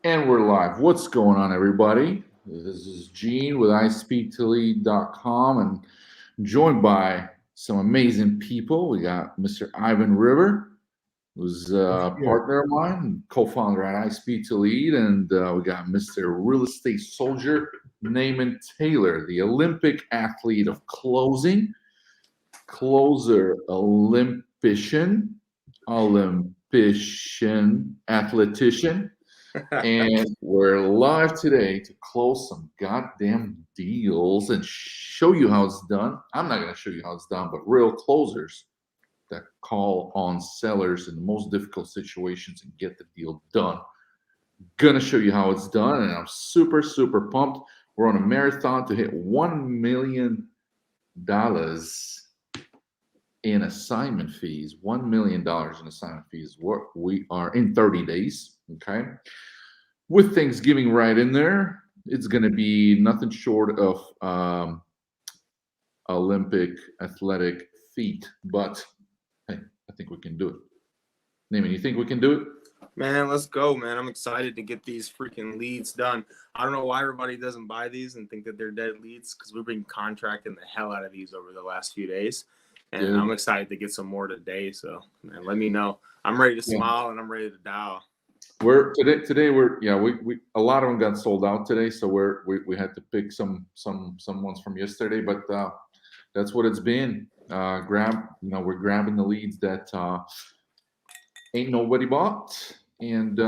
And we're live. What's going on, everybody? This is Gene with iSpeedToLead.com and joined by some amazing people. We got Mr. Ivan River, who's a partner of mine, co-founder at iSpeedToLead, and we got Mr. Real Estate Soldier, Naaman Taylor, the Olympic athlete of closer, Olympician, athletician. And we're live today to close some goddamn deals and show you how it's done. I'm not going to show you how it's done, but real closers that call on sellers in the most difficult situations and get the deal done. Gonna show you how it's done, and I'm super, super pumped. We're on a marathon to hit $1 million in assignment fees. $1 million in assignment fees. What we are in 30 days. Okay, with Thanksgiving right in there, it's going to be nothing short of Olympic athletic feat. But hey, I think we can do it. Naaman, you think we can do it? Man, let's go, man. I'm excited to get these freaking leads done. I don't know why everybody doesn't buy these and think that they're dead leads, because we've been contracting the hell out of these over the last few days. And I'm excited to get some more today. So, man, let me know. I'm ready to smile and I'm ready to dial. We're we a lot of them got sold out today, so we had to pick some ones from yesterday, but that's what it's been. We're grabbing the leads that ain't nobody bought, and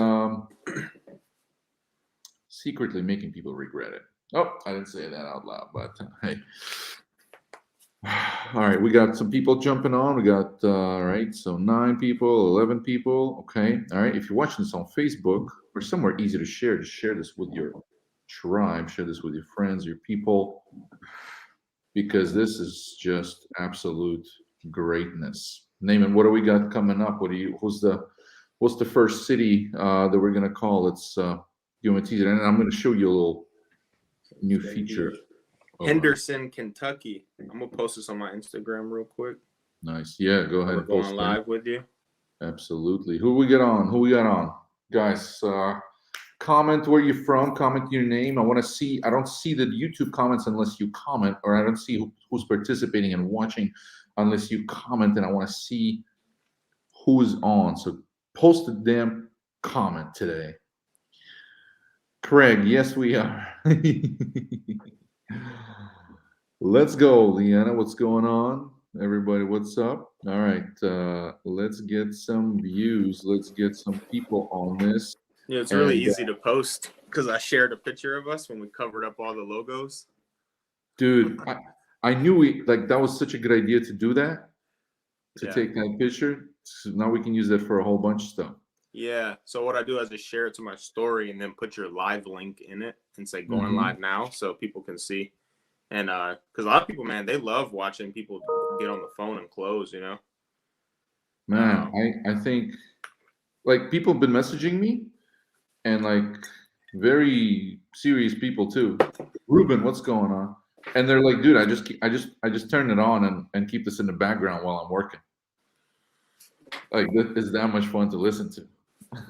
secretly making people regret it. Oh, I didn't say that out loud, but hey. All right, we got some people jumping on. We got right, so 9 people, 11 people. Okay, all right. If you're watching this on Facebook or somewhere easy to share, just share this with your tribe, share this with your friends, your people, because this is just absolute greatness. Naaman, what do we got coming up? What's the first city that we're gonna call? Let's give them a teaser, and I'm gonna show you a little new feature. Henderson, Kentucky. I'm gonna post this on my Instagram real quick. Nice. Yeah, go ahead. We're going live with you. Absolutely. Who we got on? Guys, comment where you're from. Comment your name. I don't see the YouTube comments unless you comment, or I don't see who's participating and watching unless you comment, and I want to see who's on. So post a damn comment today. Craig, yes, we are. Let's go, Leanna. What's going on? Everybody, what's up? All right, let's get some views. Let's get some people on this. Yeah, it's really easy to post because I shared a picture of us when we covered up all the logos. Dude, I knew that was such a good idea to do that, take that picture. So now we can use that for a whole bunch of stuff. Yeah, so what I do is I share it to my story and then put your live link in it and say going live now so people can see. And because a lot of people, man, they love watching people get on the phone and close, you know. Man, I think like people have been messaging me, and like very serious people too. Ruben, what's going on? And they're like, dude, I just turn it on and keep this in the background while I'm working. Like, this is that much fun to listen to.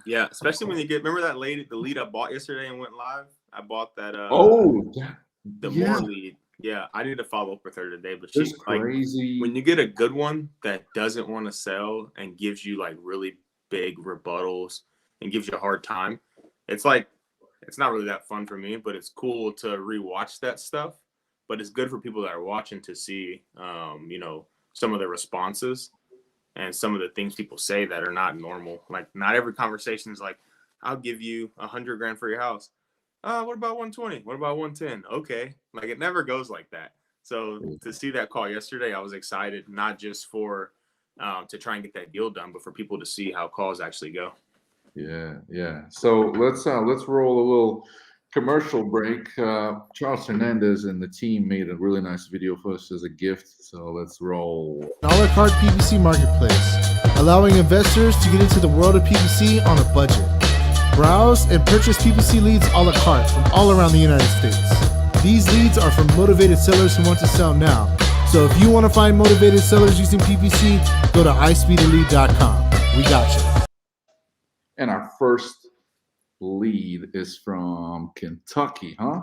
Yeah, especially when you remember that lady, the lead I bought yesterday and went live. I bought that. More lead. Yeah, I need to follow up with her today, but she's crazy. Like, when you get a good one that doesn't want to sell and gives you like really big rebuttals and gives you a hard time, it's like, it's not really that fun for me, but it's cool to rewatch that stuff. But it's good for people that are watching to see, some of the responses and some of the things people say that are not normal. Like, not every conversation is like, I'll give you $100,000 for your house. What about 120? What about 110? Okay. Like, it never goes like that. So to see that call yesterday, I was excited, not just for to try and get that deal done, but for people to see how calls actually go. Yeah. So let's roll a little commercial break. Charles Hernandez and the team made a really nice video for us as a gift. So let's roll. A la carte PPC marketplace, allowing investors to get into the world of PPC on a budget. Browse and purchase PPC leads a la carte from all around the United States. These leads are from motivated sellers who want to sell now. So if you want to find motivated sellers using PPC, go to iSpeedToLead.com. We got you. And our first lead is from Kentucky, huh?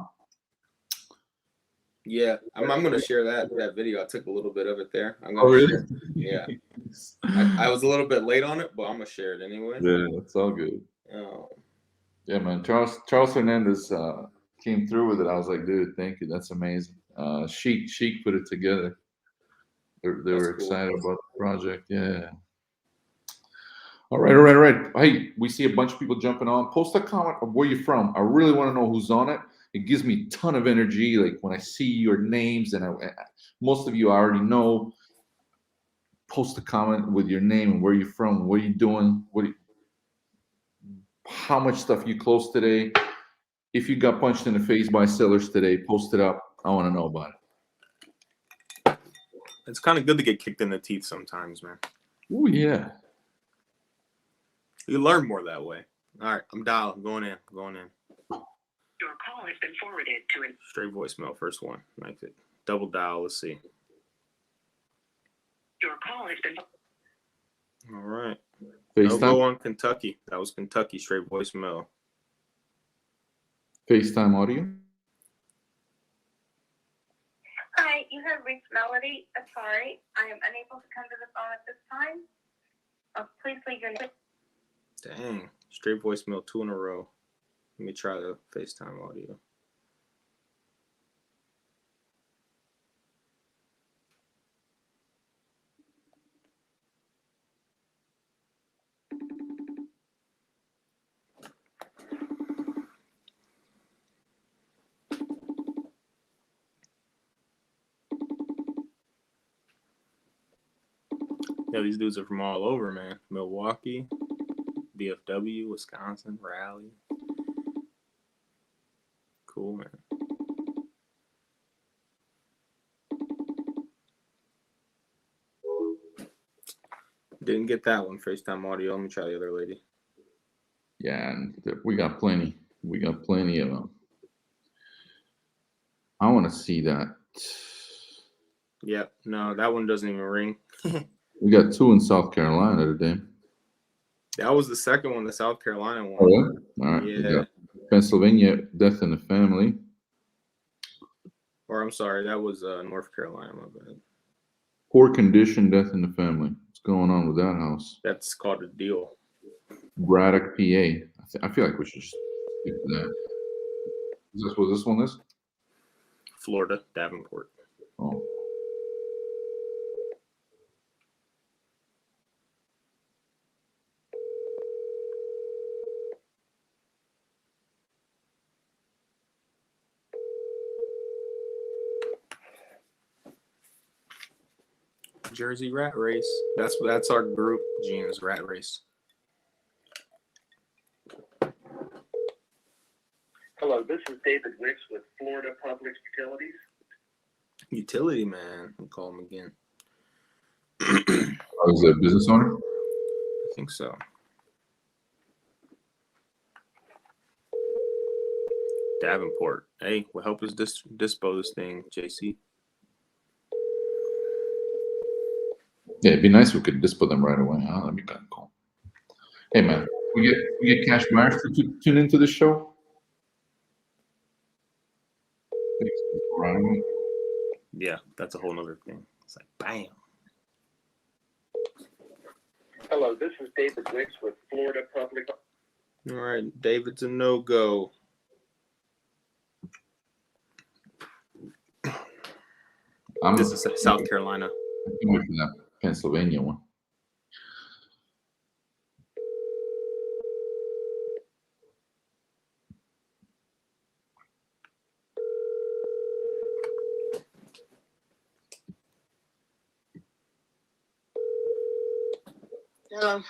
Yeah, I'm gonna share that video. I took a little bit of it there. I'm Oh, gonna really? share. Yeah, I was a little bit late on it, but I'm gonna share it anyway. Yeah, that's all good. Yeah, man. Charles Hernandez came through with it. I was like, dude, thank you. That's amazing. Sheik put it together. They were excited about the project. Yeah. All right. Hey, we see a bunch of people jumping on. Post a comment of where you're from. I really want to know who's on it. It gives me a ton of energy. Like when I see your names, and most of you I already know. Post a comment with your name and where you're from, what are you doing, how much stuff you closed today. If you got punched in the face by sellers today, post it up. I want to know about it. It's kind of good to get kicked in the teeth sometimes, man. Oh yeah. You learn more that way. All right, I'm dialing. Going in. Your call has been forwarded to an straight voicemail. First one. Like it. Double dial. Let's see. Your call has been. All right. FaceTime. No go on Kentucky. That was Kentucky. Straight voicemail. FaceTime audio. Hi, you have reached Melody. Sorry, I am unable to come to the phone at this time. Please leave your name. Dang. Straight voicemail 2 in a row. Let me try the FaceTime audio. Yeah, these dudes are from all over, man. Milwaukee, BFW, Wisconsin, Raleigh. Cool, man. Didn't get that one, FaceTime audio. Let me try the other lady. Yeah, and we got plenty. We got plenty of them. I want to see that. Yep. No, that one doesn't even ring. We got 2 in South Carolina today. That was the second one, the South Carolina one. Oh, yeah? All right. Yeah. We got Pennsylvania, death in the family. Or I'm sorry, that was North Carolina, my bad. Poor condition, death in the family. What's going on with that house? That's called a deal. Braddock, PA. I feel like we should just stick to that. Is this what this one is? Florida, Davenport. Oh. Jersey Rat Race. That's our group, Gene's Rat Race. Hello, this is David Wicks with Florida Public Utilities. Utility man. I'll call him again. Oh, is it a business owner? I think so. Davenport. Hey, we'll help us dispo this thing, JC. Yeah, it'd be nice if we could dispo them right away. Huh? That'd be kind of cool. Hey, man, we get cash buyers to tune into the show. Right away. Yeah, that's a whole nother thing. It's like, bam. Hello, this is David Wicks with Florida Public. All right, David's a no-go. This is South Carolina. I'm waiting for that Pennsylvania one. Hello.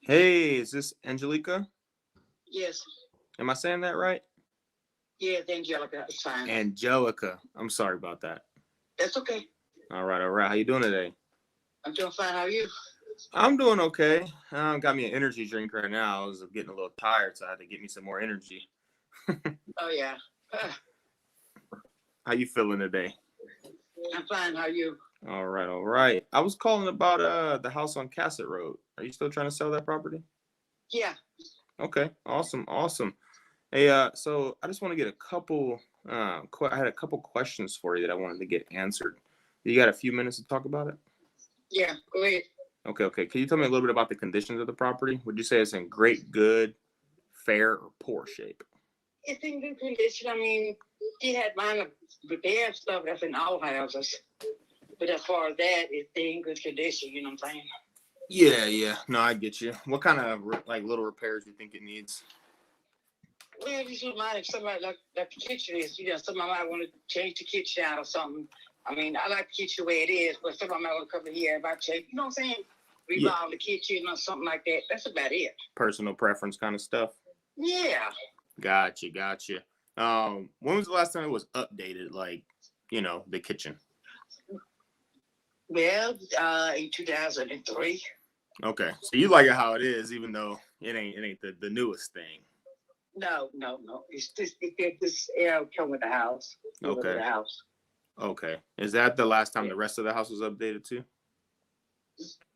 Hey, is this Angelica? Yes. Am I saying that right? Yeah, Angelica. It's fine. Angelica. I'm sorry about that. That's okay. All right. How you doing today? I'm doing fine. How are you? I'm doing okay. Got me an energy drink right now. I was getting a little tired, so I had to get me some more energy. Oh, yeah. How you feeling today? I'm fine. How are you? All right. I was calling about the house on Cassett Road. Are you still trying to sell that property? Yeah. Okay. Awesome. Hey, so I just want to get a couple. I had a couple questions for you that I wanted to get answered. You got a few minutes to talk about it? Yeah, go ahead. Okay. Can you tell me a little bit about the conditions of the property? Would you say it's in great, good, fair, or poor shape? It's in good condition. I mean, she had mine repaired stuff that's in all houses. But as far as that, it's in good condition, you know what I'm saying? Yeah. No, I get you. What kind of like little repairs do you think it needs? Well, just remind if somebody like the kitchen is, somebody might want to change the kitchen out or something. I mean, I like the kitchen the way it is, but somebody might want to come in here about change, you know what I'm saying? Revolve the kitchen or something like that. That's about it. Personal preference kind of stuff. Yeah. Gotcha. When was the last time it was updated? Like, the kitchen. Well, in 2003. Okay, so you like it how it is, even though it ain't the newest thing. No. It's just this air come with the house. Okay. With the house. Okay. Is that the last time the rest of the house was updated too?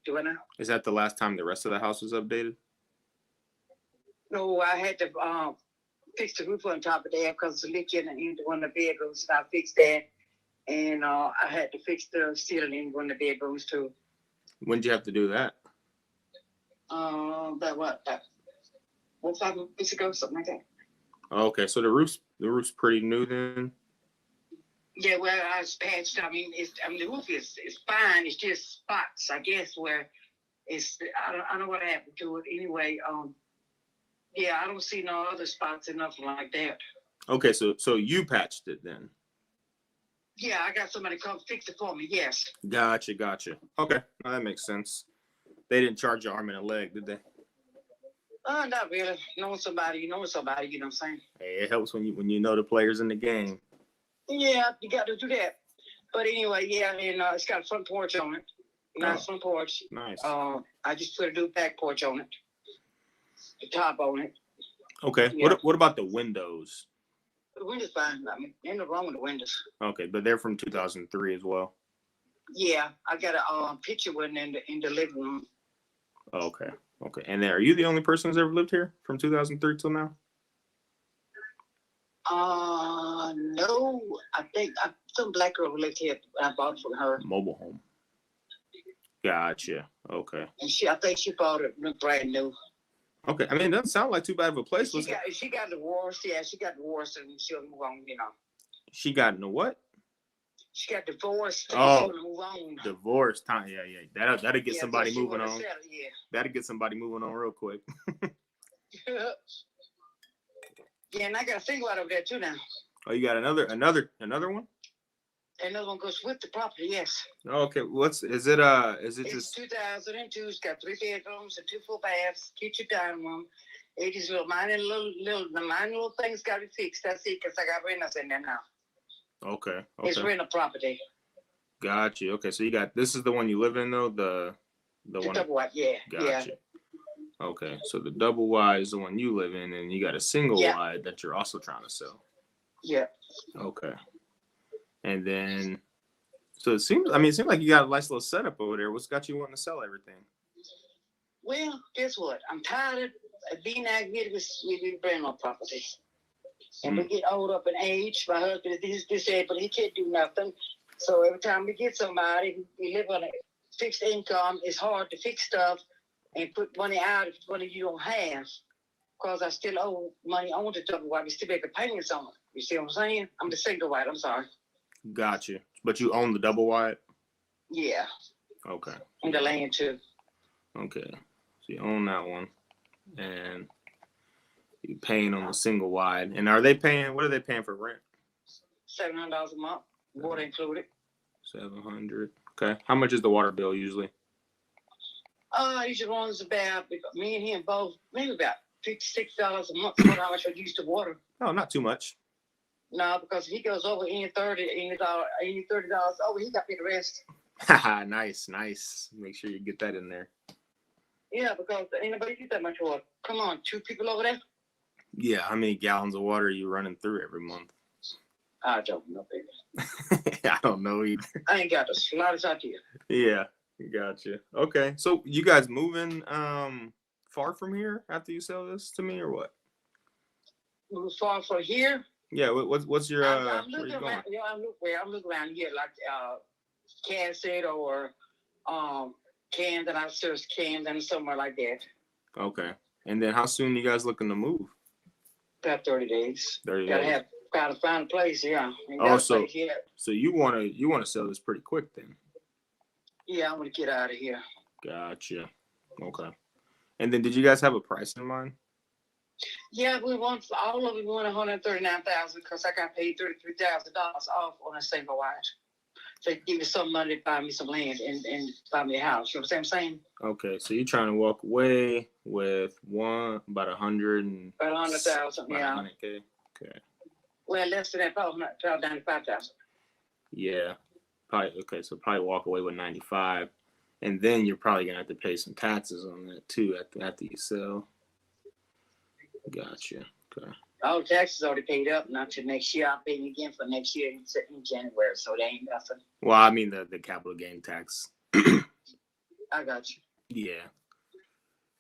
Do I know? Is that the last time the rest of the house was updated? No, I had to fix the roof on top of there because it's leaking in one of the bedrooms. And I fixed that, and I had to fix the ceiling in one of the bedrooms too. When did you have to do that? That 5 weeks ago, something like that. Okay, so the roof's pretty new then. Yeah, well, I was patched. I mean, the roof is fine. It's just spots, I guess, where it's. I don't know what happened to it. Anyway, yeah, I don't see no other spots or nothing like that. Okay, so you patched it then. Yeah, I got somebody come fix it for me. Yes. Gotcha. Okay, no, that makes sense. They didn't charge you arm and a leg, did they? Not really. Knowing somebody, you know what I'm saying? Hey, it helps when you know the players in the game. Yeah, you got to do that. But anyway, yeah, and it's got a front porch on it. Nice front porch. Nice. I just put a new back porch on it. The top on it. Okay. Yeah. What about the windows? The windows fine. I mean, ain't no wrong with the windows. Okay, but they're from 2003 as well. Yeah, I got a picture one in the living room. Okay. And then, are you the only person who's ever lived here from 2003 till now? No. I think some black girl lived here. I bought it from her. Mobile home. Gotcha. Okay. And I think she bought it brand new. Okay. I mean, it doesn't sound like too bad of a place. She got divorced. Yeah, she got divorced and she'll move on. She got into what? She got divorced. Oh, she'll move on. Divorce time. Yeah. That'll get somebody so moving on. Settle, yeah. That'll get somebody moving on real quick. Yeah, and I got a single out over there too now. Oh, you got another one? Another one goes with the property, yes. Okay, is it It's just 2002. It's got 3 bedrooms and 2 full baths, kitchen, dining room. It is minor little things got to be fixed. That's it, because I got renters in there now. Okay. It's rental property. Got you. Okay, so this is the one you live in though, the one. Double wide, yeah. Gotcha. Yeah. Okay, so the double wide is the one you live in, and you got a single wide that you're also trying to sell. Yeah. Okay. And then, so it seems like you got a nice little setup over there. What's got you wanting to sell everything? Well, guess what? I'm tired of being aggravated with rental property. And we get old up in age. My husband is disabled. He can't do nothing. So every time we get somebody, we live on a fixed income. It's hard to fix stuff and put money out if money you don't have. Because I still owe money on the double wide. We still make the payments on it. You see what I'm saying? I'm the single wide. I'm sorry. Gotcha. But you own the double wide? Yeah. Okay. And the land too. Okay. So you own that one. And you're paying on the single wide. And what are they paying for rent? $700 a month. Water included. $700. Okay. How much is the water bill usually? Usually runs about, me and him both, maybe about $56 a month for how much I use the water. Oh, not too much. No, because he goes over any $30 over, he got me the rest. Haha, nice. Make sure you get that in there. Yeah, because ain't nobody get that much water. Come on, 2 people over there? Yeah, how many gallons of water are you running through every month? I don't know, baby. I don't know either. I ain't got the slightest idea. Yeah, gotcha. Okay, so you guys moving far from here after you sell this to me, or what? Far from here. Yeah. What's your? I'm where looking you going? around. Yeah, I'm looking around here, like Cassett or Camden. I searched Camden somewhere like that. Okay. And then how soon you guys looking to move? About 30 days. 30 days. Gotta find a place. Yeah. Oh, so you wanna sell this pretty quick then? Yeah, I'm gonna get out of here. Gotcha. Okay. And then did you guys have a price in mind? Yeah, all of it. We want 139,000 because I got paid $33,000 off on a single wide. So give me some money to buy me some land and buy me a house. You know what I'm saying? Okay, so you're trying to walk away with about 100 and about 100,000. Yeah. 100K. Okay. Well, less than that, probably 95,000. Yeah. Probably okay. So probably walk away with 95, and then you're probably gonna have to pay some taxes on that too after you sell. Gotcha. Okay. All the taxes already paid up. Not till next year. I'm paying again for next year in January. So they ain't nothing. Well, I mean the capital gain tax. I got you. Yeah.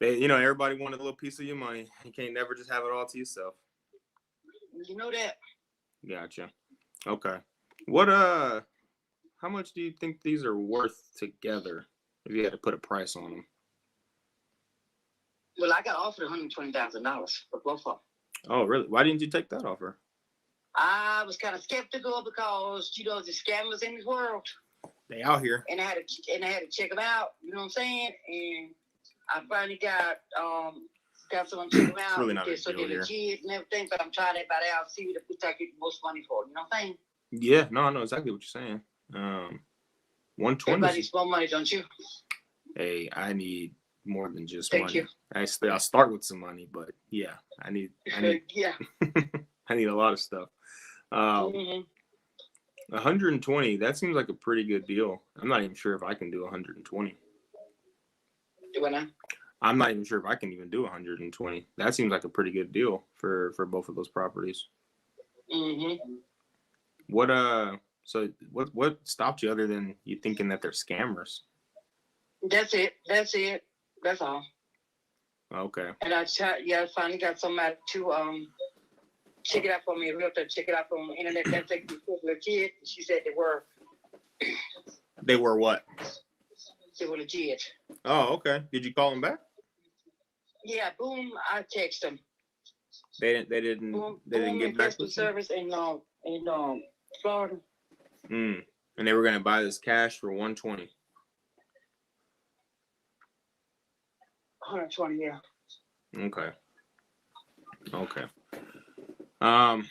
Everybody wanted a little piece of your money. You can't never just have it all to yourself. You know that. Gotcha. Okay. How much do you think these are worth together if you had to put a price on them? Well, I got offered $120,000 for both of them. Oh, really? Why didn't you take that offer? I was kind of skeptical because, there's scammers in this world. They out here. And I had to check them out. You know what I'm saying? And I finally got someone to check them out. It's really not a so deal they're legit and everything, but I'm trying everybody out, see which I get the most money for. You know what I'm saying? Yeah, no, I know exactly what you're saying. 120. Everybody needs more money, don't you? Hey, I need more than just Thank money. you. I'll start with some money, but yeah, I need Yeah. I need a lot of stuff. 120, that seems like a pretty good deal. I'm not even sure if I can do 120. Do what now? I'm not even sure if I can even do 120. That seems like a pretty good deal for both of those properties. Mm-hmm. What stopped you other than you thinking that they're scammers? That's it. That's all. Okay. And I finally got somebody to check it out for me, a realtor, check it out from the internet. That's legit. She said they were. They were what? They were legit. Oh, okay. Did you call them back? Yeah, boom. I text them. They didn't get back with you? Service in Florida. And they were gonna buy this cash for 120. 120, yeah. Okay. I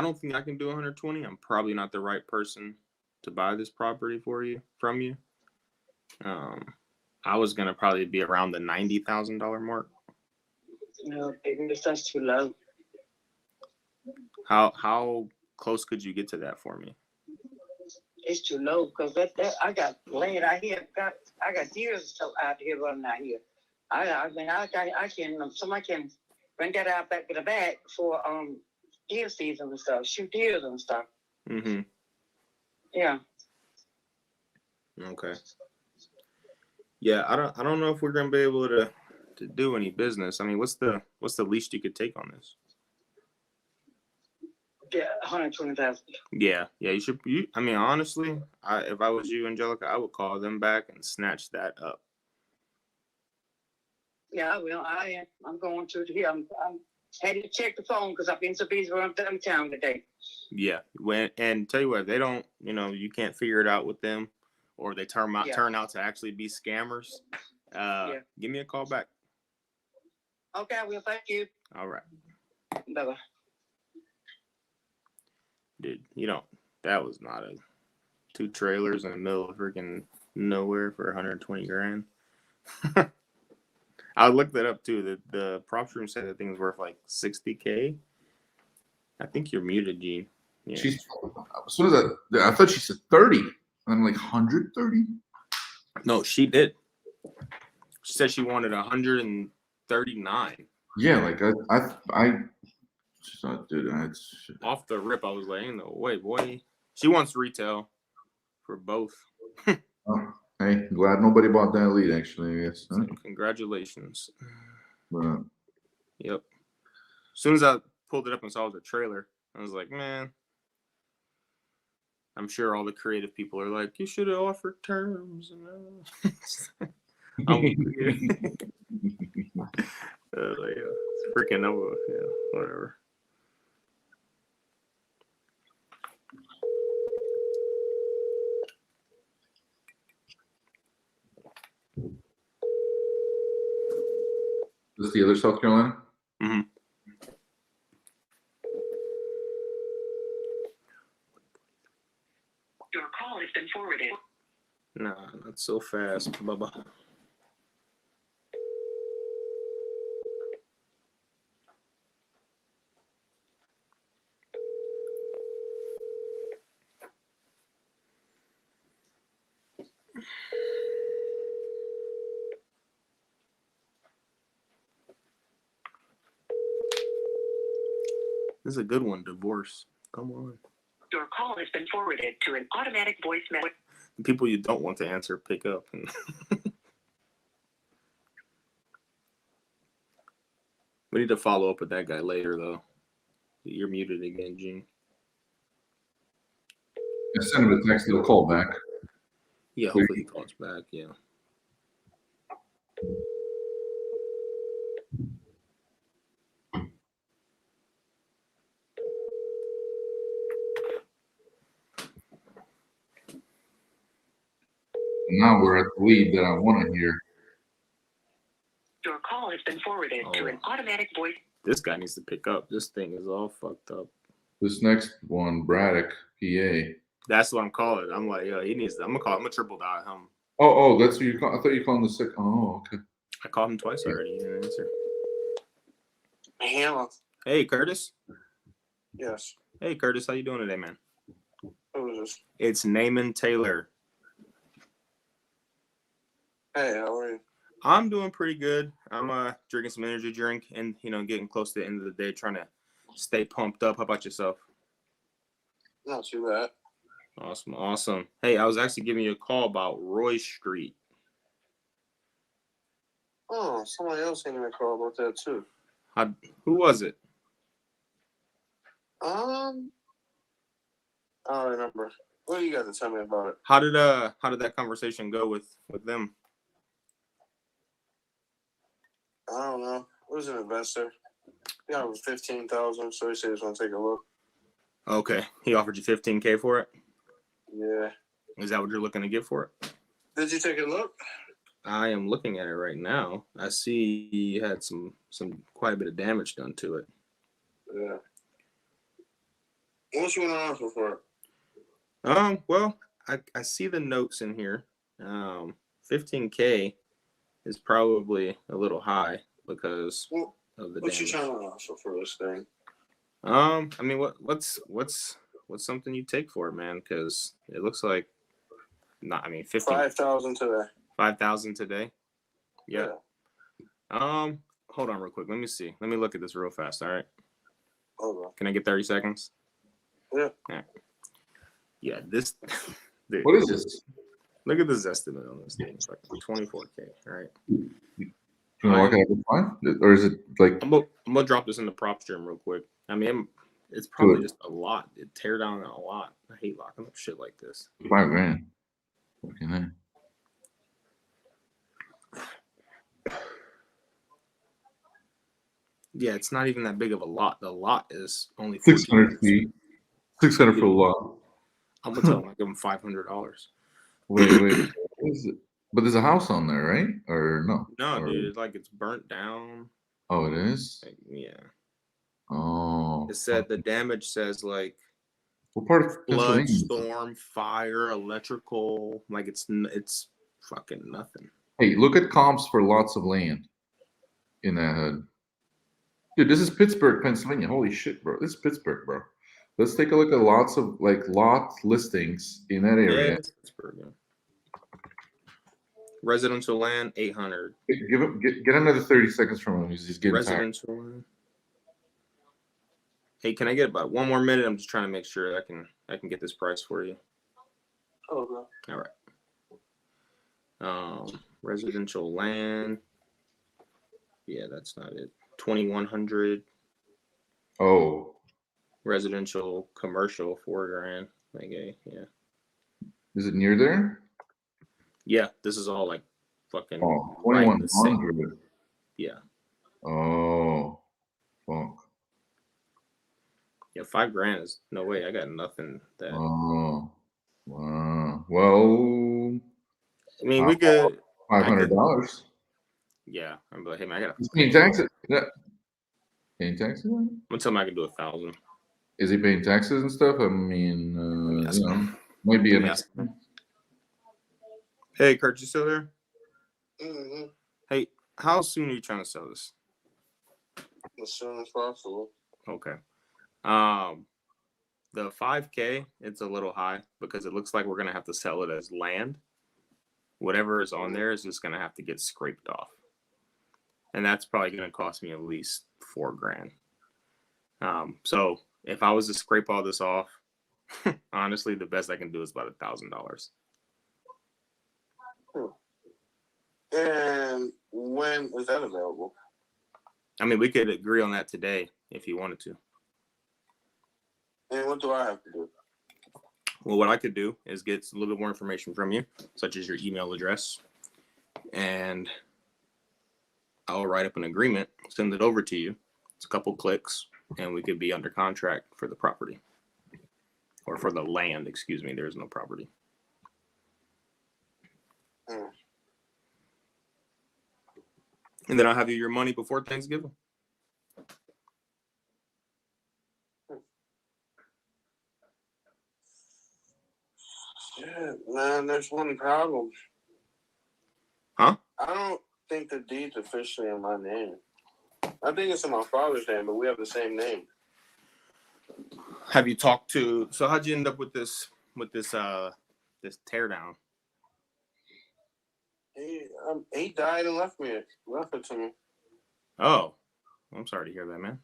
don't think I can do 120. I'm probably not the right person to buy this property from you. I was gonna probably be around the $90,000 mark. No, baby, that's too low. How close could you get to that for me? It's too low because that I got land out here. I got deer and stuff out here running out here. Somebody can bring that out back to the back for deer season and stuff, shoot deers and stuff. Mm-hmm. Yeah. Okay. Yeah, I don't know if we're gonna be able to do any business. I mean, what's the least you could take on this? Yeah, 120,000. Yeah, you should. I mean, honestly, if I was you, Angelica, I would call them back and snatch that up. Yeah, I will. I am. I'm going to here. I'm headed to check the phone because I've been so busy running down town today. Yeah, and tell you what, they don't. You can't figure it out with them, or they turn out to actually be scammers. Give me a call back. Okay, I will. Thank you. All right. Bye-bye. Dude, that was not 2 trailers in the middle of freaking nowhere for 120 grand. I looked that up too. The props room said that thing was worth like 60K. I think you're muted, Gene. Yeah. As soon as I thought she said 30. And I'm like, 130? No, she did. She said she wanted 139. Yeah, like I dude, off the rip, I was like, no way, boy. She wants retail for both. Oh, hey, glad nobody bought that lead, actually, I guess. So congratulations. Right. Yep. As soon as I pulled it up and saw the trailer, I was like, man, I'm sure all the creative people are like, you should have offered terms. I'm it's freaking over. Yeah, whatever. Is this the other South Carolina? Mm-hmm. Your call has been forwarded. Nah, not so fast, Bubba. This is a good one, divorce. Come on. Your call has been forwarded to an automatic voice message. The people you don't want to answer, pick up. We need to follow up with that guy later, though. You're muted again, Gene. I sent him a text. He'll call back. Yeah, hopefully he calls back. Yeah. Now we're at the lead that I want to hear. Your call has been forwarded to an automatic voice. This guy needs to pick up. This thing is all fucked up. This next one, Braddock, PA. That's what I'm calling. I'm like, yo, he needs to. I'm gonna call him. I'm gonna triple dial him. Oh, that's what you call. I thought you called him the sick. Oh, okay. I called him twice already. He didn't answer. Hello. Hey, Curtis. Yes. Hey, Curtis. How you doing today, man? Who is this? It's Naaman Taylor. Hey, how are you? I'm doing pretty good. I'm drinking some energy drink and getting close to the end of the day, trying to stay pumped up. How about yourself? Not too bad. Awesome. Hey, I was actually giving you a call about Roy Street. Oh, somebody else gave me a call about that too. Who was it? I don't remember. What do you got to tell me about it? How did that conversation go with them? I don't know. It was an investor. He got over 15,000, so he said he's gonna take a look. Okay, he offered you $15K for it. Yeah. Is that what you're looking to get for it? Did you take a look? I am looking at it right now. I see you had some quite a bit of damage done to it. Yeah. What's you want to offer for it? Well, I see the notes in here. 15K is probably a little high because of the what damage. You trying to offer for this thing? I mean, what's something you take for it, man? Because it looks like, 5,000 today. 5,000 today. Yeah. Hold on real quick. Let me see. Let me look at this real fast. All right. Okay. Can I get 30 seconds? Yeah. All right. Yeah. This. Dude, What is this? Look at this estimate on this thing. It's like 24K. All right. Can I look at it fine? Or is it like? I'm gonna drop this in the prop stream real quick. I mean, it's probably just a lot. It tear down a lot. I hate locking up shit like this. $5,000. Okay. Yeah, it's not even that big of a lot. The lot is only 600 feet. 600 for a lot. I'm gonna tell him I give him $500. Wait. What is it? But there's a house on there, right? Or no? No, dude, it's burnt down. Oh, it is? Yeah. Oh. It said the damage says like what part of flood, Pennsylvania? storm, fire, electrical. Like it's fucking nothing. Hey, look at comps for lots of land in that hood. Dude, this is Pittsburgh, Pennsylvania. Holy shit, bro. This is Pittsburgh, bro. Let's take a look at lots of lot listings in that area. Yeah, it's Pittsburgh. Yeah. Residential land, 800. Get another 30 seconds from him. He's getting residential tired. Land. Hey, can I get about one more minute? I'm just trying to make sure I can get this price for you. Okay. All right. Residential land. Yeah, that's not it. 2100. Oh. Residential, commercial, $4,000. Like, yeah. Is it near there? Yeah, this is all like fucking. Oh, right in the 2100. Yeah. Oh, fuck. Yeah, $5,000 is no way. I got nothing that. Oh, wow. Well, I mean, we could. $500. Yeah, I'm like, hey man, I got. He's paying taxes. Yeah. Paying taxes? I'm gonna tell him I can do 1,000. Is he paying taxes and stuff? I mean, Yes. you know, might be an Yes. expense. Hey, Kurt, you still there? Mm-hmm. Hey, how soon are you trying to sell this? As soon as possible. Okay. The 5K, it's a little high because it looks like we're gonna have to sell it as land. Whatever is on there is just gonna have to get scraped off, and that's probably gonna cost me at least $4,000. So if I was to scrape all this off, honestly, the best I can do is about $1,000. And when is that available? I mean, we could agree on that today if you wanted to. And what do I have to do? Well, what I could do is get a little bit more information from you, such as your email address, and I'll write up an agreement, send it over to you. It's a couple clicks, and we could be under contract for the property. Or for the land, excuse me. There is no property. And then I'll have you your money before Thanksgiving. Yeah, man, there's one problem. Huh? I don't think the deed's officially in my name. I think it's in my father's name, but we have the same name. Have you talked to? So how'd you end up with this tear down? He died and left it to me. Oh, I'm sorry to hear that, man.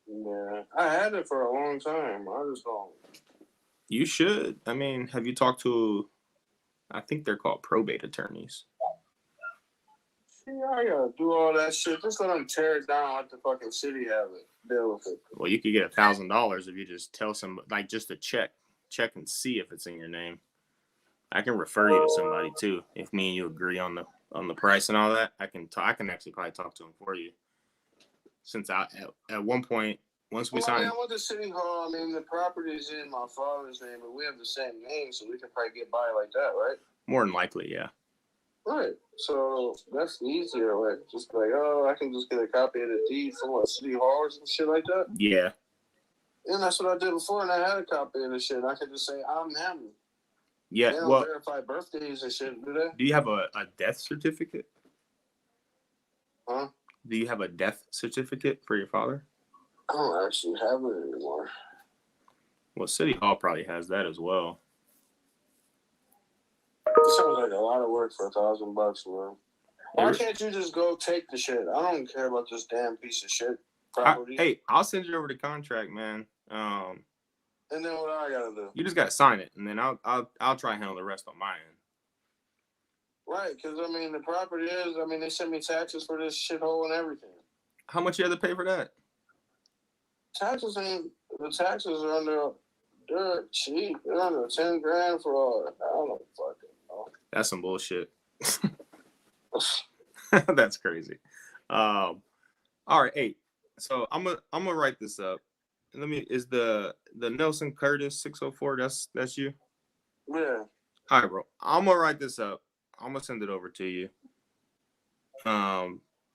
Yeah, I had it for a long time. I just don't. You should. I mean, have you talked to? I think they're called probate attorneys. See, I gotta do all that shit. Just let them tear it down. Let the fucking city have it. Deal with it. Well, you could get $1,000 if you just tell somebody, like, just to check and see if it's in your name. I can refer you to somebody too if me and you agree on the price and all that. I can actually probably talk to them for you. Since at one point, once we sign. I went to City Hall. I mean, the property's in my father's name, but we have the same name, so we can probably get by like that, right? More than likely, yeah. Right. So that's the easier way. Just like, I can just get a copy of the deed from City Hall or some shit like that. Yeah. And that's what I did before, and I had a copy of the shit. I could just say, I'm him. Yeah. They don't verify birthdays and shit, do they? Do you have a death certificate? Huh? Do you have a death certificate for your father? I don't actually have it anymore. Well, City Hall probably has that as well. It sounds like a lot of work for $1,000, man. Why can't you just go take the shit? I don't care about this damn piece of shit property. Hey, I'll send you over the contract, man. And then what I gotta do? You just gotta sign it, and then I'll try and handle the rest on my end. Right, because I mean the property is. I mean they send me taxes for this shithole and everything. How much you have to pay for that? The taxes are under. They're cheap. They're under $10,000 for all. I don't fucking know. That's some bullshit. That's crazy. All right, hey. So I'm gonna write this up. Is the Nelson Curtis 604? That's you? Yeah. All right, bro. I'm gonna write this up. I'm gonna send it over to you.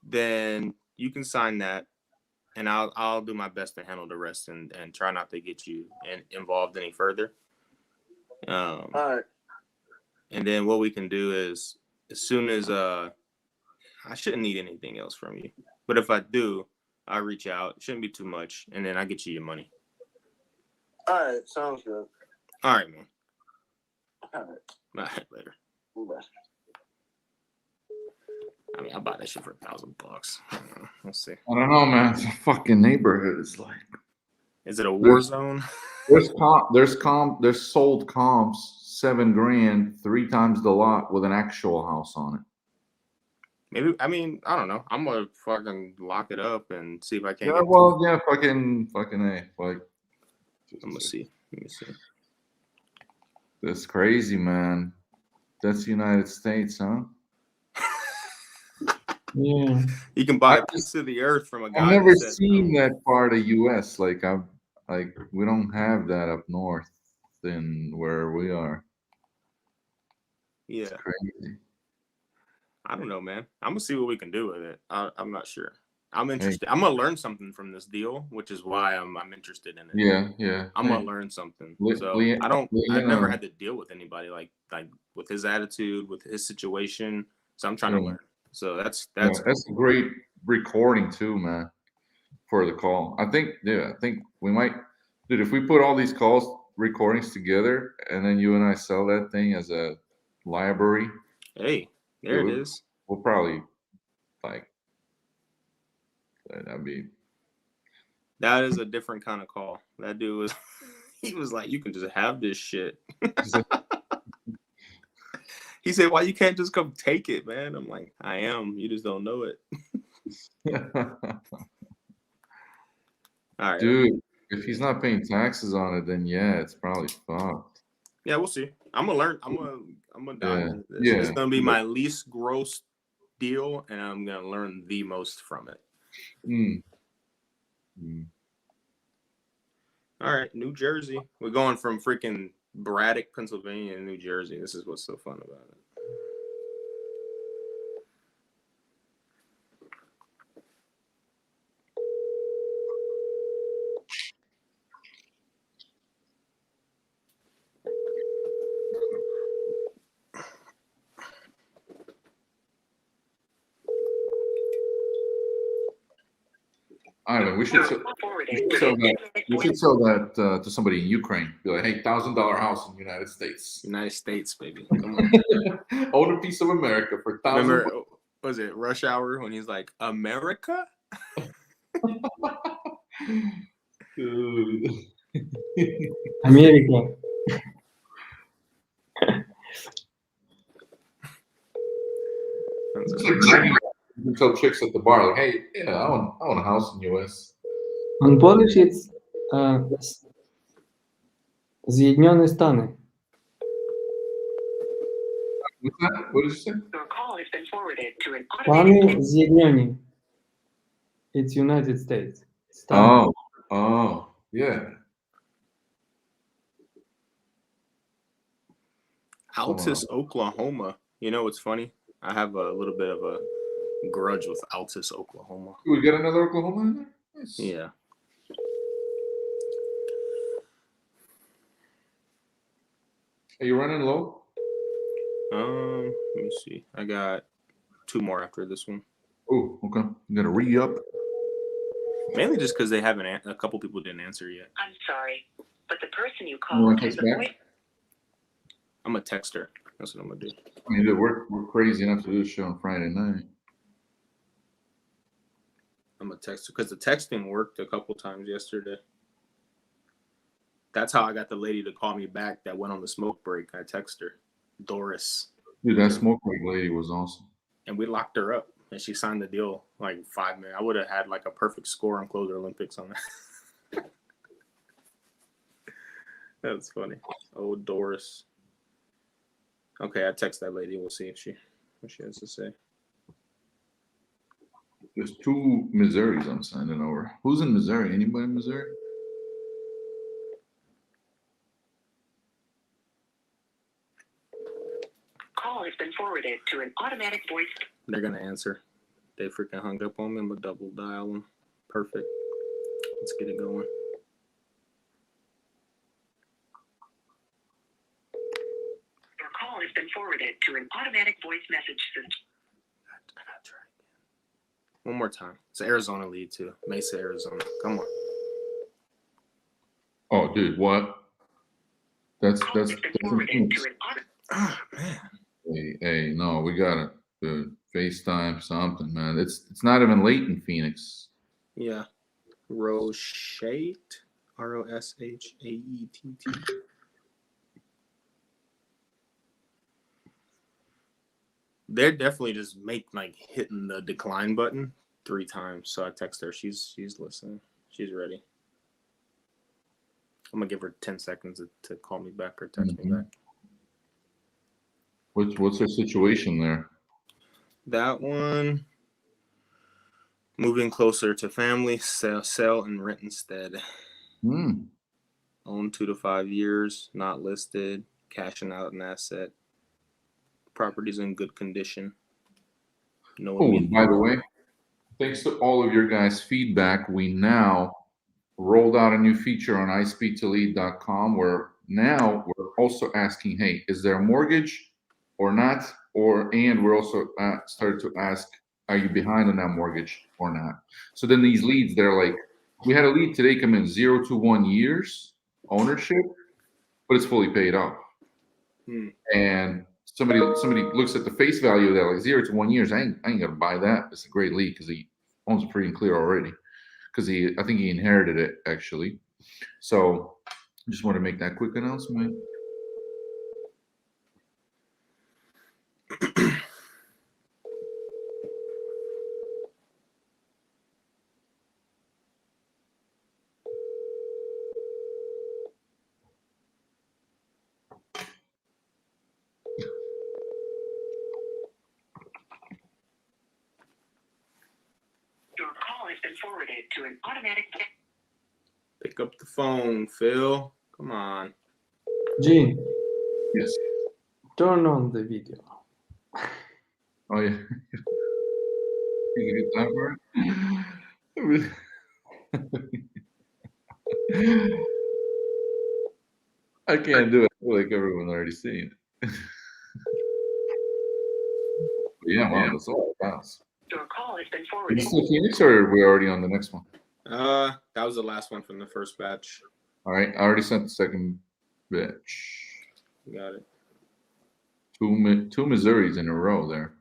Then you can sign that, and I'll do my best to handle the rest and try not to get you involved any further. All right. And then what we can do is, as soon as I shouldn't need anything else from you, but if I do, I'll reach out. It shouldn't be too much, and then I'll get you your money. All right, sounds good. All right, man. All right. All right, later. Bye. I mean, I'll buy that shit for $1,000. We'll see. I don't know, man. It's a fucking neighborhood. It's like. Is it a war zone? There's sold comps $7,000, 3 times the lot with an actual house on it. Maybe, I mean, I don't know. I'm gonna fucking lock it up and see if I can. Yeah, well, yeah, fucking A. Like, I'm gonna see. Let me see. That's crazy, man. That's the United States, huh? Yeah. You can buy a piece of the earth from a guy. I've never seen that part of U.S. Like we don't have that up north than where we are. Yeah. It's crazy. I don't know, man. I'm gonna see what we can do with it. I'm not sure. I'm interested. Hey. I'm gonna learn something from this deal, which is why I'm interested in it. Yeah. I'm gonna learn something. I've never had to deal with anybody like with his attitude, with his situation. So I'm trying to learn. So that's a great recording too, man, for the call. I think we might, dude, if we put all these recordings together and then you and I sell that thing as a library. Hey, there it is. We'll probably that is a different kind of call. That dude was he was like, you can just have this shit. He said, why you can't just come take it, man? I'm like, I am. You just don't know it. All right. Dude, if he's not paying taxes on it, then yeah, it's probably fucked. Yeah, we'll see. I'm gonna learn. I'm gonna dive into this. It's gonna be my least gross deal, and I'm gonna learn the most from it. All right, New Jersey. We're going from freaking Braddock, Pennsylvania, to New Jersey. This is what's so fun about it. Ivan, we should sell that to somebody in Ukraine. Be like, hey, $1,000 house in the United States. United States, baby. Come on. Own a piece of America for $1,000. Remember, was it Rush Hour when he's like, America? Dude. America. You can tell chicks at the bar, like, hey, yeah, I own a house in the U.S. On Polish, it's Zjednione Stany. What did you say? Your call has been forwarded to an Stany Zjednione. It's United States. Stany. Oh, yeah. Altus, Oklahoma. You know what's funny? I have a little bit of a grudge with Altus, Oklahoma. We got another Oklahoma in there? Nice. Yeah. Are you running low? Let me see. I got 2 more after this one. Oh, okay. You gotta re-up. Mainly just because they haven't. A couple people didn't answer yet. I'm sorry, but the person you called has a voice. I'm gonna text her. That's what I'm gonna do. I mean, dude, we're crazy enough to do this show on Friday night. I'm gonna text her because the texting worked a couple times yesterday. That's how I got the lady to call me back that went on the smoke break. I texted her, Doris. Dude, that smoke break lady was awesome. And we locked her up, and she signed the deal like 5 minutes. I would have had like a perfect score on Closer Olympics on that. That's funny. Oh, Doris. Okay, I text that lady. We'll see what she has to say. There's 2 Missouris I'm sending over. Who's in Missouri? Anybody in Missouri? Call has been forwarded to an automatic voice. They're gonna answer. They freaking hung up on me. I'm gonna double dial them. Perfect. Let's get it going. Your call has been forwarded to an automatic voice message system. I gotta try again. One more time. It's Arizona lead too. Mesa, Arizona. Come on. Oh, dude, what? That's oh, man. Hey, no, we gotta FaceTime something, man. It's not even late in Phoenix. Yeah. Roshate. Roshaeett. They're definitely just hitting the decline button 3 times. So I text her. She's listening. She's ready. I'm gonna give her 10 seconds to call me back or text me back. What's their situation there? That one, moving closer to family, sell and rent instead. Own 2 to 5 years, not listed, cashing out an asset. Property's in good condition. No. Oh, and by the way, thanks to all of your guys' feedback, we now rolled out a new feature on iSpeedToLead.com where now we're also asking, hey, is there a mortgage or not? And we're also started to ask, are you behind on that mortgage or not? So then these leads, they're like, we had a lead today come in 0 to 1 years ownership, but it's fully paid off. And somebody looks at the face value of that, like 0 to 1 years. I ain't gonna buy that. It's a great lead because he owns it free and clear already. Because I think he inherited it actually. So just want to make that quick announcement. Your call has been forwarded to an automatic. Pick up the phone, Phil. Come on. Gene. Yes. Turn on the video. Oh yeah. You get that word? I can't do it. I feel like everyone already seen it. Yeah, wow, that's all it counts. Your call has been Is forwarded. this still Phoenix or are we already on the next one? That was the last one from the first batch. All right, I already sent the second batch. Got it. Two Missouris in a row there.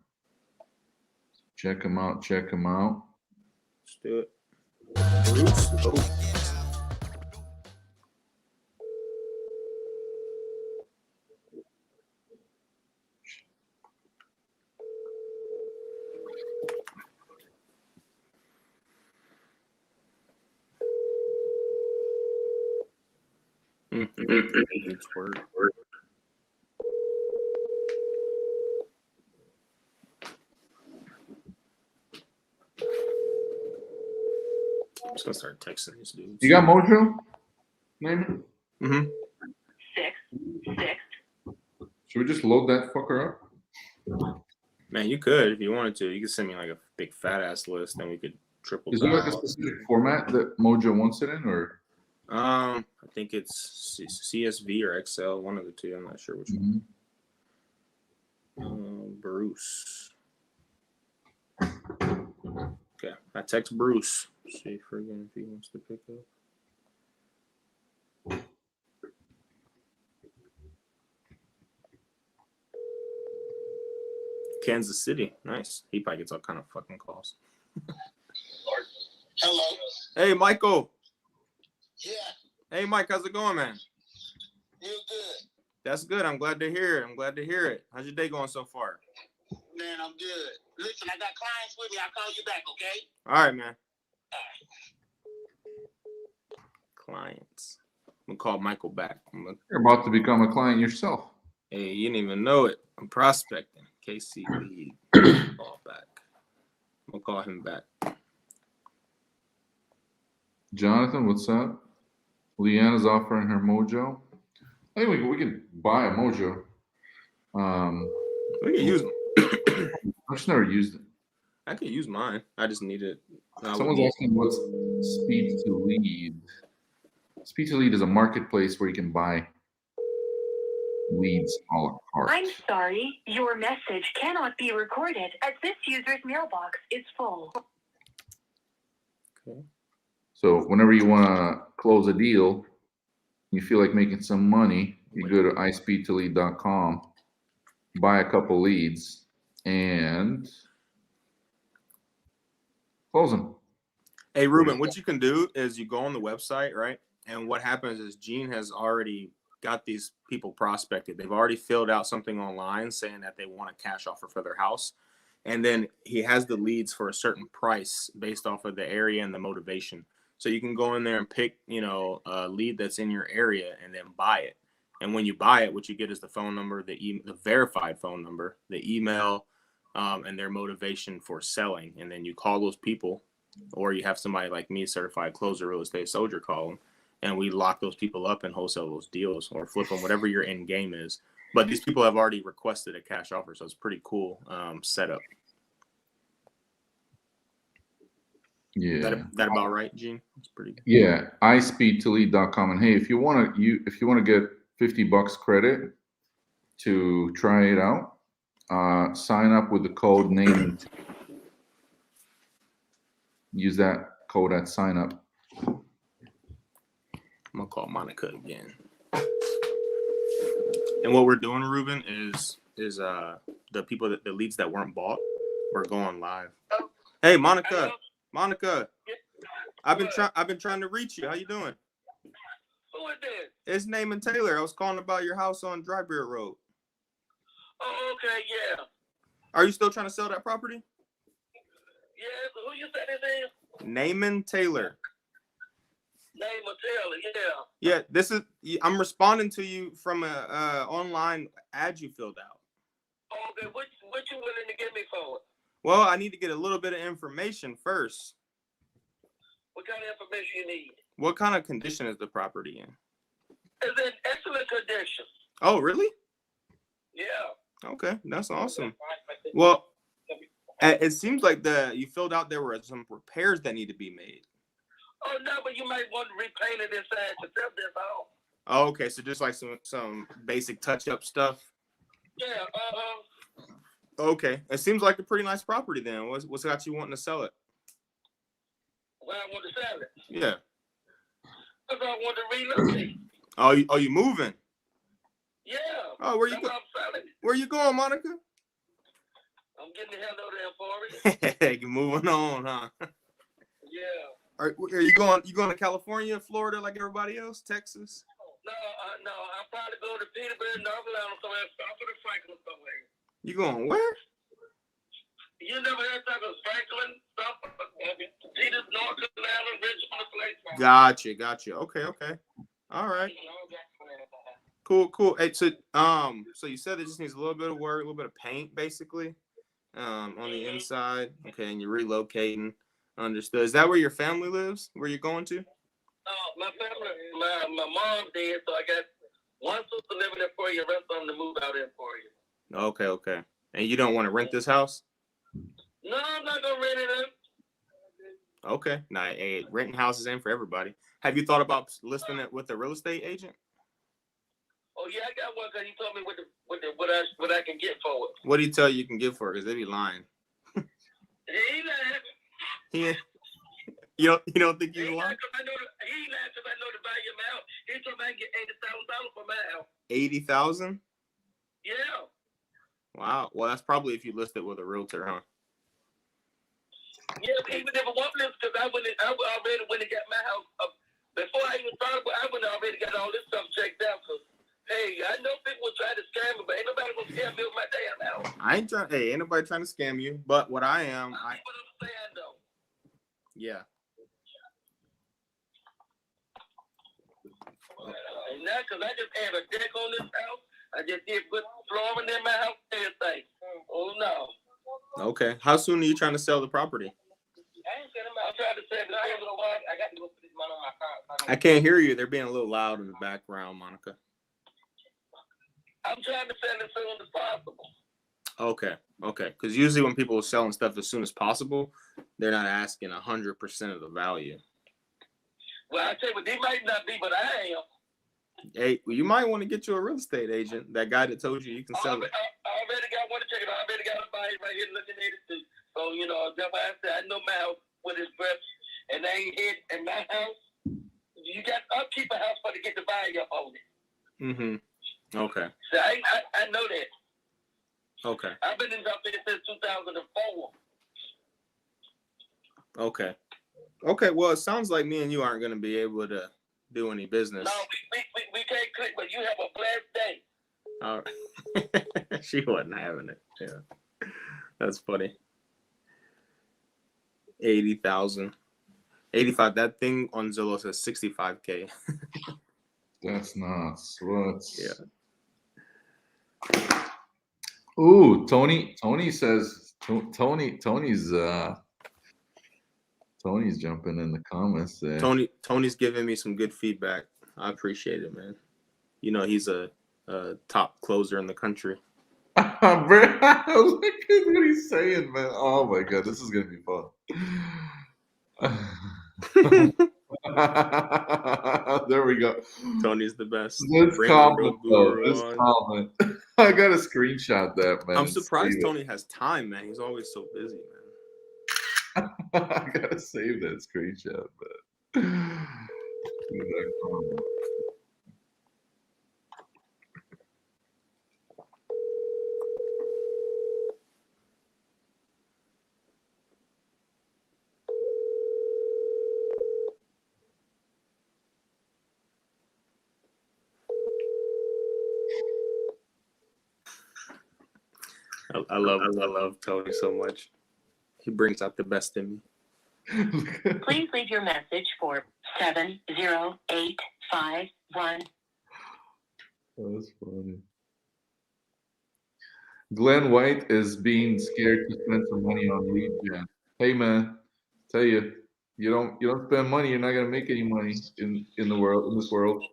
Check them out. Check them out. Let's do it. Bruce. Oh. Word. I'm just gonna start texting these dudes. You got Mojo? Name it? Mm-hmm. 6 6. Should we just load that fucker up? Man, you could if you wanted to. You could send me like a big fat ass list, and we could triple. Is there like a specific format that Mojo wants it in, or? I think it's CSV or Excel, one of the two. I'm not sure which one. Bruce. Okay, I text Bruce. See if he wants to pick up. Kansas City, nice. He probably gets all kind of fucking calls. Hello. Hey, Michael. Yeah. Hey, Mike, how's it going, man? Real good. That's good. I'm glad to hear it. How's your day going so far? Man, I'm good. Listen, I got clients with me. I'll call you back, okay? All right, man. Clients. I'm going to call Michael back. You're about to become a client yourself. Hey, you didn't even know it. I'm prospecting. KC lead. Call back. I'm going to call him back. Jonathan, what's up? Leanna's offering her Mojo. I think we can buy a Mojo. We can use them. I've just never used it. I could use mine. I just need it. Someone's asking what's Speed to Lead. Speed to Lead is a marketplace where you can buy leads a la carte. I'm sorry, your message cannot be recorded as this user's mailbox is full. Okay. So whenever you want to close a deal, you feel like making some money, you go to iSpeedToLead.com, buy a couple leads, and close them. Hey, Ruben, what you can do is you go on the website, right? And what happens is Gene has already got these people prospected. They've already filled out something online saying that they want a cash offer for their house. And then he has the leads for a certain price based off of the area and the motivation. So you can go in there and pick, a lead that's in your area and then buy it. And when you buy it, what you get is the phone number, the verified phone number, the email, and their motivation for selling. And then you call those people, or you have somebody like me, certified closer, real estate soldier, call them. And we lock those people up and wholesale those deals or flip them, whatever your end game is. But these people have already requested a cash offer, so it's pretty cool setup. Yeah, that about right, Gene? It's pretty good. Yeah, iSpeedToLead.com. And hey, if you want to get $50 credit to try it out, sign up with the code name. Use that code at sign up. I'm gonna call Monica again. And what we're doing, Ruben, is the leads that weren't bought, we're going live. Hey, Monica, I've been trying to reach you. How you doing? Who is this? It's Naaman Taylor. I was calling about your house on Drybeard Road. Oh, okay, yeah. Are you still trying to sell that property? Yeah, so who you said his name? Naaman Taylor. Naaman Taylor, yeah. Yeah, I'm responding to you from a online ad you filled out. Okay, what you willing to give me for it? Well, I need to get a little bit of information first. What kind of information you need? What kind of condition is the property in? It's in excellent condition. Oh, really? Yeah. Okay, that's awesome. Well, it seems like you filled out there were some repairs that need to be made. Oh, no, but you might want to repaint it inside to sell this all. Oh, okay, so just like some basic touch-up stuff? Yeah, Okay, it seems like a pretty nice property then. What's got you wanting to sell it? Well, I want to sell it. Yeah. Because I want to relocate. Oh, you moving? Yeah. Oh, where you going? Where you going, Monica? I'm getting the hell over there for you. You're moving on, huh? Yeah. Are you going to California, Florida, like everybody else? Texas? No. I'll probably go to Peterborough, North Carolina, somewhere. Stop for the Franklin somewhere. You going where? You never heard of Franklin? Stop Peters, North Carolina, Richmond, place. Gotcha. Okay. All right. Cool. Hey, so you said it just needs a little bit of work, a little bit of paint, basically, on the inside. Okay, and you're relocating. Understood. Is that where your family lives? Where you're going to? My family, my mom dead, so I got one sister living there for you, the rest of them to move out there for you. Okay. And you don't want to rent this house? No, I'm not gonna rent it up. Okay. Nah, hey, renting houses ain't for everybody. Have you thought about listing it with a real estate agent? Oh yeah, I got one because he told me what I can get for it. What do you tell you can get for it? Because they be lying. He lied. You don't think he's lying? He lied because I know the value of my house. He told me I can get $80,000 for my house. 80,000? Yeah. Wow. Well, that's probably if you list it with a realtor, huh? Yeah, even if it wasn't this, because I already went and got my house up. Before I even started, I went already got all this stuff checked out. Cause hey, I know people will try to scam me, but ain't nobody gonna scam me with my damn house. Ain't nobody trying to scam you. But what I am, what I'm saying though. Yeah. And now, cause I just had a deck on this house, I just did put flooring in my house, everything. Oh no. Okay. How soon are you trying to sell the property? I'm trying to say, I got to go put this money on my car. I can't hear you. They're being a little loud in the background, Monica. I'm trying to sell it as soon as possible. Okay. Because usually when people are selling stuff as soon as possible, they're not asking 100% of the value. Well, I tell you what, they might not be, but I am. Hey, well, you might want to get you a real estate agent. That guy that told you can sell it. I already got one to check it out. I already got somebody right here looking at it too. So, that's why I said I know my house with his breath, and I ain't hit in my house. You got to upkeep a house for to get the value up on it. Mm-hmm. Okay. So I know that. Okay. I've been in this since 2004. Okay. Well, it sounds like me and you aren't going to be able to do any business. No, we can't click, but you have a blessed day. All right. She wasn't having it. Yeah. That's funny. 80,000. 85. That thing on Zillow says 65K. That's nuts. What's... Yeah. Ooh, Tony says Tony's jumping in the comments there. Tony's giving me some good feedback. I appreciate it, man. You know, he's a top closer in the country. Look at what he's saying, man. Oh my god, this is gonna be fun. There we go. Tony's the best. This comment. I gotta screenshot that, man. I'm surprised Tony has time, man. He's always so busy, man. I gotta save that screenshot, man. I love Tony so much. He brings out the best in me. Please leave your message for 70851. That's funny. Glenn White is being scared to spend some money on lead gen. Hey man, tell you don't spend money, you're not gonna make any money in this world.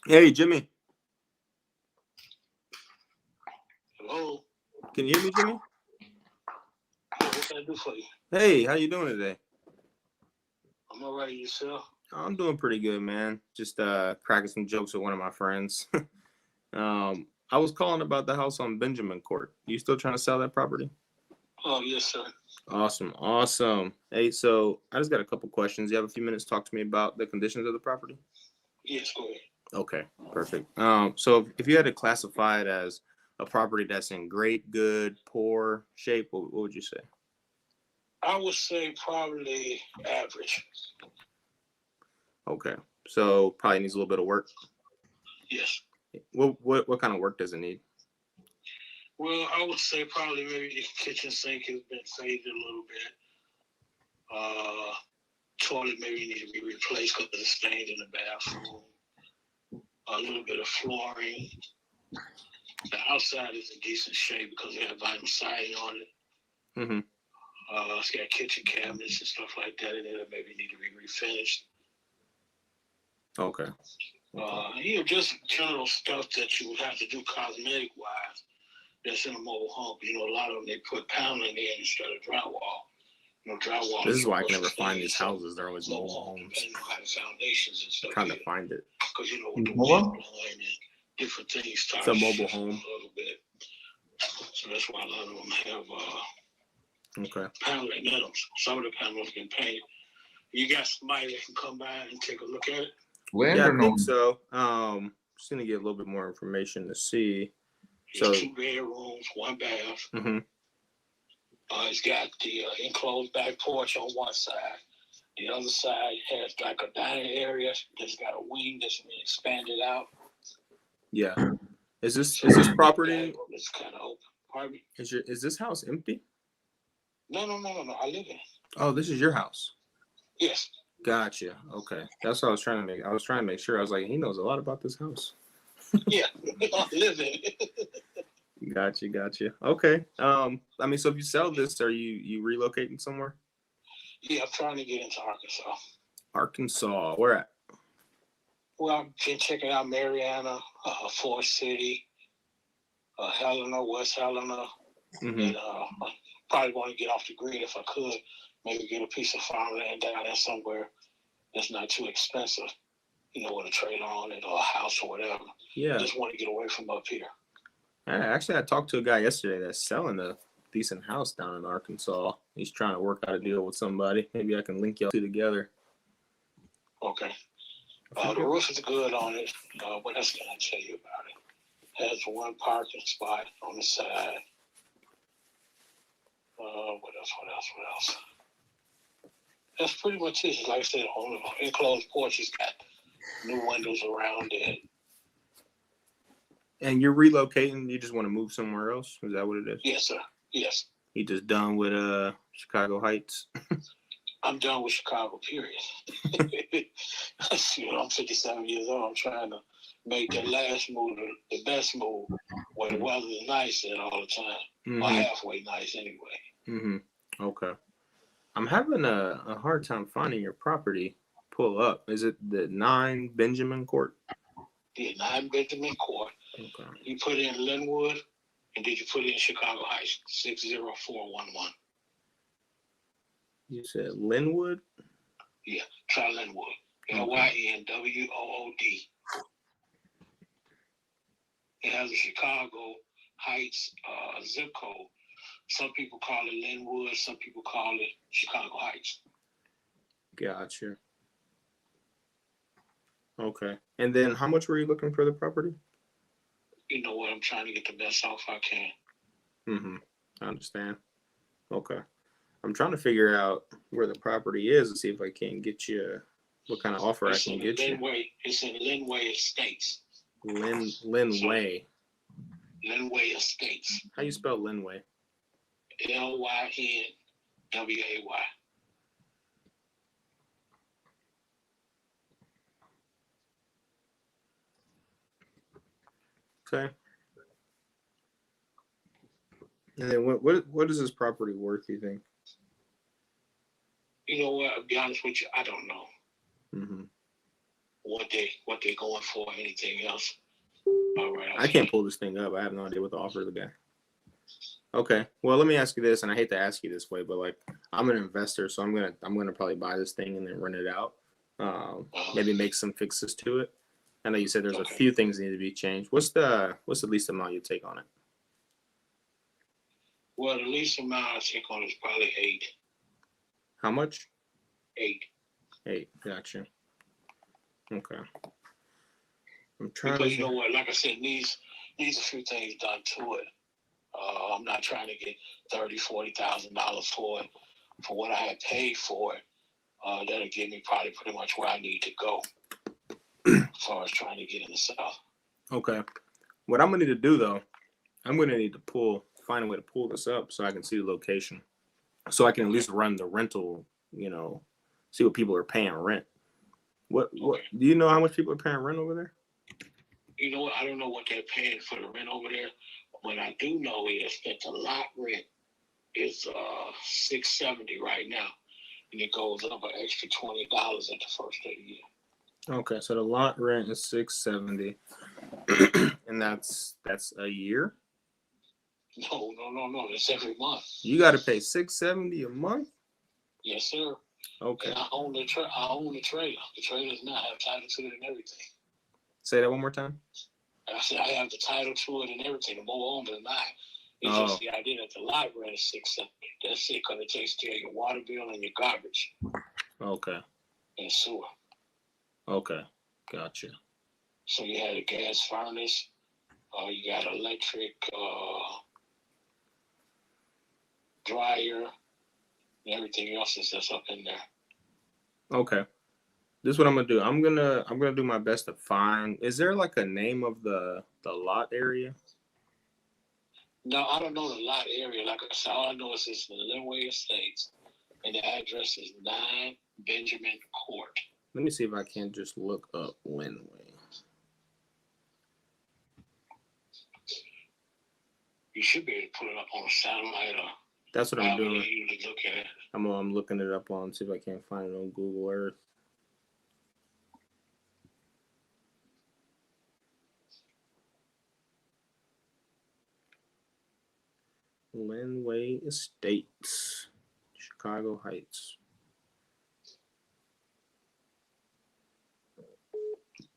Hey Jimmy. Hello. Can you hear me, Jimmy? What can I do for you? Hey, how you doing today? I'm all right, yourself? I'm doing pretty good, man. Just cracking some jokes with one of my friends. I was calling about the house on Benjamin Court. You still trying to sell that property? Oh, yes, sir. Awesome. Hey, so I just got a couple questions. You have a few minutes to talk to me about the conditions of the property? Yes, go ahead. Okay, perfect. So if you had to classify it as a property that's in great, good, poor shape, what would you say? I would say probably average. Okay, so probably needs a little bit of work. Yes. What kind of work does it need? Well, I would say probably maybe the kitchen sink has been faded a little bit. Toilet maybe need to be replaced because of the stains in the bathroom. A little bit of flooring. The outside is in decent shape because they have vinyl siding on it. Mm-hmm. It's got kitchen cabinets and stuff like that in it that maybe need to be refinished. Okay. Just general stuff that you would have to do cosmetic-wise that's in a mobile home. A lot of them, they put paneling in instead of drywall. Drywall. This is why I can never find these houses. They're always mobile homes. Depending on how the foundations and stuff. I'm trying to find it. Because, with the wind blowing and different things. It's a mobile home. A little bit. So that's why a lot of them have paneling in them. Some of the panels can paint. You got somebody that can come by and take a look at it? Yeah, I think so. Just gonna get a little bit more information to see. So 2 bedrooms, 1 bath. Mm-hmm. It's got the enclosed back porch on one side. The other side has like a dining area. It's got a wing that's been expanded out. Yeah. Is this property? It's kind of open. Pardon me? Is this house empty? No. I live in it. Oh, this is your house. Yes. Gotcha. Okay, that's what I was trying to make. I was trying to make sure. I was like, he knows a lot about this house. Yeah, I live in it. Gotcha. Okay. So if you sell this, are you relocating somewhere? Yeah, I'm trying to get into Arkansas. Arkansas, where at? Well, I've been checking out Mariana, Forest City, Helena, West Helena, and probably want to get off the grid if I could. Maybe get a piece of farmland down there somewhere that's not too expensive, with a trailer on it or a house or whatever. Yeah. Just want to get away from up here. Actually, I talked to a guy yesterday that's selling a decent house down in Arkansas. He's trying to work out a deal with somebody. Maybe I can link y'all two together. Okay. The roof is good on it. What else can I tell you about it? Has 1 parking spot on the side. What else? That's pretty much it. Like I said, on the enclosed porch, it's got new windows around it. And you're relocating? You just want to move somewhere else? Is that what it is? Yes, sir. Yes. You just done with Chicago Heights? I'm done with Chicago, period. I'm 57 years old. I'm trying to make the last move the best move where the weather is nice and all the time. Or halfway nice anyway. Okay. I'm having a hard time finding your property. Pull up. Is it the 9 Benjamin Court? Yeah, 9 Benjamin Court. Okay. You put in Linwood, and did you put in Chicago Heights, 60411? You said Linwood? Yeah, try Linwood. Lynwood. It has a Chicago Heights zip code. Some people call it Linwood. Some people call it Chicago Heights. Gotcha. Okay. And then how much were you looking for the property? You know what? I'm trying to get the best offer I can. I understand. Okay. I'm trying to figure out where the property is and see if I can get you what kind of offer I can get you. It's in Linway Estates. Linway. Linway Estates. How you spell Linway? Lynway. Okay. And then what is this property worth, you think? You know what? I'll be honest with you, I don't know. What they going for, anything else. All right. I can't pull this thing up. I have no idea what the offer of the guy. Okay. Well, let me ask you this, and I hate to ask you this way, but like I'm an investor, so I'm gonna probably buy this thing and then rent it out. Maybe make some fixes to it. I know you said there's a few things that need to be changed. What's the least amount you take on it? Well, the least amount I take on is probably 8. How much? 8. 8. Gotcha. Okay. I'm trying because you know what? Like I said, needs a few things done to it. I'm not trying to get $30,000-$40,000 for it. For what I had paid for it, that'll give me probably pretty much where I need to go as far as trying to get in the South. Okay. What I'm gonna need to do though, I'm gonna need to find a way to pull this up so I can see the location, so I can at least run the rental. See what people are paying rent. What do you know how much people are paying rent over there? You know what? I don't know what they're paying for the rent over there. What I do know is that the lot rent is $670 right now, and it goes up an extra $20 at the first of the year. Okay, so the lot rent is $670, and that's a year. No. That's every month. You got to pay $670 a month. Yes, sir. Okay. And I own the trailer. The trailer's now have title to it and everything. Say that one more time. I said I have the title to it and everything. The more owner than I. It's just the idea that the lot rent is $670. That's it, because it takes care of your water bill and your garbage. Okay. And sewer. Okay. Gotcha. So you had a gas furnace. You got electric dryer. And everything else is just up in there. Okay. This is what I'm gonna do. I'm gonna do my best to find. Is there like a name of the lot area? No, I don't know the lot area. Like I said, all I know is it's the Linway Estates, and the address is 9 Benjamin Court. Let me see if I can just look up Linway. You should be able to put it up on a satellite or. That's what I'm doing. You to look at it. I'm looking it up on, see if I can't find it on Google Earth. Linway Estates, Chicago Heights.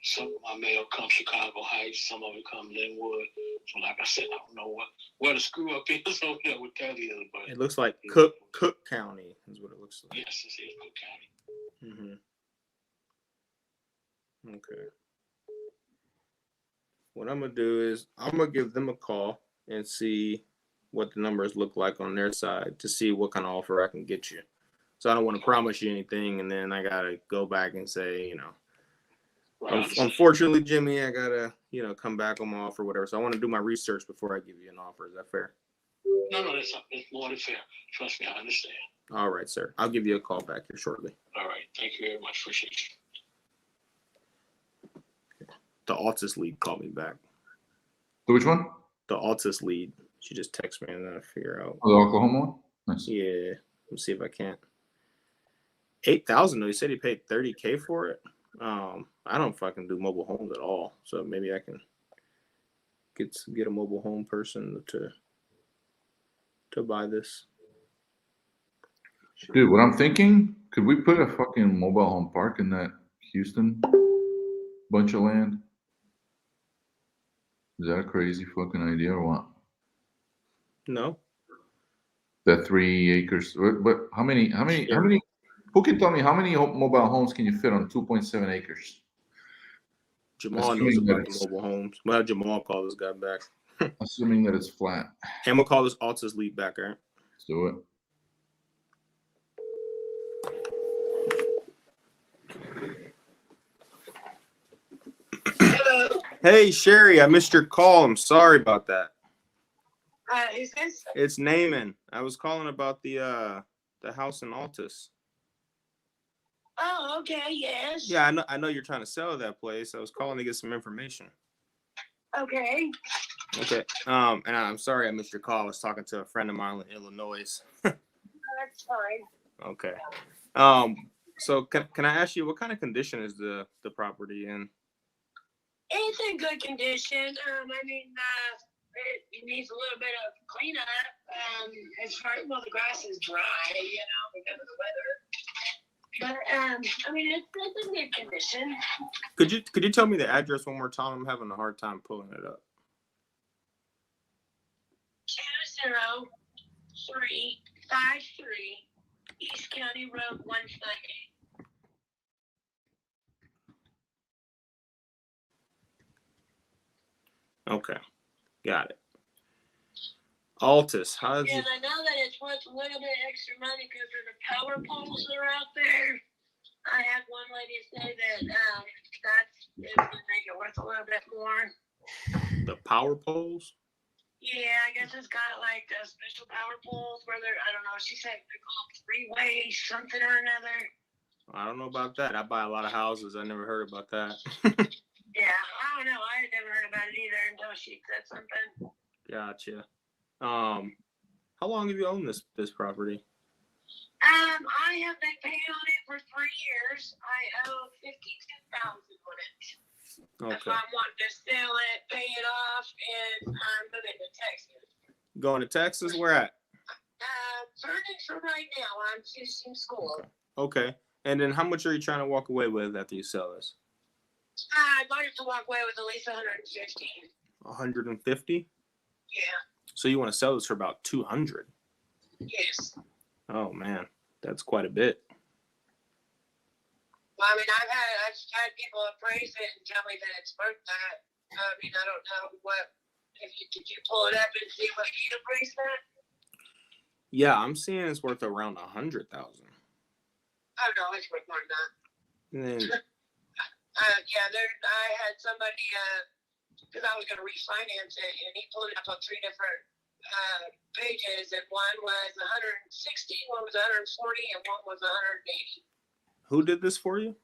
Some of my mail come Chicago Heights, some of it come Linwood. So like I said, I don't know where the screw up is over there with that is, but it looks like Cook County is what it looks like. Yes, it is Cook County. Okay. What I'm gonna do is I'm gonna give them a call and see what the numbers look like on their side to see what kind of offer I can get you. So I don't want to promise you anything and then I gotta go back and say, Unfortunately, Jimmy, I gotta, come back on my offer or whatever. So I want to do my research before I give you an offer. Is that fair? No, that's more than fair. Trust me, I understand. All right, sir. I'll give you a call back here shortly. All right. Thank you very much. Appreciate you. The Altus lead called me back. Which one? The Altus lead. She just texted me and then I figure out. Oh, the Oklahoma one? Nice. Yeah. Let's see if I can't. 8,000 though. He said he paid $30K for it. I don't fucking do mobile homes at all. So maybe I can get a mobile home person to buy this. Dude, what I'm thinking, could we put a fucking mobile home park in that Houston bunch of land? Is that a crazy fucking idea or what? No. That 3 acres. But how many? Who can tell me how many mobile homes can you fit on 2.7 acres? Jamal knows about the mobile homes. Well, Jamal called this guy back. Assuming that it's flat. And we'll call this Altus lead back, all right? Let's do it. Hello. Hey, Sherry, I missed your call. I'm sorry about that. Who's this? It's Naaman. I was calling about the house in Altus. Oh, okay, yes. Yeah, I know you're trying to sell that place. I was calling to get some information. Okay. Okay. And I'm sorry I missed your call. I was talking to a friend of mine in Illinois. That's fine. Okay. So can I ask you what kind of condition is the property in? It's in good condition. It needs a little bit of cleanup. The grass is dry, because of the weather. But it's in good condition. Could you tell me the address one more time? I'm having a hard time pulling it up. 20353 East County Road 198. Okay, got it. Altus, how's And I know that it's worth a little bit extra money because of the power poles that are out there. I had one lady say that it would make it worth a little bit more. the power poles? Yeah, I guess it's got like special power poles where I don't know. She said they call them three-way something or another. I don't know about that. I buy a lot of houses. I never heard about that. Yeah, I don't know. I had never heard about it either until she said something. Gotcha. How long have you owned this property? I have been paying on it for 3 years. I owe $52,000 on it. Okay. If I want to sell it, pay it off, and I'm moving to Texas. Going to Texas? Where at? Furniture right now. I'm finishing school. Okay. And then how much are you trying to walk away with after you sell this? I'd like to walk away with at least 150. 150? Yeah. So you want to sell this for about 200? Yes. Oh man, that's quite a bit. Well, I've had people appraise it and tell me that it's worth that. I don't know did you pull it up and see what you appraised that? Yeah, I'm seeing it's worth around 100,000. Oh no, it's worth more than that. And then, I had somebody because I was going to refinance it, and he pulled it up on 3 different pages, and one was 160, one was 140, and one was 180. who did this for you?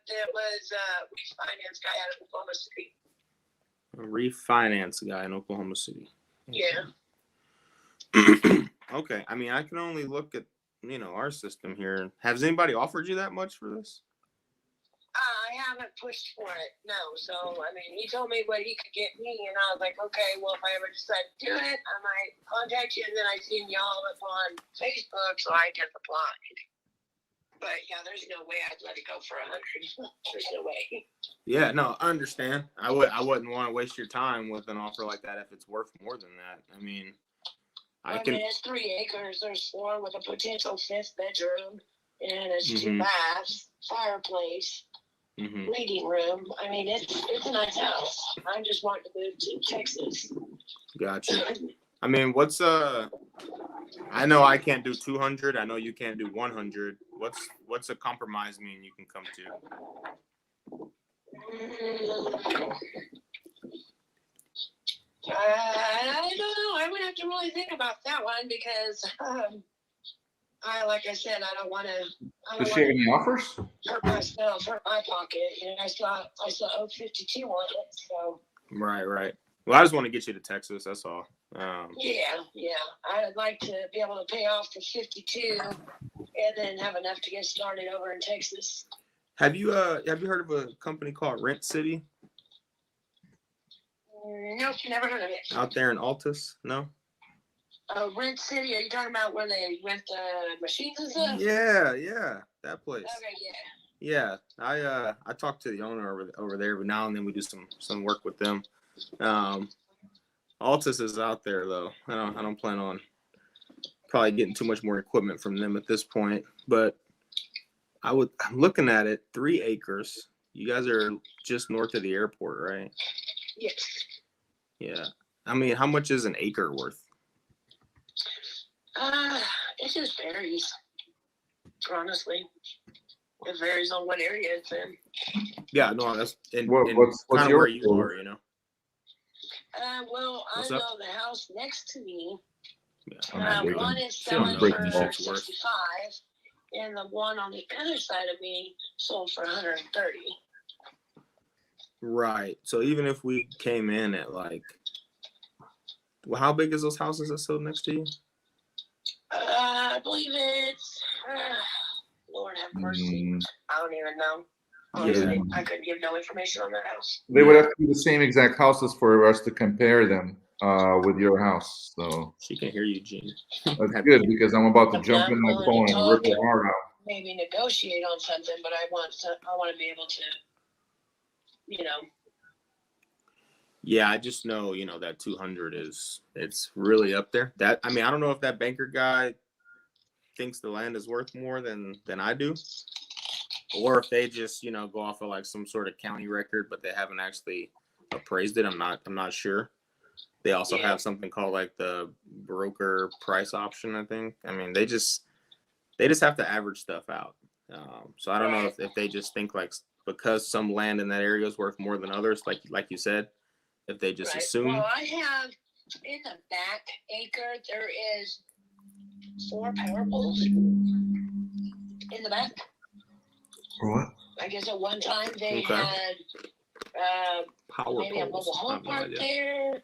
It was a refinance guy out of Oklahoma City. A refinance guy in Oklahoma City. Yeah. Okay. I can only look at, our system here. Has anybody offered you that much for this? I haven't pushed for it, no. So, he told me what he could get me, and I was like, okay, well, if I ever decide to do it, I might contact you, and then I seen y'all up on Facebook, so I just applied. But, yeah, there's no way I'd let it go for 100. There's no way. Yeah, no, I understand. I wouldn't want to waste your time with an offer like that if it's worth more than that. It's 3 acres. There's 4 with a potential 5th bedroom, and it's 2 Mhm. baths, fireplace, reading room. It's a nice house. I just want to move to Texas. Gotcha. What's I know I can't do 200. I know you can't do 100. What's a compromise mean you can come to? I don't know. I would have to really think about that one because, like I said, I don't want to. Does she have any offers? Hurt myself, hurt my pocket. You know, I saw 052 on it, so. Right. Well, I just want to get you to Texas. That's all. Yeah. I'd like to be able to pay off the 52 and then have enough to get started over in Texas. Have you heard of a company called Rent City? Nope, never heard of it. Out there in Altus? No? Rent City, are you talking about where they rent the machines and stuff? Yeah, that place. Okay, yeah. Yeah, I talk to the owner over there every now and then. We do some work with them. Altus is out there though. I don't plan on probably getting too much more equipment from them at this point. But I'm looking at it, 3 acres. You guys are just north of the airport, right? Yes. Yeah. I mean, how much is an acre worth? It just varies. Honestly, it varies on what area it's in. Yeah, no, that's what's kind of your where you are, you know. Well, What's I up? know the house next to me. Yeah, One is she don't selling break for the shit's worth. 65, and the one on the other side of me sold for 130. Right. So even if we came in at like, well, how big is those houses that sold next to you? I believe it's. Lord have mercy. I don't even know. Honestly, I couldn't give no information on that house. They would have to be the same exact houses for us to compare them with your house. So she can hear you, Gene. That's good because I'm about to jump in my phone and rip her heart out. Maybe negotiate on something, but I want to be able to, you know. Yeah, I just know, that 200 it's really up there. That, I mean, I don't know if that banker guy thinks the land is worth more than I do, or if they just, go off of like some sort of county record, but they haven't actually appraised it. I'm not sure. They also have something called like the broker price option, I think. I mean, they just have to average stuff out. So I don't know if they just think like because some land in that area is worth more than others, like you said, if they just assume. Well, I have in the back acre, there is 4 power poles in the back. What? I guess at one time they had maybe a mobile home park there,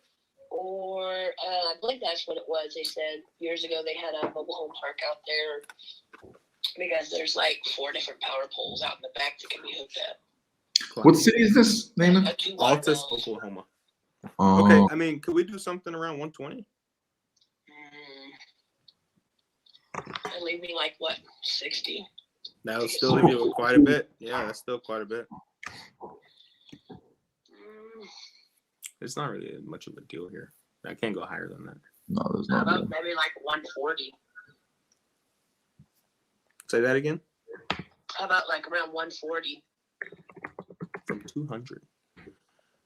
or I believe that's what it was. They said years ago they had a mobile home park out there because there's like 4 different power poles out in the back that can be hooked up. What city is this, Naaman? Altus, Oklahoma. Oh. Okay, I mean, could we do something around 120? That'd leave me like what, 60? That'll still leave you with quite a bit. Yeah, that's still quite a bit. It's not really much of a deal here. I can't go higher than that. No, there's How not. about maybe like 140? Say that again. How about like around 140? From 200.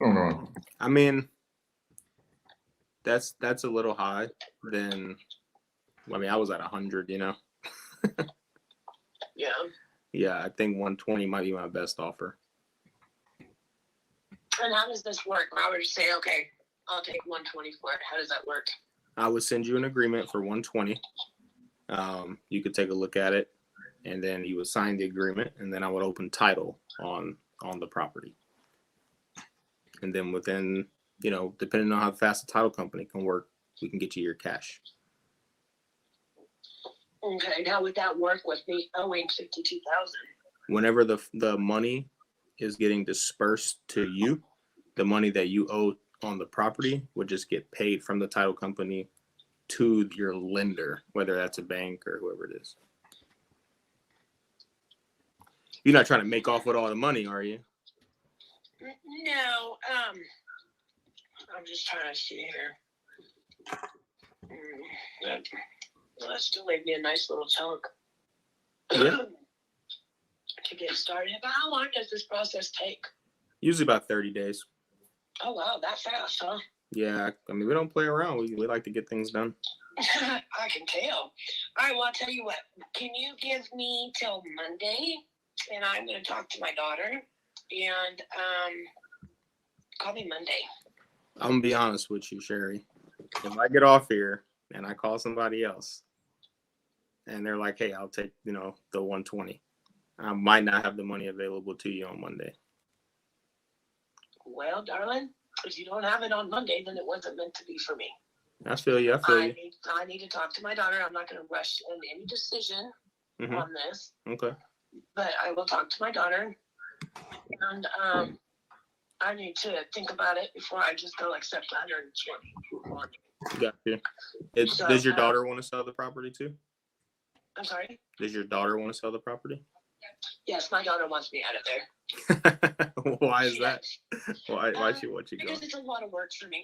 Oh no. I mean, that's a little high. Then, I mean, I was at 100. Yeah. Yeah, I think 120 might be my best offer. And how does this work? I would say, okay, I'll take 120 for it. How does that work? I would send you an agreement for 120. You could take a look at it, and then you would sign the agreement, and then I would open title on the property. And then within, depending on how fast the title company can work, we can get you your cash. Okay, now would that work with me owing $52,000? Whenever the money is getting dispersed to you, the money that you owe on the property would just get paid from the title company to your lender, whether that's a bank or whoever it is. You're not trying to make off with all the money, are you? No, I'm just trying to see here. Well, that still leave me a nice little chunk. Yeah. To get started. But how long does this process take? Usually about 30 days. Oh, wow, that fast, huh? Yeah, I mean, we don't play around. We like to get things done. I can tell. All right, well, I'll tell you what. Can you give me till Monday? And I'm going to talk to my daughter. And Call me Monday. I'm gonna be honest with you, Sherry. If I get off here and I call somebody else, and they're like, "Hey, I'll take the 120," I might not have the money available to you on Monday. Well, darling, if you don't have it on Monday, then it wasn't meant to be for me. I feel you. I need to talk to my daughter. I'm not going to rush into any decision on this. Okay. But I will talk to my daughter, and I need to think about it before I just go accept 120. Got you. Does your daughter want to sell the property too? I'm sorry? Does your daughter want to sell the property? Yes, my daughter wants me out of there. Why is that? Why she wants you because going? it's a lot of work for me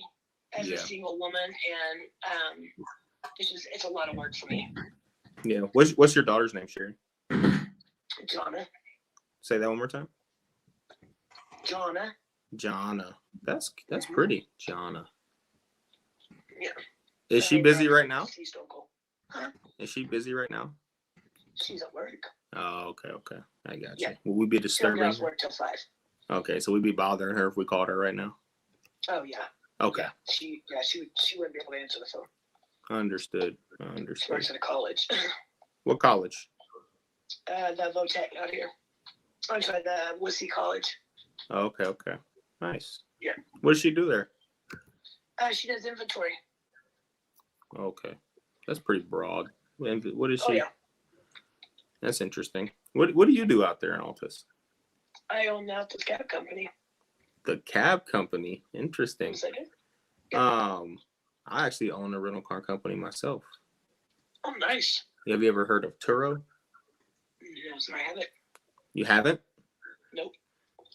as a single woman, and it's a lot of work for me. Yeah. What's your daughter's name, Sherry? Jonna. Say that one more time. Jonna. That's pretty. Jonna. Yeah. Is she busy right now? Huh? Is she busy right now? She's at work. Oh, okay. I got you. Yeah. Will we be She'll disturbing be off her? work till 5. Okay, so we'd be bothering her if we called her right now. Oh yeah. Okay. She wouldn't be able to answer the phone. Understood. She works at a college. What college? The Votech out here. I'm sorry, the Wussy College. Okay. Nice. Yeah. What does she do there? She does inventory. Okay. That's pretty broad. What is she? Oh yeah. That's interesting. What do you do out there in Altus? I own the Altus Cab Company. The cab company. Interesting. 1 second. I actually own a rental car company myself. Oh, nice. Have you ever heard of Turo? No, sorry, I haven't. You haven't? Nope.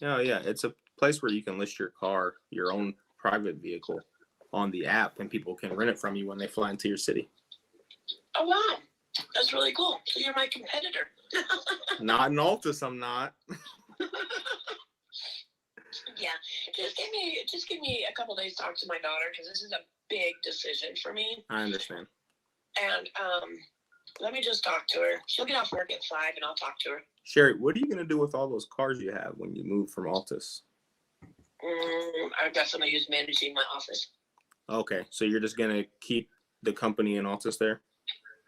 Oh yeah, it's a place where you can list your car, your own private vehicle, on the app, and people can rent it from you when they fly into your city. Oh wow, that's really cool. So you're my competitor. Not in Altus, I'm not. Yeah, just give me a couple days to talk to my daughter because this is a big decision for me. I understand. And let me just talk to her. She'll get off work at 5, and I'll talk to her. Sherry, what are you gonna do with all those cars you have when you move from Altus? I've got somebody who's managing my office. Okay, so you're just gonna keep the company in Altus there?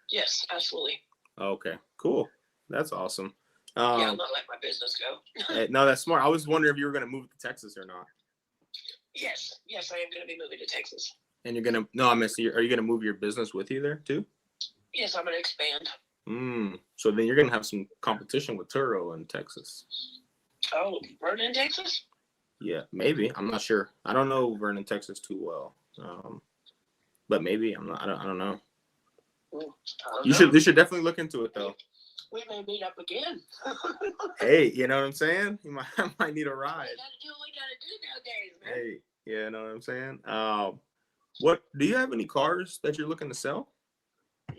Yes, absolutely. Okay, cool. That's awesome. Yeah, I'll not let my business go. No, that's smart. I was wondering if you were gonna move to Texas or not. Yes, I am going to be moving to Texas. And you're gonna are you gonna move your business with you there too? Yes, I'm going to expand. So then you're gonna have some competition with Turo in Texas. Oh, Vernon, in Texas? Yeah, maybe. I'm not sure. I don't know Vernon, Texas too well. But maybe I don't know. You should definitely look into it though. We may meet up again. Hey, you know what I'm saying? I might need a ride. We gotta do what we gotta do nowadays, man. Hey, yeah, you know what I'm saying? What do you have any cars that you're looking to sell? No,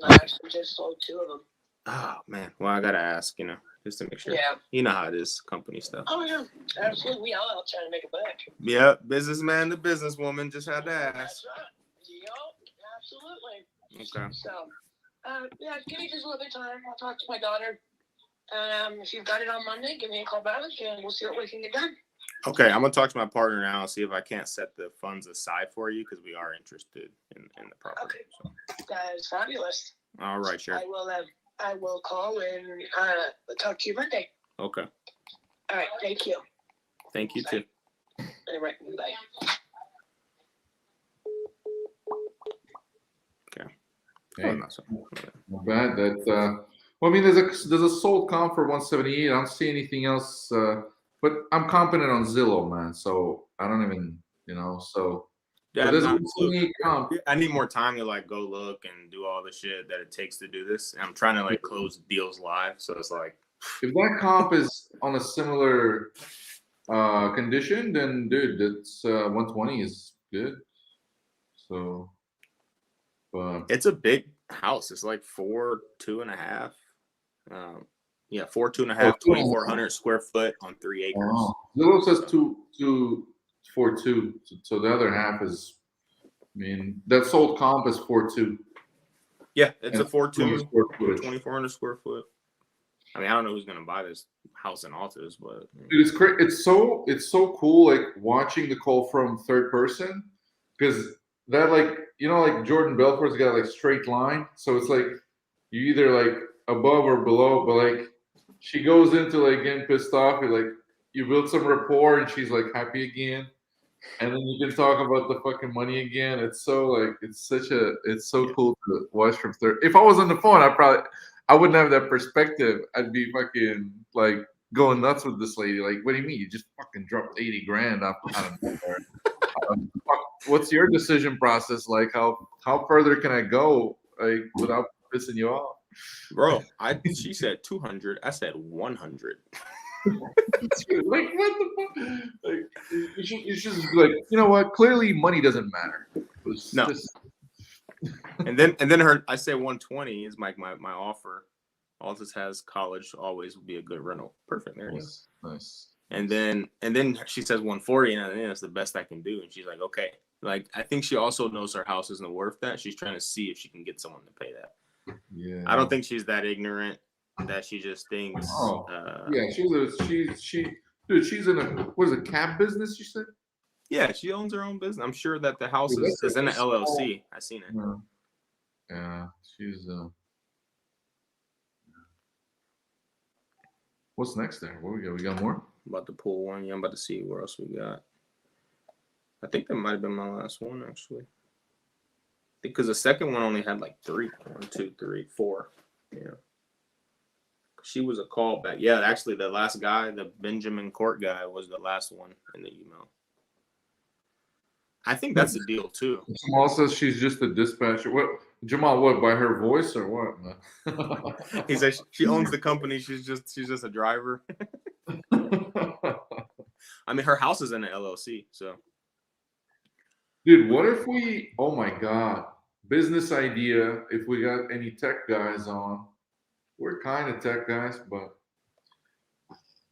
I actually just sold 2 of them. Oh man, well I gotta ask, just to make sure. Yeah. You know how it is, company stuff. Oh yeah, absolutely. We all out trying to make a buck. Yeah, businessman to businesswoman, just had to ask. That's right. Yep, absolutely. Okay. So, yeah, give me just a little bit of time. I'll talk to my daughter. If you've got it on Monday, give me a call back and we'll see what we can get done. Okay, I'm gonna talk to my partner now and see if I can't set the funds aside for you because we are interested in the property. Okay. So. That is fabulous. All right, sure. I will call and talk to you Monday. Okay. All right. Thank you. Thank you too. All right. Bye. Okay. Hey, not bad. Well, I mean, there's a sold comp for 178. I don't see anything else. But I'm confident on Zillow, man. So I don't even, so. Yeah, there's a comp. I need more time to go look and do all the shit that it takes to do this. And I'm trying to close deals live, so it's like. If that comp is on a similar condition, then dude, that's 120 is good. So, but it's a big house. It's like 4, 2.5. 4, 2.5, 2,400 square foot on 3 acres. Oh. Zillow says 242. So the other half is, that sold comp is 42. Yeah, it's a 4.2, 2,400 square foot. I mean, I don't know who's gonna buy this house in Altus, but dude, it's great. It's so cool, like watching the call from third person, because that, like, you know, like Jordan Belfort's got like straight line, so it's like you either like above or below, but like she goes into like getting pissed off, and like you build some rapport, and she's like happy again, and then you can talk about the fucking money again. It's so like it's so cool to watch from third. If I was on the phone, I wouldn't have that perspective. I'd be fucking like going nuts with this lady. Like, what do you mean? You just fucking dropped 80 grand out of nowhere. What's your decision process like? How further can I go, like, without pissing you off? Bro, she said 200. I said 100. Like, what the fuck? Like, you should just be like, you know what? Clearly, money doesn't matter. No. And then I say 120 is my offer. Altus has college, always would be a good rental. Perfect. There it is. Nice. And then she says 140, and I think that's the best I can do. And she's like, okay. Like, I think she also knows her house isn't worth that. She's trying to see if she can get someone to pay that. Yeah. I don't think she's that ignorant that she just thinks. Yeah, she's in a, what is it, cab business, you said? Yeah, she owns her own business. I'm sure that the house is in an LLC. I seen it. Yeah, she's. What's next there? What we got? We got more? I'm about to pull one. Yeah, I'm about to see where else we got. I think that might have been my last one, actually. Because the second one only had like 3. 1, 2, 3, 4. Yeah. She was a callback. Yeah, actually, the last guy, the Benjamin Court guy, was the last one in the email. I think that's the deal too. Jamal says she's just a dispatcher. What, Jamal? What, by her voice or what? He says she owns the company. She's just a driver. I mean, her house is in an LLC. So, dude, what if we? Oh my God, business idea. If we got any tech guys on, we're kind of tech guys, but.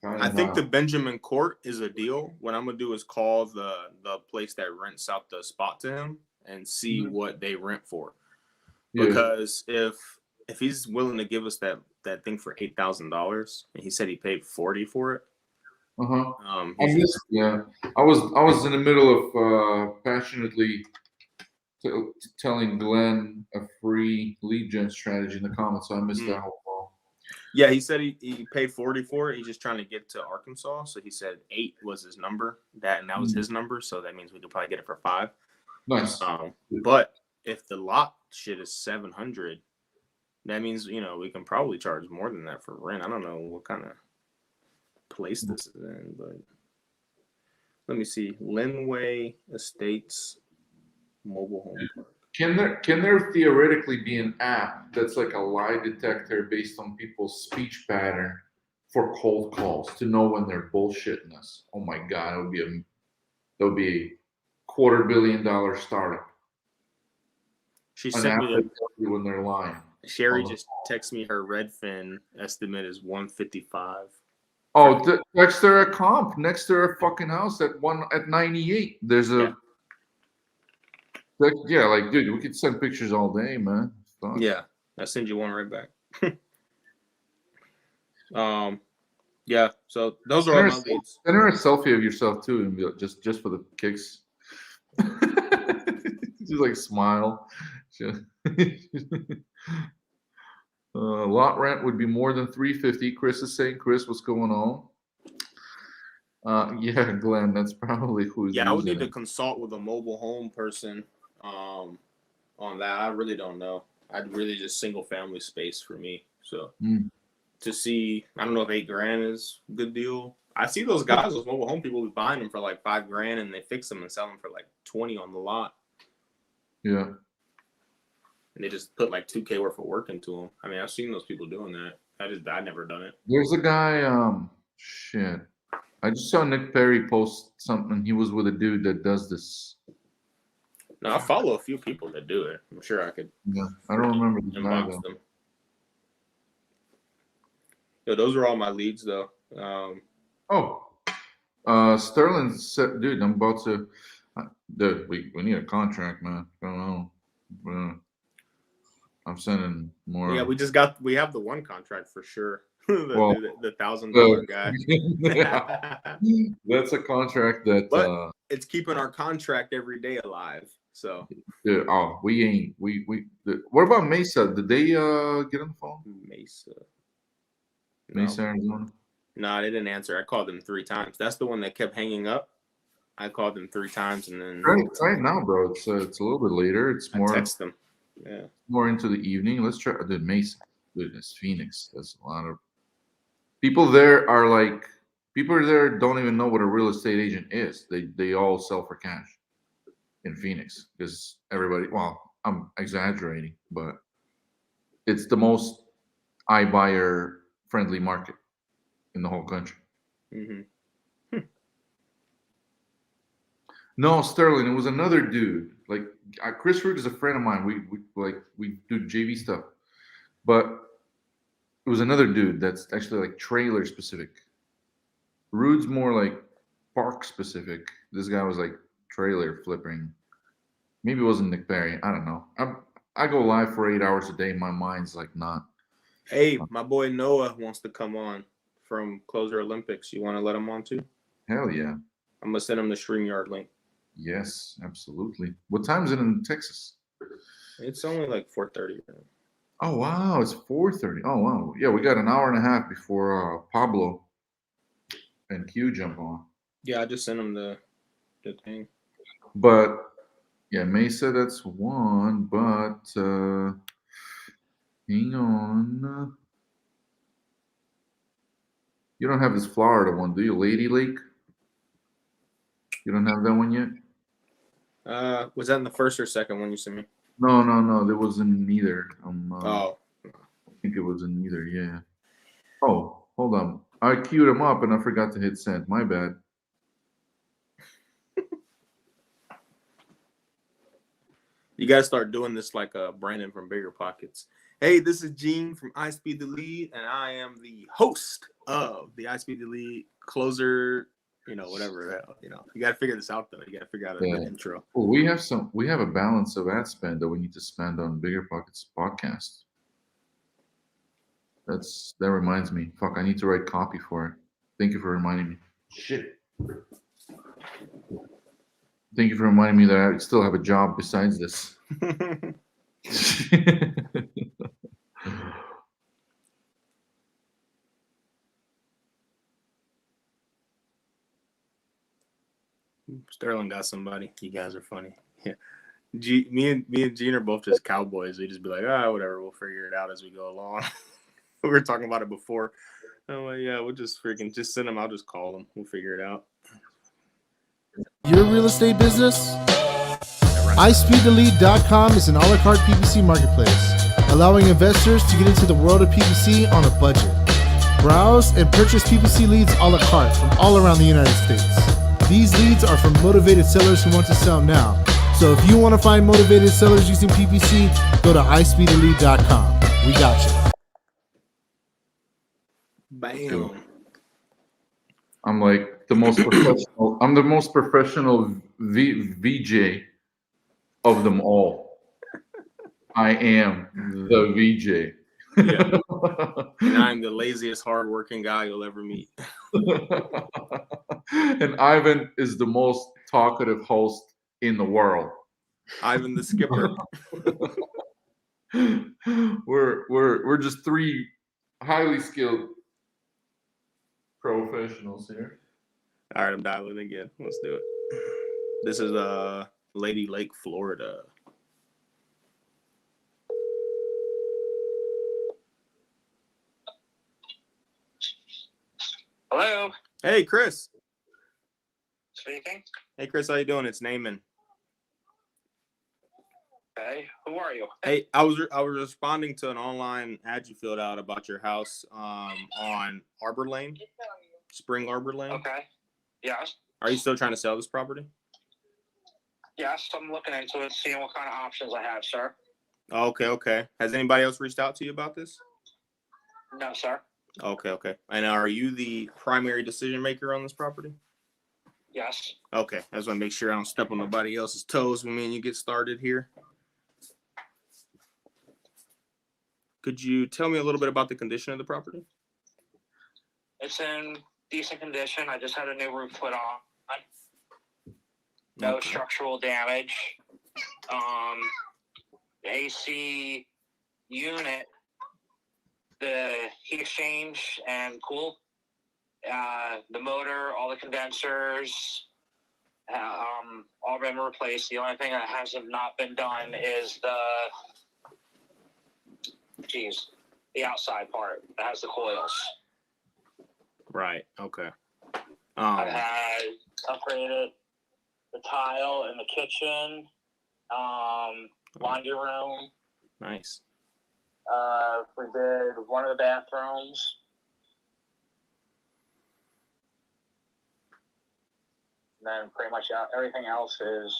I think the Benjamin Court is a deal. What I'm gonna do is call the place that rents out the spot to him and see what they rent for. Yeah. Because if he's willing to give us that thing for $8,000, and he said he paid $40 for it. I was in the middle of passionately telling Glenn a free lead gen strategy in the comments, so I missed that whole call. Yeah, he said he paid $40 for it. He's just trying to get to Arkansas. So he said 8 was his number. That was his number. So that means we could probably get it for 5. Nice. But if the lot shit is 700, that means, we can probably charge more than that for rent. I don't know what kind of place this is in, but let me see. Linway Estates Mobile Home Park. Can there theoretically be an app that's like a lie detector based on people's speech pattern for cold calls to know when they're bullshitting us? Oh my God, that would be a $250 million startup. She sent me when they're lying. Sherry just texted me her Redfin estimate is 155. Oh, next to her comp, next to her fucking house at 98. There's a. Yeah, like, dude, we could send pictures all day, man. Yeah, I'll send you one right back. Yeah, so those are all my leads. Send her a selfie of yourself too, and be like, just for the kicks. Just like smile. Lot rent would be more than $350. Chris is saying, Chris, what's going on? Yeah, Glenn, that's probably who's. Yeah, I would need to consult with a mobile home person. On that, I really don't know. I'd really just single family space for me. So to see, I don't know if $8,000 is a good deal. I see those guys, those mobile home people, be buying them for like $5,000 and they fix them and sell them for like 20 on the lot. Yeah. And they just put like $2,000 worth of work into them. I mean, I've seen those people doing that. I've never done it. There's a guy, shit. I just saw Nick Perry post something. He was with a dude that does this. No, I follow a few people that do it. I'm sure I could. Yeah, I don't remember the guy though. Them. Yo, those are all my leads though. Sterling said, dude, I'm about to. Dude, we need a contract, man. I don't know. I'm sending more. Yeah, we have the one contract for sure. the $1,000 guy. That's a contract that. But it's keeping our contract every day alive. So. We ain't. What about Mesa? Did they get on the phone? Mesa, Arizona. No, they didn't answer. I called them 3 times. That's the one that kept hanging up. I called them 3 times, and then right now, bro. It's a little bit later. It's more. I text them. Yeah. More into the evening. Let's try. Dude, Mesa. Dude, it's Phoenix. There's a lot of people there. People there don't even know what a real estate agent is. They all sell for cash in Phoenix because everybody. Well, I'm exaggerating, but it's the most iBuyer friendly market in the whole country. Mm-hmm. No, Sterling. It was another dude. Like Chris Root is a friend of mine. We do JV stuff, but it was another dude that's actually like trailer specific. Root's more like park specific. This guy was like trailer flipping. Maybe it wasn't Nick Perry. I don't know. I go live for 8 hours a day. My mind's like not. Hey, my boy Noah wants to come on from Closer Olympics. You want to let him on too? Hell yeah. I'm gonna send him the StreamYard link. Yes, absolutely. What time is it in Texas? It's only like 4:30. Oh wow, it's 4:30. Oh wow, yeah, we got an hour and a half before Pablo and Q jump on. Yeah, I just sent him the thing. But yeah, Mesa, that's one. But hang on, you don't have this Florida one, do you? Lady Lake. You don't have that one yet? Was that in the first or second one you sent me? No. There wasn't neither. I think it was in neither. Yeah. Oh, hold on. I queued him up and I forgot to hit send. My bad. You gotta start doing this like Brandon from Bigger Pockets. Hey, this is Gene from iSpeedToLead, and I am the host of the iSpeedToLead Closer. Whatever. You got to figure this out, though. You got to figure out a good intro. Well, we have a balance of ad spend that we need to spend on Bigger Pockets podcast. That reminds me. Fuck, I need to write copy for it. Thank you for reminding me. Shit. Thank you for reminding me that I still have a job besides this. Sterling got somebody. You guys are funny. Yeah. Me and Gene are both just cowboys. We just be like, whatever. We'll figure it out as we go along. We were talking about it before. I'm like, yeah, we'll just send them. I'll just call them. We'll figure it out. Your real estate business? iSpeedToLead.com is an a la carte PPC marketplace, allowing investors to get into the world of PPC on a budget. Browse and purchase PPC leads a la carte from all around the United States. These leads are from motivated sellers who want to sell now. So if you want to find motivated sellers using PPC, go to iSpeedToLead.com. We got you. Bam. I'm like the most professional. I'm the most professional VJ of them all. I am the VJ. Yeah. And I'm the laziest, hardworking guy you'll ever meet. And Ivan is the most talkative host in the world. Ivan the skipper. We're just 3 highly skilled professionals here. All right, I'm dialing again. Let's do it. This is Lady Lake, Florida. Hello. Hey, Chris. Speaking. Hey, Chris, how you doing? It's Naaman. Hey, who are you? Hey, I was responding to an online ad you filled out about your house on Arbor Lane, Spring Arbor Lane. Okay. Yes. Are you still trying to sell this property? Yes, I'm looking into it, seeing what kind of options I have, sir. Okay. Has anybody else reached out to you about this? No, sir. Okay. And are you the primary decision maker on this property? Yes. Okay. I just want to make sure I don't step on nobody else's toes when me and you get started here. Could you tell me a little bit about the condition of the property? It's in decent condition. I just had a new roof put on. No structural damage. The AC unit, the heat exchange and cool, the motor, all the condensers, all been replaced. The only thing that hasn't not been done is the outside part that has the coils. Right. Okay. I had upgraded the tile in the kitchen, laundry room. Nice. We did one of the bathrooms. And then pretty much everything else is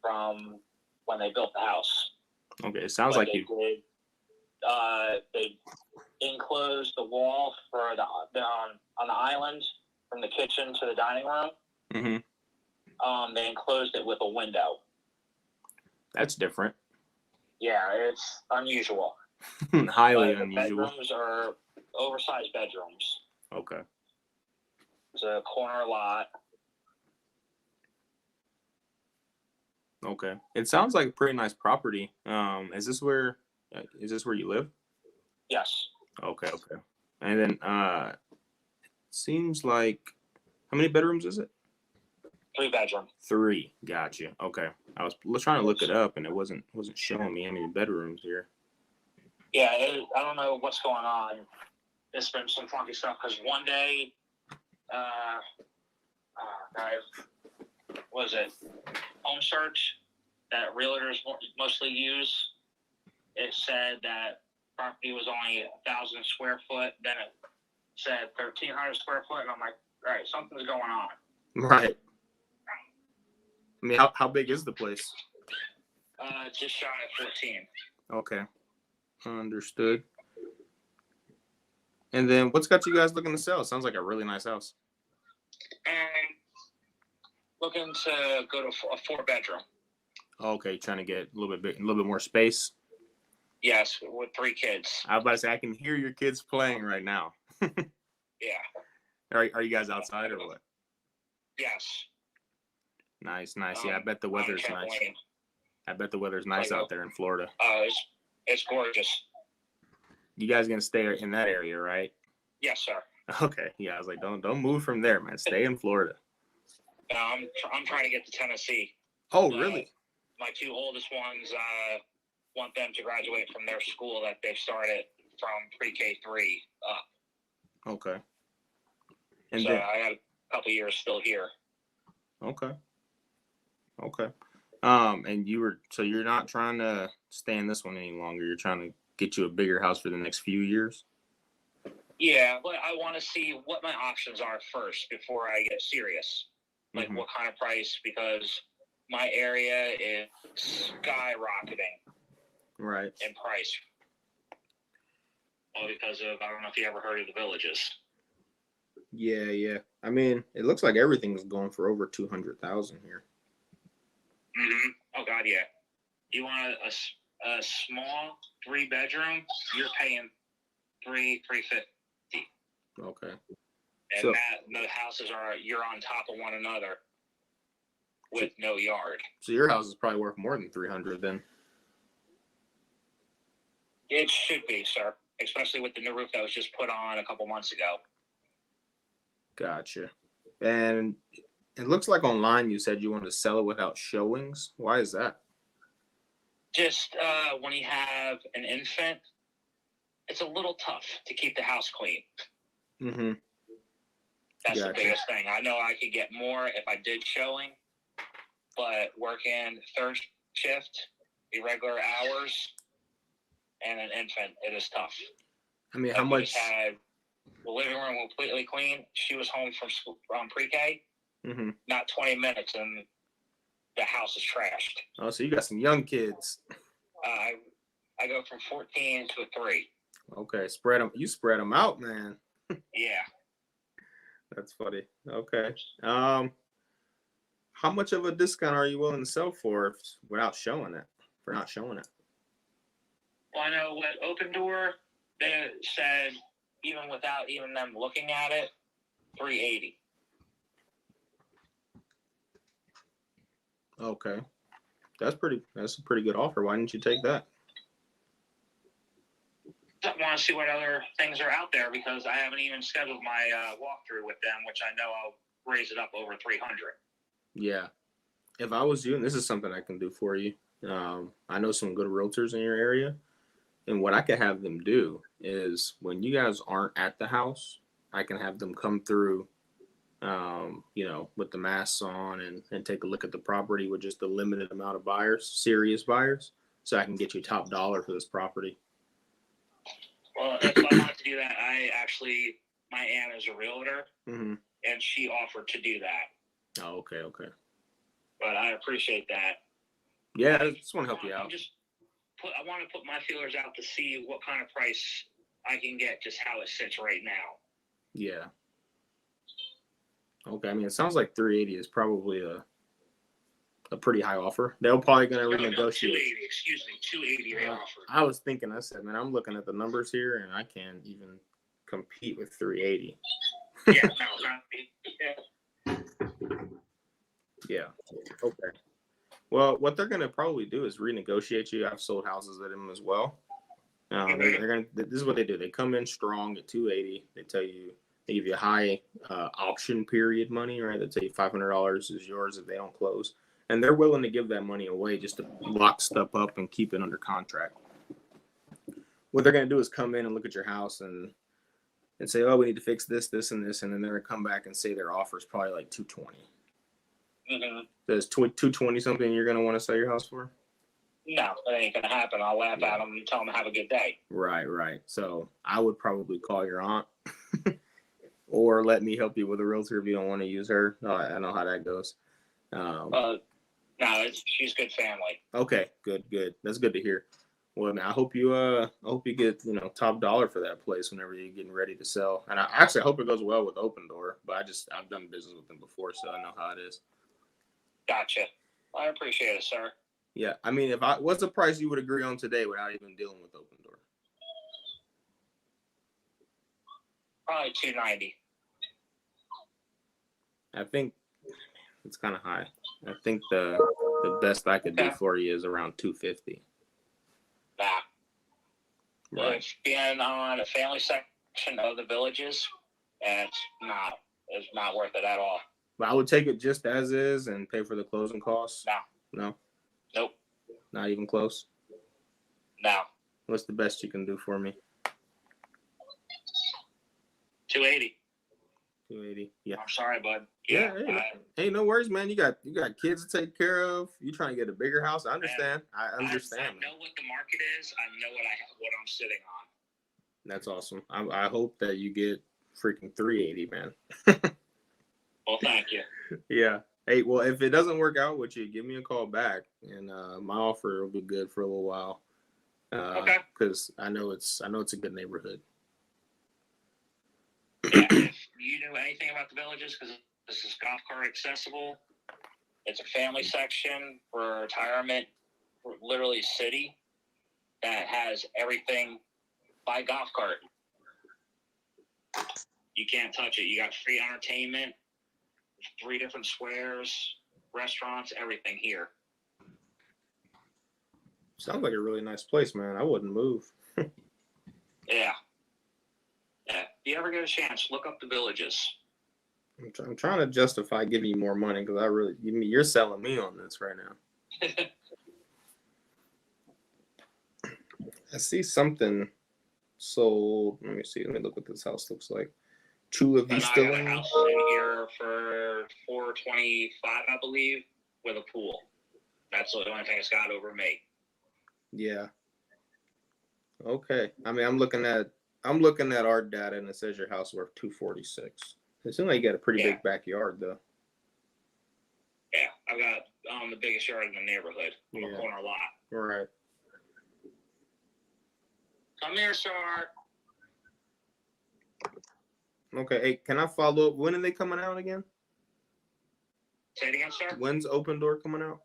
from when they built the house. Okay, it sounds like you. They enclosed the wall for on the island from the kitchen to the dining room. Mm-hmm. They enclosed it with a window. That's different. Yeah, it's unusual. Highly but unusual. Bedrooms are oversized bedrooms. Okay. It's a corner lot. Okay. It sounds like a pretty nice property. Is this where you live? Yes. Okay. And then seems like, how many bedrooms is it? 3 bedroom. 3. Gotcha. Okay. I was trying to look it up and it wasn't showing me how many bedrooms here. Yeah, I don't know what's going on. It's been some funky stuff because one day, what is it? Home search that realtors mostly use. It said that property was only 1,000 square foot. Then it said 1,300 square foot, and I'm like, all right, something's going on. Right. I mean, how big is the place? Just shy of 14. Okay. Understood. And then what's got you guys looking to sell? It sounds like a really nice house. And looking to go to a 4 bedroom. Okay, trying to get a little bit more space. Yes, with 3 kids. I was about to say, I can hear your kids playing right now. Yeah. Are you guys outside or what? Yes. Nice. Yeah, I bet the weather's nice. I bet the weather's nice out there in Florida. Oh, it's gorgeous. You guys gonna stay in that area, right? Yes, sir. Okay. Yeah, I was like, don't move from there, man. Stay in Florida. I'm trying to get to Tennessee. Oh, really? My 2 oldest ones want them to graduate from their school that they've started from pre-K 3 up. Okay. And so then, I got a couple years still here. Okay. And you're not trying to stay in this one any longer. You're trying to get you a bigger house for the next few years. Yeah, but I want to see what my options are first before I get serious. Like what kind of price, because my area is skyrocketing. Right. In price. All because of, I don't know if you ever heard of the Villages. Yeah. I mean, it looks like everything's going for over 200,000 here. Mm-hmm. Oh God, yeah. You want a small 3 bedroom? You're paying $350. Okay. And so, the houses you're on top of one another with no yard. So your house is probably worth more than 300 then. It should be, sir. Especially with the new roof that was just put on a couple months ago. Gotcha. And it looks like online you said you wanted to sell it without showings. Why is that? Just when you have an infant, it's a little tough to keep the house clean. Mm-hmm. That's the biggest thing. I know I could get more if I did showing, but working 3rd shift, irregular hours, and an infant, it is tough. I mean, how much? We just had the living room completely clean. She was home from school, from pre-K. Mm-hmm. Not 20 minutes, and the house is trashed. Oh, so you got some young kids. I go from 14 to a 3. Okay, you spread them out, man. Yeah. That's funny. Okay. How much of a discount are you willing to sell for without showing it? For not showing it? Well, I know what Open Door, they said even without even them looking at it, $380. Okay, that's a pretty good offer. Why didn't you take that? I want to see what other things are out there because I haven't even scheduled my walkthrough with them, which I know I'll raise it up over 300. Yeah, if I was you, and this is something I can do for you. I know some good realtors in your area, and what I could have them do is when you guys aren't at the house, I can have them come through, with the masks on and take a look at the property with just a limited amount of buyers, serious buyers, so I can get you top dollar for this property. Well, if I want to do that, my aunt is a realtor, Mm-hmm. and she offered to do that. Oh, okay. But I appreciate that. Yeah, I just want to help you out. I want to put my feelers out to see what kind of price I can get, just how it sits right now. Yeah. Okay, I mean, it sounds like 380 is probably a pretty high offer. They're probably going to renegotiate. 280, excuse me, 280 they offered. I was thinking, I said, man, I'm looking at the numbers here, and I can't even compete with 380. Yeah, no, not me. Yeah. Okay. Well, what they're going to probably do is renegotiate you. I've sold houses at them as well. This is what they do. They come in strong at 280. They give you a high auction period money, right? They tell you $500 is yours if they don't close. And they're willing to give that money away just to lock stuff up and keep it under contract. What they're going to do is come in and look at your house and say, oh, we need to fix this, this, and this. And then they're going to come back and say their offer is probably like 220. Mm-hmm. There's 220 something you're going to want to sell your house for? No, that ain't going to happen. I'll laugh at them and tell them to have a good day. Right. So I would probably call your aunt or let me help you with a realtor if you don't want to use her. I know how that goes. No, she's good family. Okay, good. That's good to hear. Well, man, I hope you get top dollar for that place whenever you're getting ready to sell. And I hope it goes well with Open Door. But I've done business with them before, so I know how it is. Gotcha. I appreciate it, sir. Yeah, I mean, what's the price you would agree on today without even dealing with Open Door? Probably 290. I think it's kind of high. I think the best I could do for you is around 250. Nah. Right. It's being on a family section of the villages, and it's not worth it at all. But I would take it just as is and pay for the closing costs. No. Nope. Not even close. No. What's the best you can do for me? 280. 280. Yeah. I'm sorry, bud. Yeah. Hey, no worries, man. You got kids to take care of. You trying to get a bigger house? I understand. I understand. I know what the market is. I know what I'm sitting on. That's awesome. I hope that you get freaking 380, man. Well, thank you. Yeah. Hey, well, if it doesn't work out with you, give me a call back, and my offer will be good for a little while. Okay. Because I know it's a good neighborhood. Yeah. If you know anything about the villages, because this is golf cart accessible. It's a family section for retirement, literally city that has everything by golf cart. You can't touch it. You got free entertainment, 3 different squares, restaurants, everything here. Sounds like a really nice place, man. I wouldn't move. Yeah. If you ever get a chance, look up the villages. I'm trying to justify giving you more money because you're selling me on this right now. I see something sold. Let me see. Let me look what this house looks like. Chula Vista. I got a house in here for $425, I believe, with a pool. That's the only thing it's got over me. Yeah. Okay. I mean, I'm looking at our data, and it says your house worth $246. It seems like you got a pretty big backyard, though. Yeah, I've got the biggest yard in the neighborhood on a corner lot. Right. Come here, sir. Okay. Hey, can I follow up? When are they coming out again? Say it again, sir. When's Open Door coming out?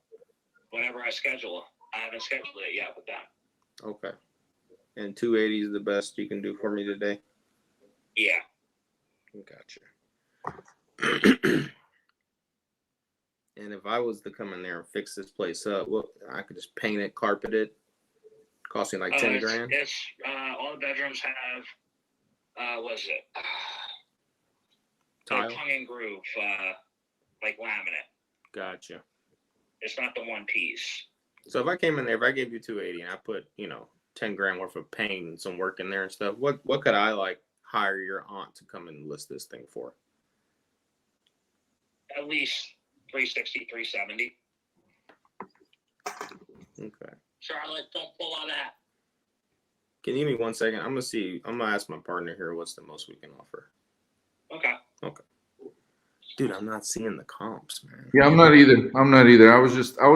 Whenever I schedule. I haven't scheduled it yet with them. Okay. And 280 is the best you can do for me today? Yeah. Gotcha. And if I was to come in there and fix this place up, well, I could just paint it, carpet it, costing like 10 grand. It's all the bedrooms have what is it? Tile? Tongue and groove, like laminate. Gotcha. It's not the one piece. So if I came in there, if I gave you 280 and I put, 10 grand worth of paint and some work in there and stuff, what could I hire your aunt to come and list this thing for? At least 360, 370. Okay. Charlotte, don't pull on that. Can you give me 1 second? I'm gonna ask my partner here what's the most we can offer. Okay. Dude, I'm not seeing the comps, man. Yeah, I'm not either. I was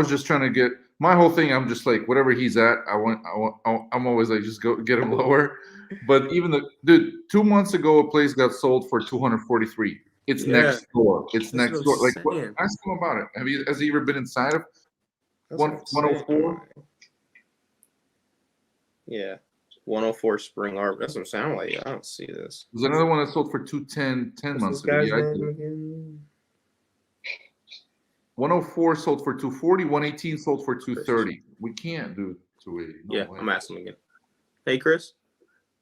just trying to get my whole thing. I'm just like, whatever he's at, I'm always like, just go get him lower. But even 2 months ago, a place got sold for 243. It's next door. It's next door. Like, ask him about it. Has he ever been inside of 104? Yeah. 104 Spring Arbor. That's what I'm saying. I'm like, I don't see this. There's another one that sold for 210 10 months ago. Yeah, 104 sold for 240. 118 sold for 230. We can't do 280. No way. I'm asking again. Hey, Chris.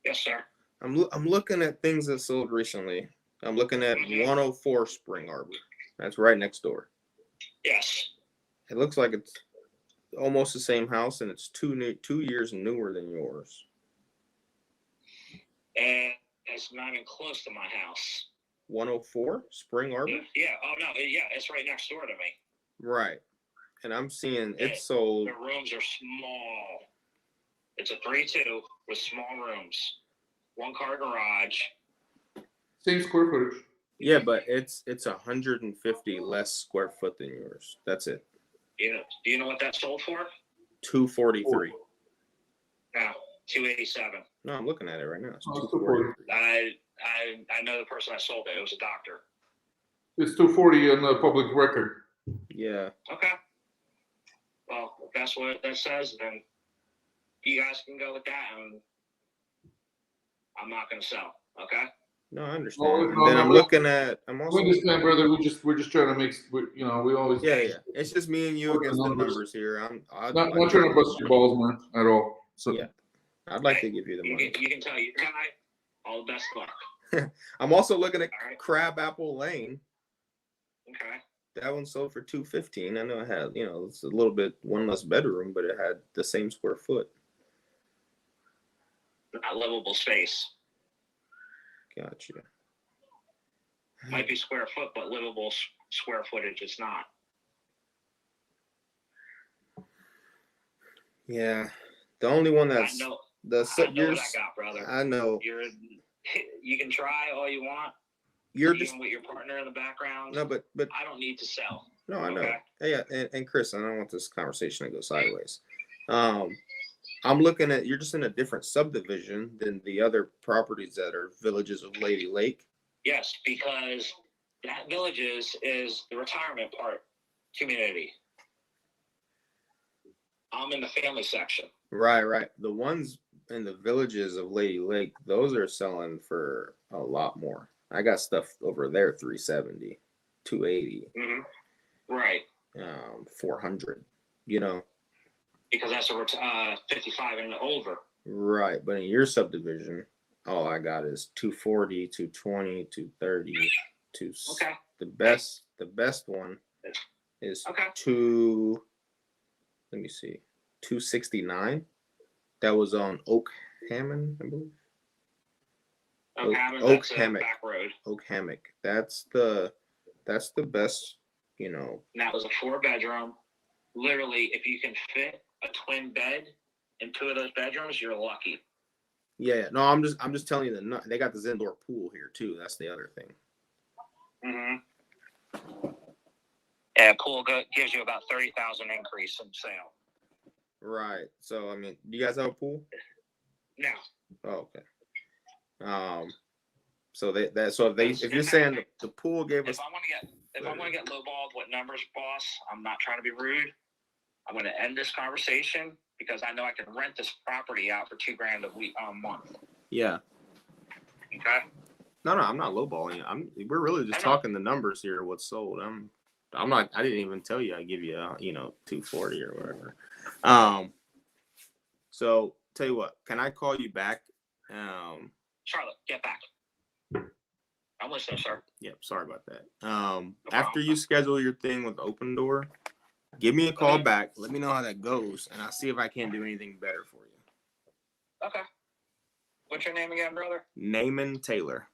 Yes, sir. I'm looking at things that sold recently. I'm looking at 104 Spring Arbor. That's right next door. Yes. It looks like it's almost the same house, and it's 2 years newer than yours. And it's not even close to my house. 104 Spring Arbor? Yeah. Oh, no. Yeah, it's right next door to me. Right. And I'm seeing it sold. The rooms are small. It's a 3-2 with small rooms. 1-car garage. Same square footage. Yeah, but it's 150 less square foot than yours. That's it. Do you know what that sold for? 243. No, 287. No, I'm looking at it right now. It's 243. I know the person that sold it. It was a doctor. It's 240 on the public record. Yeah. Okay. Well, if that's what that says, then you guys can go with that, and I'm not going to sell. Okay. No, I understand. Then I'm looking at. I'm also. We understand, brother. We're just trying to make. We always. Yeah. It's just me and you against the numbers here. I'm not trying to bust your balls, man, at all. So yeah, I'd like to give you the money. You can tell your guy all the best luck. I'm also looking at Crab Apple Lane. Okay. That one sold for 215. I know it had, it's a little bit one less bedroom, but it had the same square foot. Not livable space. Gotcha. Might be square foot, but livable square footage it's not. Yeah. The only one that's I know yours. what I got, brother. I know. You can try all you want. You're even just with your partner in the background. No, but I don't need to sell. No, I know. Okay? Yeah, and Chris, I don't want this conversation to go sideways. I'm looking at you're just in a different subdivision than the other properties that are Villages of Lady Lake. Yes, because that Villages is the retirement part community. I'm in the family section. Right. The ones in the Villages of Lady Lake, those are selling for a lot more. I got stuff over there 370, 280. Mm-hmm. Right. 400. Because that's a 55 and older. Right, but in your subdivision, all I got is 240, 220, 230, Okay. The best one is okay. 269. That was on Oak Hammond, I believe. Oak Hammock. Back road. Oak Hammock. That's the best, And that was a 4-bedroom. Literally, if you can fit a twin bed in 2 of those bedrooms, you're lucky. Yeah. No, I'm just telling you that they got this indoor pool here too. That's the other thing. Mm-hmm. Yeah, pool gives you about 30,000 increase in sale. Right. So I mean, do you guys have a pool? No. Oh, okay. So if you're saying the pool gave us. If I want to get lowballed with numbers, boss, I'm not trying to be rude. I'm going to end this conversation because I know I can rent this property out for $2,000 a month. Yeah. Okay. No, I'm not lowballing you. We're really just talking the numbers here. What's sold? I'm not. I didn't even tell you. I give you, 240 or whatever. So tell you what. Can I call you back? Charlotte, get back. I'm listening, sir. Yep. Sorry about that. After you schedule your thing with Open Door, give me a call back. Let me know how that goes, and I'll see if I can't do anything better for you. Okay. What's your name again, brother? Naaman Taylor.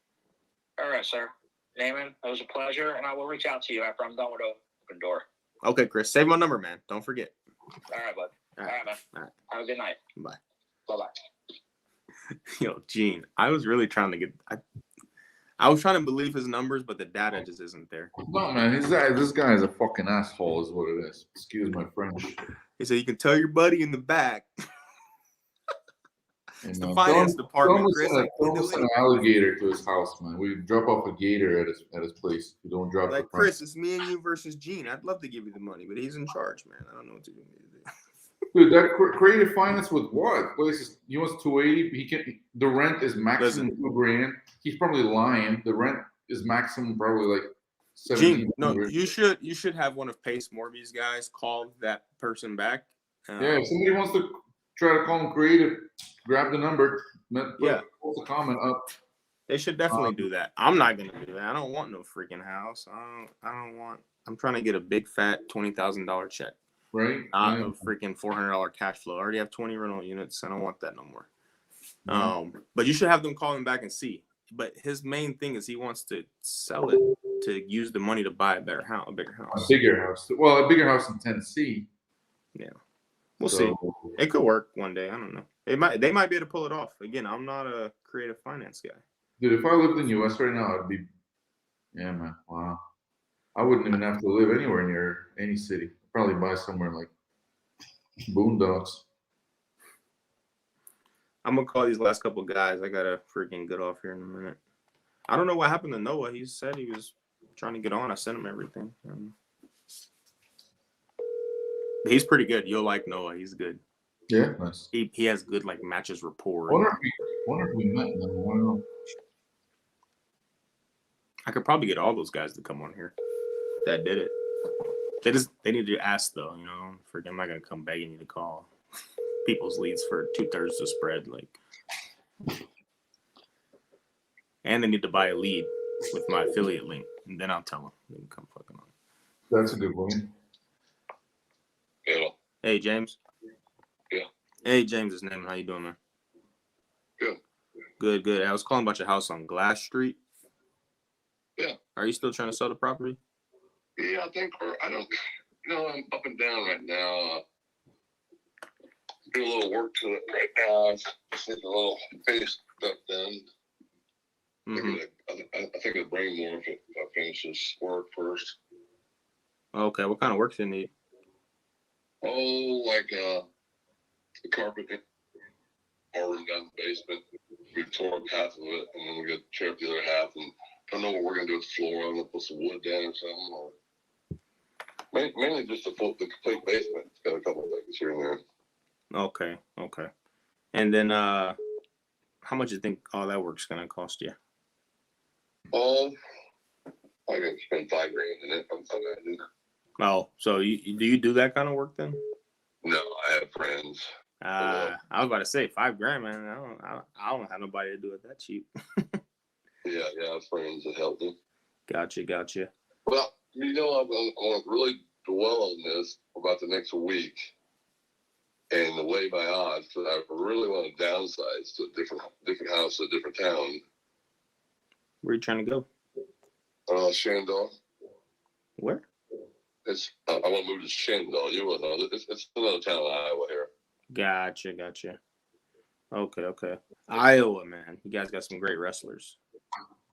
All right, sir. Naaman, it was a pleasure, and I will reach out to you after I'm done with Open Door. Okay, Chris. Save my number, man. Don't forget. All right, bud. All right, man. All right. Have a good night. Bye. Bye-bye. Yo, Gene, I was really trying to I was trying to believe his numbers, but the data just isn't there. No, man, this guy is a fucking asshole, is what it is. Excuse my French. He said you can tell your buddy in the back. It's the finance department, Chris. Almost an alligator to his house, man. We drop off a gator at his place. You don't drop like Chris. It's me and you versus Gene. I'd love to give you the money, but he's in charge, man. I don't know what to do. Dude, that creative finance with what? Places he wants 280. He can. The rent is maximum $2,000. He's probably lying. The rent is maximum probably like $1,700. No, you should have one of Pace Morby's guys call that person back. Yeah, if somebody wants to try to call him creative, grab the number. Post a comment up. They should definitely do that. I'm not gonna do that. I don't want no freaking house. I don't want. I'm trying to get a big fat $20,000 check. Right. Not a freaking $400 cash flow. I already have 20 rental units. I don't want that no more. But you should have them call him back and see. But his main thing is he wants to sell it to use the money to buy a bigger house. A bigger house. Well, a bigger house in Tennessee. Yeah. We'll see. It could work one day. I don't know. They might be able to pull it off. Again, I'm not a creative finance guy. Dude, if I lived in the US right now, I'd be man. Wow. I wouldn't even have to live anywhere near any city. I'd probably buy somewhere like Boondocks. I'm gonna call these last couple guys. I gotta freaking get off here in a minute. I don't know what happened to Noah. He said he was trying to get on. I sent him everything. He's pretty good. You'll like Noah. He's good. Yeah, nice. He has good matches rapport. Wonder if we met them. I don't know. I could probably get all those guys to come on here that did it. They need to ask though. Freaking, I'm not gonna come begging you to call people's leads for 2/3 the spread. And they need to buy a lead with my affiliate link, and then I'll tell them they can come fucking on. That's a good point. Hello. Hey, James. Yeah. Hey, James is name. How you doing, man? Good. Good. I was calling about your house on Glass Street. Yeah. Are you still trying to sell the property? Yeah, I think, I'm up and down right now. Do a little work to it right now. Just need a little face stuff done. I think I'd bring more if I finish this work first. Okay. What kind of work do you need? Oh, like the carpet already down the basement. We tore up half of it, and then we got to tear up the other half. And I don't know what we're gonna do with the floor. I'm gonna put some wood down or something. Or mainly just the complete basement. It's got a couple of things here and there. Okay. And then, how much do you think all that work's gonna cost you? Oh, I can spend $5,000 in it. Oh, so do you do that kind of work then? No, I have friends. I was about to say $5,000, man. I don't have nobody to do it that cheap. Yeah, I have friends that help me. Gotcha. Well, I'm going to really dwell on this about the next week and the way by odds, because I really want to downsize to a different house, a different town. Where are you trying to go? Shandor. Where? I want to move to Shandor. You will know. It's another town in Iowa here. Gotcha. Okay. Iowa, man. You guys got some great wrestlers.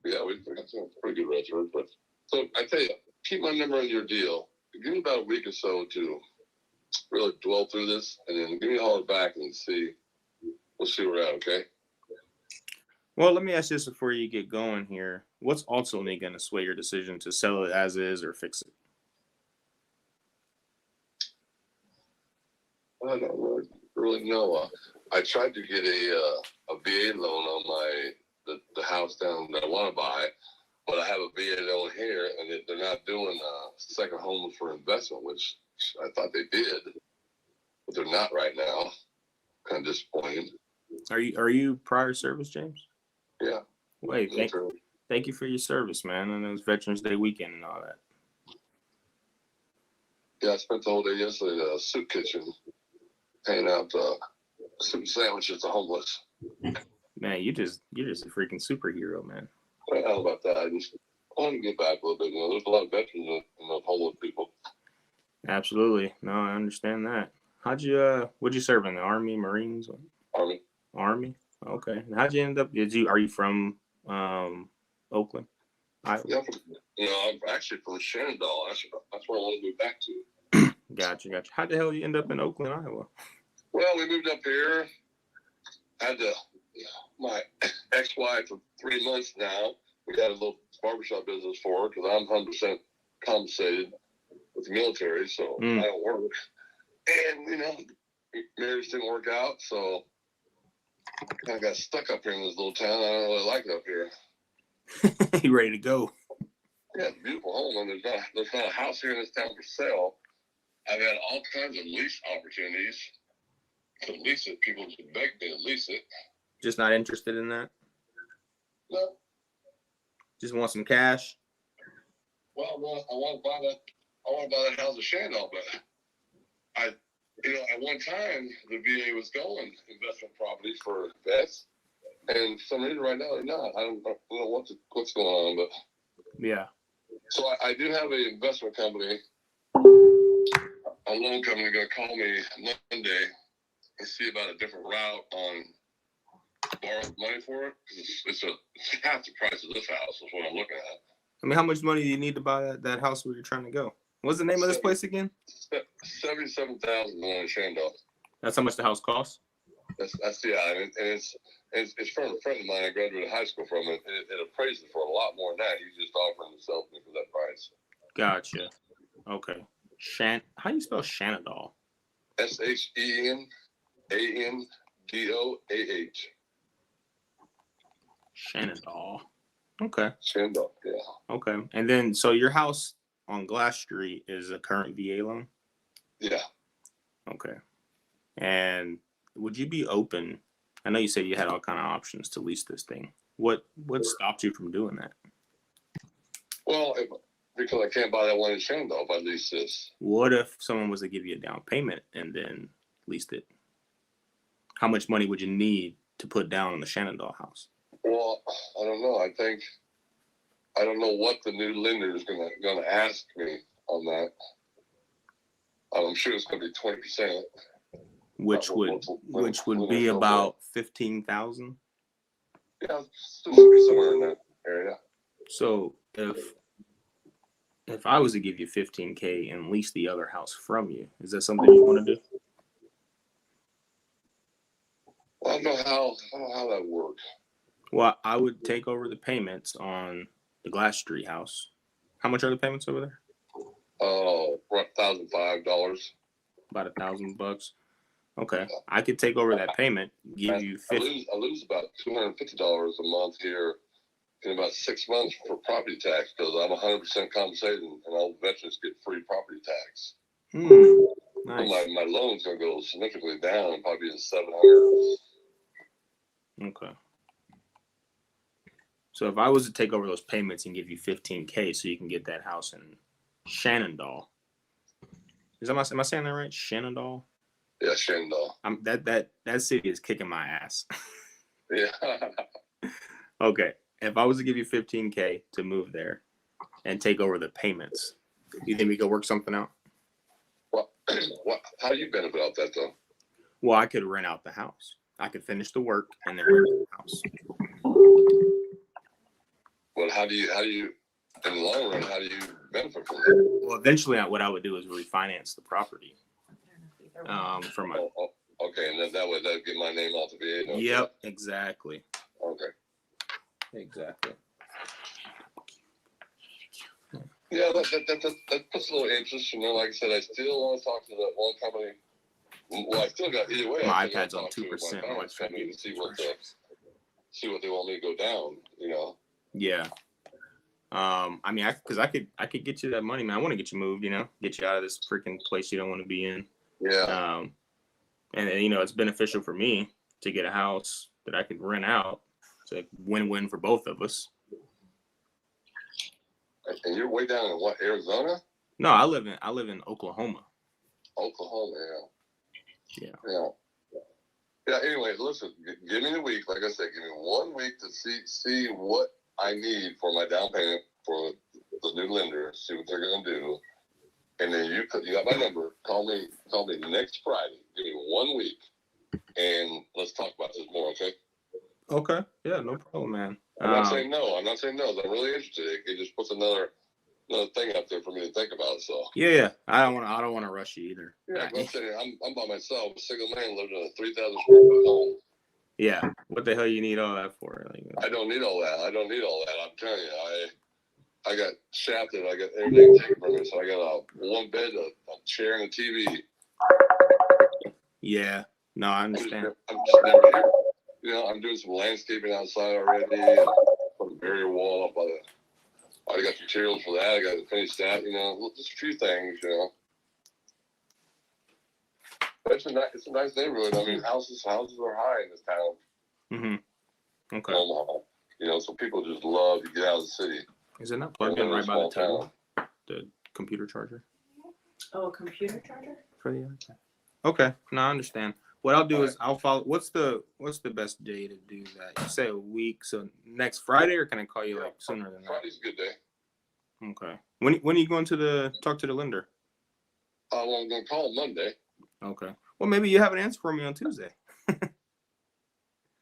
Yeah, we got some pretty good wrestlers. But so I tell you, keep my number on your deal. Give me about a week or so to really dwell through this, and then give me a holler back and see. We'll see where we're at. Okay. Well, let me ask this before you get going here. What's ultimately going to sway your decision to sell it as is or fix it? I don't really know. I tried to get a VA loan on my the house down that I want to buy, but I have a VA loan here, and they're not doing second homes for investment, which I thought they did, but they're not right now. Kind of disappointed. Are you prior service, James? Yeah. Wait, thank you for your service, man. And it was Veterans Day weekend and all that. Yeah, I spent the whole day yesterday in a soup kitchen, handing out soup sandwiches to homeless. Man, you're just a freaking superhero, man. I don't know about that. I want to get back a little bit. You know, there's a lot of veterans and those homeless people. Absolutely. No, I understand that. What'd you serve in the Army, Marines? Army? Okay. And how'd you end up? Are you from Oakland? Yeah, I'm actually from Shenandoah. That's where I want to move back to. Gotcha. How the hell you end up in Oakland, Iowa? Well, we moved up here. Had my ex-wife for 3 months now. We had a little barbershop business for her because I'm 100% compensated with the military, so I don't work. And, you know, marriage didn't work out, so I kind of got stuck up here in this little town. I don't really like it up here. You ready to go? Yeah, it's a beautiful home, and there's not a house here in this town for sale. I've had all kinds of lease opportunities to lease it. People just beg me to lease it. Just not interested in that? No. Just want some cash? Well, I want to buy that house in Shenandoah, but at one time the VA was going investment properties for vets, and for some reason right now they're not. I don't know what's going on, but yeah. So I do have an investment company, a loan company, going to call me Monday and see about a different route on borrowing money for it. It's half the price of this house is what I'm looking at. I mean, how much money do you need to buy that house where you're trying to go? What's the name of this place again? $77,000 in Shenandoah. That's how much the house costs? That's and it's from a friend of mine I graduated high school from. It appraised it for a lot more than that. He's just offering to sell me for that price. Gotcha. Okay. How do you spell Shenandoah? SHENANDOAH. Shenandoah. Okay. Shenandoah, yeah. Okay. And then, so your house on Glass Street is a current VA loan? Yeah. Okay. And would you be open? I know you said you had all kind of options to lease this thing. What stopped you from doing that? Well, because I can't buy that one in Shenandoah if I lease this. What if someone was to give you a down payment and then leased it? How much money would you need to put down on the Shenandoah house? Well, I don't know. I don't know what the new lender is gonna ask me on that. I'm sure it's gonna be 20%. Which would be about 15,000. Yeah, still should be somewhere in that area. So if I was to give you $15,000 and lease the other house from you, is that something you want to do? Well, I don't know how that works. Well, I would take over the payments on the Glass Street house. How much are the payments over there? $1,005. About $1,000. Okay, I could take over that payment. Give you $50. I lose about $250 a month here in about 6 months for property tax because I'm 100% compensated, and all veterans get free property tax. Nice. So my loan's gonna go significantly down, probably in $700. Okay. So if I was to take over those payments and give you $15,000 so you can get that house in Shenandoah, am I saying that right? Shenandoah? Yeah, Shenandoah. That city is kicking my ass. Yeah. Okay. If I was to give you $15,000 to move there and take over the payments, do you think we could work something out? Well, how do you benefit out that though? Well, I could rent out the house. I could finish the work and then rent out the house. Well, how do you, in the long run, how do you benefit from that? Well, eventually, what I would do is refinance the property. From a. Okay, and then that would get my name off the VA. No? Yep, exactly. Okay. Exactly. Yeah, that puts a little interest. You know, like I said, I still want to talk to that one company. Well, I still got either way. My iPad's on 2%. To see see what they want me to go down. Yeah. I mean, I could get you that money, man. I want to get you moved. Get you out of this freaking place you don't want to be in. Yeah. And it's beneficial for me to get a house that I could rent out. It's a win-win for both of us. And you're way down in what, Arizona? No, I live in Oklahoma. Oklahoma, yeah. Yeah. Anyway, listen, give me the week. Like I said, give me 1 week to see what I need for my down payment for the new lender. See what they're gonna do, and then you got my number. Call me next Friday. Give me 1 week, and let's talk about this more. Okay? Okay. Yeah, no problem, man. I'm not saying no. I'm really interested. It just puts another thing out there for me to think about. So yeah. I don't want to rush you either. Yeah, I'm saying I'm by myself, a single man living in a 3,000 square foot home. Yeah, what the hell you need all that for? I don't need all that. I'm telling you, I got shafted. I got everything taken from me. So I got a one bed, a chair, and a TV. Yeah, no, I understand. I'm just never here. I'm doing some landscaping outside already. And put a barrier wall up. I got materials for that. I got to finish that. Just a few things. It's a nice neighborhood. I mean, houses are high in this town. Mm-hmm. Okay. Omaha. So people just love to get out of the city. Is it not plugged in right by the table? The computer charger? Oh, a computer charger? For the other. Okay. No, I understand. What I'll do is I'll follow. What's the best day to do that? You say a week, so next Friday, or can I call you like sooner than that? Friday's a good day. Okay. When are you going to talk to the lender? Well, I'm going to call Monday. Okay. Well, maybe you have an answer for me on Tuesday.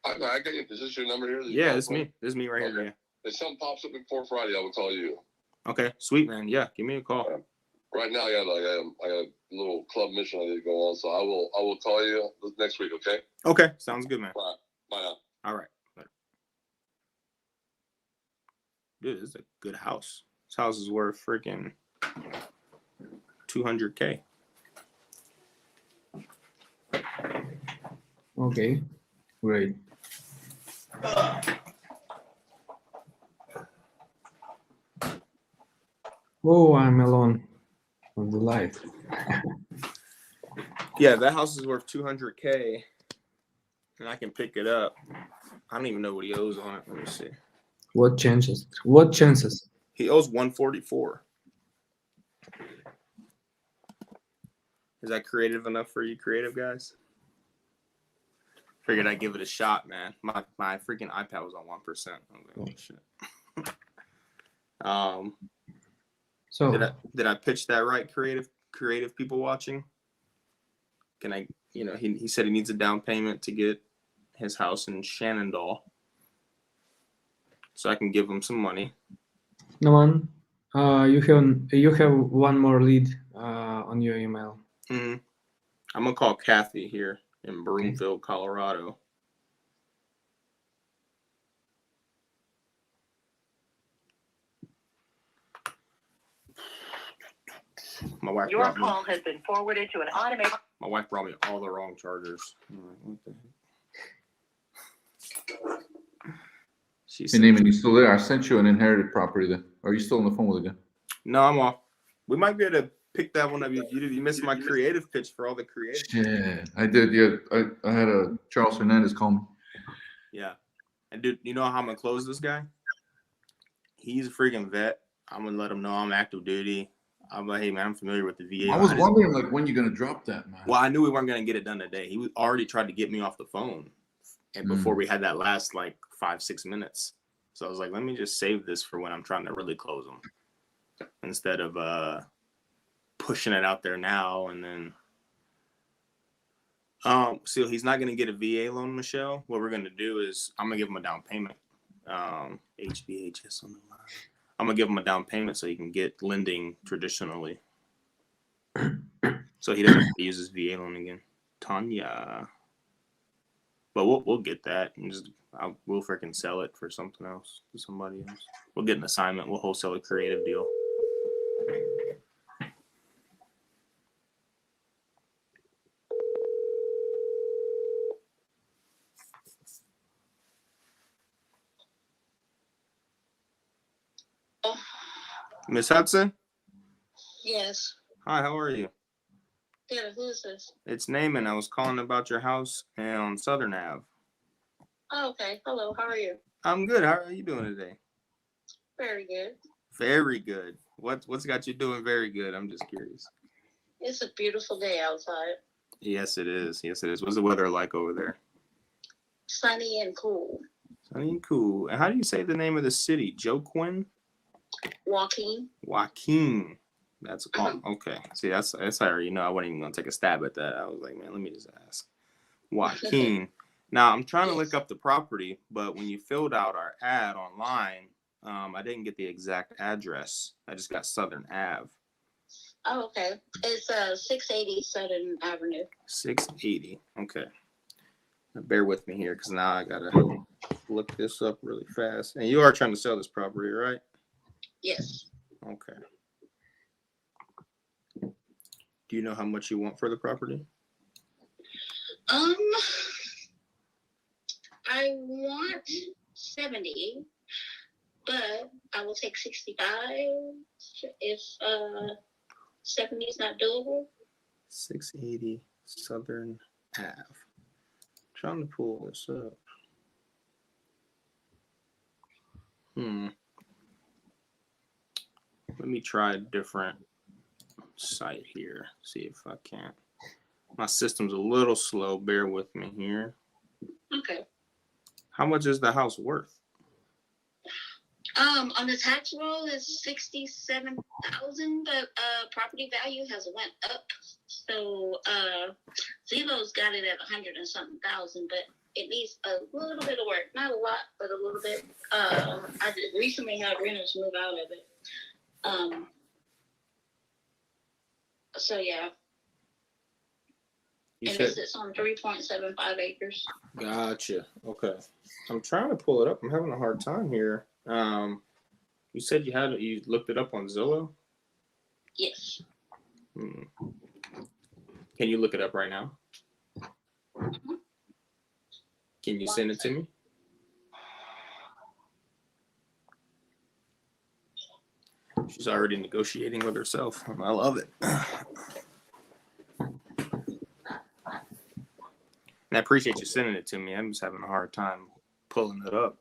I got you. Is this your number here? Yeah, it's me. This is me right here. Yeah. If something pops up before Friday, I will call you. Okay, sweet, man. Yeah, give me a call. Right now, I got a little club mission I need to go on, so I will call you next week. Okay. Okay, sounds good, man. Bye now. All right. Dude, this is a good house. This house is worth freaking $200K. Okay, great. Oh, I'm alone on the live. Yeah, that house is worth $200K, and I can pick it up. I don't even know what he owes on it. Let me see. What chances? What chances? He owes $144. Is that creative enough for you, creative guys? Figured I'd give it a shot, man. My freaking iPad was on 1%. I'm like, oh shit. So did I pitch that right, creative people watching? Can I? He said he needs a down payment to get his house in Shenandoah, so I can give him some money. No one. You have one more lead on your email. Mm-hmm. I'm gonna call Kathy here in Broomfield, Colorado. My wife Your call has been forwarded to an automated. My wife brought me all the wrong chargers. What the heck? Hey, Neiman, you still there? I sent you an inherited property there. Are you still on the phone with it? No, I'm off. We might be able to pick that one up. You missed my creative pitch for all the creative. Yeah, I did. Yeah, I had a Charles Hernandez call me. Yeah, and dude, you know how I'm gonna close this guy? He's a freaking vet. I'm gonna let him know I'm active duty. I'm like, hey man, I'm familiar with the VA. I was wondering like when you're gonna drop that, man. Well, I knew we weren't gonna get it done today. He already tried to get me off the phone, and before we had that last like 5-6 minutes, so I was like, let me just save this for when I'm trying to really close him, instead of pushing it out there now and then. So he's not gonna get a VA loan, Michelle. What we're gonna do is I'm gonna give him a down payment. HBHS on the line. I'm gonna give him a down payment so he can get lending traditionally, so he doesn't have to use his VA loan again. Tanya, but we'll get that and we'll freaking sell it for something else to somebody else. We'll get an assignment. We'll wholesale a creative deal. Miss Hudson? Yes. Hi, how are you? Good. Who is this? It's Naaman. I was calling about your house on Southern Ave. Oh, okay. Hello. How are you? I'm good. How are you doing today? Very good. Very good. What's got you doing very good? I'm just curious. It's a beautiful day outside. Yes, it is. Yes, it is. What's the weather like over there? Sunny and cool. Sunny and cool. And how do you say the name of the city? Joaquin? Joaquin. Joaquin. That's okay. See, that's how I already know. I wasn't even gonna take a stab at that. I was like, man, let me just ask. Joaquin. Now I'm trying to look up the property, but when you filled out our ad online, I didn't get the exact address. I just got Southern Ave. Oh, okay. It's 680 Southern Avenue. 680. Okay. Now bear with me here, because now I gotta look this up really fast. And you are trying to sell this property, right? Yes. Okay. Do you know how much you want for the property? I want 70, but I will take 65 if 70 is not doable. 680 Southern Ave. Trying to pull this up. Let me try a different site here. See if I can. My system's a little slow. Bear with me here. Okay. How much is the house worth? On the tax roll is 67,000, but property value has went up. So Zilow's got it at 100 and something thousand, but it needs a little bit of work. Not a lot, but a little bit. I just recently had renters move out of it. So yeah. And it sits on 3.75 acres. Gotcha. Okay. I'm trying to pull it up. I'm having a hard time here. You said you looked it up on Zillow? Yes. Can you look it up right now? Can you send it to me? She's already negotiating with herself. I love it. And I appreciate you sending it to me. I'm just having a hard time pulling it up.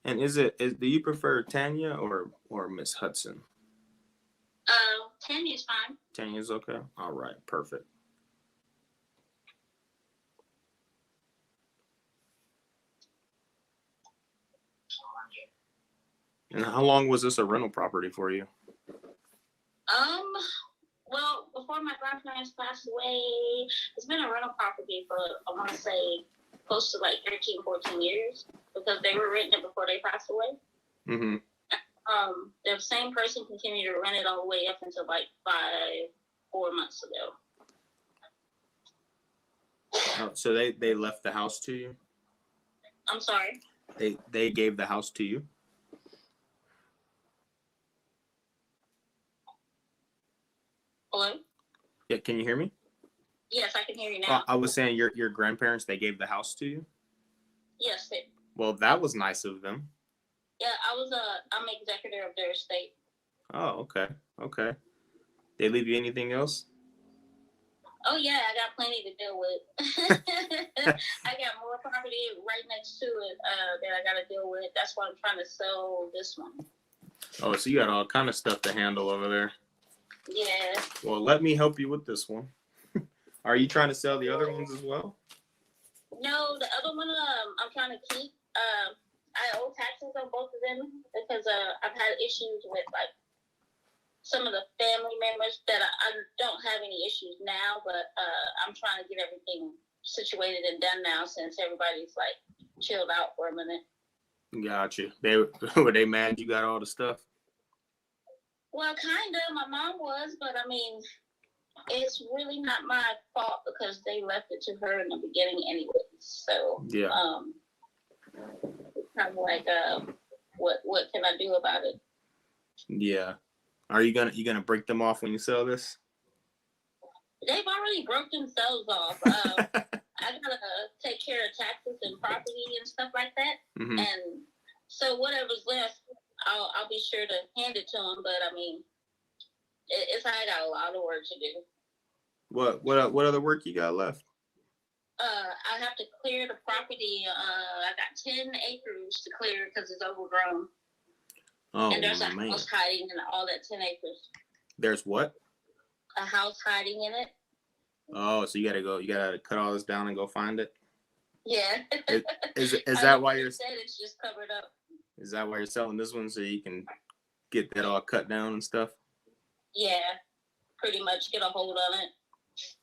And do you prefer Tanya or Miss Hudson? Tanya's fine. Tanya's okay? All right, perfect. And how long was this a rental property for you? Well, before my grandparents passed away, it's been a rental property for, I want to say, close to like 13, 14 years, because they were renting it before they passed away. Mm-hmm. The same person continued to rent it all the way up until like 4 months ago. Oh, so they left the house to you? I'm sorry? They gave the house to you? Hello? Yeah, can you hear me? Yes, I can hear you now. I was saying your grandparents, they gave the house to you? Yes. Well, that was nice of them. Yeah, I'm executor of their estate. Oh, okay. They leave you anything else? Oh yeah, I got plenty to deal with. I got more property right next to it that I got to deal with. That's why I'm trying to sell this one. Oh, so you got all kind of stuff to handle over there. Yeah. Well, let me help you with this one. Are you trying to sell the other ones as well? No, the other one I'm trying to keep. I owe taxes on both of them because I've had issues with like some of the family members that I don't have any issues now, but I'm trying to get everything situated and done now since everybody's like chilled out for a minute. Gotcha. Were they mad you got all the stuff? Well, kind of. My mom was, but I mean, it's really not my fault because they left it to her in the beginning anyway. So yeah. Kind of like what can I do about it? Yeah. Are you gonna break them off when you sell this? They've already broke themselves off. I gotta take care of taxes and property and stuff like that. Mm-hmm. And so whatever's left, I'll be sure to hand it to them. But I mean, I got a lot of work to do. What other work you got left? I have to clear the property. I got 10 acres to clear because it's overgrown. Oh, and there's a man. house hiding in all that 10 acres. There's what? A house hiding in it. Oh, so you gotta cut all this down and go find it? Yeah. Is that why you're? Said it's just covered up. Is that why you're selling this one so you can get that all cut down and stuff? Yeah, pretty much get a hold on it.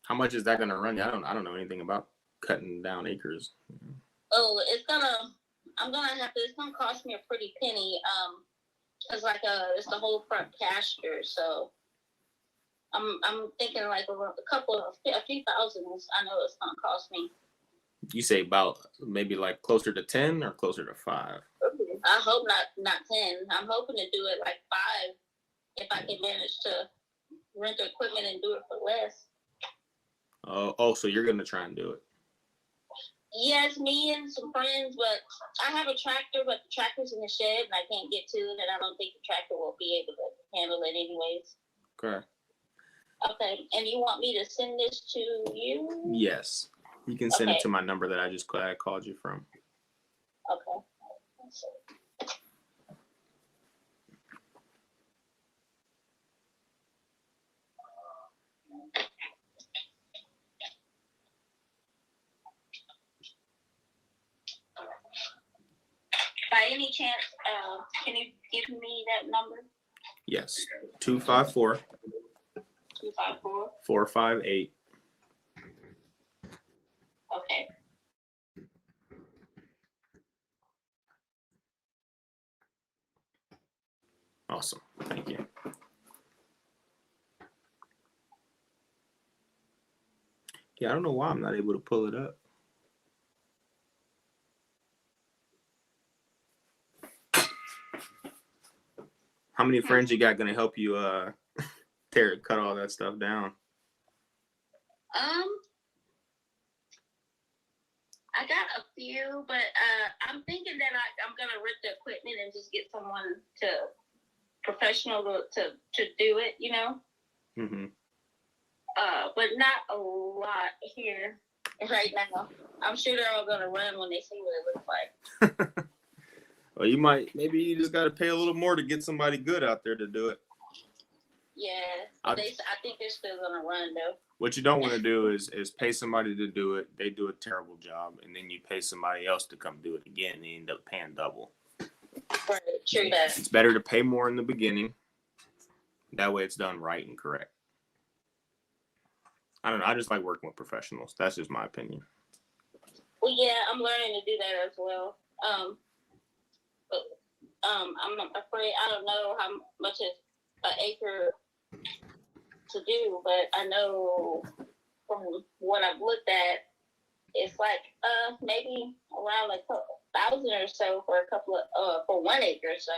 How much is that gonna run you? I don't know anything about cutting down acres. Oh, it's gonna cost me a pretty penny. Cause it's the whole front pasture, so I'm thinking like a few thousands. I know it's gonna cost me. You say about maybe like closer to 10 or closer to 5? I hope not 10. I'm hoping to do it like 5 if I can manage to rent the equipment and do it for less. Oh, so you're gonna try and do it? Yes, me and some friends, but I have a tractor, but the tractor's in the shed and I can't get to it, and I don't think the tractor will be able to handle it anyways. Okay. Okay, and you want me to send this to you? Yes. You can send it to my number that I called you from. Okay. By any chance, can you give me that number? Yes. 254 254 458. Okay. Awesome. Thank you. Yeah, I don't know why I'm not able to pull it up. How many friends you got gonna help you cut all that stuff down? I got a few, but I'm thinking that I'm gonna rent the equipment and just get someone professional to do it, you know. Mm-hmm. But not a lot here right now. I'm sure they're all gonna run when they see what it looks like. Well, maybe you just gotta pay a little more to get somebody good out there to do it. Yeah, I think they're still gonna run though. What you don't want to do is pay somebody to do it. They do a terrible job, and then you pay somebody else to come do it again, and you end up paying double. Right, true that. It's better to pay more in the beginning. That way, it's done right and correct. I don't know. I just like working with professionals. That's just my opinion. Well, yeah, I'm learning to do that as well. But I'm afraid I don't know how much is an acre to do, but I know from what I've looked at, it's like maybe around like 1,000 or so for for 1 acre. So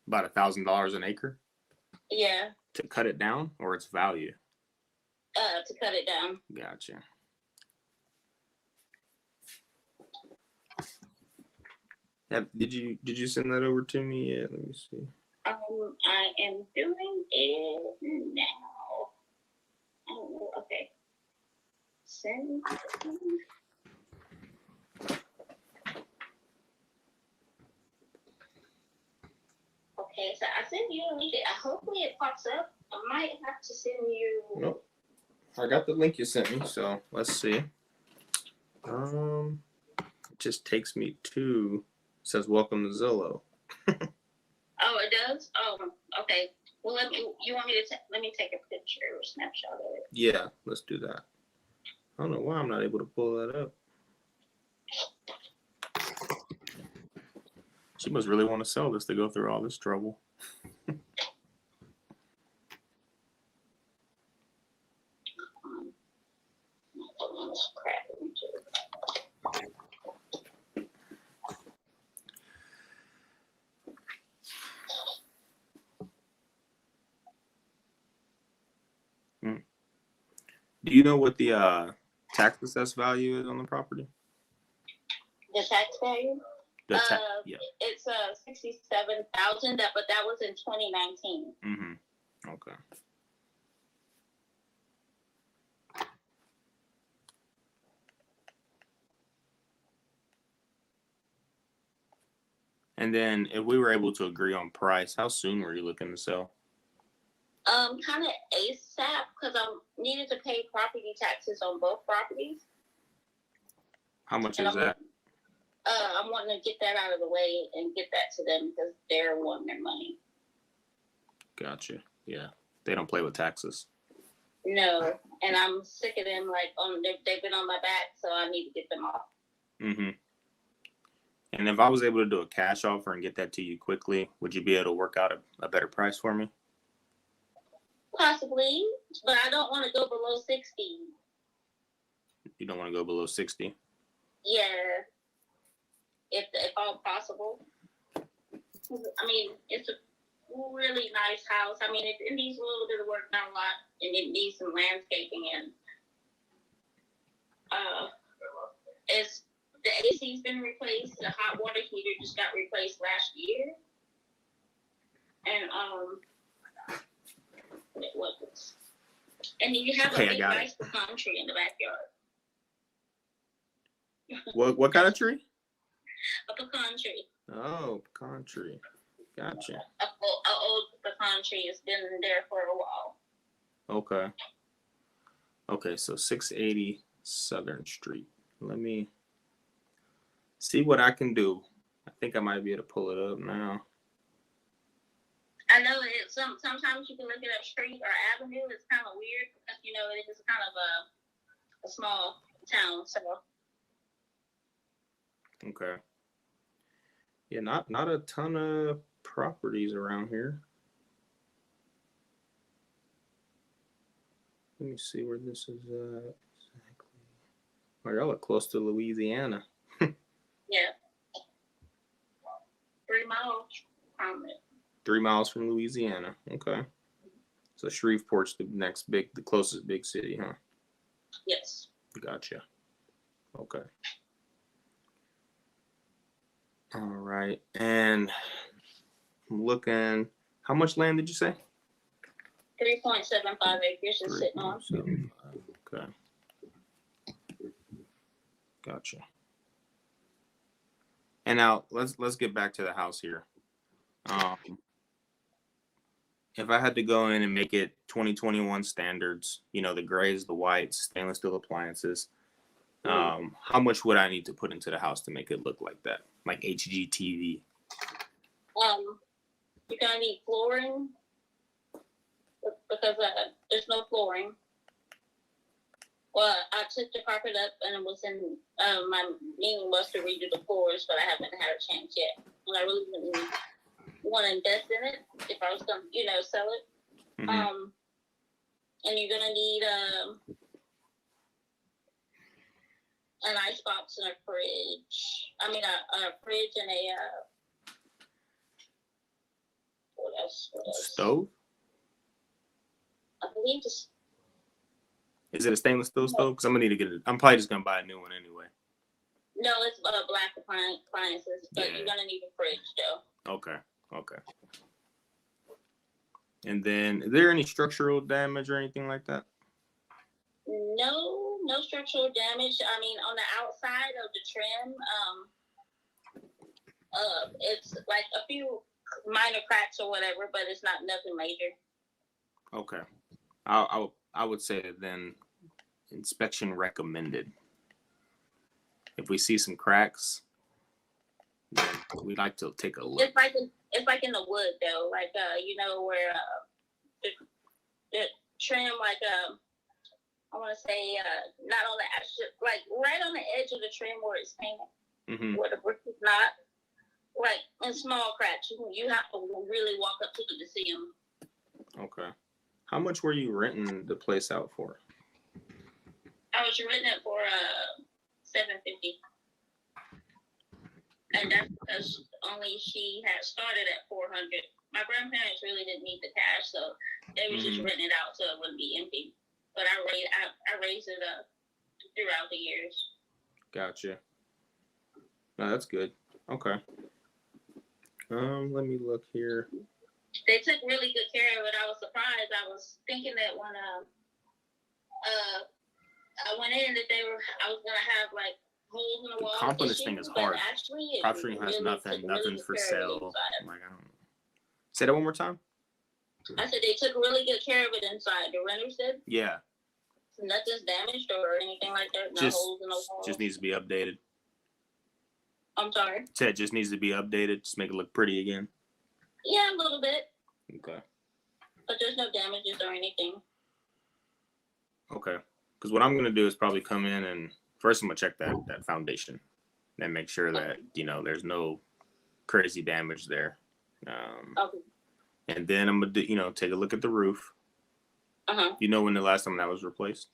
about $1,000 an acre. Yeah. To cut it down, or its value. To cut it down. Gotcha. Did you send that over to me yet? Let me see. I am doing it now. Oh, okay. Send. Okay, so I sent you a link. Hopefully it pops up. I might have to send you. Nope. I got the link you sent me, so let's see. It just takes me to. It says welcome to Zillow. Oh, it does? Oh, okay. Well, you want me to let me take a picture or snapshot of it? Yeah, let's do that. I don't know why I'm not able to pull that up. She must really want to sell this to go through all this trouble. Do you know what the tax assessed value is on the property? The tax value? Yeah. It's 67,000. But that was in 2019. Mm-hmm. Okay. And then, if we were able to agree on price, how soon were you looking to sell? Kind of ASAP, because I needed to pay property taxes on both properties. How much is that? I'm wanting to get that out of the way and get that to them because they're wanting their money. Gotcha. Yeah, they don't play with taxes. No, and I'm sick of them. Like, they've been on my back, so I need to get them off. Mm-hmm. And if I was able to do a cash offer and get that to you quickly, would you be able to work out a better price for me? Possibly, but I don't want to go below 60. You don't want to go below 60? Yeah, if all possible. I mean, it's a really nice house. I mean, it needs a little bit of work, not a lot, and it needs some landscaping. And it's the AC's been replaced. The hot water heater just got replaced last year, and and you have a big nice pecan tree in the backyard. What kind of tree? A pecan tree. Oh, pecan tree. Gotcha. An old pecan tree has been there for a while. Okay. Okay, so 680 Southern Street. Let me see what I can do. I think I might be able to pull it up now. I know sometimes you can look at a street or avenue. It's kind of weird because, it is kind of a small town. So. Okay. Yeah, not a ton of properties around here. Let me see where this is at exactly. Oh, y'all are close to Louisiana. Yeah. 3 miles from it. 3 miles from Louisiana. Okay. So Shreveport's the closest big city, huh? Yes. Gotcha. Okay. All right. And I'm looking, how much land did you say? 3.75 acres is sitting on. Okay. Gotcha. And now let's get back to the house here. If I had to go in and make it 2021 standards, the grays, the whites, stainless steel appliances, how much would I need to put into the house to make it look like that? Like HGTV? You're going to need flooring because there's no flooring. Well, I took the carpet up and it was in, my meaning was to redo the floors, but I haven't had a chance yet. And I really didn't want to invest in it if I was going to, sell it. Mm-hmm. And you're going to need an icebox and a fridge. I mean, a fridge and a, what else? Stove? I believe it's. Is it a stainless steel stove? Because I'm going to need to get it. I'm probably just going to buy a new one anyway. No, it's black appliances, but you're going to need a fridge, though. Okay. And then, is there any structural damage or anything like that? No structural damage. I mean, on the outside of the trim, it's like a few minor cracks or whatever, but it's not nothing major. Okay. I would say then inspection recommended. If we see some cracks, then we'd like to take a look. It's like in the wood though, like where the trim, like I want to say not on the actual, like right on the edge of the trim where it's painted, where the brick is not, like in small cracks. You have to really walk up to them to see them. Okay. How much were you renting the place out for? I was renting it for $750. And that's because only she had started at $400. My grandparents really didn't need the cash, so they were just renting it out so it wouldn't be empty. but I raised it up throughout the years. Gotcha. No, that's good. Okay. Let me look here. They took really good care of it. I was surprised. I was thinking that when I went in that I was gonna have like holes in the wall. Comping this thing is hard. Actually, Prop stream has nothing's for sale. Like, I don't know. Say that one more time. I said they took really good care of it inside. The renters did. Yeah. So nothing's damaged or anything like that. No holes in the wall. Just needs to be updated. I'm sorry. Said just needs to be updated. Just make it look pretty again. Yeah, a little bit. Okay. But there's no damages or anything. Okay. Because what I'm gonna do is probably come in and first I'm gonna check that foundation, and make sure that there's no crazy damage there. Okay. And then I'm gonna take a look at the roof. You know when the last time that was replaced?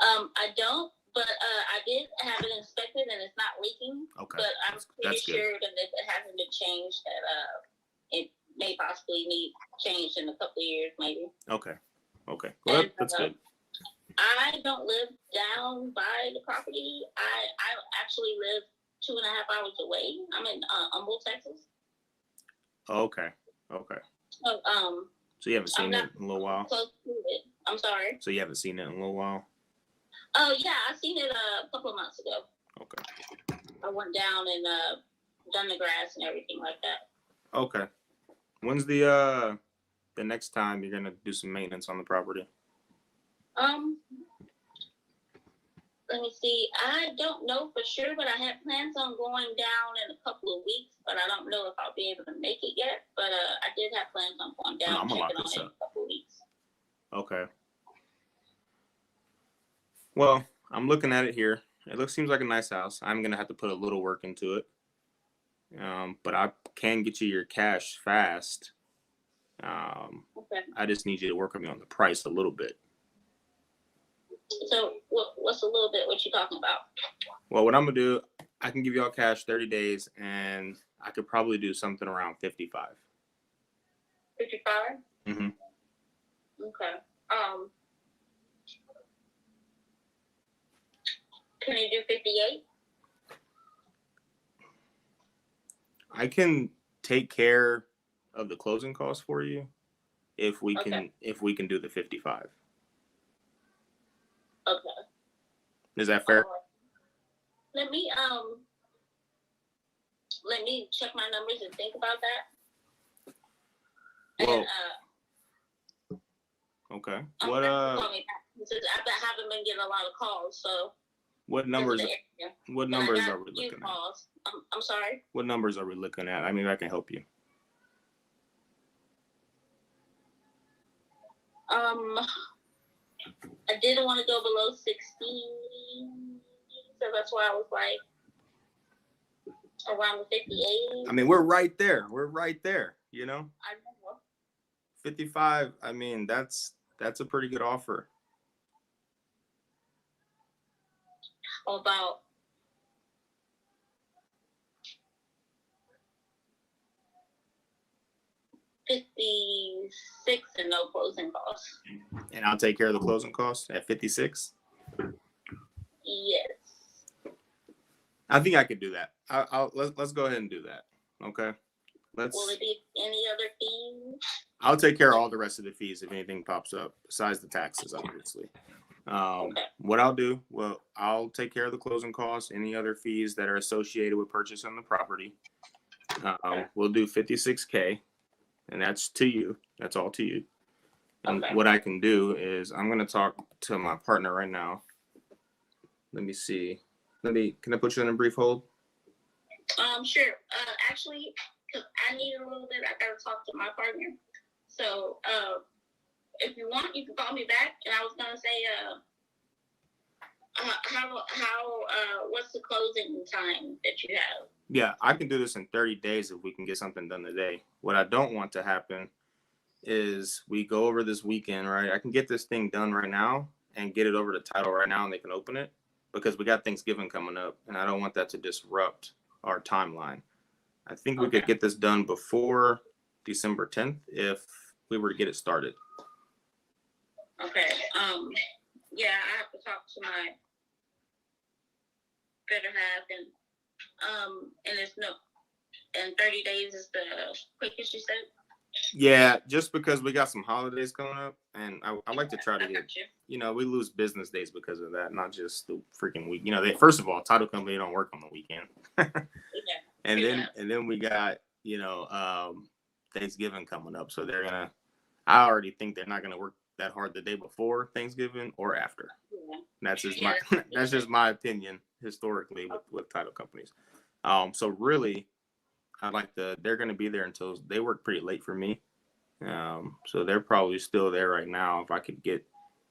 I don't, but I did have it inspected and it's not leaking. Okay. But I'm pretty sure that if it hasn't been changed, that it may possibly need changed in a couple of years, maybe. Okay. Well, that's good. I don't live down by the property. I actually live 2.5 hours away. I'm in Humboldt, Texas. Okay. So you haven't seen it in a little while? Close to it. I'm sorry. So you haven't seen it in a little while? Oh yeah, I seen it a couple of months ago. Okay. I went down and done the grass and everything like that. Okay. When's the next time you're gonna do some maintenance on the property? Let me see. I don't know for sure, but I had plans on going down in a couple of weeks, but I don't know if I'll be able to make it yet. But I did have plans on going down and checking on it in a couple of weeks. Okay. Well, I'm looking at it here. It seems like a nice house. I'm gonna have to put a little work into it. But I can get you your cash fast. Okay. I just need you to work with me on the price a little bit. So what's a little bit what you talking about? Well, what I'm gonna do, I can give you all cash 30 days, and I could probably do something around 55. 55? Mm-hmm. Okay. Can you do 58? I can take care of the closing costs for you if we can do the 55. Okay. Is that fair? Let me check my numbers and think about that. Well, and, okay. What since I haven't been getting a lot of calls, so what numbers are we looking at? I'm sorry. What numbers are we looking at? I mean, I can help you. I didn't want to go below 60, so that's why I was like around the 58. I mean, we're right there. You know. I know. 55. I mean, that's a pretty good offer. About $56 and no closing costs. And I'll take care of the closing costs at 56. Yes. I think I could do that. Let's go ahead and do that. Okay. Will it be any other fees? I'll take care of all the rest of the fees if anything pops up besides the taxes, obviously. Okay. What I'll do, I'll take care of the closing costs, any other fees that are associated with purchasing the property. We'll do $56K, and that's to you. That's all to you. And what I can do is I'm going to talk to my partner right now. Let me see. Can I put you on a brief hold? Sure. Actually, because I need a little bit, I got to talk to my partner. So, if you want, you can call me back. And I was gonna say, what's the closing time that you have? Yeah, I can do this in 30 days if we can get something done today. What I don't want to happen is we go over this weekend, right? I can get this thing done right now and get it over to title right now, and they can open it because we got Thanksgiving coming up, and I don't want that to disrupt our timeline. I think we could get this done before December 10th if we were to get it started. Okay. Yeah, I have to talk to my better half, and it's no, and 30 days is the quickest you said. Yeah, just because we got some holidays coming up, and I like to try to get, we lose business days because of that, not just the freaking week. First of all, title company don't work on the weekend. And then we got, Thanksgiving coming up. So I already think they're not gonna work that hard the day before Thanksgiving or after. Yeah. That's just my opinion historically with title companies. So really they're going to be there until they work pretty late for me. So they're probably still there right now. If I could get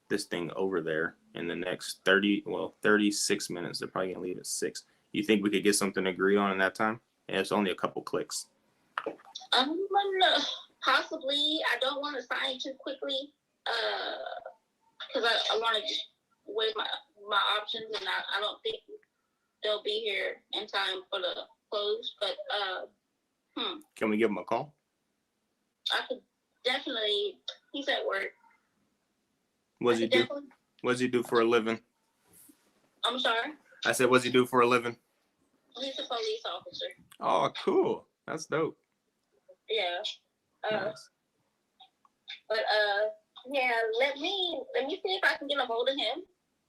this thing over there in the next 36 minutes, they're probably going to leave at 6. You think we could get something agreed on in that time? And it's only a couple clicks. Possibly. I don't want to sign too quickly because I want to weigh my options, and I don't think they'll be here in time for the close. But can we give him a call? I could definitely. He's at work. What's he do for a living? I'm sorry? I said, what's he do for a living? He's a police officer. Oh, cool. That's dope. Yeah. Nice. But yeah, let me see if I can get a hold of him,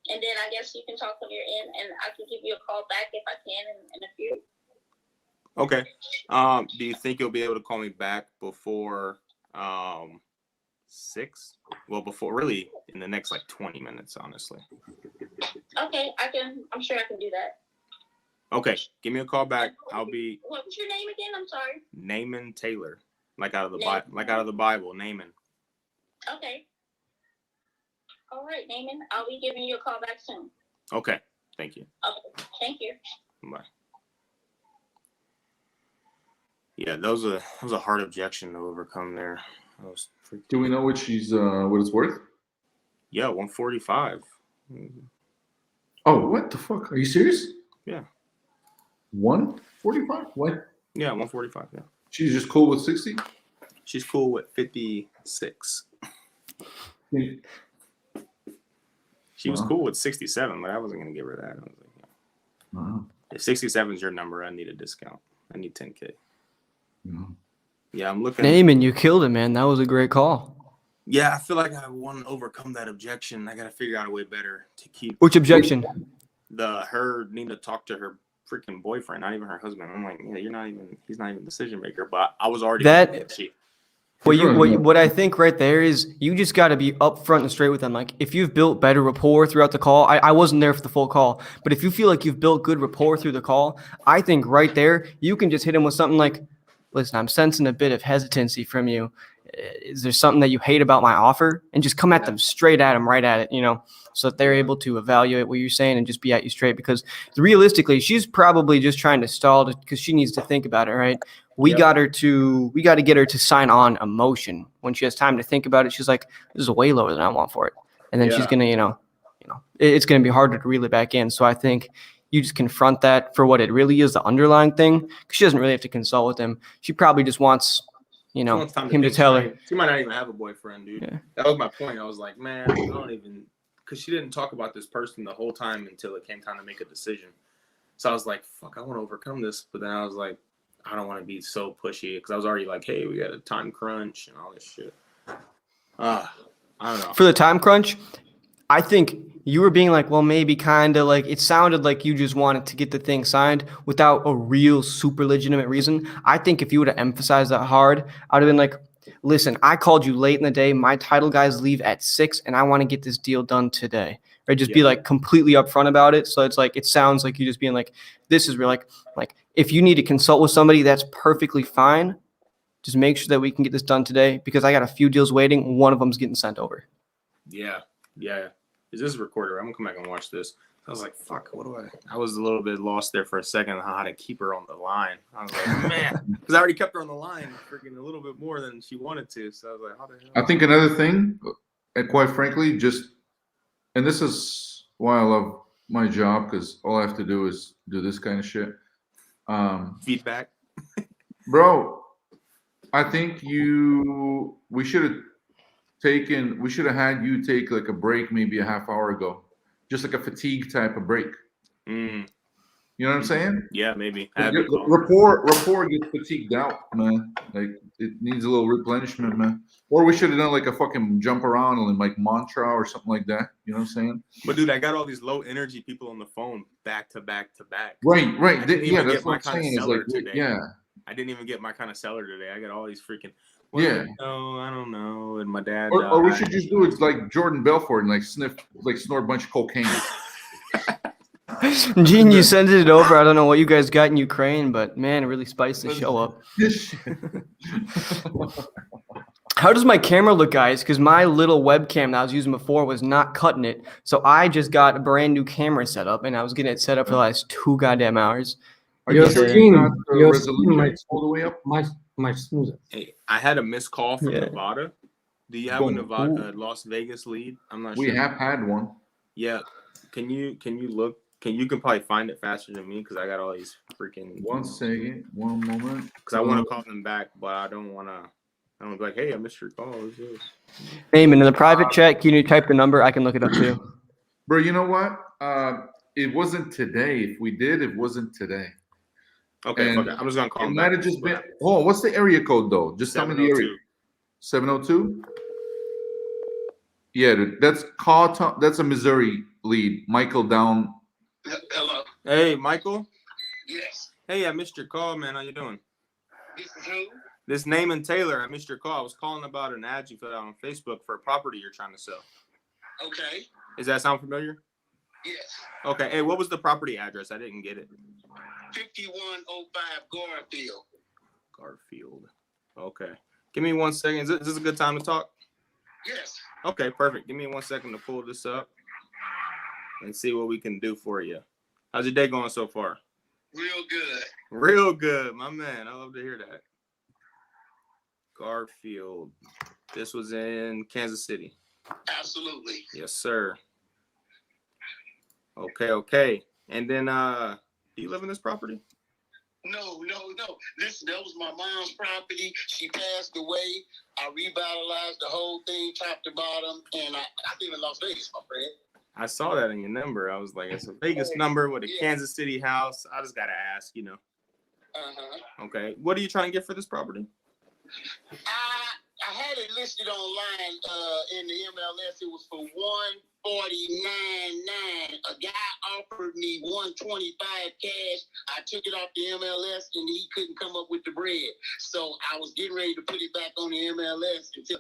and then I guess you can talk on your end, and I can give you a call back if I can in a few. Okay. Do you think you'll be able to call me back before 6? Well, before really in the next 20 minutes, honestly. Okay, I'm sure I can do that. Okay, give me a call back. I'll be. What was your name again? I'm sorry. Naaman Taylor, like out of the Bible, Naaman. Okay. All right, Naaman. I'll be giving you a call back soon. Okay. Thank you. Okay. Thank you. Bye. Yeah, that was a hard objection to overcome there. Do we know what it's worth? Yeah, 145. Oh, what the fuck? Are you serious? Yeah. 145? What? Yeah, 145. Yeah. She's just cool with 60? She's cool with 56. She was cool with 67, but I wasn't gonna give her that. I was like, wow. If 67 is your number, I need a discount. I need 10K. Yeah, I'm looking. Naaman, you killed it, man. That was a great call. Yeah, I feel like I want to overcome that objection. I got to figure out a way better to keep. Which objection? Her need to talk to her freaking boyfriend, not even her husband. I'm like, yeah, he's not even decision maker. But I was already what I think right there is you just got to be upfront and straight with them. Like if you've built better rapport throughout the call, I wasn't there for the full call, but if you feel like you've built good rapport through the call, I think right there you can just hit him with something like, listen, I'm sensing a bit of hesitancy from you. Is there something that you hate about my offer? And just come at them straight at them, right at it, so that they're able to evaluate what you're saying and just be at you straight. Because realistically, she's probably just trying to stall because she needs to think about it, right? We got to get her to sign on emotion. When she has time to think about it, she's like, this is way lower than I want for it. And then she's going to, it's going to be harder to reel it back in. So I think you just confront that for what it really is, the underlying thing. Because she doesn't really have to consult with him. She probably just wants, him to tell her. She might not even have a boyfriend, dude. Yeah. That was my point. I was like, man, I don't even, because she didn't talk about this person the whole time until it came time to make a decision. So I was like, fuck, I want to overcome this. But then I was like, I don't want to be so pushy because I was already like, hey, we got a time crunch and all this shit. I don't know. For the time crunch, I think you were being like, well, maybe kind of like it sounded like you just wanted to get the thing signed without a real super legitimate reason. I think if you would have emphasized that hard, I would have been like, listen, I called you late in the day. My title guys leave at 6 and I want to get this deal done today. Or just be like completely upfront about it. So it's like, it sounds like you just being like, this is real. Like if you need to consult with somebody, that's perfectly fine. Just make sure that we can get this done today because I got a few deals waiting. One of them's getting sent over. Yeah. Is this a recorder? I'm gonna come back and watch this. I was like, fuck, what do I was a little bit lost there for a second on how to keep her on the line. I was like, man, because I already kept her on the line freaking a little bit more than she wanted to. So I was like, how the hell? I think another thing, and quite frankly, and this is why I love my job, because all I have to do is do this kind of shit. Feedback. Bro, I think we should have taken. We should have had you take like a break, maybe a half hour ago, just like a fatigue type of break. Mm. You know what I'm saying? Yeah, maybe. Rapport gets fatigued out, man. Like it needs a little replenishment, man. Or we should have done like a fucking jump around and like mantra or something like that. You know what I'm saying? But dude, I got all these low energy people on the phone back to back to back. Right. I didn't even That's get my what I'm kind of saying. Is seller like, today. yeah. I didn't even get my kind of seller today. I got all these freaking. Yeah. No, I don't know. And my dad. Or we should just do it like Jordan Belfort and like snort a bunch of cocaine. Gene, you sent it over. I don't know what you guys got in Ukraine, but man, it really spiced the show up. How does my camera look, guys? Because my little webcam that I was using before was not cutting it. So I just got a brand new camera set up, and I was getting it set up for the last 2 goddamn hours. Your skin all the way up? Much smoother. Hey, I had a missed call from Nevada. Do you have a Nevada Las Vegas lead? I'm not sure. We have had one. Yeah. Can you look? You can probably find it faster than me because I got all these freaking. 1 second, 1 moment. Because I want to call them back, but I don't want to. I don't be like, hey, I missed your call. What's this? Name in the private chat. Can you type the number? I can look it up too. Bro, you know what? It wasn't today. If we did, it wasn't today. Okay, fuck it. I'm just gonna call him back. Might have just been. Oh, what's the area code though? Just tell me the area. 702. Yeah, dude, that's a Missouri lead. Michael down. Hello. Hey, Michael. Yes. Hey, I missed your call, man. How you doing? This is who? This name and Taylor. I missed your call. I was calling about an ad you put out on Facebook for a property you're trying to sell. Okay. Does that sound familiar? Yes. Okay. Hey, what was the property address? I didn't get it. 5105 Garfield. Garfield. Okay. Give me 1 second. Is this a good time to talk? Yes. Okay, perfect. Give me 1 second to pull this up and see what we can do for you. How's your day going so far? Real good. Real good, my man. I love to hear that. Garfield. This was in Kansas City. Absolutely. Yes, sir. Okay. And then, do you live in this property? No. Listen, that was my mom's property. She passed away. I revitalized the whole thing, top to bottom, and I live in Las Vegas, my friend. I saw that in your number. I was like, it's a Vegas number with a Kansas City house. I just got to ask, Okay. What are you trying to get for this property? I had it listed online in the MLS. It was for $149.9. A guy offered me $125 cash. I took it off the MLS, and he couldn't come up with the bread. So I was getting ready to put it back on the MLS until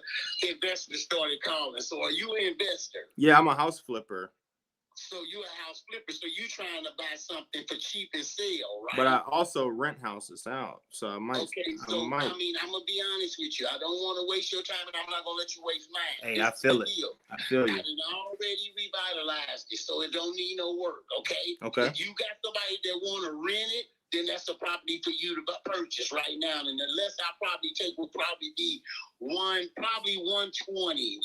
investors started calling. So are you an investor? Yeah, I'm a house flipper. So you're a house flipper. So you trying to buy something for cheap and sell, right? But I also rent houses out. So I might. Okay, so I mean, I'm going to be honest with you. I don't want to waste your time, and I'm not going to let you waste mine. Hey, I feel it. I feel you. I already revitalized it, so it don't need no work, okay? Okay. If you got somebody that want to rent it, then that's a property for you to purchase right now. And the less I probably take will probably be $120.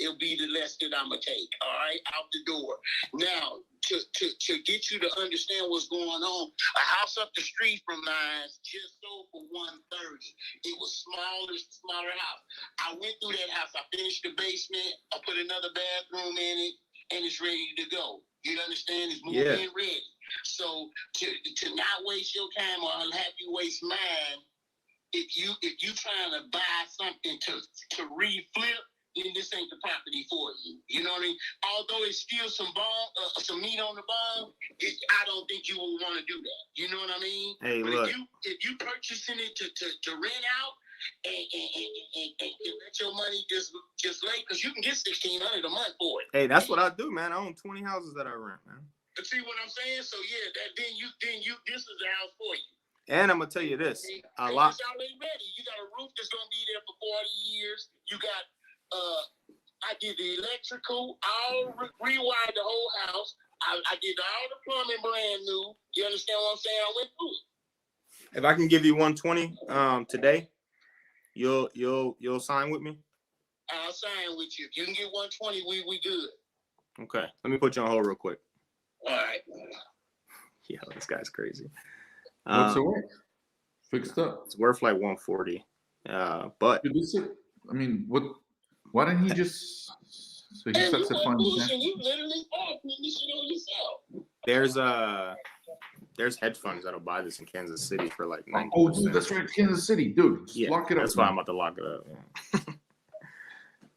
It'll be the less that I'm gonna take. All right, out the door. Now, to get you to understand what's going on, a house up the street from mine just sold for $130. It was smaller house. I went through that house. I finished the basement. I put another bathroom in it, and it's ready to go. You understand? It's moving in ready. So to not waste your time or have you waste mine, if you trying to buy something to reflip, then this ain't the property for you. You know what I mean? Although it's still some meat on the bone, I don't think you will want to do that. You know what I mean? Hey, but look. If you purchasing it to rent out and let your money just lay, because you can get $1,600 a month for it. Hey, that's what I do, man. I own 20 houses that I rent, man. See what I'm saying? So yeah, then you this is the house for you. And I'm gonna tell you this, a lot. It's already ready. You got a roof that's gonna be there for 40 years. You got I did the electrical. I'll rewire the whole house. I did all the plumbing brand new. You understand what I'm saying? I went through it. If I can give you 120 today, you'll sign with me. I'll sign with you. If you can get 120, we good. Okay, let me put you on hold real quick. All right. Yeah, this guy's crazy. What's it worth? Fixed up. It's worth like 140. But I mean, what? Why didn't he just? So he sets a fund. You literally are putting this shit on yourself. There's hedge funds that'll buy this in Kansas City for like 90%. Oh, dude, that's right, Kansas City, dude. Just lock it up. That's why I'm about to lock it up.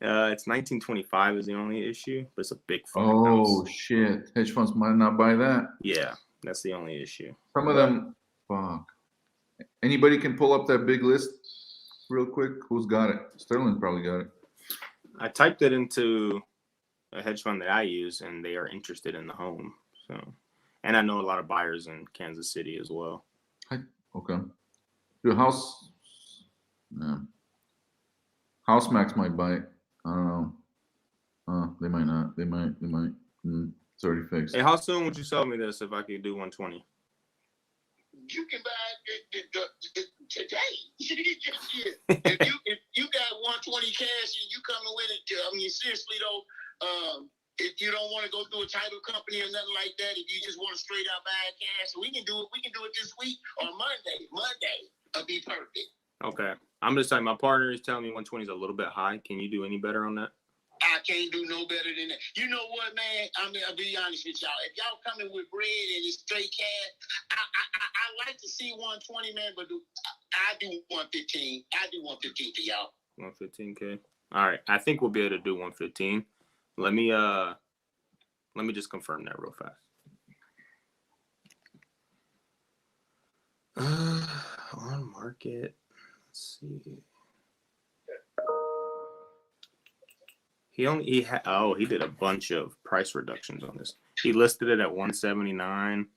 Yeah. It's 1925 is the only issue, but it's a big fucking house. Shit, hedge funds might not buy that. Yeah, that's the only issue. Some of them, fuck. Anybody can pull up that big list real quick. Who's got it? Sterling probably got it. I typed it into a hedge fund that I use, and they are interested in the home. So, and I know a lot of buyers in Kansas City as well. Okay. Your house, House Max might buy it. I don't know. They might not. They might. It's already fixed. Hey, how soon would you sell me this if I could do 120? You can buy it today. if you got 120 cash and you coming with it, I mean, seriously though, if you don't want to go through a title company or nothing like that, if you just want to straight out buy cash, we can do it. We can do it this week or Monday. It'll be perfect. Okay. I'm just saying my partner is telling me 120 is a little bit high. Can you do any better on that? I can't do no better than that. You know what, man? I mean, I'll be honest with y'all. If y'all coming with bread and it's straight cash, I like to see 120, man, but I do 115. I do 115 for y'all. 115K. All right. I think we'll be able to do 115. Let me just confirm that real fast. On market. Let's see. He did a bunch of price reductions on this. He listed it at 179.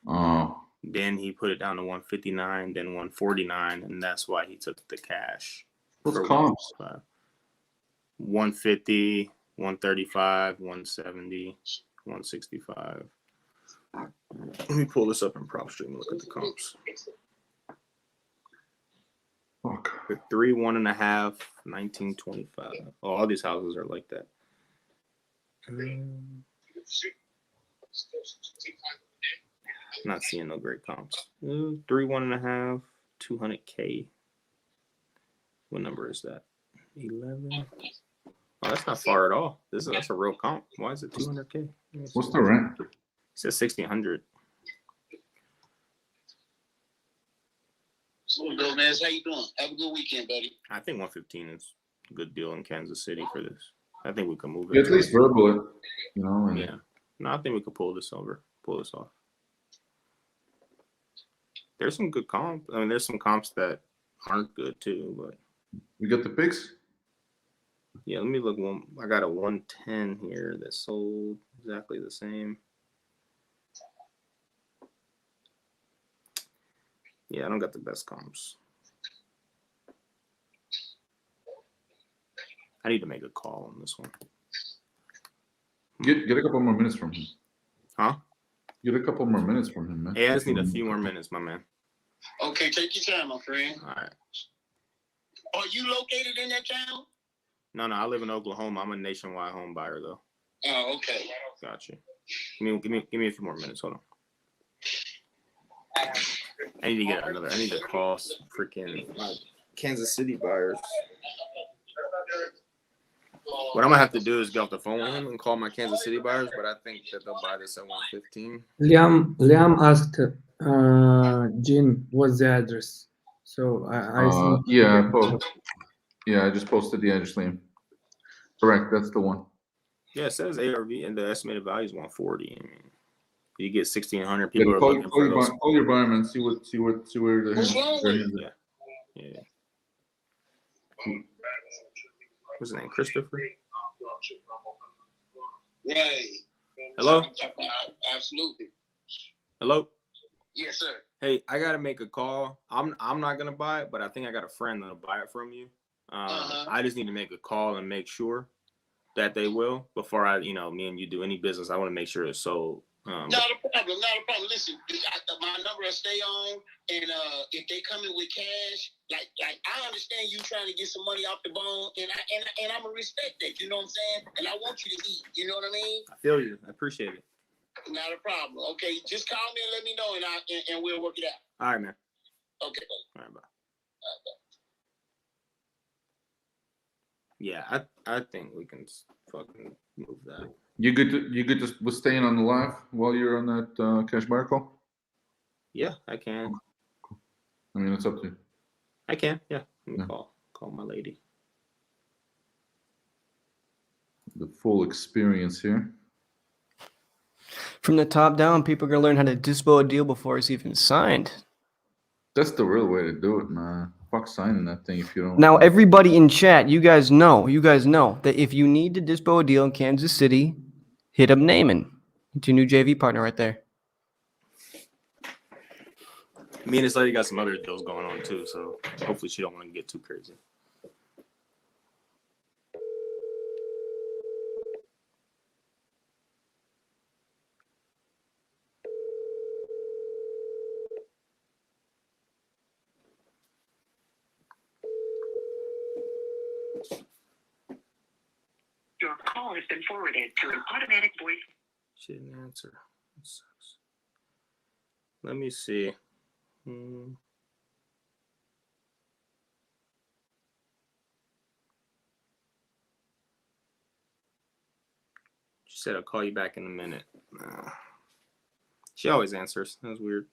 Oh. Then he put it down to 159, then 149, and that's why he took the cash. What's comps? 150, 135, 170, 165. Let me pull this up in PropStream and look at the comps. Fuck. 3, 1.5, 1925. Oh, all these houses are like that. Not seeing no great comps. 3, 1.5, 200K. What number is that? 11. Oh, that's not far at all. That's a real comp. Why is it 200K? What's the rent? It says 1,600. So, man, how you doing? Have a good weekend, buddy. I think 115 is a good deal in Kansas City for this. I think we can move it. At least verbal it, you know. Yeah. No, I think we could pull this off. There's some good comps. I mean, there's some comps that aren't good too, but we got the picks. Yeah, let me look. I got a 110 here that sold exactly the same. Yeah, I don't got the best comps. I need to make a call on this one. Get a couple more minutes from him. Huh? Get a couple more minutes from him, man. Hey, I just need a few more minutes, my man. Okay, take your time, my friend. All right. Are you located in that town? No, I live in Oklahoma. I'm a nationwide home buyer, though. Oh, okay. Got you. Give me a few more minutes. Hold on. I need to call freaking Kansas City buyers. What I'm gonna have to do is get off the phone with him and call my Kansas City buyers, but I think that they'll buy this at 115. Liam asked Jean what's the address. So I think I just posted the address, Liam. Correct, that's the one. Yeah, it says ARV and the estimated value is 140. I mean, you get 1,600 people are call looking for those. Call your buyer, man. See where the What's wrong with you? Yeah. What's his name? Christopher? Right. Hello? Absolutely. Hello? Yes, sir. Hey, I gotta make a call. I'm not gonna buy it, but I think I got a friend that'll buy it from you. I just need to make a call and make sure that they will before me and you do any business. I want to make sure it's sold. Not a problem. Listen, my number will stay on, and if they come in with cash, like I understand you trying to get some money off the bone, and I'm gonna respect that. You know what I'm saying? And I want you to eat. You know what I mean? I feel you. I appreciate it. Not a problem. Okay, just call me and let me know, and we'll work it out. All right, man. Okay. All right, bye. Yeah, I think we can fucking move that. You good to with staying on the live while you're on that cash buyer call? Yeah, I can. Cool. I mean, it's up to you. I can. Yeah. Let me call my lady. The full experience here. From the top down, people are gonna learn how to dispo a deal before it's even signed. That's the real way to do it, man. Fuck signing that thing if you don't. Now, everybody in chat, you guys know that if you need to dispo a deal in Kansas City, hit up Naaman. It's your new JV partner right there. Me and this lady got some other deals going on too, so hopefully she don't want to get too crazy. Your call has been forwarded to an automatic voice. She didn't answer. That sucks. Let me see. She said I'll call you back in a minute. She always answers. That was weird.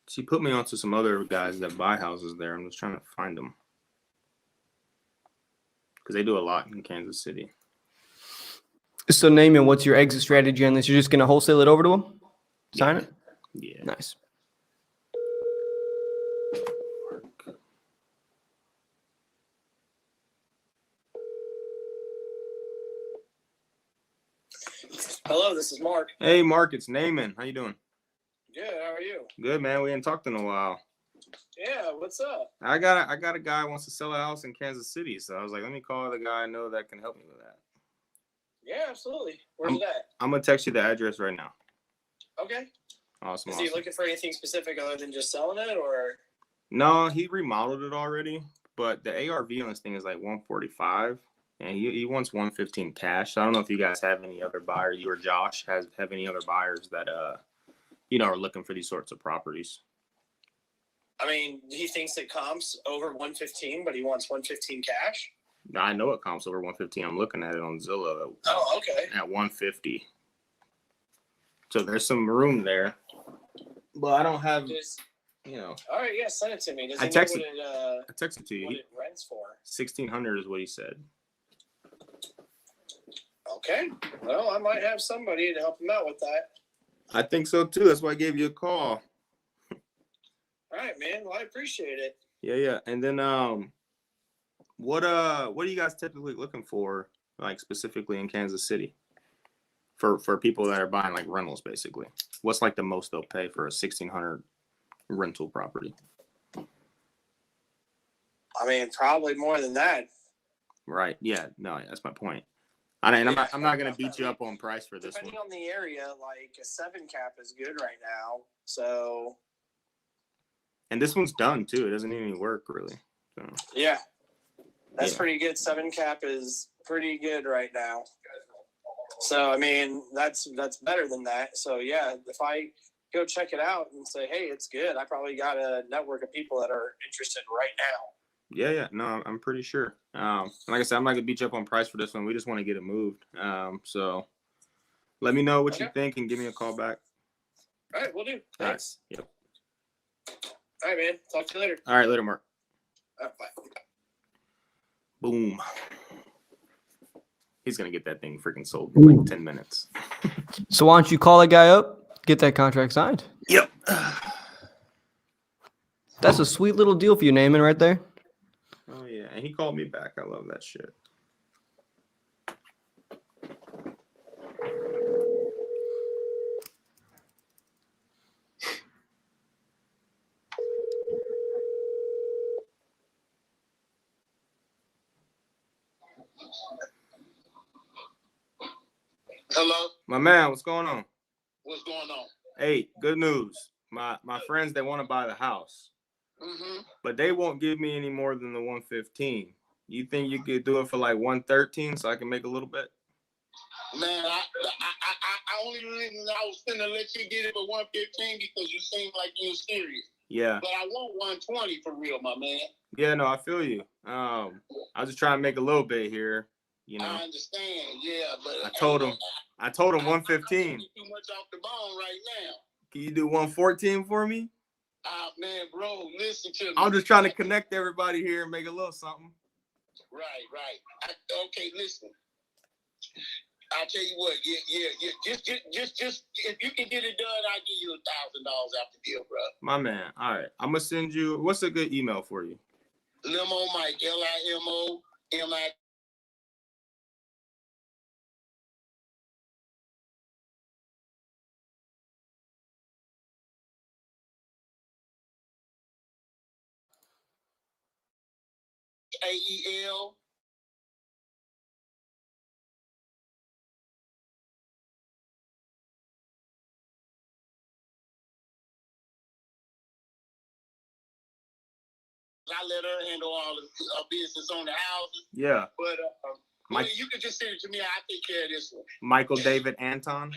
She put me onto some other guys that buy houses there. I'm just trying to find them because they do a lot in Kansas City. So, Naaman, what's your exit strategy on this? You're just gonna wholesale it over to them? Sign it? Yeah. Nice. Hello, this is Mark. Hey, Mark, it's Naaman. How you doing? Good. How are you? Good, man. We ain't talked in a while. Yeah. What's up? I got a guy who wants to sell a house in Kansas City, so I was like, let me call the guy I know that can help me with that. Yeah, absolutely. Where's it at? I'm gonna text you the address right now. Okay. Awesome. Is he looking for anything specific other than just selling it, or? No, he remodeled it already, but the ARV on this thing is like 145, and he wants 115 cash. So I don't know if you guys have any other buyers. You or Josh have any other buyers that are looking for these sorts of properties. I mean, he thinks it comps over 115, but he wants 115 cash. I know it comps over 115. I'm looking at it on Zillow. Oh, okay. At 150. So there's some room there, but I don't have. All right, yeah, send it to me. Does he I know texted it to you. what it rents for? 1,600 is what he said. Okay. Well, I might have somebody to help him out with that. I think so too. That's why I gave you a call. All right, man. Well, I appreciate it. Yeah. And then what are you guys typically looking for, like specifically in Kansas City? For people that are buying like rentals, basically. What's like the most they'll pay for a 1,600 rental property? I mean, probably more than that. Right. Yeah. No, that's my point. I'm not gonna beat you up on price for this Depending one. on the area, like a 7 cap is good right now. So. And this one's done too. It doesn't need any work really. So. Yeah. That's pretty good. 7 cap is pretty good right now. So I mean, that's better than that. So yeah, if I go check it out and say, hey, it's good, I probably got a network of people that are interested right now. Yeah. No, I'm pretty sure. Like I said, I'm not gonna beat you up on price for this one. We just want to get it moved. So let me know what you think and give me a call back. All right, we'll do. Thanks. All right. Yep. All right, man. Talk to you later. All right, later, Mark. All right, bye. Boom. He's gonna get that thing freaking sold in like 10 minutes. So why don't you call that guy up, get that contract signed? Yep. That's a sweet little deal for you, Naaman, right there. Oh yeah, and he called me back. I love that shit. Hello? My man, what's going on? What's going on? Hey, good news. My friends, they want to buy the house. Mm-hmm. But they won't give me any more than the 115. You think you could do it for like 113 so I can make a little bit? Man, I only reason I was finna let you get it for 115 because you seem like you're serious. Yeah. But I want 120 for real, my man. Yeah, no, I feel you. I was just trying to make a little bit here, you know. I understand, yeah, but I told him 115. Too much off the bone right now. Can you do 114 for me? Man, bro, listen to me. I'm just trying to connect everybody here and make a little something. Right. Okay, listen. I'll tell you what, yeah. Just if you can get it done, I'll give you $1,000 after deal, bro. My man. All right. I'm gonna send you. What's a good email for you? Limo Mike, LIMOMI. AEL. I let her handle all the business on the houses. Yeah. But you can just send it to me. I'll take care of this one. Michael David Anton.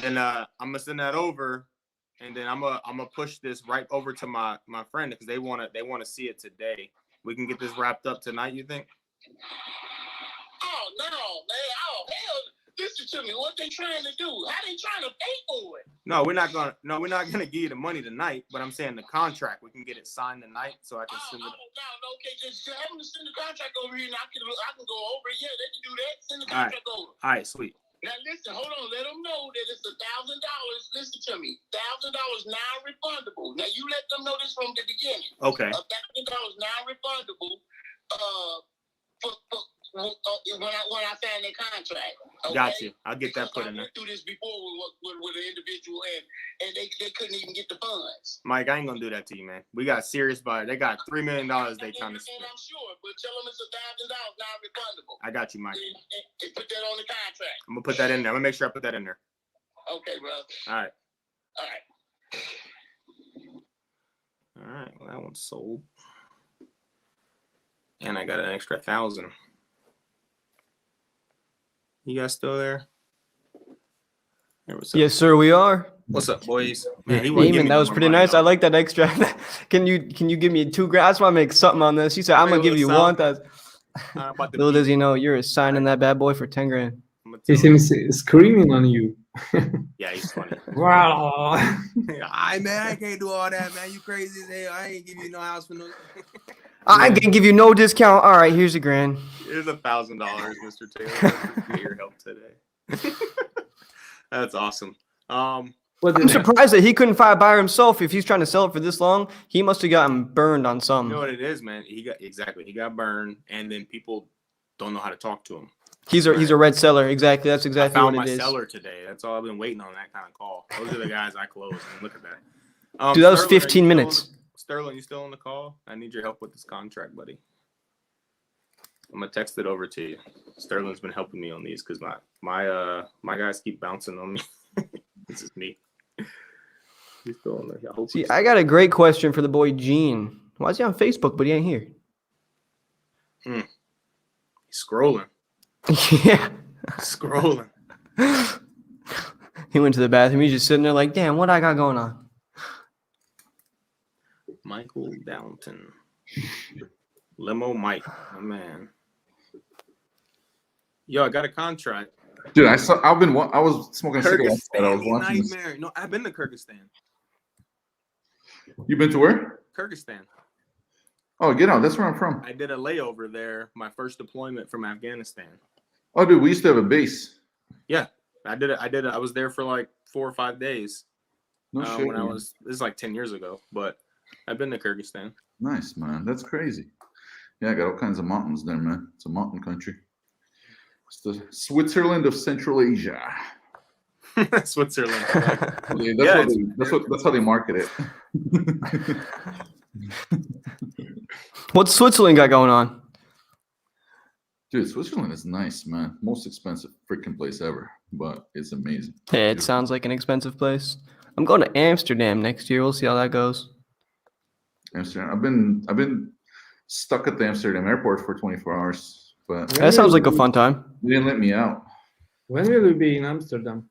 And I'm gonna send that over, and then I'm gonna push this right over to my friend because they wanna see it today. We can get this wrapped up tonight. You think? Oh no, man! Oh hell! Listen to me. What they trying to do? How they trying to pay for it? No, we're not gonna give you the money tonight. But I'm saying the contract, we can get it signed tonight, so I can send it. No, okay, just have them to send the contract over here, and I can go over it. Yeah, they can do that. Send the contract over. All right, sweet. Now listen, hold on. Let them know that it's $1,000. Listen to me, $1,000 non-refundable. Now you let them know this from the beginning. Okay. $1,000 non-refundable. When I sign the contract. Okay? Got you. I'll get that put in there. I went through this before with an individual, and they couldn't even get the funds. Mike, I ain't gonna do that to you, man. We got serious buyers. They got $3 million they trying to spend. And I'm sure, but tell them it's $1,000 non-refundable. I got you, Mike. And put that on the contract. I'm gonna put that in there. I'm gonna make sure I put that in there. Okay, bro. All right. All right. Well, that one's sold. And I got an extra 1,000. You guys still there? Yes, sir, we are. What's up, boys? Man, Damon, that was pretty nice. I like that extra. Can you give me $2,000? I just want to make something on this. He said, I'm gonna give you $1,000. Little does he know, you're signing that bad boy for $10,000. He seems screaming on you. Yeah, he's funny. Wow. I man, I can't do all that, man. You crazy as hell. I ain't give you no house for no. I can give you no discount. All right, here's $1,000. Here's $1,000, Mr. Taylor. Get your help today. That's awesome. I'm surprised that he couldn't find a buyer himself. If he's trying to sell it for this long, he must have gotten burned on some. You know what it is, man? He got burned, and then people don't know how to talk to him. He's a red seller. Exactly. That's exactly what it is. I found my seller today. That's all I've been waiting on, that kind of call. Those are the guys I close. And look at that. Dude, that was 15 minutes. Sterling, you still on the call? I need your help with this contract, buddy. I'm gonna text it over to you. Sterling's been helping me on these because my guys keep bouncing on me. This is me. He's still on there. See, I got a great question for the boy Gene. Why is he on Facebook but he ain't here? He's scrolling. Yeah. Scrolling. He went to the bathroom. He's just sitting there like, damn, what I got going on? Michael Downton. Limo Mike. Oh, man. Yo, I got a contract. Dude, I was smoking cigarettes. I was watching nightmare. this. No, I've been to Kyrgyzstan. You been to where? Kyrgyzstan. Oh, get out. That's where I'm from. I did a layover there, my first deployment from Afghanistan. Oh, dude, we used to have a base. Yeah, I did it. I was there for like 4 or 5 days. No shit. When this is like 10 years ago, but I've been to Kyrgyzstan. Nice, man. That's crazy. Yeah, I got all kinds of mountains there, man. It's a mountain country. It's the Switzerland of Central Asia. Switzerland. That's how they market it. What's Switzerland got going on? Dude, Switzerland is nice, man. Most expensive freaking place ever, but it's amazing. Hey, it sounds like an expensive place. I'm going to Amsterdam next year. We'll see how that goes. Amsterdam. I've been stuck at the Amsterdam airport for 24 hours, but that sounds like a fun time. They didn't let me out. When will you be in Amsterdam?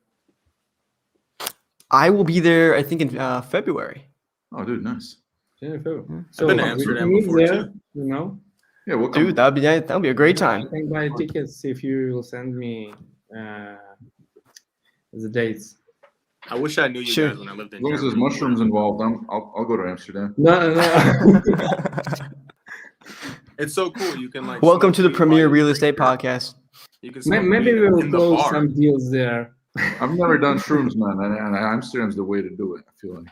I will be there, I think, in February. Oh, dude, nice. Yeah, so I've been to Amsterdam before there, too. You know? Yeah, we'll come. Dude, that'll be a great time. I can buy tickets if you will send me the dates. I wish I knew you guys when I lived in As long as Germany. there's mushrooms involved, I'll go to Amsterdam. No. It's so cool. You can like. Welcome to the premier real estate podcast. You can maybe we will close some deals there. I've never done shrooms, man, and Amsterdam's the way to do it. I feel like.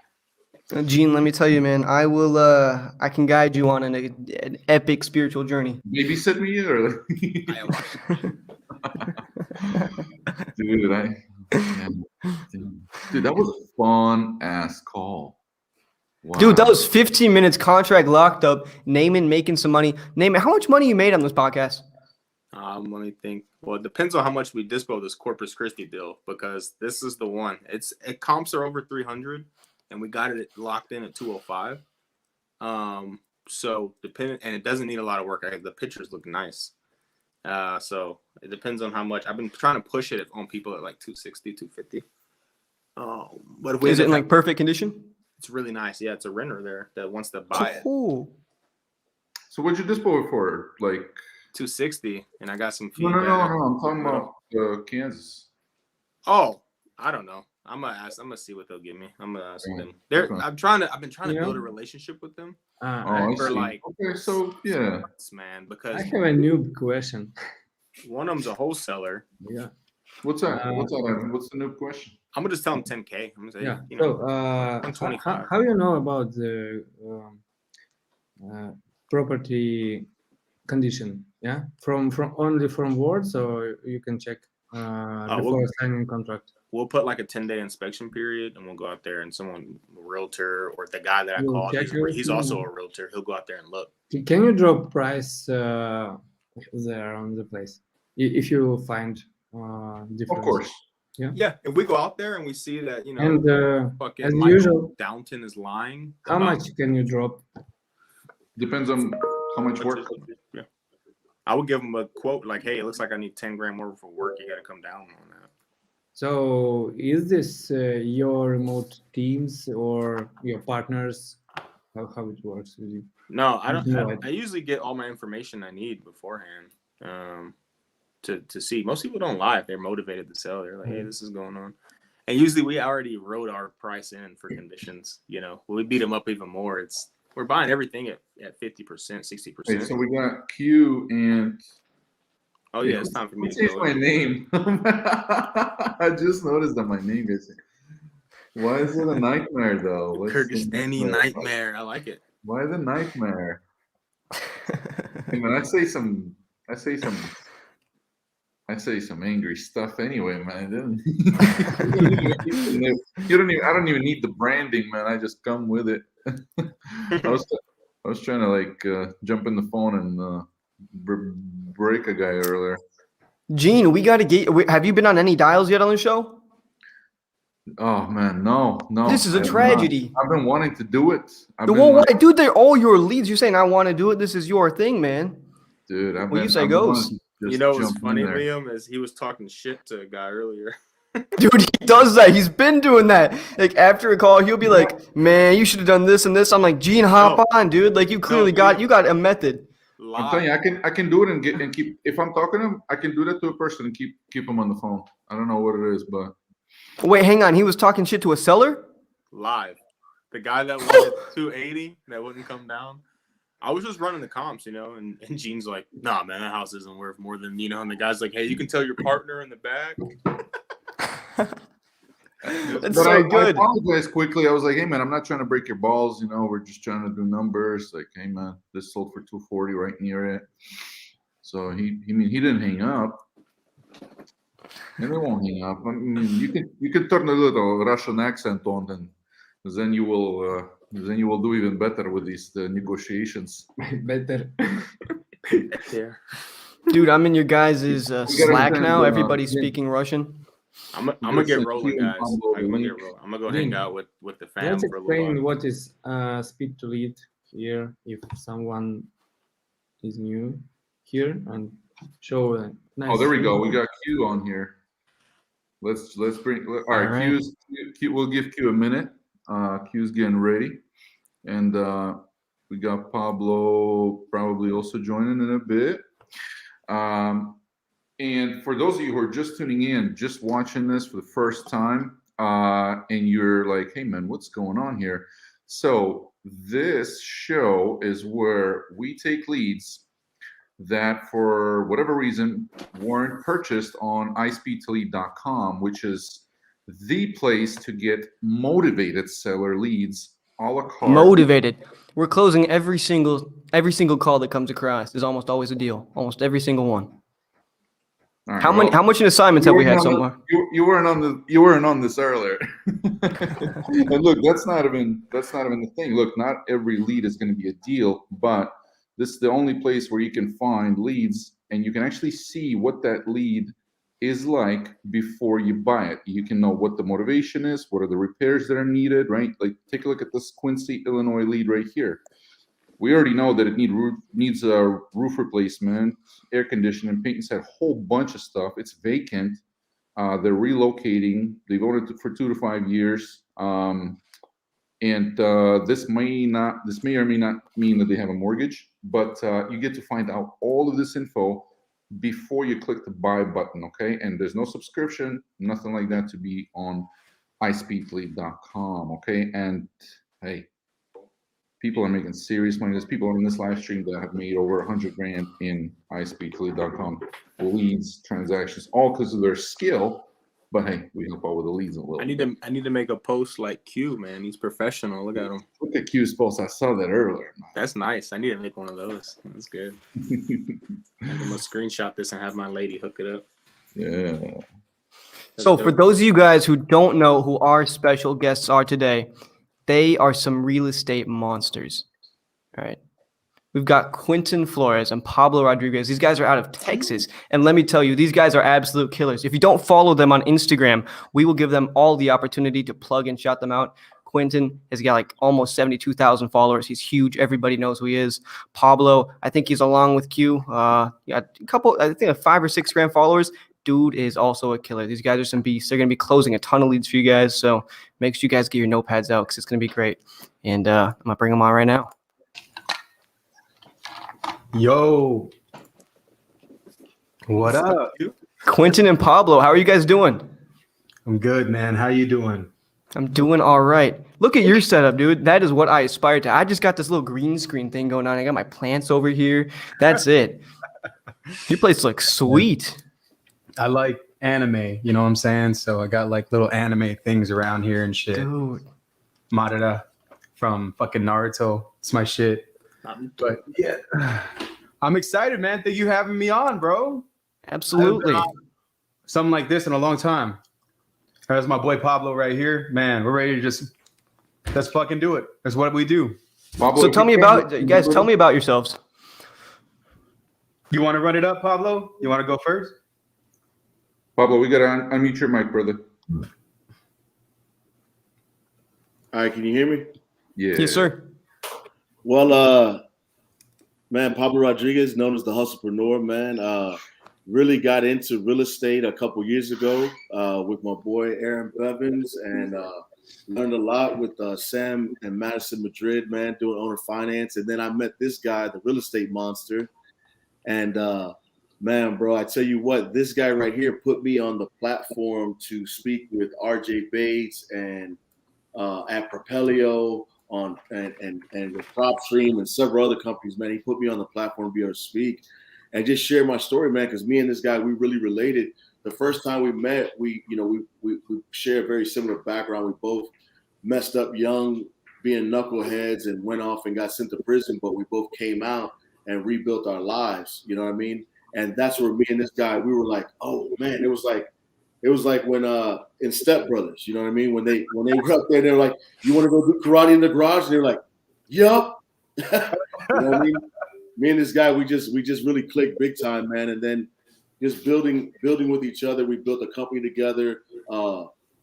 Gene, let me tell you, man. I will. I can guide you on an epic spiritual journey. Babysit me, or dude, that was a fun ass call. Wow. Dude, that was 15 minutes contract locked up. Naaman making some money. Naaman, how much money you made on this podcast? Let me think. Well, it depends on how much we dispo this Corpus Christi deal, because this is the one. Comps are over 300, and we got it locked in at 205. So depending, and it doesn't need a lot of work. The pictures look nice. So it depends on how much. I've been trying to push it on people at like 260, 250. But if is it in like perfect condition? It's really nice. Yeah, it's a renter there that wants to buy it. Cool. So what'd you dispo it for? Like 260, and I got some feedback. No. I'm talking about Kansas. Oh, I don't know. I'm gonna see what they'll give me. I'm gonna ask them. I've been trying to build a relationship with them. For like okay, so yeah, man. Because I have a new question. One of them's a wholesaler. Yeah. What's that? What's the new question? I'm gonna just tell him 10K. I'm gonna say, yeah. You know, 125. How you know about the property condition? Yeah, from only from words, or you can check before signing contract. We'll put like a 10-day inspection period, and we'll go out there, and someone, realtor or the guy that I called, he's also a realtor. He'll go out there and look. Can you drop price there on the place if you find difference? Of course. Yeah. If we go out there and we see that, you know, and fucking as usual, Downton is lying. How much can you drop? Depends on how much work. Yeah. I would give them a quote like, "Hey, it looks like I need 10 grand more for work. You got to come down on that." So, is this your remote teams or your partners? How it works with you? No, I don't. I usually get all my information I need beforehand to see. Most people don't lie if they're motivated to sell. They're like, "Hey, this is going on," and usually we already wrote our price in for conditions. You know, we beat them up even more. We're buying everything at 50%, 60%. Okay, so we got Q and. Oh yeah, it's time for me to change my name. I just noticed that my name isn't. Why is it a nightmare though? Kyrgyzstani nightmare. I like it. Why the nightmare? Hey, man, I say some angry stuff anyway, man. I don't even need the branding, man. I just come with it. I was trying to like jump in the phone and break a guy earlier. Gene, we got to get. Have you been on any dials yet on the show? Oh man, no. This is a tragedy. I've been wanting to do it. Dude, they're all your leads. You're saying I want to do it. This is your thing, man. Dude, you say goes. You know what's funny, Liam, is he was talking shit to a guy earlier. Dude, he does that. He's been doing that. Like after a call, he'll be like, "Man, you should have done this and this." I'm like, "Gene, hop on, dude. Like you clearly got a method." I'm telling you, I can do it and keep. If I'm talking to him, I can do that to a person and keep him on the phone. I don't know what it is, but wait, hang on. He was talking shit to a seller live. The guy that wanted 280 that wouldn't come down. I was just running the comps, you know, and Gene's like, "Nah, man, that house isn't worth more than, you know." And the guy's like, "Hey, you can tell your partner in the back." That's so good. I apologized quickly. I was like, "Hey, man, I'm not trying to break your balls. You know, we're just trying to do numbers. Like, hey, man, this sold for 240 right near it." So he didn't hang up. And they won't hang up. I mean, you can turn a little Russian accent on, and then you will do even better with these negotiations. Better. Yeah. Dude, I'm in your guys' Slack now. Everybody's yeah. speaking Russian. I'm gonna get rolling, guys. I'm gonna get rolling. I'm gonna go hang out with the fam Let's for a little explain while. what is iSpeedToLead here, if someone is new here, and show a nice. Oh, there we go. We got Q on here. Let's bring. All right, Q. We'll give Q a minute. Q's getting ready, and we got Pablo probably also joining in a bit. And for those of you who are just tuning in, just watching this for the first time, and you're like, "Hey, man, what's going on here?" So this show is where we take leads that for whatever reason weren't purchased on iSpeedToLead.com, which is the place to get motivated seller leads a la carte. Motivated. We're closing every single call that comes across. Is almost always a deal. Almost every single one. Right, how much in assignments have we had so far? You weren't on this earlier. And look, that's not even the thing. Look, not every lead is going to be a deal, but this is the only place where you can find leads and you can actually see what that lead is like before you buy it. You can know what the motivation is, what are the repairs that are needed, right? Like take a look at this Quincy, Illinois lead right here. We already know that it needs a roof replacement, air conditioning, paint and set, a whole bunch of stuff. It's vacant. They're relocating. They've owned it for 2 to 5 years. And this may or may not mean that they have a mortgage, but you get to find out all of this info before you click the buy button, okay? And there's no subscription, nothing like that to be on iSpeedToLead.com, okay? And hey, people are making serious money. There's people on this live stream that have made over 100 grand in iSpeedToLead.com leads, transactions, all because of their skill. But hey, we help out with the leads a little. I need to make a post like Q, man. He's professional. Look at him. Look at Q's post. I saw that earlier. That's nice. I need to make one of those. That's good. I'm gonna screenshot this and have my lady hook it up. Yeah. So for those of you guys who don't know who our special guests are today, they are some real estate monsters. All right. We've got Quentin Flores and Pablo Rodriguez. These guys are out of Texas. And let me tell you, these guys are absolute killers. If you don't follow them on Instagram, we will give them all the opportunity to plug and shout them out. Quentin has got like almost 72,000 followers. He's huge. Everybody knows who he is. Pablo, I think he's along with Q. Got a couple, I think 5 or 6 grand followers. Dude is also a killer. These guys are some beasts. They're going to be closing a ton of leads for you guys. So make sure you guys get your notepads out because it's going to be great. And I'm going to bring them on right now. Yo, what up? Quentin and Pablo, how are you guys doing? I'm good, man. How you doing? I'm doing all right. Look at your setup, dude. That is what I aspire to. I just got this little green screen thing going on. I got my plants over here. That's it. Your place looks sweet. I like anime, you know what I'm saying? So I got like little anime things around here and shit. Dude. Madara from fucking Naruto. It's my shit. But yeah, I'm excited, man. Thank you for having me on, bro. Absolutely. Something like this in a long time. There's my boy Pablo right here. Man, we're ready to let's fucking do it. That's what we do. Pablo, so tell me about, you guys, tell me about yourselves. You want to run it up, Pablo? You want to go first? Pablo, we got to unmute your mic, brother. All right, can you hear me? Yeah. Yes, sir. Well, man, Pablo Rodriguez, known as the Hustlepreneur, man, really got into real estate a couple years ago with my boy Aaron Bevins, and learned a lot with Sam and Madison Madrid, man, doing owner finance. And then I met this guy, the real estate monster, and man, bro, I tell you what, this guy right here put me on the platform to speak with RJ Bates and at Propelio. And with PropStream and several other companies, man, he put me on the platform to be able to speak and just share my story, man. Because me and this guy, we really related. The first time we met, we share a very similar background. We both messed up young, being knuckleheads, and went off and got sent to prison. But we both came out and rebuilt our lives. You know what I mean? And that's where me and this guy, we were like, oh man, it was like it was like when in Step Brothers, you know what I mean? When they were up there, they were like, "You want to go do karate in the garage?" And they're like, "Yup." You know what I mean? Me and this guy, we just really clicked big time, man. And then just building with each other. We built a company together.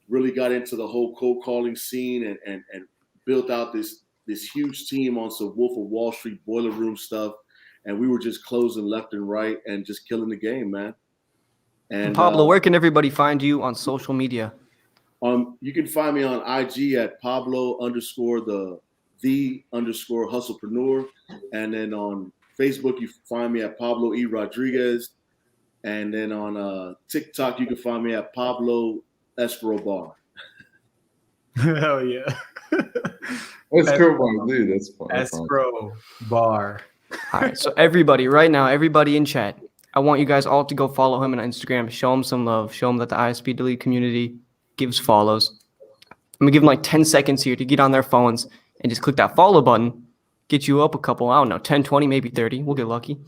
Really got into the whole cold calling scene and built out this huge team on some Wolf of Wall Street boiler room stuff. And we were just closing left and right and just killing the game, man. And Pablo, where can everybody find you on social media? You can find me on IG at Pablo_the_hustlepreneur. And then on Facebook, you can find me at Pablo E. Rodriguez. And then on TikTok, you can find me at Pablo Escobar. Hell yeah. Escobar, dude, that's fun. Escobar. All right, so everybody right now, everybody in chat, I want you guys all to go follow him on Instagram. Show him some love. Show him that the iSpeedToLead community gives follows. I'm going to give them like 10 seconds here to get on their phones and just click that follow button. Get you up a couple, I don't know, 10, 20, maybe 30. We'll get lucky.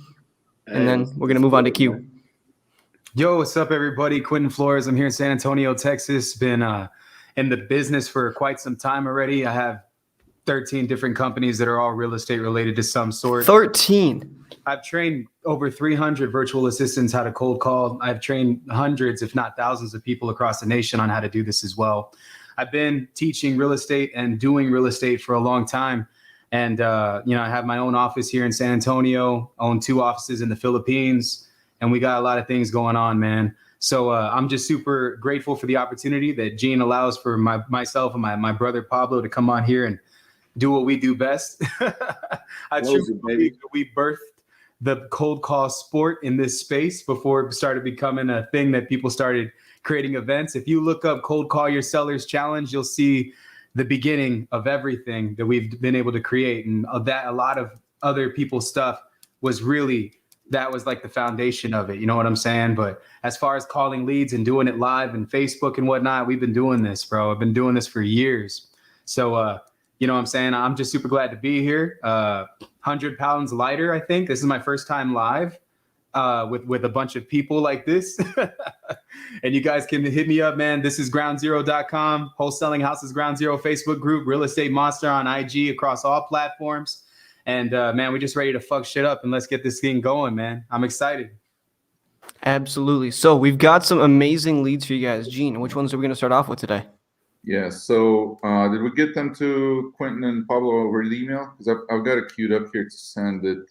And then we're going to move on to Q. Yo, what's up, everybody? Quentin Flores. I'm here in San Antonio, Texas. Been in the business for quite some time already. I have 13 different companies that are all real estate related to some sort. 13. I've trained over 300 virtual assistants how to cold call. I've trained hundreds, if not thousands of people across the nation on how to do this as well. I've been teaching real estate and doing real estate for a long time. And, I have my own office here in San Antonio, own 2 offices in the Philippines, and we got a lot of things going on, man. So I'm just super grateful for the opportunity that Gene allows for myself and my brother Pablo to come on here and do what we do best. I truly believe that we birthed the cold call sport in this space before it started becoming a thing that people started creating events. If you look up Cold Call Your Sellers Challenge, you'll see the beginning of everything that we've been able to create. And that a lot of other people's stuff was really, that was like the foundation of it. You know what I'm saying? But as far as calling leads and doing it live and Facebook and whatnot, we've been doing this, bro. I've been doing this for years. So, you know what I'm saying? I'm just super glad to be here. 100 pounds lighter, I think. This is my first time live with a bunch of people like this. And you guys can hit me up, man. This is groundzero.com. Wholesaling Houses Ground Zero Facebook group. Real Estate Monster on IG across all platforms. And, man, we're just ready to fuck shit up. And let's get this thing going, man. I'm excited. Absolutely. So we've got some amazing leads for you guys. Gene, which ones are we going to start off with today? Yeah, so did we get them to Quentin and Pablo over the email? Because I've got it queued up here to send it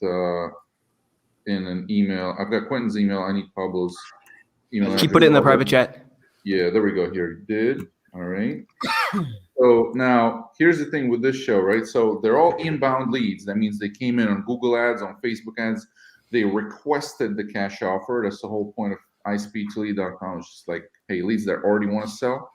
in an email. I've got Quentin's email. I need Pablo's email. Keep put it in the private chat. Yeah, there we go. Here, did. All right. So now here's the thing with this show, right? So they're all inbound leads. That means they came in on Google ads, on Facebook ads. They requested the cash offer. That's the whole point of iSpeedToLead.com. It's just like, hey, leads that already want to sell.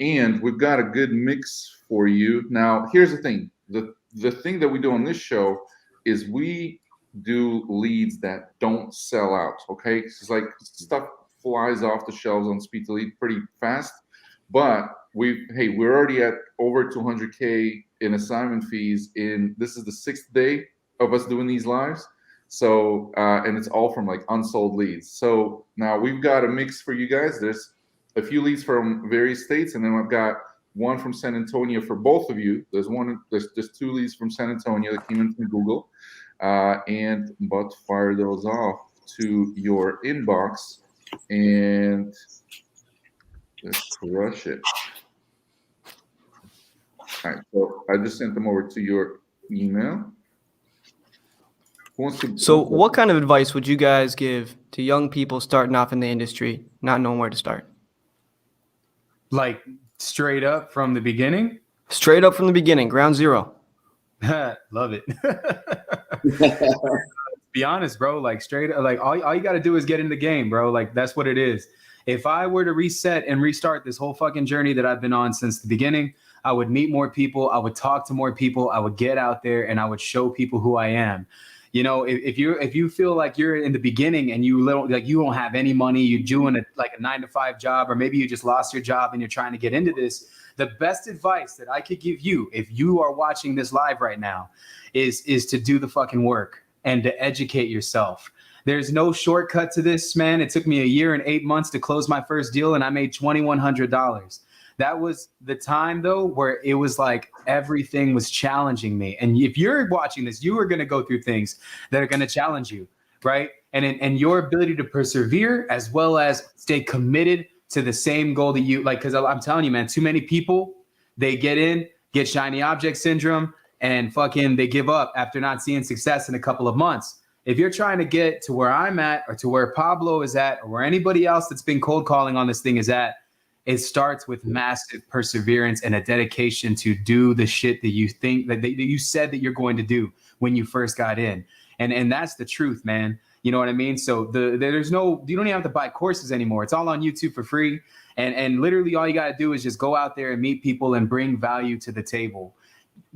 And we've got a good mix for you. Now, here's the thing. The thing that we do on this show is we do leads that don't sell out, okay? It's like stuff flies off the shelves on SpeedToLead pretty fast. But we're already at over 200K in assignment fees. This is the 6th day of us doing these lives. So, and it's all from like unsold leads. So now we've got a mix for you guys. There's a few leads from various states, and then I've got one from San Antonio for both of you. There's 2 leads from San Antonio that came in from Google, and I'm about to fire those off to your inbox, and let's crush it. All right, so I just sent them over to your email. So what kind of advice would you guys give to young people starting off in the industry, not knowing where to start? Like straight up from the beginning? Straight up from the beginning, ground zero. Love it. Be honest, bro. Like straight up, like all you got to do is get in the game, bro. Like that's what it is. If I were to reset and restart this whole fucking journey that I've been on since the beginning, I would meet more people. I would talk to more people. I would get out there and I would show people who I am. You know, if you feel like you're in the beginning and you don't have any money, you're doing a 9-to-5 job, or maybe you just lost your job and you're trying to get into this, the best advice that I could give you, if you are watching this live right now, is to do the fucking work and to educate yourself. There's no shortcut to this, man. It took me a year and 8 months to close my first deal, and I made $2,100. That was the time, though, where it was like everything was challenging me. And if you're watching this, you are going to go through things that are going to challenge you, right? And your ability to persevere as well as stay committed to the same goal that you like. Because I'm telling you, man, too many people, they get shiny object syndrome, and fucking they give up after not seeing success in a couple of months. If you're trying to get to where I'm at or to where Pablo is at or where anybody else that's been cold calling on this thing is at, it starts with massive perseverance and a dedication to do the shit that you think that you said that you're going to do when you first got in. And that's the truth, man. You know what I mean? So you don't even have to buy courses anymore. It's all on YouTube for free. And literally all you got to do is just go out there and meet people and bring value to the table.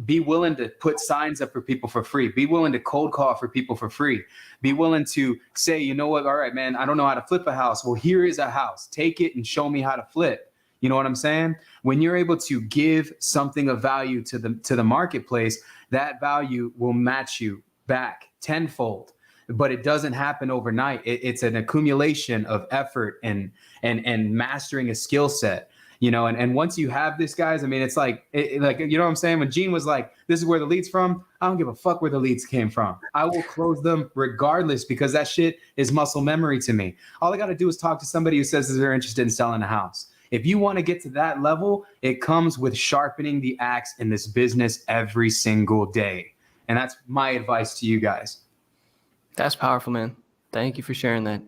Be willing to put signs up for people for free. Be willing to cold call for people for free. Be willing to say, you know what? All right, man, I don't know how to flip a house. Well, here is a house. Take it and show me how to flip. You know what I'm saying? When you're able to give something of value to the marketplace, that value will match you back tenfold. But it doesn't happen overnight. It's an accumulation of effort and mastering a skill set. You know, and once you have this, guys, I mean, it's like, you know what I'm saying? When Gene was like, this is where the lead's from, I don't give a fuck where the leads came from. I will close them regardless because that shit is muscle memory to me. All I got to do is talk to somebody who says that they're interested in selling a house. If you want to get to that level, it comes with sharpening the axe in this business every single day. And that's my advice to you guys. That's powerful, man. Thank you for sharing that.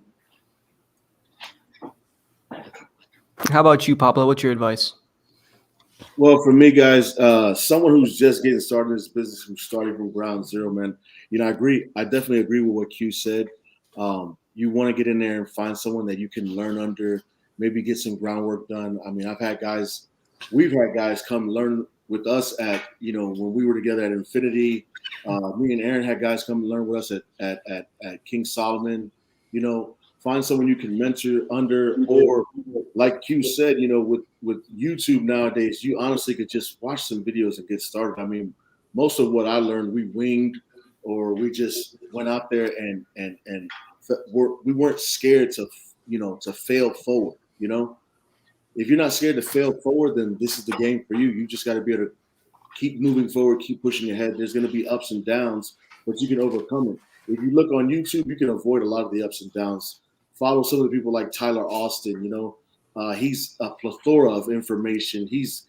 How about you, Pablo? What's your advice? Well, for me, guys, someone who's just getting started in this business, who's starting from ground zero, man, you know, I definitely agree with what Q said. You want to get in there and find someone that you can learn under, maybe get some groundwork done. I mean, we've had guys come learn with us at, you know, when we were together at Infinity. Me and Aaron had guys come learn with us at King Solomon. You know, find someone you can mentor under, or like Q said, you know, with YouTube nowadays, you honestly could just watch some videos and get started. I mean, most of what I learned, we winged, or we just went out there and we weren't scared to, you know, to fail forward. You know, if you're not scared to fail forward, then this is the game for you. You just got to be able to keep moving forward, keep pushing ahead. There's going to be ups and downs, but you can overcome it. If you look on YouTube, you can avoid a lot of the ups and downs. Follow some of the people like Tyler Austin. You know, he's a plethora of information. He's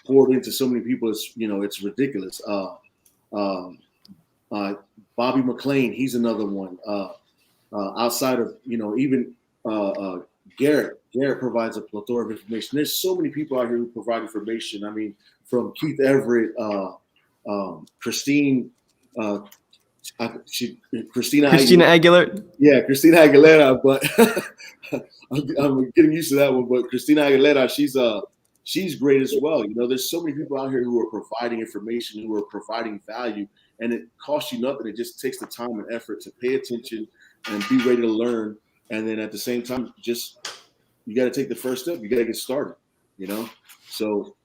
poured into so many people. It's, you know, it's ridiculous. Bobby McLean, he's another one. Outside of, you know, even Garrett provides a plethora of information. There's so many people out here who provide information. I mean, from Keith Everett, Christina Aguilera. Yeah, Christina Aguilera, but I'm getting used to that one. But Christina Aguilera, she's great as well. You know, there's so many people out here who are providing information, who are providing value, and it costs you nothing. It just takes the time and effort to pay attention and be ready to learn. And then at the same time, just you got to take the first step. You got to get started. You know, so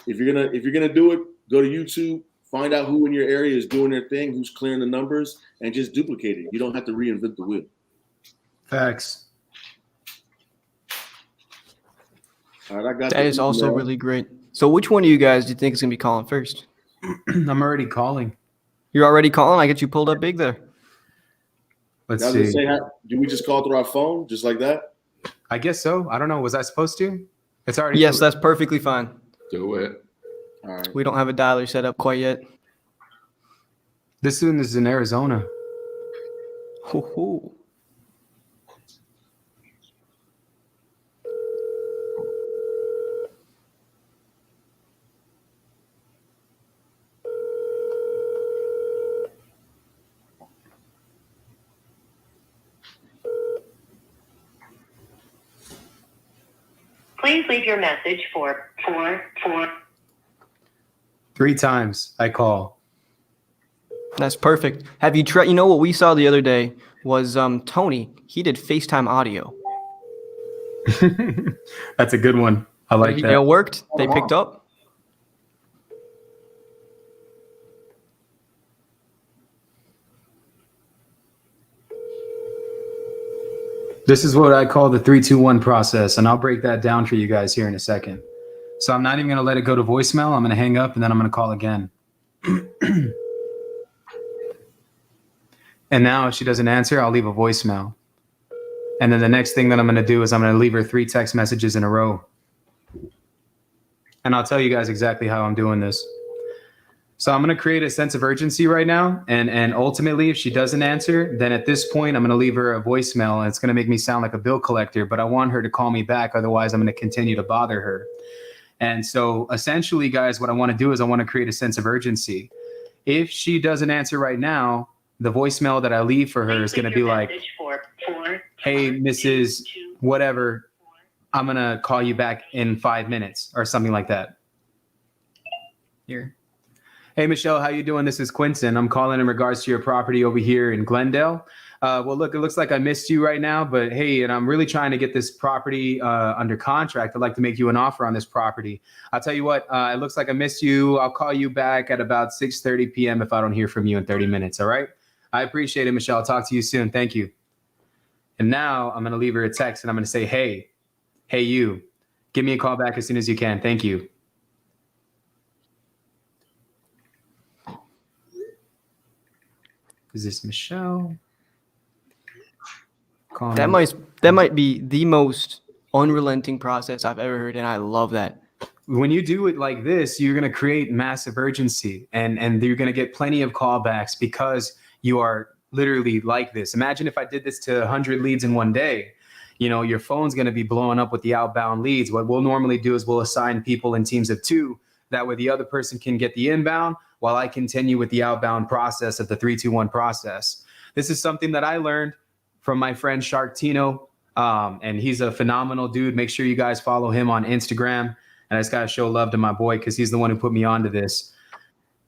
if you're gonna do it, go to YouTube. Find out who in your area is doing their thing, who's clearing the numbers, and just duplicate it. You don't have to reinvent the wheel. Facts. All right, I got that. Is also really great. So which one of you guys do you think is going to be calling first? I'm already calling. You're already calling? I get you pulled up big there. Let's see. Do we just call through our phone just like that? I guess so. I don't know. Was I supposed to? It's already. Yes, that's perfectly fine. Do it. All right. We don't have a dialer set up quite yet. This one is in Arizona. Ho-ho. Please leave your message for 3 times I call. That's perfect. Have you tried? You know what we saw the other day was Tony. He did FaceTime audio. That's a good one. I like that. It worked. They picked up. This is what I call the 3-2-1 process, and I'll break that down for you guys here in a second. So I'm not even going to let it go to voicemail. I'm going to hang up, and then I'm going to call again. And now if she doesn't answer, I'll leave a voicemail. And then the next thing that I'm going to do is I'm going to leave her 3 text messages in a row. And I'll tell you guys exactly how I'm doing this. So I'm going to create a sense of urgency right now. And ultimately, if she doesn't answer, then at this point, I'm going to leave her a voicemail. And it's going to make me sound like a bill collector, but I want her to call me back. Otherwise, I'm going to continue to bother her. And so essentially, guys, what I want to do is I want to create a sense of urgency. If she doesn't answer right now, the voicemail that I leave for her is going to be like, hey, Mrs. Whatever, I'm going to call you back in 5 minutes or something like that. Here. Hey, Michelle, how you doing? This is Quinton. I'm calling in regards to your property over here in Glendale. Well, look, it looks like I missed you right now, but hey, and I'm really trying to get this property under contract. I'd like to make you an offer on this property. I'll tell you what, it looks like I missed you. I'll call you back at about 6:30 p.m. if I don't hear from you in 30 minutes, all right? I appreciate it, Michelle. I'll talk to you soon. Thank you. And now I'm going to leave her a text, and I'm going to say, hey, you, give me a call back as soon as you can. Thank you. Is this Michelle? That might be the most unrelenting process I've ever heard, and I love that. When you do it like this, you're going to create massive urgency, and you're going to get plenty of callbacks because you are literally like this. Imagine if I did this to 100 leads in one day. You know, your phone's going to be blowing up with the outbound leads. What we'll normally do is we'll assign people in teams of 2. That way the other person can get the inbound while I continue with the outbound process of the 3-2-1 process. This is something that I learned from my friend Sharktino, and he's a phenomenal dude. Make sure you guys follow him on Instagram. And I just got to show love to my boy because he's the one who put me onto this.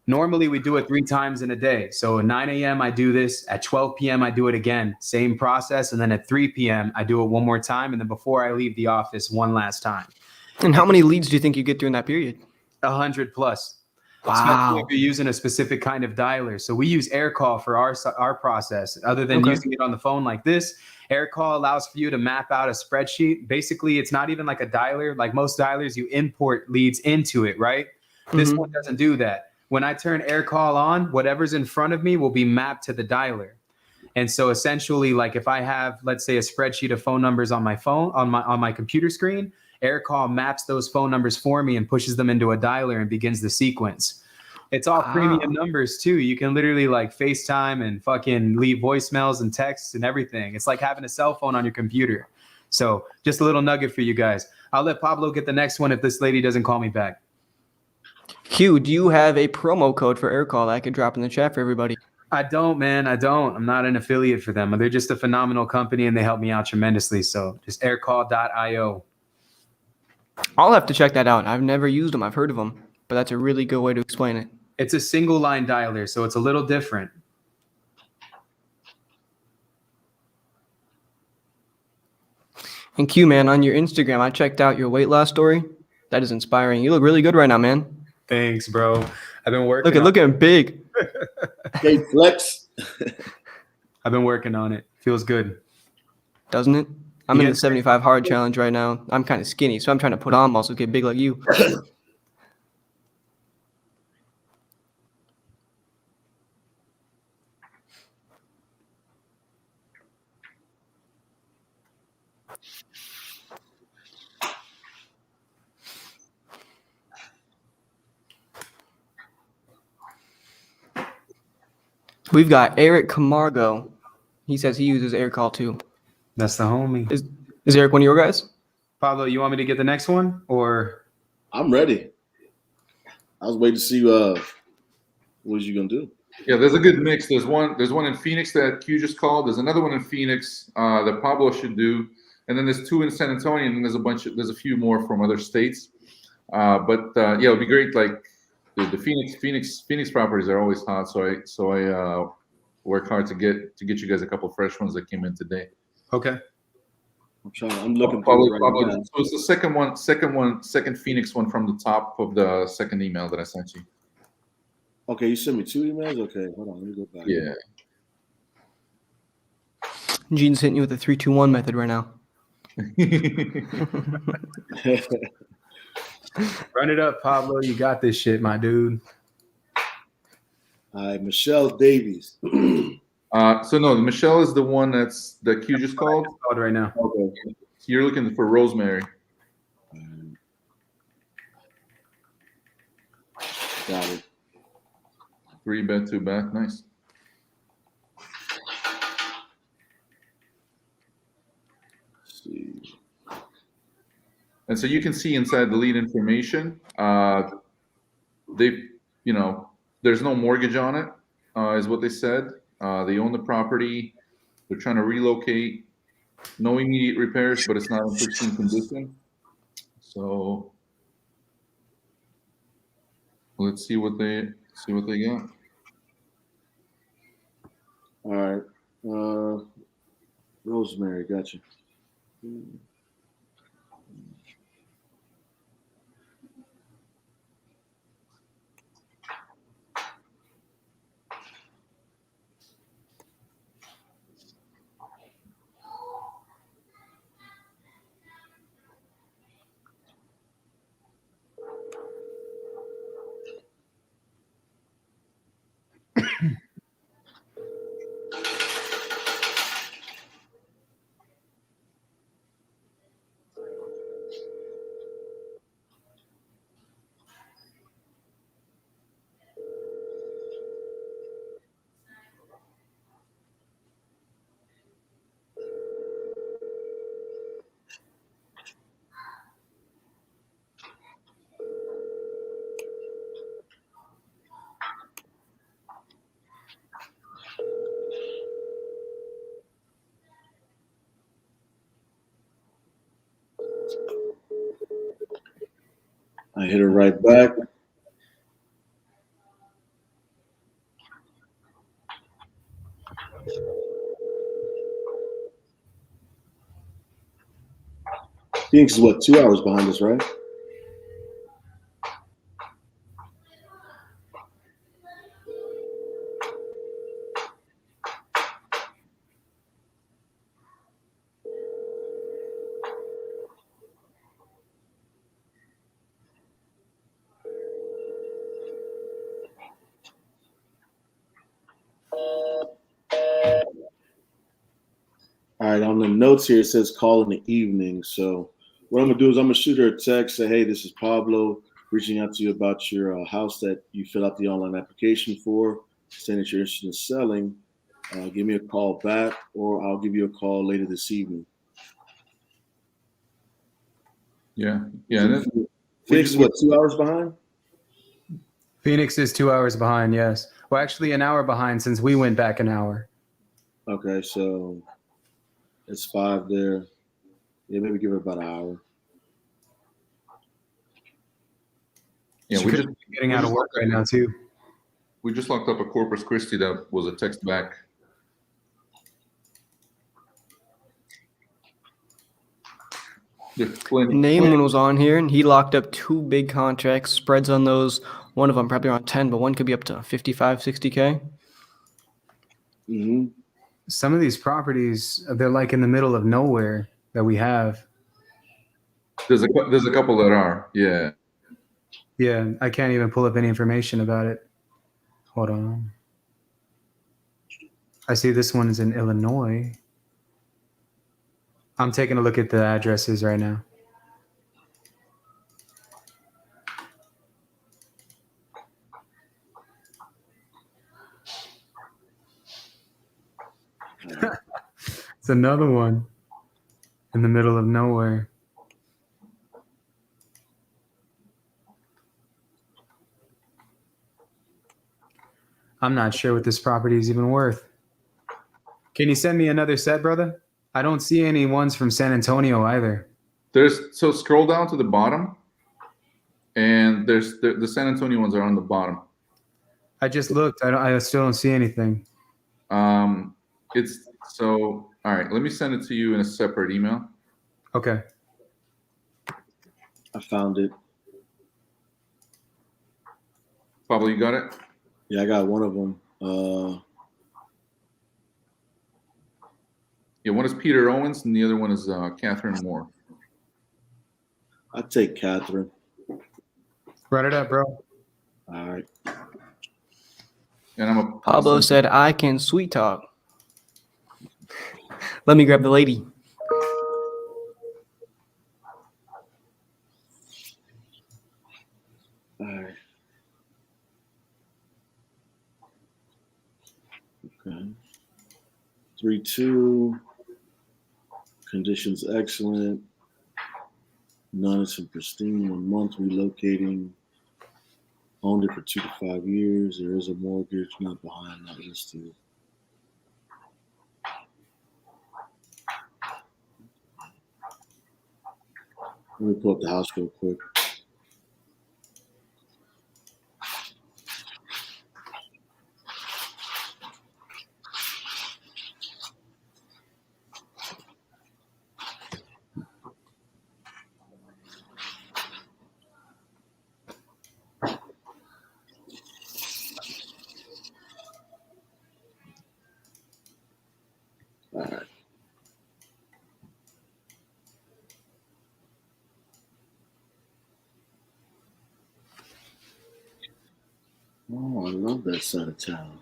Normally, we do it 3 times in a day. So at 9 a.m., I do this. At 12 p.m., I do it again. Same process. And then at 3 p.m., I do it one more time. And then before I leave the office, one last time. And how many leads do you think you get during that period? 100 plus. Wow. Especially if you're using a specific kind of dialer. So we use AirCall for our process. Other than using it on the phone like this, AirCall allows for you to map out a spreadsheet. Basically, it's not even like a dialer. Like most dialers, you import leads into it, right? This one doesn't do that. When I turn AirCall on, whatever's in front of me will be mapped to the dialer. And so essentially, like if I have, let's say, a spreadsheet of phone numbers on my phone, on my computer screen, AirCall maps those phone numbers for me and pushes them into a dialer and begins the sequence. It's all premium numbers too. You can literally like FaceTime and fucking leave voicemails and texts and everything. It's like having a cell phone on your computer. So just a little nugget for you guys. I'll let Pablo get the next one if this lady doesn't call me back. Q, do you have a promo code for AirCall that I could drop in the chat for everybody? I don't, man. I don't. I'm not an affiliate for them. They're just a phenomenal company and they help me out tremendously. So just aircall.io. I'll have to check that out. I've never used them. I've heard of them, but that's a really good way to explain it. It's a single line dialer, so it's a little different. And Q, man, on your Instagram, I checked out your weight loss story. That is inspiring. You look really good right now, man. Thanks, bro. I've been working. Look at him big. Hey, flex. I've been working on it. Feels good. Doesn't it? I'm in the 75 hard challenge right now. I'm kind of skinny, so I'm trying to put on muscle, get big like you. We've got Eric Camargo. He says he uses AirCall too. That's the homie. Is Eric one of your guys? Pablo, you want me to get the next one or? I'm ready. I was waiting to see what was you gonna do. Yeah, there's a good mix. There's one in Phoenix that Q just called. There's another one in Phoenix that Pablo should do, and then there's 2 in San Antonio, and then there's a few more from other states. But yeah, it'd be great. Like the Phoenix properties are always hot, so I work hard to get you guys a couple of fresh ones that came in today. Okay. I'm looking for it right now. So it's the second Phoenix one from the top of the second email that I sent you. Okay, you sent me 2 emails? Okay, hold on, let me go back. Yeah. Gene's hitting you with the 3-2-1 method right now. Run it up, Pablo. You got this shit, my dude. All right, Michelle Davies. So no, Michelle is the one that Q just called. Called right now. Okay. So you're looking for Rosemary. Got it. 3-bet, 2-bet. Nice. Let's see. And so you can see inside the lead information, there's no mortgage on it, is what they said. They own the property. They're trying to relocate. No immediate repairs, but it's not in pristine condition. So let's see what they got. All right. Rosemary, gotcha. I hit her right back. Phoenix is what, 2 hours behind us, right? All right, on the notes here, it says call in the evening. So what I'm going to do is I'm going to shoot her a text, say, hey, this is Pablo reaching out to you about your house that you filled out the online application for, saying that you're interested in selling. Give me a call back, or I'll give you a call later this evening. Yeah. Phoenix is what, 2 hours behind? Phoenix is 2 hours behind, yes. Well, actually, an hour behind since we went back an hour. Okay, so it's 5 there. Yeah, maybe give her about an hour. Yeah, we're just getting out of work right now, too. We just locked up a Corpus Christi that was a text back. Naaman was on here, and he locked up 2 big contracts. Spreads on those, one of them probably around 10, but one could be up to 55, 60K. Mm-hmm. Some of these properties, they're like in the middle of nowhere that we have. There's a couple that are, yeah. Yeah, I can't even pull up any information about it. Hold on. I see this one is in Illinois. I'm taking a look at the addresses right now. It's another one in the middle of nowhere. I'm not sure what this property is even worth. Can you send me another set, brother? I don't see any ones from San Antonio either. So scroll down to the bottom, and there's the San Antonio ones are on the bottom. I just looked. I still don't see anything. It's so all right. Let me send it to you in a separate email. Okay. I found it. Pablo, you got it? Yeah, I got one of them. Yeah, one is Peter Owens and the other one is Catherine Moore. I'd take Catherine. Run it up, bro. All right. And I'm Pablo said, I can sweet talk. Let me grab the lady. All right. Okay. 3-2. Conditions excellent. None is in pristine. 1 month relocating. Owned it for 2 to 5 years. There is a mortgage not behind, not listed. Let me pull up the house real quick. All right. Oh, I love that side of town.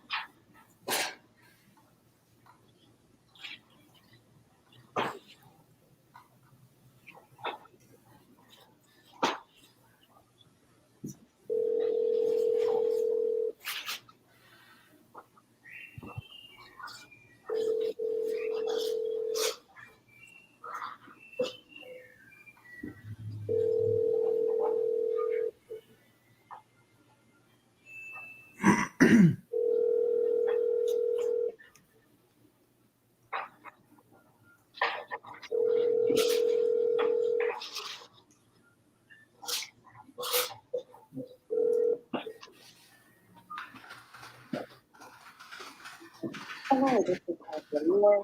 Hello, this is Angelica.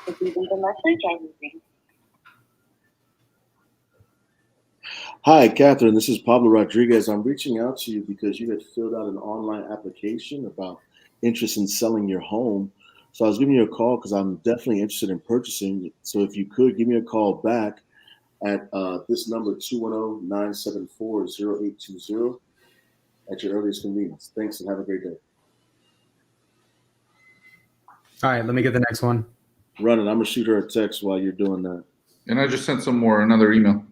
If you leave a message, I will ring. Hi, Catherine. This is Pablo Rodriguez. I'm reaching out to you because you had filled out an online application about interest in selling your home. So I was giving you a call because I'm definitely interested in purchasing. So if you could give me a call back at this number, 210-974-0820 at your earliest convenience. Thanks and have a great day. All right, let me get the next one. Run it. I'm going to shoot her a text while you're doing that. And I just sent another email.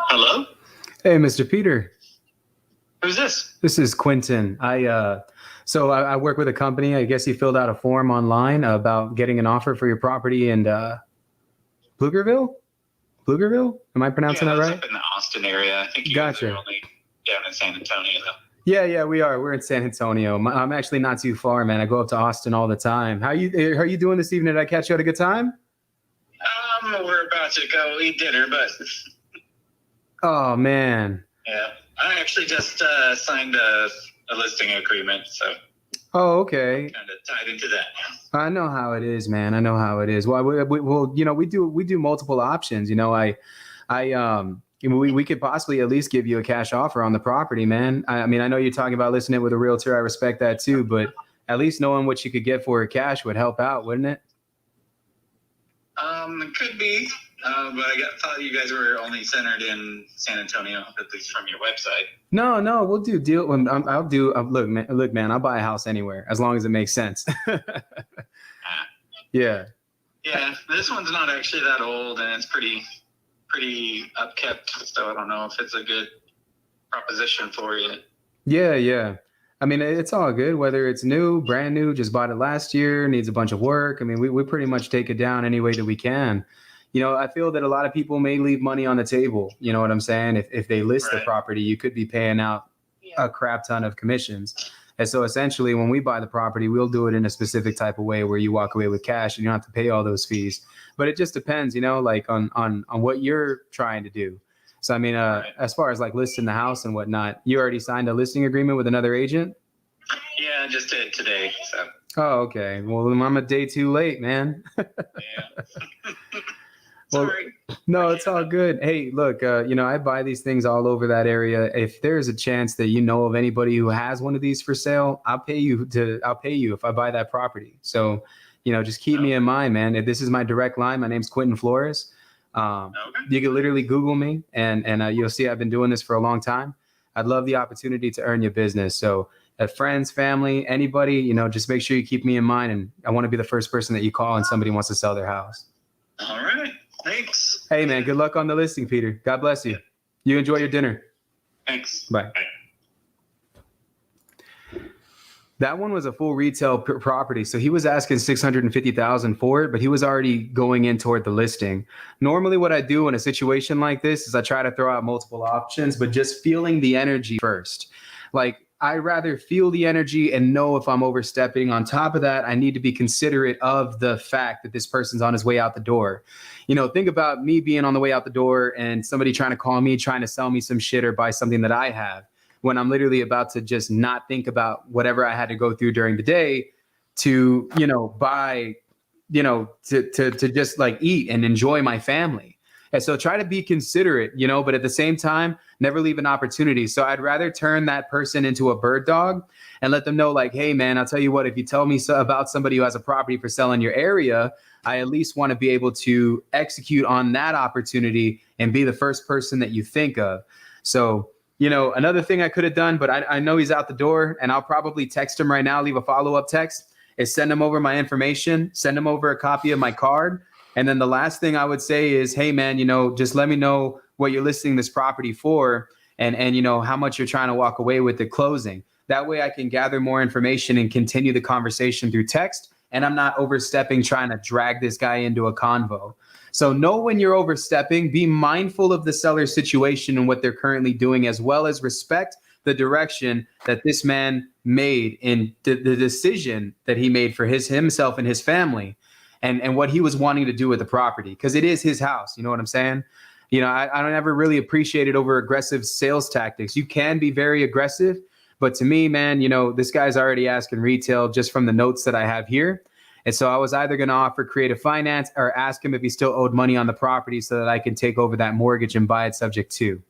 Hello? Hey, Mr. Peter. Who's this? This is Quentin. I work with a company. I guess you filled out a form online about getting an offer for your property in Pflugerville? Am I pronouncing that right? Up in the Austin area. I think you Gotcha. guys are only down in San Antonio, though. Yeah, we are. We're in San Antonio. I'm actually not too far, man. I go up to Austin all the time. How are you doing this evening? Did I catch you at a good time? We're about to go eat dinner, but Oh, man. yeah, I actually just signed a listing agreement, so Oh, okay. kind of tied into that. I know how it is, man. I know how it is. Well, we do multiple options. We could possibly at least give you a cash offer on the property, man. I mean, I know you're talking about listing it with a realtor. I respect that too, but at least knowing what you could get for cash would help out, wouldn't it? It could be, but I thought you guys were only centered in San Antonio, at least from your website. No, we'll do deal. I'll do. Look, man. I'll buy a house anywhere as long as it makes sense. Yeah. Yeah, this one's not actually that old, and it's pretty upkept. So I don't know if it's a good proposition for you. Yeah. I mean, it's all good, whether it's new, brand new, just bought it last year, needs a bunch of work. I mean, we pretty much take it down any way that we can. I feel that a lot of people may leave money on the table. You know what I'm saying? If they list the property, you could be paying out a crap ton of commissions. And so essentially when we buy the property, we'll do it in a specific type of way where you walk away with cash and you don't have to pay all those fees. But it just depends, like on what you're trying to do. So, I mean, as far as like listing the house and whatnot, you already signed a listing agreement with another agent? Yeah, just did today. So. Oh, okay. Well, I'm a day too late, man. Well, no, it's all good. Hey, look, I buy these things all over that area. If there's a chance that you know of anybody who has one of these for sale, I'll pay you if I buy that property. So, just keep me in mind, man. This is my direct line. My name's Quentin Flores. You can literally Google me and you'll see I've been doing this for a long time. I'd love the opportunity to earn your business. So friends, family, anybody, just make sure you keep me in mind. And I want to be the first person that you call when somebody wants to sell their house. All right. Thanks. Hey, man, good luck on the listing, Peter. God bless you. You enjoy your dinner. Thanks. Bye. That one was a full retail property. So he was asking $650,000 for it, but he was already going in toward the listing. Normally what I do in a situation like this is I try to throw out multiple options, but just feeling the energy first. Like, I rather feel the energy and know if I'm overstepping. On top of that, I need to be considerate of the fact that this person's on his way out the door. Think about me being on the way out the door and somebody trying to call me, trying to sell me some shit or buy something that I have, when I'm literally about to just not think about whatever I had to go through during the day to, buy, to just like eat and enjoy my family. And so try to be considerate, but at the same time, never leave an opportunity. So I'd rather turn that person into a bird dog and let them know like, hey, man, I'll tell you what, if you tell me about somebody who has a property for sale in your area, I at least want to be able to execute on that opportunity and be the first person that you think of. So, another thing I could have done, but I know he's out the door and I'll probably text him right now, leave a follow-up text, is send him over my information, send him over a copy of my card. And then the last thing I would say is, hey, man, just let me know what you're listing this property for and how much you're trying to walk away with at closing. That way I can gather more information and continue the conversation through text. And I'm not overstepping, trying to drag this guy into a convo. So know when you're overstepping, be mindful of the seller's situation and what they're currently doing, as well as respect the direction that this man made in the decision that he made for himself and his family. And what he was wanting to do with the property, because it is his house. You know what I'm saying? I don't ever really appreciate it over aggressive sales tactics. You can be very aggressive, but to me, man, this guy's already asking retail just from the notes that I have here. And so I was either going to offer creative finance or ask him if he still owed money on the property so that I can take over that mortgage and buy it subject to.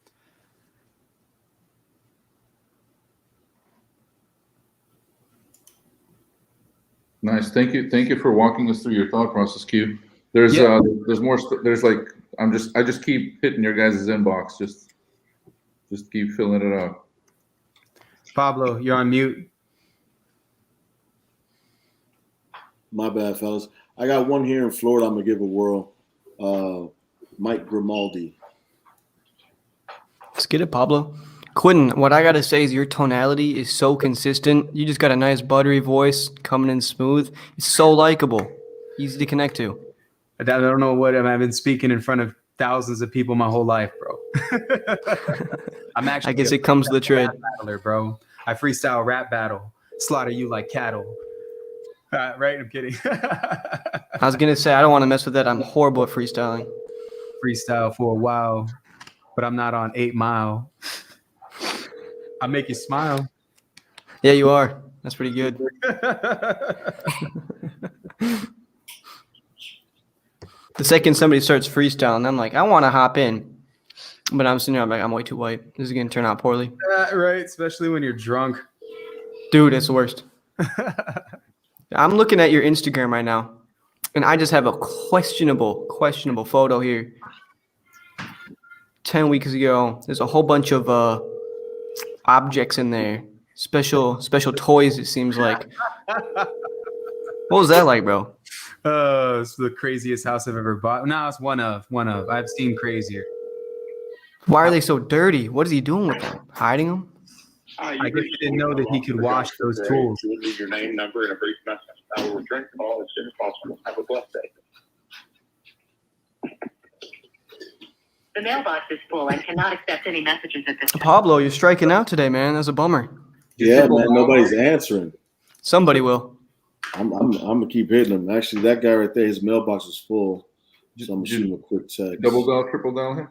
Nice. Thank you for walking us through your thought process, Q. There's more. There's like I just keep hitting your guys' inbox. Just keep filling it up. Pablo, you're on mute. My bad, fellas. I got one here in Florida. I'm gonna give a whirl. Mike Grimaldi. Let's get it, Pablo. Quentin, what I gotta say is your tonality is so consistent. You just got a nice buttery voice coming in smooth. It's so likable, easy to connect to. I don't know what I've been speaking in front of thousands of people my whole life, bro. I'm actually. I guess it comes to the trade, battler, bro. I freestyle rap battle, slaughter you like cattle. Right? I'm kidding. I was gonna say I don't want to mess with that. I'm horrible at freestyling. Freestyle for a while, but I'm not on 8 Mile. I make you smile. Yeah, you are. That's pretty good. The second somebody starts freestyling, I'm like, I want to hop in. But I'm sitting there, I'm like, I'm way too white. This is going to turn out poorly. Right, especially when you're drunk. Dude, it's the worst. I'm looking at your Instagram right now, and I just have a questionable photo here. 10 weeks ago, there's a whole bunch of objects in there. Special toys, it seems like. What was that like, bro? It's the craziest house I've ever bought. No, it's one of. I've seen crazier. Why are they so dirty? What is he doing with them? Hiding them? I guess he didn't know that he could wash those tools. You would leave your name, number, and a brief message. I will return the call as soon as possible. Have a blessed day. The mailbox is full and cannot accept any messages at this time. Pablo, you're striking out today, man. That's a bummer. Yeah, man. Nobody's answering. Somebody will. I'm gonna keep hitting him. Actually, that guy right there, his mailbox is full. So I'm gonna shoot him a quick text. Double dial, triple dial him.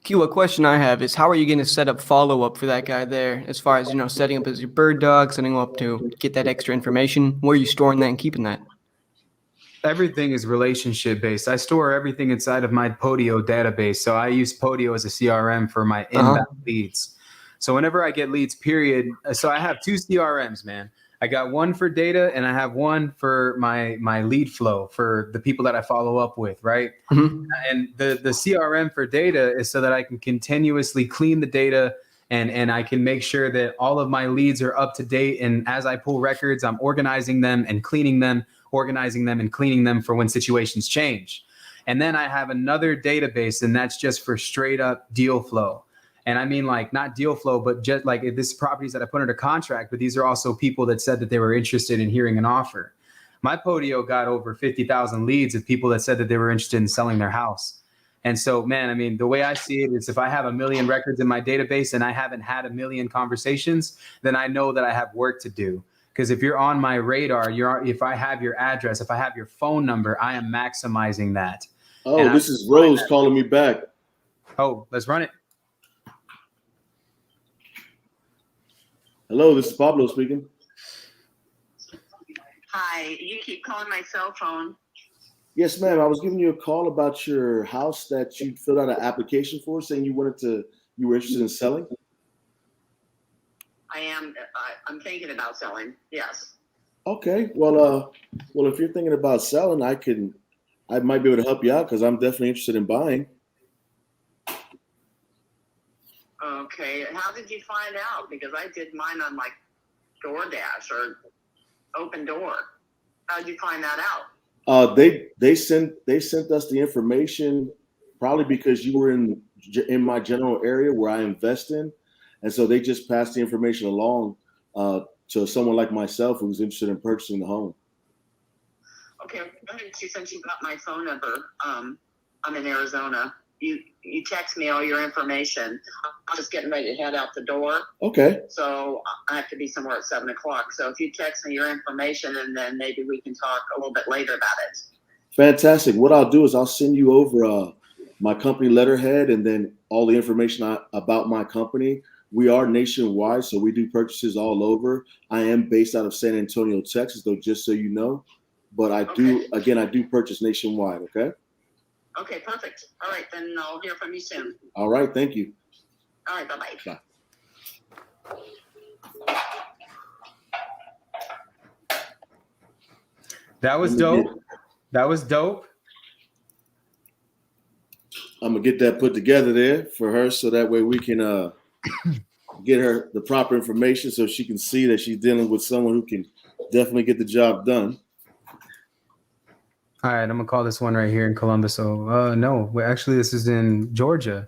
Q, a question I have is how are you going to set up follow-up for that guy there as far as, setting up as your bird dog, setting him up to get that extra information? Where are you storing that and keeping that? Everything is relationship based. I store everything inside of my Podio database. So I use Podio as a CRM for my inbound leads. So whenever I get leads, period. So I have 2 CRMs, man. I got one for data and I have one for my lead flow for the people that I follow up with, right? Mm-hmm. And the CRM for data is so that I can continuously clean the data and I can make sure that all of my leads are up to date. And as I pull records, I'm organizing them and cleaning them, organizing them and cleaning them for when situations change. And then I have another database, and that's just for straight up deal flow. And I mean, like, not deal flow, but just like this properties that I put under contract, but these are also people that said that they were interested in hearing an offer. My Podio got over 50,000 leads of people that said that they were interested in selling their house. And so, man, I mean, the way I see it is if I have 1 million records in my database and I haven't had 1 million conversations, then I know that I have work to do. Because if you're on my radar, if I have your address, if I have your phone number, I am maximizing that. Oh, this is Rose calling me back. Oh, let's run it. Hello, this is Pablo speaking. Hi, you keep calling my cell phone. Yes, ma'am. I was giving you a call about your house that you filled out an application for, saying you were interested in selling. I'm thinking about selling. Yes. Okay. Well, if you're thinking about selling, I might be able to help you out because I'm definitely interested in buying. Okay. How did you find out? Because I did mine on like DoorDash or Open Door. How did you find that out? They sent us the information probably because you were in my general area where I invest in, and so they just passed the information along to someone like myself who's interested in purchasing the home. Okay. Since you got my phone number, I'm in Arizona. You text me all your information. I'm just getting ready to head out the door. Okay. So I have to be somewhere at 7 o'clock. So if you text me your information, and then maybe we can talk a little bit later about it. Fantastic. What I'll do is I'll send you over my company letterhead and then all the information about my company. We are nationwide, so we do purchases all over. I am based out of San Antonio, Texas, though, just so you know. But I do purchase nationwide, okay? Okay, perfect. All right, then I'll hear from you soon. All right, thank you. All right, bye-bye. Bye. That was dope. That was dope. I'm gonna get that put together there for her, so that way we can get her the proper information, so she can see that she's dealing with someone who can definitely get the job done. All right, I'm gonna call this one right here in Columbus. So, no, actually, this is in Georgia.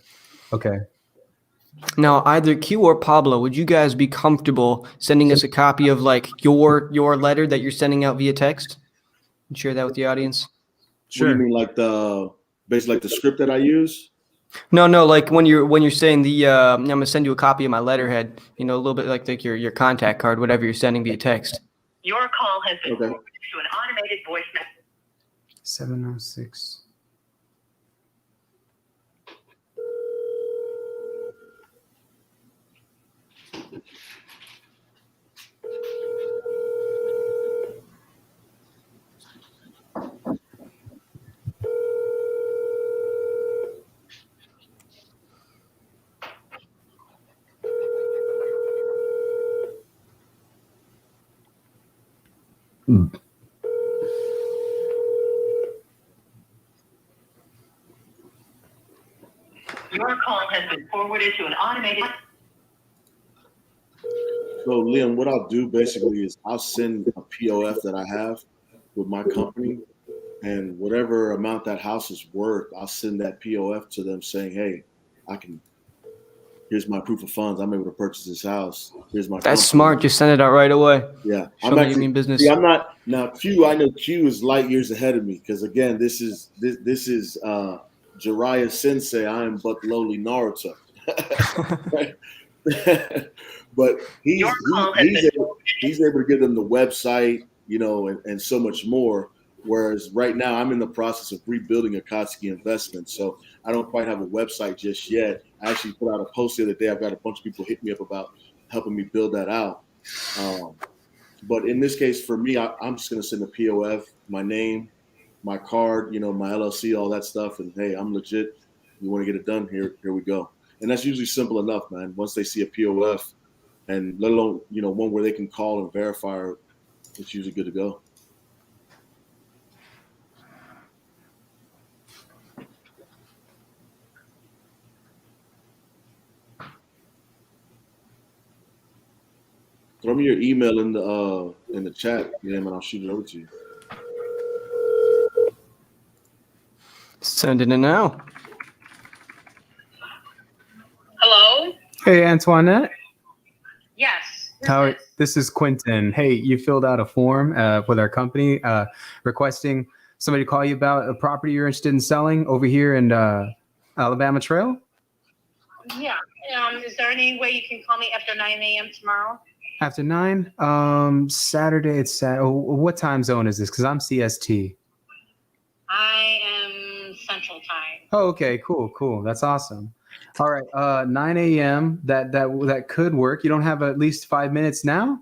Okay. Now, either Q or Pablo, would you guys be comfortable sending us a copy of like your letter that you're sending out via text and share that with the audience? Sure. What do you mean, like basically like the script that I use? No, like when you're saying I'm gonna send you a copy of my letterhead. A little bit like your contact card, whatever you're sending via text. Your call has been forwarded to an automated voice message. 706. Your call has been forwarded to an automated. So, Liam, what I'll do basically is I'll send a POF that I have with my company, and whatever amount that house is worth, I'll send that POF to them saying, hey, here's my proof of funds. I'm able to purchase this house. Here's my That's smart. Just send it out right away. Yeah. Show me you mean business. See, I'm not now Q. I know Q is light years ahead of me because again, this is Jiraiya Sensei, I am but lowly Naruto. But he's able to give them the website, you know, and so much more. Whereas right now I'm in the process of rebuilding Akatsuki Investments. So I don't quite have a website just yet. I actually put out a post the other day. I've got a bunch of people hit me up about helping me build that out. But in this case, for me, I'm just going to send a POF, my name, my card, you know, my LLC, all that stuff. And hey, I'm legit. You want to get it done? Here we go. And that's usually simple enough, man. Once they see a POF, and let alone, you know, one where they can call and verify, it's usually good to go. Throw me your email in the chat, and I'll shoot it over to you. Sending it now. Hello? Hey, Antoinette. Yes. This is Quentin. Hey, you filled out a form with our company requesting somebody to call you about a property you're interested in selling over here in Alabama Trail? Yeah. Is there any way you can call me after 9 a.m. tomorrow? After 9? Saturday, it's what time zone is this? Because I'm CST. I am Central Time. Oh, okay, cool. That's awesome. All right, 9 a.m. That could work. You don't have at least 5 minutes now?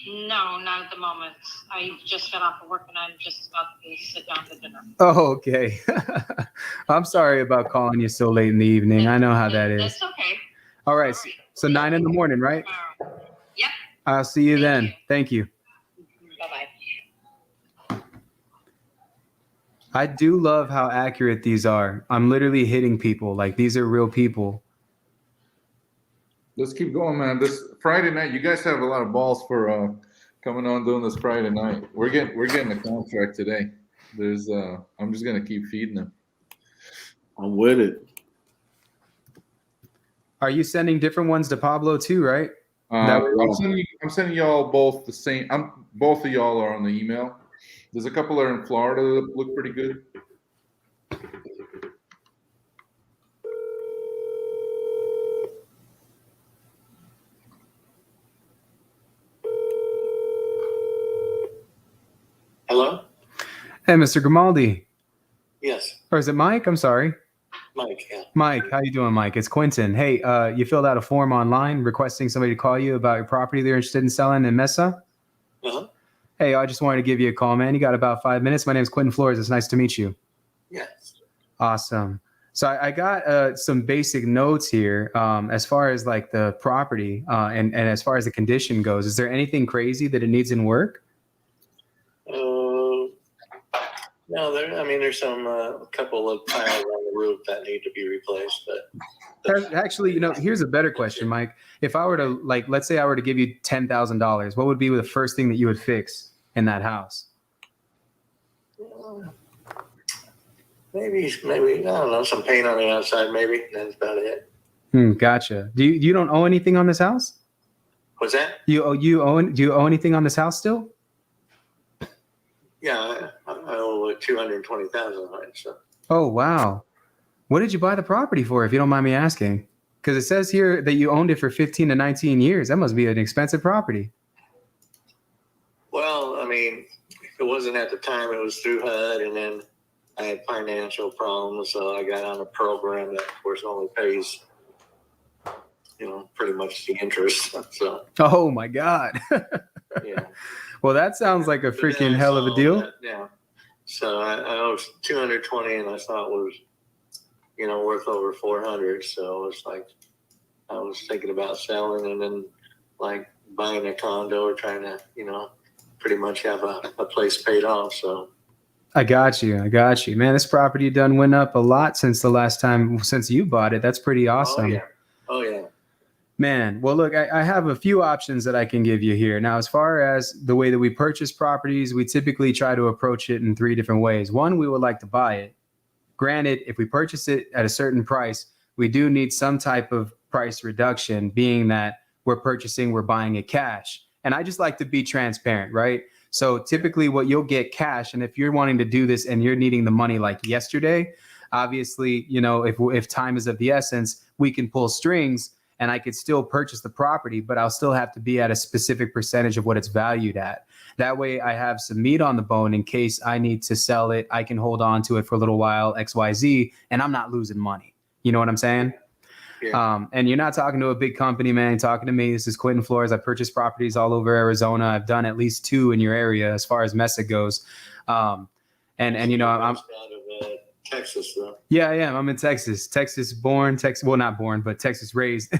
No, not at the moment. I just got off of work and I'm just about to sit down to dinner. Oh, okay. I'm sorry about calling you so late in the evening. I know how that is. That's okay. All right, so 9 in the morning, right? Yep. I'll see you then. Thank you. Bye-bye. I do love how accurate these are. I'm literally hitting people. Like, these are real people. Let's keep going, man. This Friday night, you guys have a lot of balls for coming on doing this Friday night. We're getting a contract today. I'm just gonna keep feeding them. I'm with it. Are you sending different ones to Pablo too, right? I'm sending y'all both the same. Both of y'all are on the email. There's a couple that are in Florida that look pretty good. Hello? Hey, Mr. Grimaldi. Yes, Or is it Mike? I'm sorry. Mike. Yeah. Mike, how you doing, Mike? It's Quentin. Hey, you filled out a form online requesting somebody to call you about your property they're interested in selling in Mesa? Uh-huh. Hey, I just wanted to give you a call, man. You got about 5 minutes. My name's Quentin Flores. It's nice to meet you. Yes. Awesome. So I got some basic notes here as far as like the property and as far as the condition goes. Is there anything crazy that it needs in work? No, there's some a couple of tiles on the roof that need to be replaced, but Actually, here's a better question, Mike. If I were to, like, let's say I were to give you $10,000, what would be the first thing that you would fix in that house? maybe I don't know, some paint on the outside. Maybe that's about it. Gotcha. Do you don't own anything on this house? What's that? Do you own anything on this house still? Yeah, I owe 220,000 on it. So. Oh wow. What did you buy the property for, if you don't mind me asking? Because it says here that you owned it for 15 to 19 years. That must be an expensive property. Well, it wasn't at the time. It was through HUD, and then I had financial problems, so I got on a program that, of course, only pays, pretty much the interest. So. Oh my God. Yeah. Well, that sounds like a freaking hell of a deal. Yeah. So I owe 220, and I thought it was, worth over 400. So it's like I was thinking about selling and then like buying a condo or trying to, pretty much have a place paid off. So. I got you. Man, this property done went up a lot since you bought it. That's pretty awesome. Oh yeah. Man, well, look, I have a few options that I can give you here. Now, as far as the way that we purchase properties, we typically try to approach it in 3 different ways. One, we would like to buy it. Granted, if we purchase it at a certain price, we do need some type of price reduction, being that we're buying it cash. And I just like to be transparent, right? So typically what you'll get cash, and if you're wanting to do this and you're needing the money like yesterday, Obviously, if time is of the essence, we can pull strings and I could still purchase the property, but I'll still have to be at a specific percentage of what it's valued at. That way I have some meat on the bone in case I need to sell it. I can hold on to it for a little while, XYZ, and I'm not losing money. You know what I'm saying? Yeah. And you're not talking to a big company, man. You're talking to me. This is Quentin Flores. I purchased properties all over Arizona. I've done at least 2 in your area as far as Mesa goes. I'm Texas, though. Yeah, I'm in Texas. Texas born, not born, but Texas raised.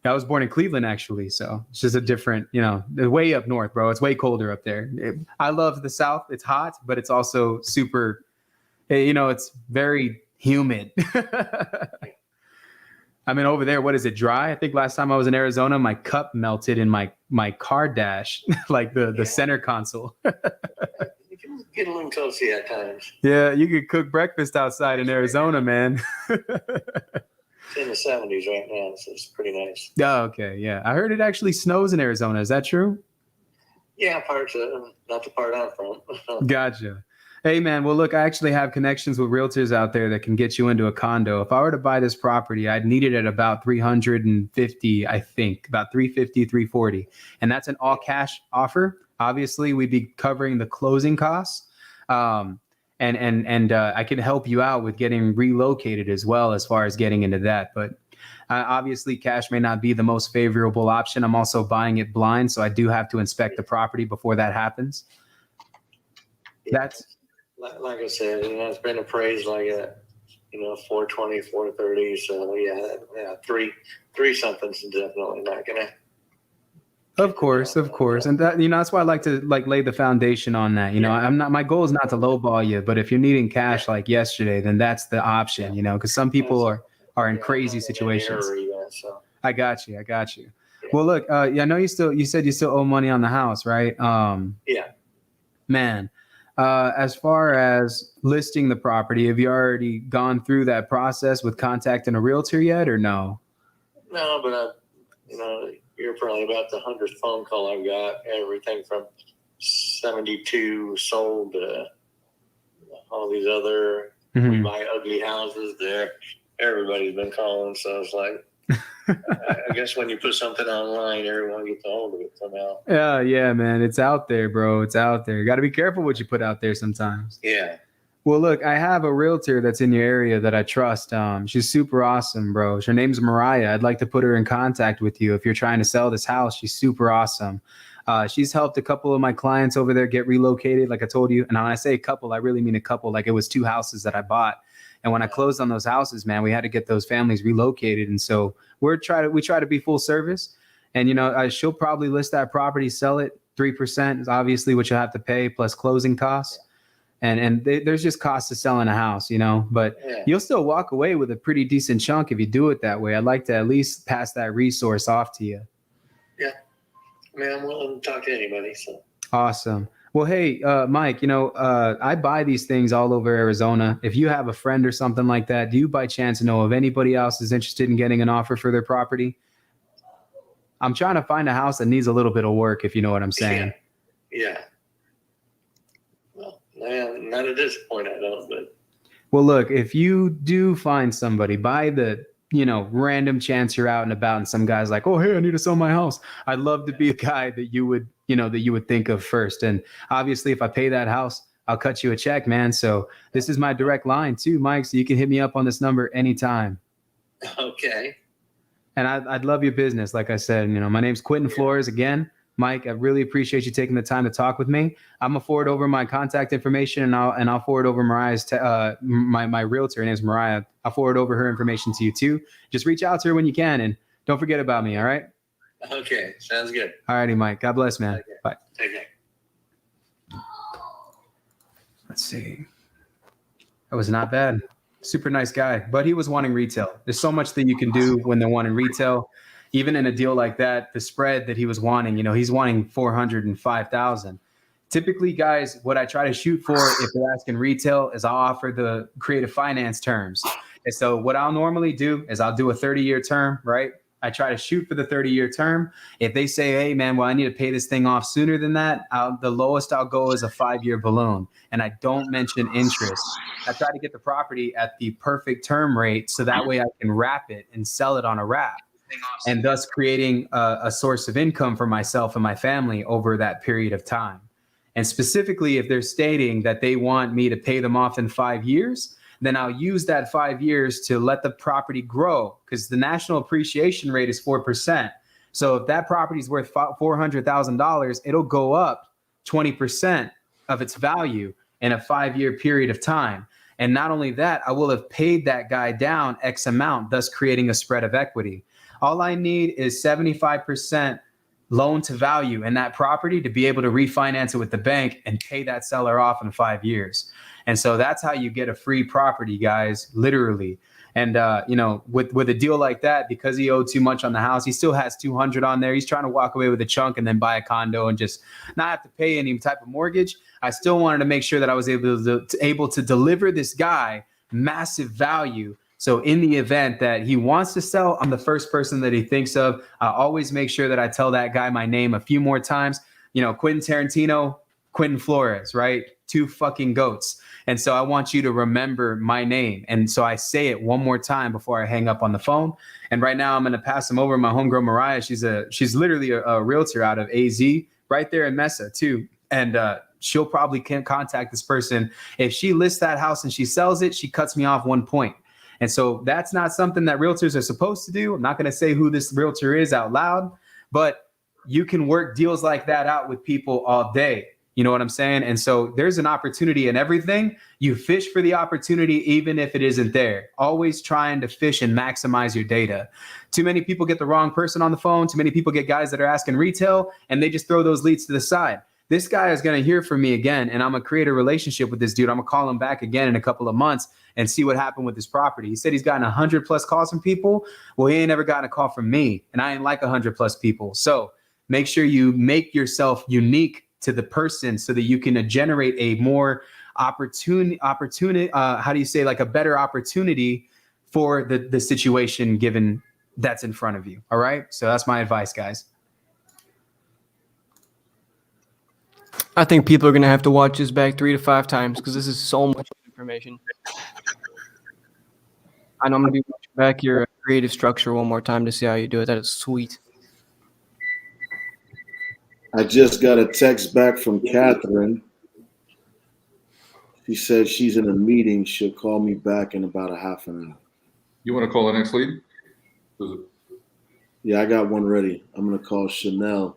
I was born in Cleveland, actually. So it's just a different, way up north, bro. It's way colder up there. I love the South. It's hot, but it's also super, it's very humid. I mean, over there, what is it, dry? I think last time I was in Arizona, my cup melted in my car dash, like the center console. Get a little toasty at times. Yeah, you could cook breakfast outside in Arizona, man. It's in the 70s right now, so it's pretty nice. Oh, okay, yeah. I heard it actually snows in Arizona. Is that true? Yeah, parts of it, not the part I'm from. Gotcha. Hey, man, well, look, I actually have connections with realtors out there that can get you into a condo. If I were to buy this property, I'd need it at about 350, I think, about 350, 340. And that's an all cash offer. Obviously, we'd be covering the closing costs. And I can help you out with getting relocated as well as far as getting into that. But obviously, cash may not be the most favorable option. I'm also buying it blind, so I do have to inspect the property before that happens. That's like I said, it's been appraised like at 420, 430. So yeah, three something's definitely not gonna. Of course, and that that's why I like to lay the foundation on that. My goal is not to lowball you, but if you're neading cash like yesterday, then that's the option. Because some people are in crazy situations. So. I got you. Well, look, I know you said you still owe money on the house, right? Yeah. Man, as far as listing the property, have you already gone through that process with contacting a realtor yet, or no? No, but you're probably about the 100th phone call I've got. Everything from 72 sold to all these other we buy ugly houses there. Everybody's been calling, so it's like I guess when you put something online, everyone gets a hold of it somehow. Yeah, man. It's out there, bro. It's out there. You got to be careful what you put out there sometimes. Yeah. Well, look, I have a realtor that's in your area that I trust. She's super awesome, bro. Her name's Mejia. I'd like to put her in contact with you if you're trying to sell this house. She's super awesome. She's helped a couple of my clients over there get relocated, like I told you. And when I say a couple, I really mean a couple. Like it was 2 houses that I bought. And when I closed on those houses, man, we had to get those families relocated. And so we try to be full service. And, she'll probably list that property, sell it. 3% is obviously what you'll have to pay plus closing costs. And there's just costs to selling a house, but you'll still walk away with a pretty decent chunk if you do it that way. I'd like to at least pass that resource off to you. Yeah. I mean, I'm willing to talk to anybody. So awesome. Well, hey, Mike, I buy these things all over Arizona. If you have a friend or something like that, do you by chance know of anybody else is interested in getting an offer for their property? I'm trying to find a house that needs a little bit of work, if you know what I'm saying. Yeah. Well, not at this point, I don't, but. Well, look, if you do find somebody by the, random chance you're out and about and some guy's like, oh, hey, I need to sell my house. I'd love to be a guy that you would think of first. And obviously, if I pay that house, I'll cut you a check, man. So this is my direct line too, Mike. So you can hit me up on this number anytime. Okay. And I'd love your business. Like I said, my name's Quentin Flores again. Mike, I really appreciate you taking the time to talk with me. I'm gonna forward over my contact information, and I'll forward over Mariah's my realtor. Her name's Mejia. I'll forward over her information to you too. Just reach out to her when you can, and don't forget about me. All right? Okay, sounds good. All righty, Mike. God bless, man. Bye. Take care. Let's see. That was not bad. Super nice guy, but he was wanting retail. There's so much that you can do when they're wanting retail. Even in a deal like that, the spread that he was wanting, he's wanting 405,000. Typically, guys, what I try to shoot for if they're asking retail is I'll offer the creative finance terms. And so what I'll normally do is I'll do a 30-year term, right? I try to shoot for the 30-year term. If they say, hey, man, well, I need to pay this thing off sooner than that, the lowest I'll go is a 5-year balloon. And I don't mention interest. I try to get the property at the perfect term rate so that way I can wrap it and sell it on a wrap, and thus creating a source of income for myself and my family over that period of time. And specifically, if they're stating that they want me to pay them off in 5 years, then I'll use that 5 years to let the property grow, because the national appreciation rate is 4%. So if that property is worth $400,000, it'll go up 20% of its value in a 5-year period of time. And not only that, I will have paid that guy down X amount, thus creating a spread of equity. All I need is 75% loan to value in that property to be able to refinance it with the bank and pay that seller off in 5 years. And so that's how you get a free property, guys, literally. And, with a deal like that, because he owed too much on the house, he still has 200 on there. He's trying to walk away with a chunk and then buy a condo and just not have to pay any type of mortgage. I still wanted to make sure that I was able to deliver this guy massive value. So in the event that he wants to sell, I'm the first person that he thinks of. I always make sure that I tell that guy my name a few more times. Quentin Tarantino, Quentin Flores, right? 2 fucking goats. And so I want you to remember my name. And so I say it one more time before I hang up on the phone. And right now I'm going to pass him over to my homegirl, Mariah. She's literally a realtor out of AZ right there in Mesa too. And she'll probably contact this person. If she lists that house and she sells it, she cuts me off 1 point. And so that's not something that realtors are supposed to do. I'm not going to say who this realtor is out loud, but you can work deals like that out with people all day. You know what I'm saying? And so there's an opportunity in everything. You fish for the opportunity, even if it isn't there. Always trying to fish and maximize your data. Too many people get the wrong person on the phone. Too many people get guys that are asking retail, and they just throw those leads to the side. This guy is going to hear from me again, and I'm going to create a relationship with this dude. I'm going to call him back again in a couple of months and see what happened with his property. He said he's gotten 100+ calls from people. Well, he ain't never gotten a call from me, and I ain't like 100+ people. So make sure you make yourself unique to the person so that you can generate a more opportunity. How do you say, like a better opportunity for the situation given that's in front of you. All right. So that's my advice, guys. I think people are going to have to watch this back 3 to 5 times because this is so much information. And I'm going to be watching back your creative structure one more time to see how you do it. That is sweet. I just got a text back from Catherine. She said she's in a meeting. She'll call me back in about a half an hour. You want to call the next lead? Yeah, I got one ready. I'm going to call Chanel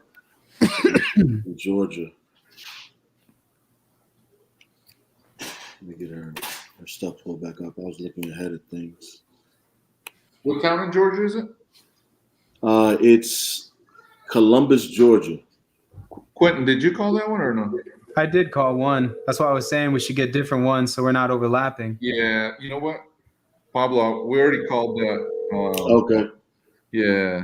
in Georgia. Let me get her stuff pulled back up. I was looking ahead of things. What town in Georgia is it? It's Columbus, Georgia. Quentin, did you call that one or no? I did call one. That's why I was saying we should get different ones so we're not overlapping. Yeah, you know what, Pablo, we already called that. Okay. Yeah.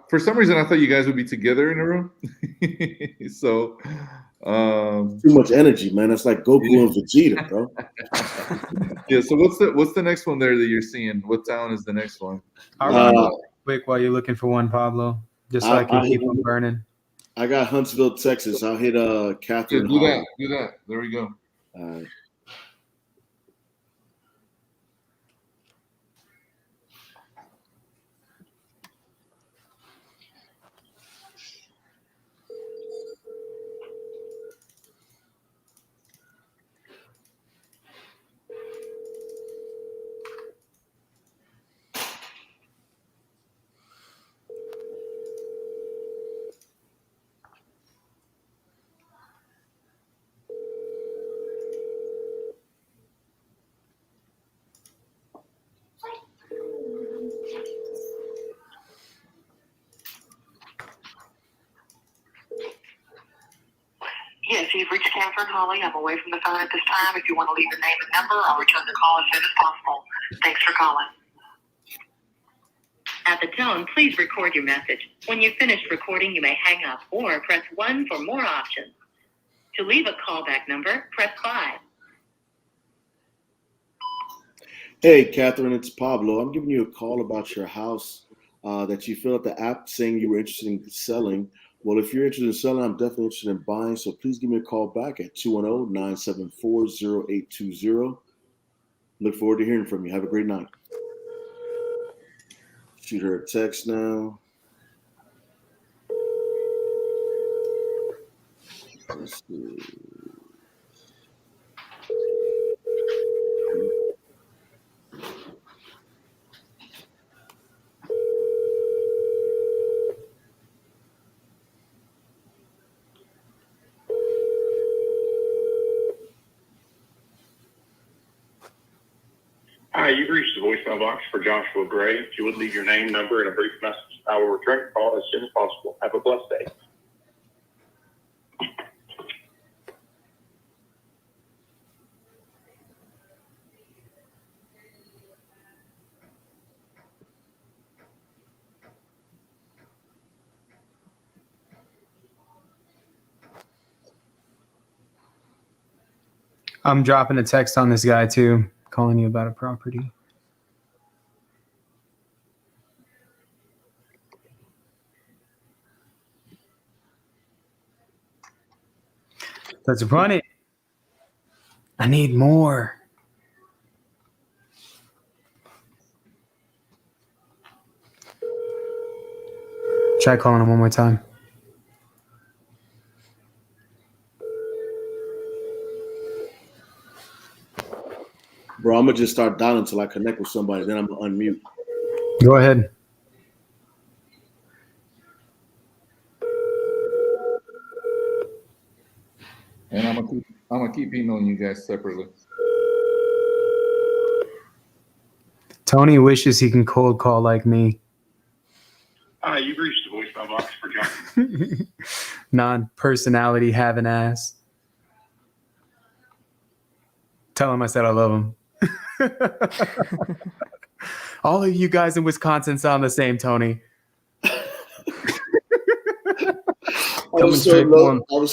For some reason, I thought you guys would be together in a room. So, too much energy, man. That's like Goku and Vegeta, bro. Yeah. So what's the next one there that you're seeing? What town is the next one? Quick, while you're looking for one, Pablo, just so I can keep them burning. I got Huntsville, Texas. I'll hit Catherine. Yeah, do that. There we go. All right. Yes, you've reached Catherine Holly. I'm away from the phone at this time. If you want to leave your name and number, I'll return the call as soon as possible. Thanks for calling. At the tone, please record your message. When you've finished recording, you may hang up or press 1 for more options. To leave a callback number, press 5. Hey, Catherine, it's Pablo. I'm giving you a call about your house that you filled out the app saying you were interested in selling. Well, if you're interested in selling, I'm definitely interested in buying. So please give me a call back at 210-974-0820. Look forward to hearing from you. Have a great night. Shoot her a text now. Let's see. Hi, you've reached the voicemail box for Joshua Gray. If you would leave your name, number, and a brief message, I will return your call as soon as possible. Have a blessed day. I'm dropping a text on this guy too, calling you about a property. Let's run it. I need more. Try calling him one more time. Bro, I'm going to just start dialing until I connect with somebody. Then I'm going to unmute. Go ahead. And I'm gonna keep emailing you guys separately. Tony wishes he can cold call like me. Hi, you've reached the voicemail box for Joshua. Non-personality having ass. Tell him I said I love him. All of you guys in Wisconsin sound the same, Tony. I was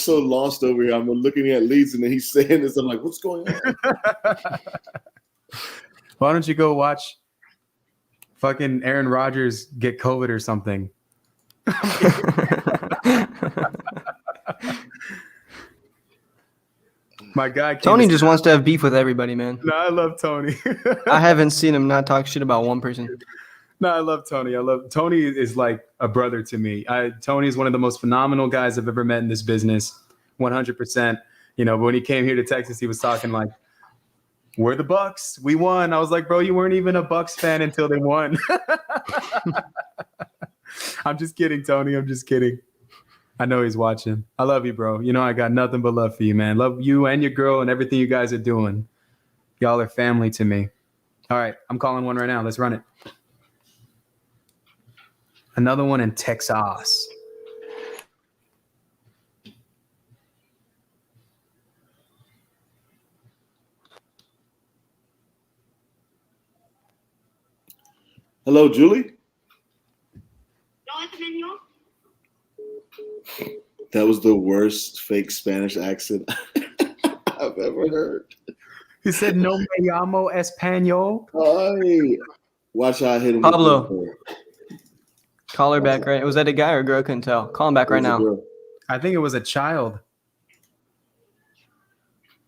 so lost over here. I'm looking at leads and then he's saying this. I'm like, what's going on? Why don't you go watch fucking Aaron Rodgers get COVID or something? My guy Tony just wants to have beef with everybody, man. No, I love Tony. I haven't seen him not talk shit about one person. No, I love Tony. Tony is like a brother to me. Tony is one of the most phenomenal guys I've ever met in this business. 100%. You know, but when he came here to Texas, he was talking like, "We're the Bucks. We won." I was like, "Bro, you weren't even a Bucks fan until they won." I'm just kidding, Tony. I'm just kidding. I know he's watching. I love you, bro. You know I got nothing but love for you, man. Love you and your girl and everything you guys are doing. Y'all are family to me. All right, I'm calling one right now. Let's run it. Another one in Texas. Hello, Julie. That was the worst fake Spanish accent I've ever heard. He said, "No me llamo español." Ay. Watch how I hit him. Pablo. Call her back, right? Was that a guy or a girl? I couldn't tell. Call him back right now. I think it was a child.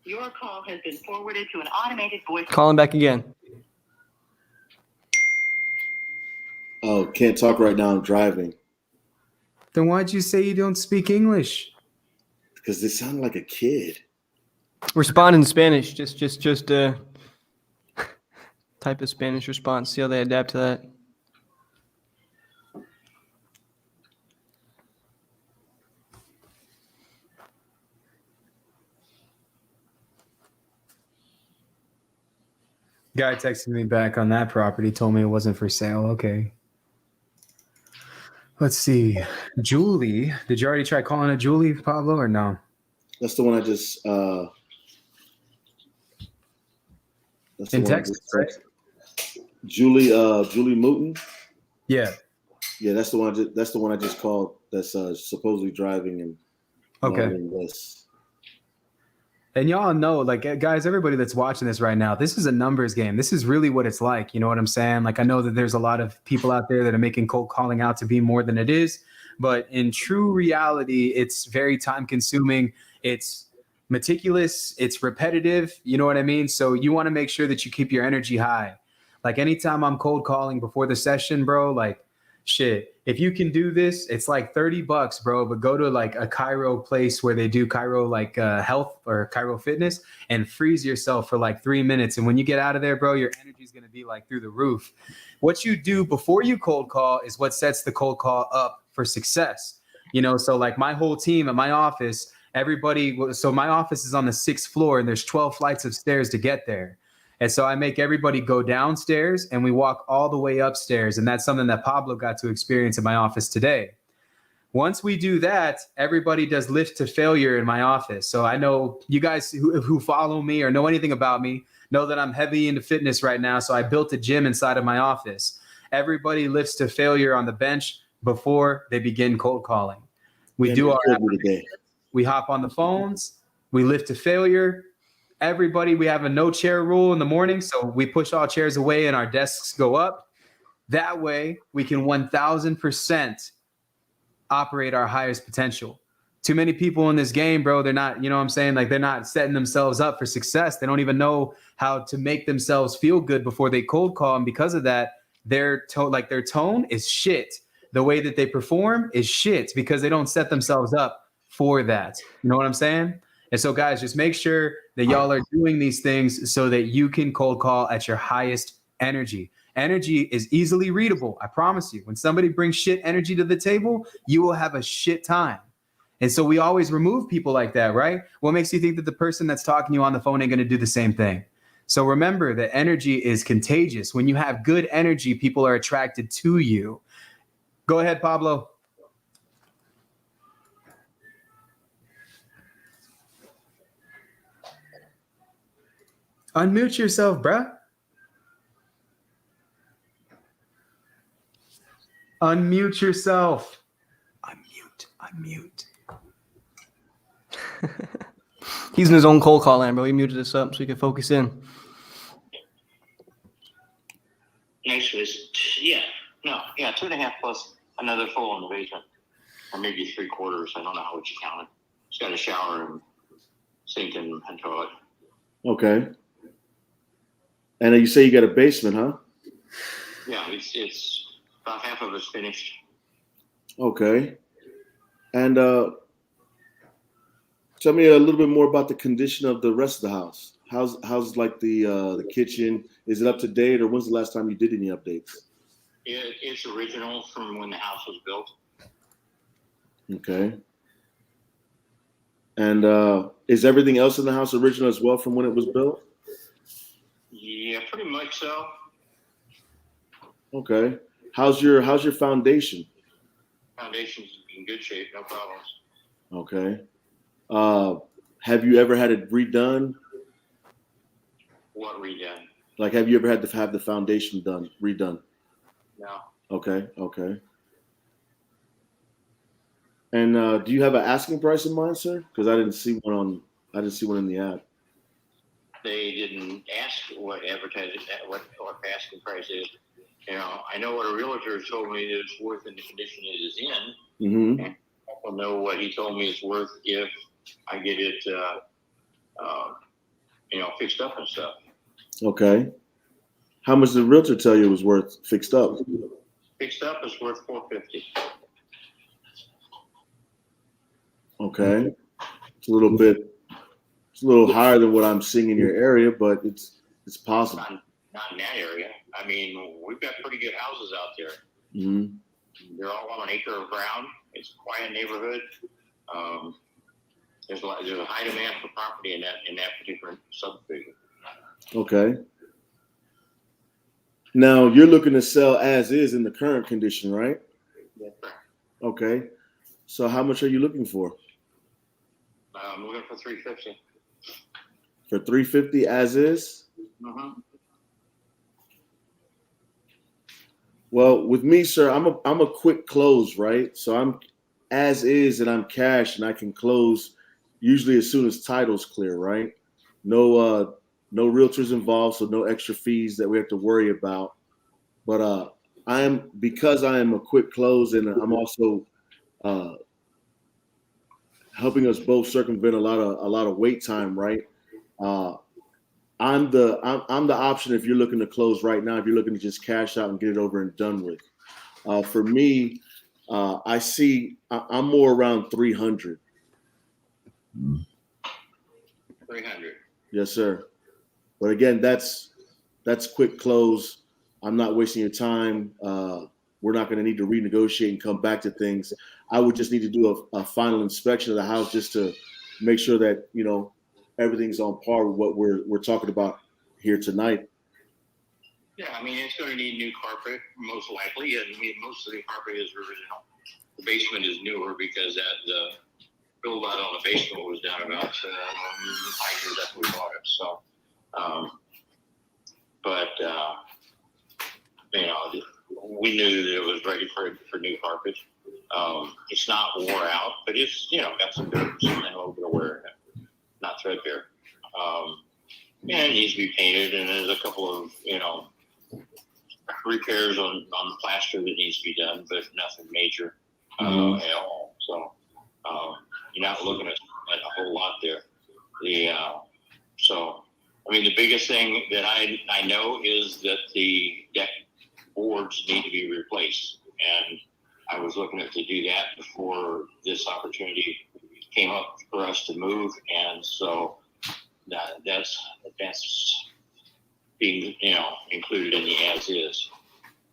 Your call has been forwarded to an automated voice. Call him back again. Oh, can't talk right now. I'm driving. Then why'd you say you don't speak English? Because they sound like a kid. Respond in Spanish. Just type of Spanish response. See how they adapt to that. Guy texted me back on that property, told me it wasn't for sale. Okay. Let's see. Julie. Did you already try calling a Julie, Pablo, or no? That's the one I just that's in Texas, right? Julie Mooten. Yeah. Yeah, that's the one I just called. That's supposedly driving and okay. This. And y'all know, like, guys, everybody that's watching this right now, this is a numbers game. This is really what it's like. You know what I'm saying? Like, I know that there's a lot of people out there that are making cold calling out to be more than it is. But in true reality, it's very time consuming. It's meticulous. It's repetitive. You know what I mean? So you want to make sure that you keep your energy high. Like anytime I'm cold calling before the session, bro, like shit, if you can do this, it's like $30, bro, but go to like a Cairo place where they do Cairo like health or Cairo fitness and freeze yourself for like 3 minutes. And when you get out of there, bro, your energy is going to be like through the roof. What you do before you cold call is what sets the cold call up for success. You know, so like my whole team at my office, everybody, so my office is on the 6th floor and there's 12 flights of stairs to get there. And so I make everybody go downstairs and we walk all the way upstairs. And that's something that Pablo got to experience in my office today. Once we do that, everybody does lift to failure in my office. So I know you guys who follow me or know anything about me know that I'm heavy into fitness right now. So I built a gym inside of my office. Everybody lifts to failure on the bench before they begin cold calling. We do our we hop on the phones, we lift to failure. Everybody, we have a no chair rule in the morning. So we push all chairs away and our desks go up. That way we can 1000% operate our highest potential. Too many people in this game, bro, they're not, you know what I'm saying? Like they're not setting themselves up for success. They don't even know how to make themselves feel good before they cold call. And because of that, their tone is shit. The way that they perform is shit because they don't set themselves up for that. You know what I'm saying? And so, guys, just make sure that y'all are doing these things so that you can cold call at your highest energy. Energy is easily readable. I promise you. When somebody brings shit energy to the table, you will have a shit time. And so we always remove people like that, right? What makes you think that the person that's talking to you on the phone ain't going to do the same thing? So remember that energy is contagious. When you have good energy, people are attracted to you. Go ahead, Pablo. Unmute yourself, bruh. Unmute yourself. Unmute. He's in his own cold call land, bro. He muted us up so he can focus in. Next was, 2.5 plus another full in the basement. Or maybe 3/4. I don't know how much you count it. It's got a shower and sink and toilet. Okay. And you say you got a basement, huh? Yeah, it's about half of it's finished. Okay. And tell me a little bit more about the condition of the rest of the house. How's like the kitchen? Is it up to date, or when's the last time you did any updates? It's original from when the house was built. Okay. And is everything else in the house original as well from when it was built? Yeah, pretty much so. Okay. How's your foundation? Foundation's in good shape, no problems. Okay. Have you ever had it redone? What redone? Like, have you ever had to have the foundation redone? No. Okay. And do you have an asking price in mind, sir? Because I didn't see one in the app. They didn't ask what asking price is. You know, I know what a realtor told me that it's worth in the condition it is in. Mm-hmm. And I don't know what he told me it's worth if I get it, fixed up and stuff. Okay. How much did the realtor tell you it was worth fixed up? Fixed up is worth $450. Okay. It's a little higher than what I'm seeing in your area, but it's possible. Not in that area. I mean, we've got pretty good houses out there. Mm-hmm. They're all on an acre of ground. It's a quiet neighborhood. There's a high demand for property in that particular subdivision. Okay. Now you're looking to sell as is in the current condition, right? Yes, sir. Okay. So how much are you looking for? I'm looking for $350. For $350 as is? Mm-hmm. Well, with me, sir, I'm a quick close, right? So I'm as is and I'm cash and I can close, usually as soon as title's clear, right? No realtors involved, so no extra fees that we have to worry about. But because I am a quick close, and I'm also helping us both circumvent a lot of wait time, right? I'm the option if you're looking to close right now, if you're looking to just cash out and get it over and done with. For me, I'm more around 300. 300. Yes, sir. But again, that's quick close. I'm not wasting your time. We're not going to need to renegotiate and come back to things. I would just need to do a final inspection of the house just to make sure that, you know, everything's on par with what we're talking about here tonight. Yeah, I mean, it's going to need new carpet, most likely. And I mean, most of the carpet is original. The basement is newer because the build out on the basement was done about 5 years after we bought it. So, you know, we knew that it was ready for new carpet. It's not wore out, but it's, you know, got some dirt and a little bit of wear in it. Not threadbare. And it needs to be painted, and there's a couple of, you know, repairs on the plaster that needs to be done, but nothing major at all. So you're not looking at a whole lot there. So I mean, the biggest thing that I know is that the deck boards need to be replaced, and I was looking to do that before this opportunity came up for us to move, and so that's being, you know, included in the as is.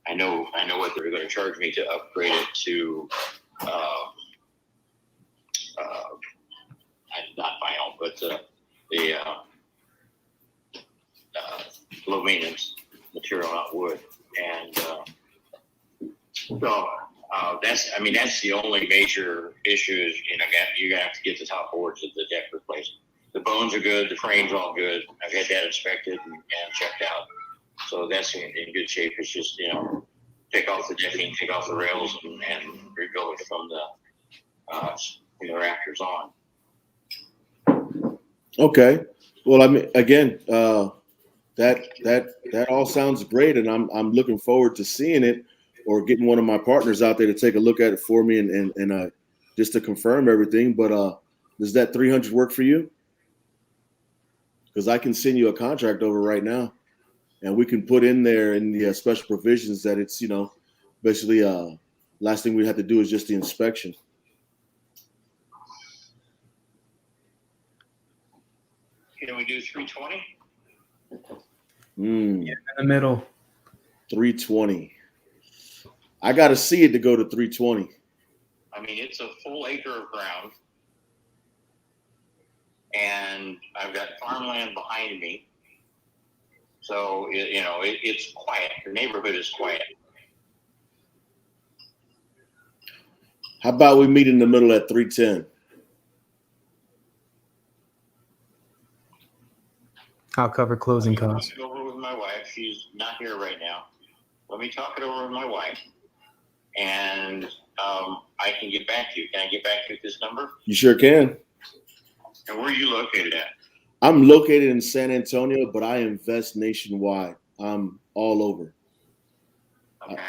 I know what they're going to charge me to upgrade it to not vinyl, but the low maintenance material, not wood, and so that's the only major issue is, you know, you're gonna have to get the top boards of the deck replaced. The bones are good, the frame's all good. I've had that inspected and checked out, so that's in good shape. It's just, you know, take off the decking, take off the rails, and rebuild it from the rafters on. Okay. Well, I mean, again, that all sounds great, and I'm looking forward to seeing it or getting one of my partners out there to take a look at it for me and just to confirm everything. But does that 300 work for you? Because I can send you a contract over right now, and we can put in there in the special provisions that it's, you know, basically last thing we have to do is just the inspection. Can we do 320? In the middle. 320. I got to see it to go to 320. I mean, it's a full acre of ground, and I've got farmland behind me. So, you know, it's quiet. The neighborhood is quiet. How about we meet in the middle at 310? I'll cover closing costs. I'll talk it over with my wife. She's not here right now. Let me talk it over with my wife, and I can get back to you. Can I get back to you at this number? You sure can. And where are you located at? I'm located in San Antonio, but I invest nationwide. I'm all over. Okay.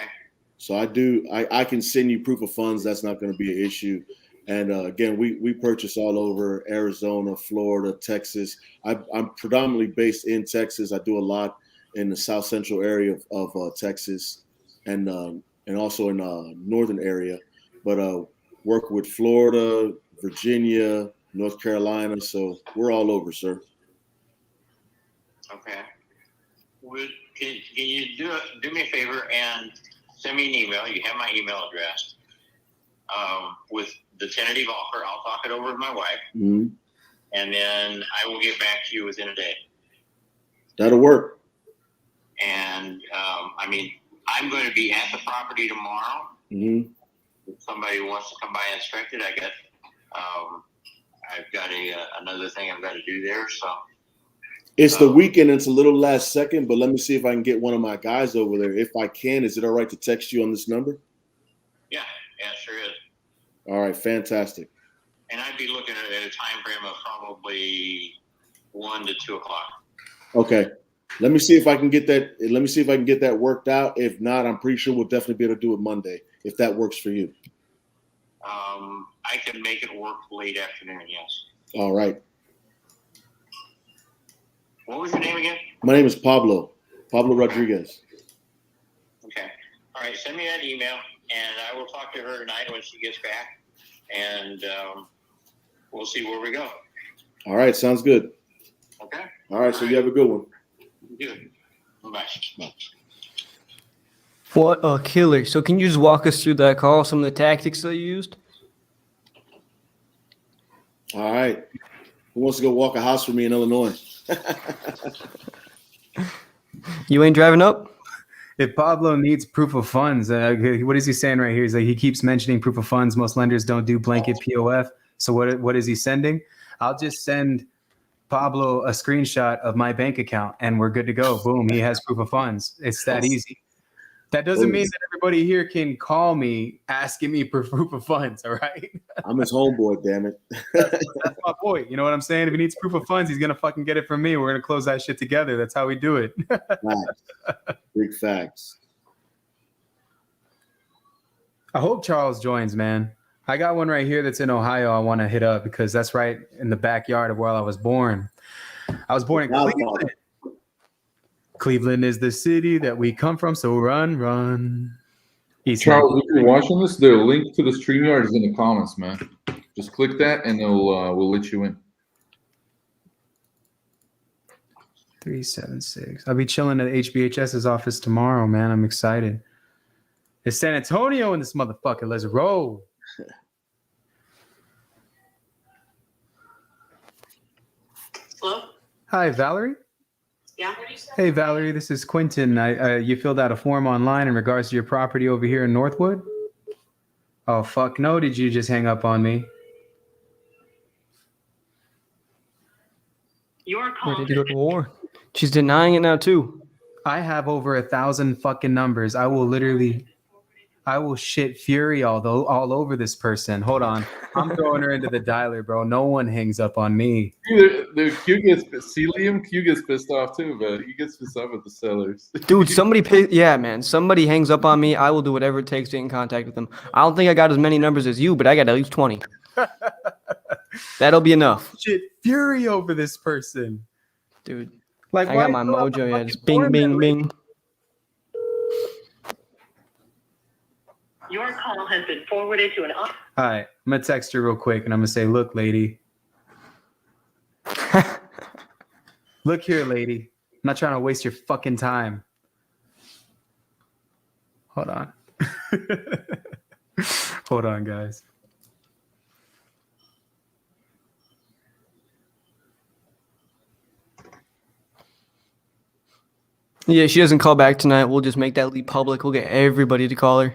So I can send you proof of funds. That's not going to be an issue. And again, we purchase all over Arizona, Florida, Texas. I'm predominantly based in Texas. I do a lot in the South Central area of Texas, and also in northern area. But work with Florida, Virginia, North Carolina. So we're all over, sir. Okay. Can you do me a favor and send me an email? You have my email address with the tentative offer. I'll talk it over with my wife, and then I will get back to you within a day. That'll work. And I mean, I'm going to be at the property tomorrow. If somebody wants to come by and inspect it, I've got another thing I've got to do there. So it's the weekend. It's a little last second, but let me see if I can get one of my guys over there. If I can, is it all right to text you on this number? Yeah, sure is. All right, fantastic. and I'd be looking at a time frame of probably 1 to 2 o'clock. Okay. Let me see if I can get that. Let me see if I can get that worked out. If not, I'm pretty sure we'll definitely be able to do it Monday if that works for you. I can make it work late afternoon. Yes. All right. What was your name again? My name is Pablo Rodriguez. Okay. All right. Send me that email, and I will talk to her tonight when she gets back, and we'll see where we go. All right. Sounds good. Okay. All right. So you have a good one. Good. Bye. What a killer. So can you just walk us through that call, some of the tactics that you used? All right. Who wants to go walk a house for me in Illinois? You ain't driving up? If Pablo needs proof of funds, what is he saying right here? He's like, he keeps mentioning proof of funds. Most lenders don't do blanket POF. So what is he sending? I'll just send Pablo a screenshot of my bank account and we're good to go. Boom. He has proof of funds. It's that easy. That doesn't mean that everybody here can call me asking me for proof of funds. All right. I'm his homeboy, damn it. That's my boy. You know what I'm saying? If he needs proof of funds, he's going to fucking get it from me. We're going to close that shit together. That's how we do it. Facts. Big facts. I hope Charles joins, man. I got one right here that's in Ohio I want to hit up because that's right in the backyard of where I was born. I was born in Cleveland. Cleveland is the city that we come from, so run. Charles, if you're watching this, the link to the StreamYard is in the comments, man. Just click that and we'll let you in. 376. I'll be chilling at HBHS's office tomorrow, man. I'm excited. It's San Antonio in this motherfucker. Let's roll. Hello? Hi, Valerie. Yeah. Hey, Valerie, this is Quentin. You filled out a form online in regards to your property over here in Northwood? Oh, fuck no. Did you just hang up on me? Your call. Ready to go to war. She's denying it now, too. I have over 1,000 fucking numbers. I will shit fury all over this person. Hold on. I'm throwing her into the dialer, bro. No one hangs up on me. The Q gets pissed off too, but he gets pissed off at the sellers. Dude, somebody hangs up on me. I will do whatever it takes to get in contact with them. I don't think I got as many numbers as you, but I got at least 20. That'll be enough. Shit fury over this person. Dude, like I got my mojo. Yeah, just bing, bing, bing. Your call has been forwarded to an. All right, I'm gonna text her real quick, and I'm gonna say, "Look, lady. Look here, lady. I'm not trying to waste your fucking time. Hold on. Hold on, guys. Yeah, she doesn't call back tonight. We'll just make that lead public. We'll get everybody to call her.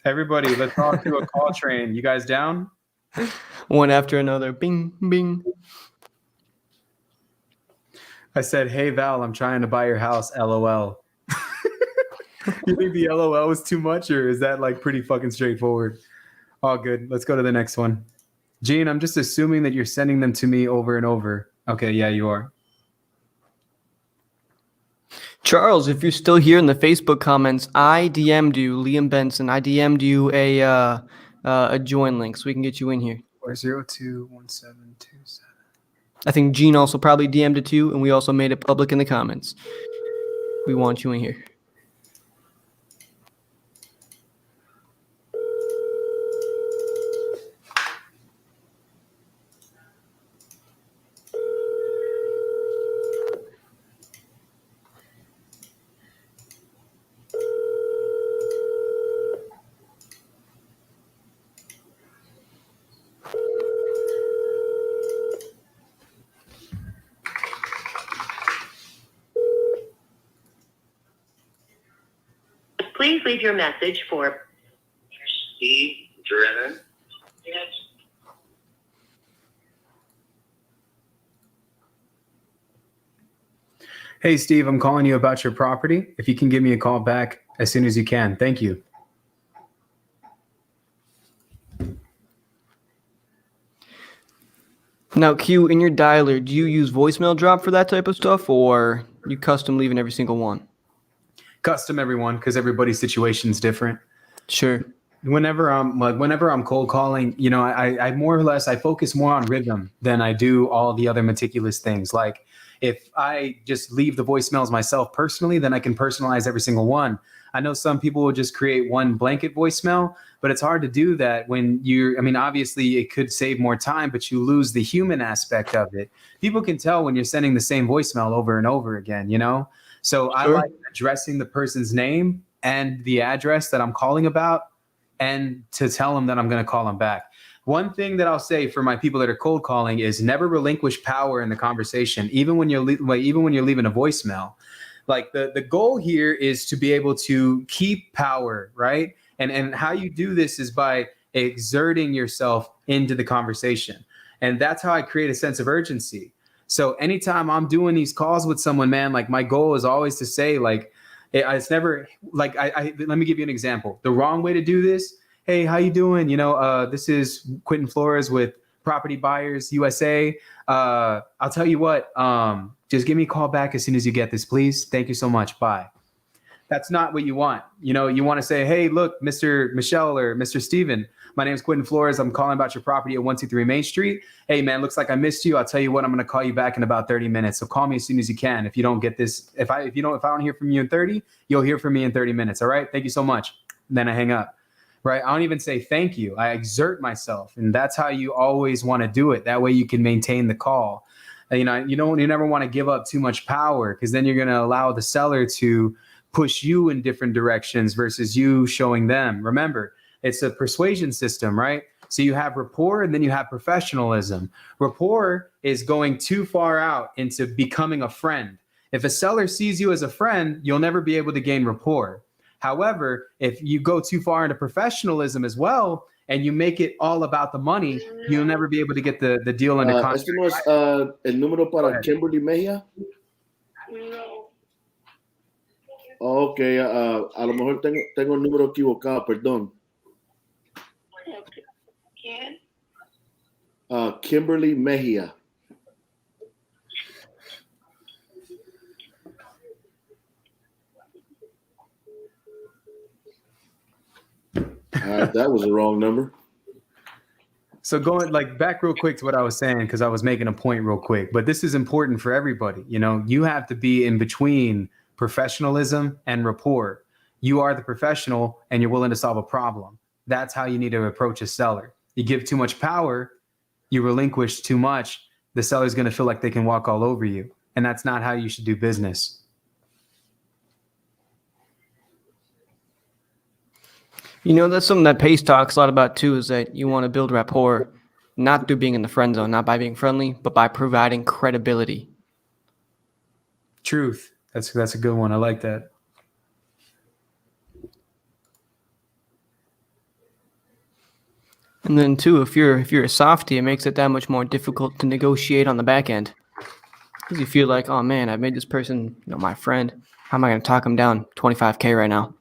Everybody, let's talk to a call train. You guys down? One after another. Bing, bing. I said, hey, Val, I'm trying to buy your house. LOL. You think the LOL was too much, or is that like pretty fucking straightforward? All good. Let's go to the next one. Gene, I'm just assuming that you're sending them to me over and over. Okay, yeah, you are. Charles, if you're still here in the Facebook comments, I DM'd you, Liam Benson. I DM'd you a join link so we can get you in here. 4021727. I think Gene also probably DM'd it to you, and we also made it public in the comments. We want you in here. Please leave your message for Steve Drennan. Hey, Steve, I'm calling you about your property. If you can give me a call back as soon as you can. Thank you. Now, Q, in your dialer, do you use voicemail drop for that type of stuff, or you custom leaving every single one? Custom everyone, because everybody's situation is different. Sure. Whenever I'm cold calling, you know, I more or less I focus more on rhythm than I do all the other meticulous things. Like if I just leave the voicemails myself personally, then I can personalize every single one. I know some people will just create one blanket voicemail, but it's hard to do that when I mean, obviously it could save more time, but you lose the human aspect of it. People can tell when you're sending the same voicemail over and over again, you know? So I like addressing the person's name and the address that I'm calling about, and to tell them that I'm going to call them back. One thing that I'll say for my people that are cold calling is never relinquish power in the conversation, even when you're leaving a voicemail. Like the goal here is to be able to keep power, right? And how you do this is by exerting yourself into the conversation. And that's how I create a sense of urgency. So anytime I'm doing these calls with someone, man, like my goal is always to say, like, it's never like let me give you an example. The wrong way to do this. Hey, how you doing? You know, this is Quentin Flores with Property Buyers USA. I'll tell you what, just give me a call back as soon as you get this, please. Thank you so much. Bye. That's not what you want. You know, you want to say, hey, look, Mr. Michelle or Mr. Steven, my name is Quentin Flores. I'm calling about your property at 123 Main Street. Hey, man, looks like I missed you. I'll tell you what, I'm going to call you back in about 30 minutes. So call me as soon as you can. If you don't get this, if I don't hear from you in 30, you'll hear from me in 30 minutes. All right. Thank you so much. And then I hang up. Right. I don't even say thank you. I exert myself. And that's how you always want to do it. That way you can maintain the call. You know, you never want to give up too much power, because then you're going to allow the seller to push you in different directions versus you showing them. Remember, it's a persuasion system, right? So you have rapport and then you have professionalism. Rapport is going too far out into becoming a friend. If a seller sees you as a friend, you'll never be able to gain rapport. However, if you go too far into professionalism as well, and you make it all about the money, you'll never be able to get the deal under contract. ¿Este no es el número para Kimberly Mejia? Ok, a lo mejor tengo el número equivocado, perdón. ¿Quién? Kimberly Mejia. That was the wrong number. So going like back real quick to what I was saying, because I was making a point real quick, but this is important for everybody. You know, you have to be in between professionalism and rapport. You are the professional and you're willing to solve a problem. That's how you need to approach a seller. You give too much power, you relinquish too much, the seller's going to feel like they can walk all over you. And that's not how you should do business. You know, that's something that Pace talks a lot about too, is that you want to build rapport, not through being in the friend zone, not by being friendly, but by providing credibility. Truth. That's a good one. I like that. And then too, if you're a softie, it makes it that much more difficult to negotiate on the back end. Because you feel like, oh man, I made this person, you know, my friend. How am I going to talk him down $25K right now?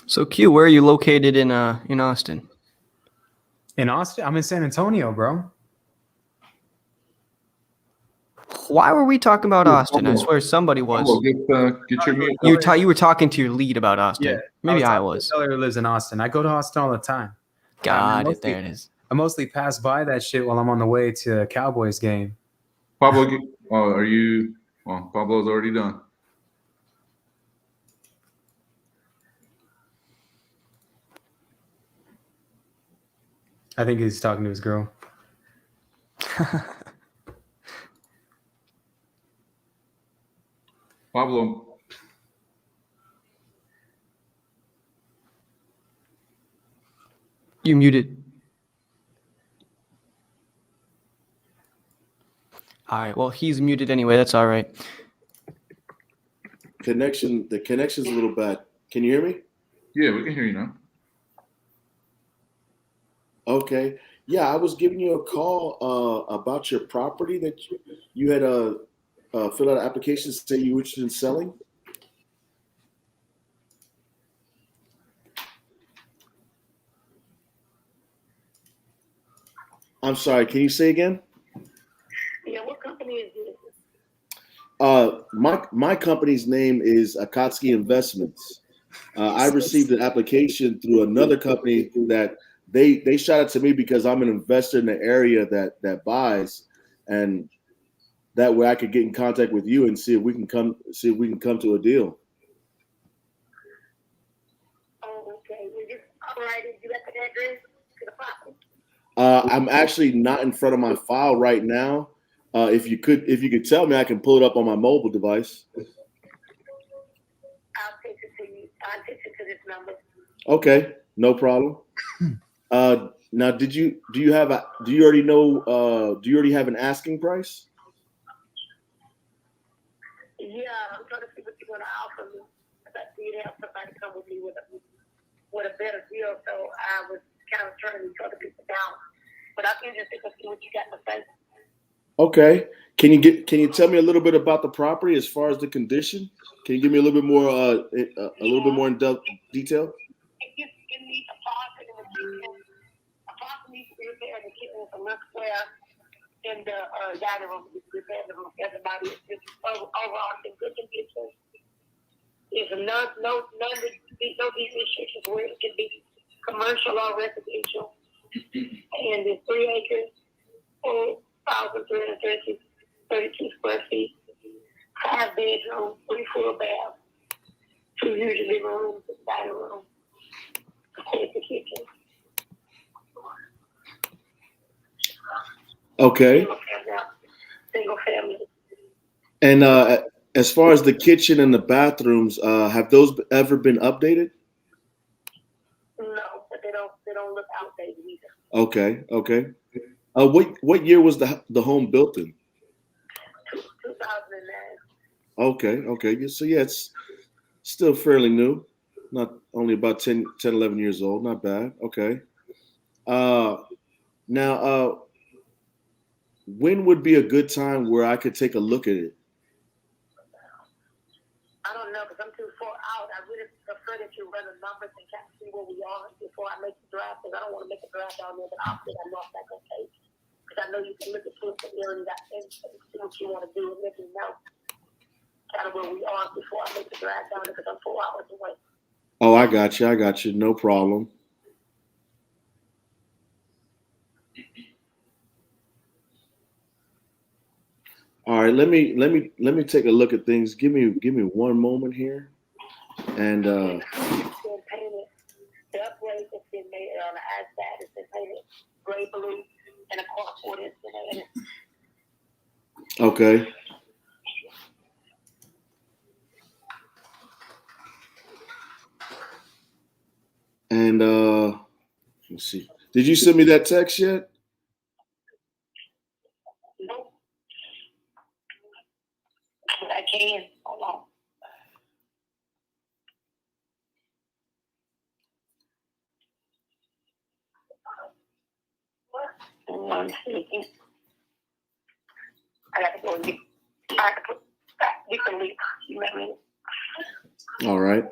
So Q, where are you located in Austin? In Austin? I'm in San Antonio, bro. Why were we talking about Austin? I swear somebody was. Get your mute. You were talking to your lead about Austin. Yeah, maybe I was. The seller who lives in Austin. I go to Austin all the time. Got it. There it is. I mostly pass by that shit while I'm on the way to a Cowboys game. Pablo, are you? Well, Pablo's already done. I think he's talking to his girl. Pablo. You muted. All right. Well, he's muted anyway. That's all right. The connection's a little bad. Can you hear me? Yeah, we can hear you now. Okay. Yeah, I was giving you a call about your property that you had fill out an application, say you're interested in selling? I'm sorry, can you say again? Yeah, what company is this? My company's name is Akatsuki Investments. I received an application through another company that they shot it to me because I'm an investor in the area that buys, and that way I could get in contact with you and see if we can come to a deal. Oh, okay. Well, just all right. Did you let the address to the property? I'm actually not in front of my file right now. If you could tell me, I can pull it up on my mobile device. I'll text it to you. I'll text it to this number. Okay, no problem. Now, do you already have an asking price? Yeah, I'm trying to see what you're going to offer me. Because I did have somebody come with me with a better deal, so I was kind of turning these other people down. But I'm interested to see what you got to say. Okay. Can you tell me a little bit about the property as far as the condition? Can you give me a little bit more little bit more in depth detail? It needs a faucet in the kitchen. A faucet needs to be repaired in the kitchen with a milk square in the dining room to be repaired. Everybody is just overall in good condition. There's no these restrictions where it can be commercial or residential. And there's 3 acres, 4,332 square feet, 5 bedrooms, 3 full baths, 2 usually rooms, a dining room, a kitchen. Okay. Single family. And as far as the kitchen and the bathrooms, have those ever been updated? No, but they don't look outdated either. Okay. What year was the home built in? 2009. Okay. So yeah, it's still fairly new. Not only about 10, 11 years old. Not bad. Okay. Now, when would be a good time where I could take a look at it? I don't know, because I'm too far out. I really prefer that you run the numbers and kind of see where we are before I make the draft, because I don't want to make a draft down there, but I'll say I know I'm not going to take. Because I know you can look at the areas and see what you want to do and let me know kind of where we are before I make the draft down there, because I'm 4 hours away. Oh, I got you. No problem. All right, let me take a look at things. Give me one moment here, and The upgrade that's been made on the outside has been painted gray blue, and a carport has been added. okay. And let's see. Did you send me that text yet? Nope. But I can. Hold on. One second. I got to go and get. I have to put that. You can leave. You met me. All right.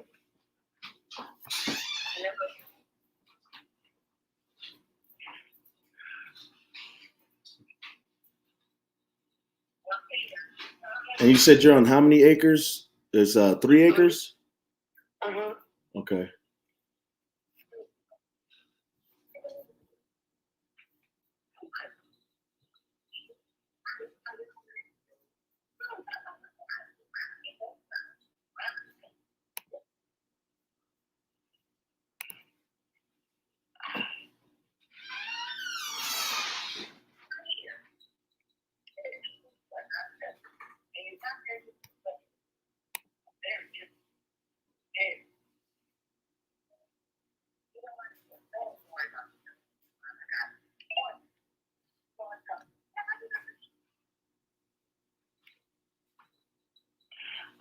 And you said you're on how many acres? It's 3 acres? Mm-hmm. Okay.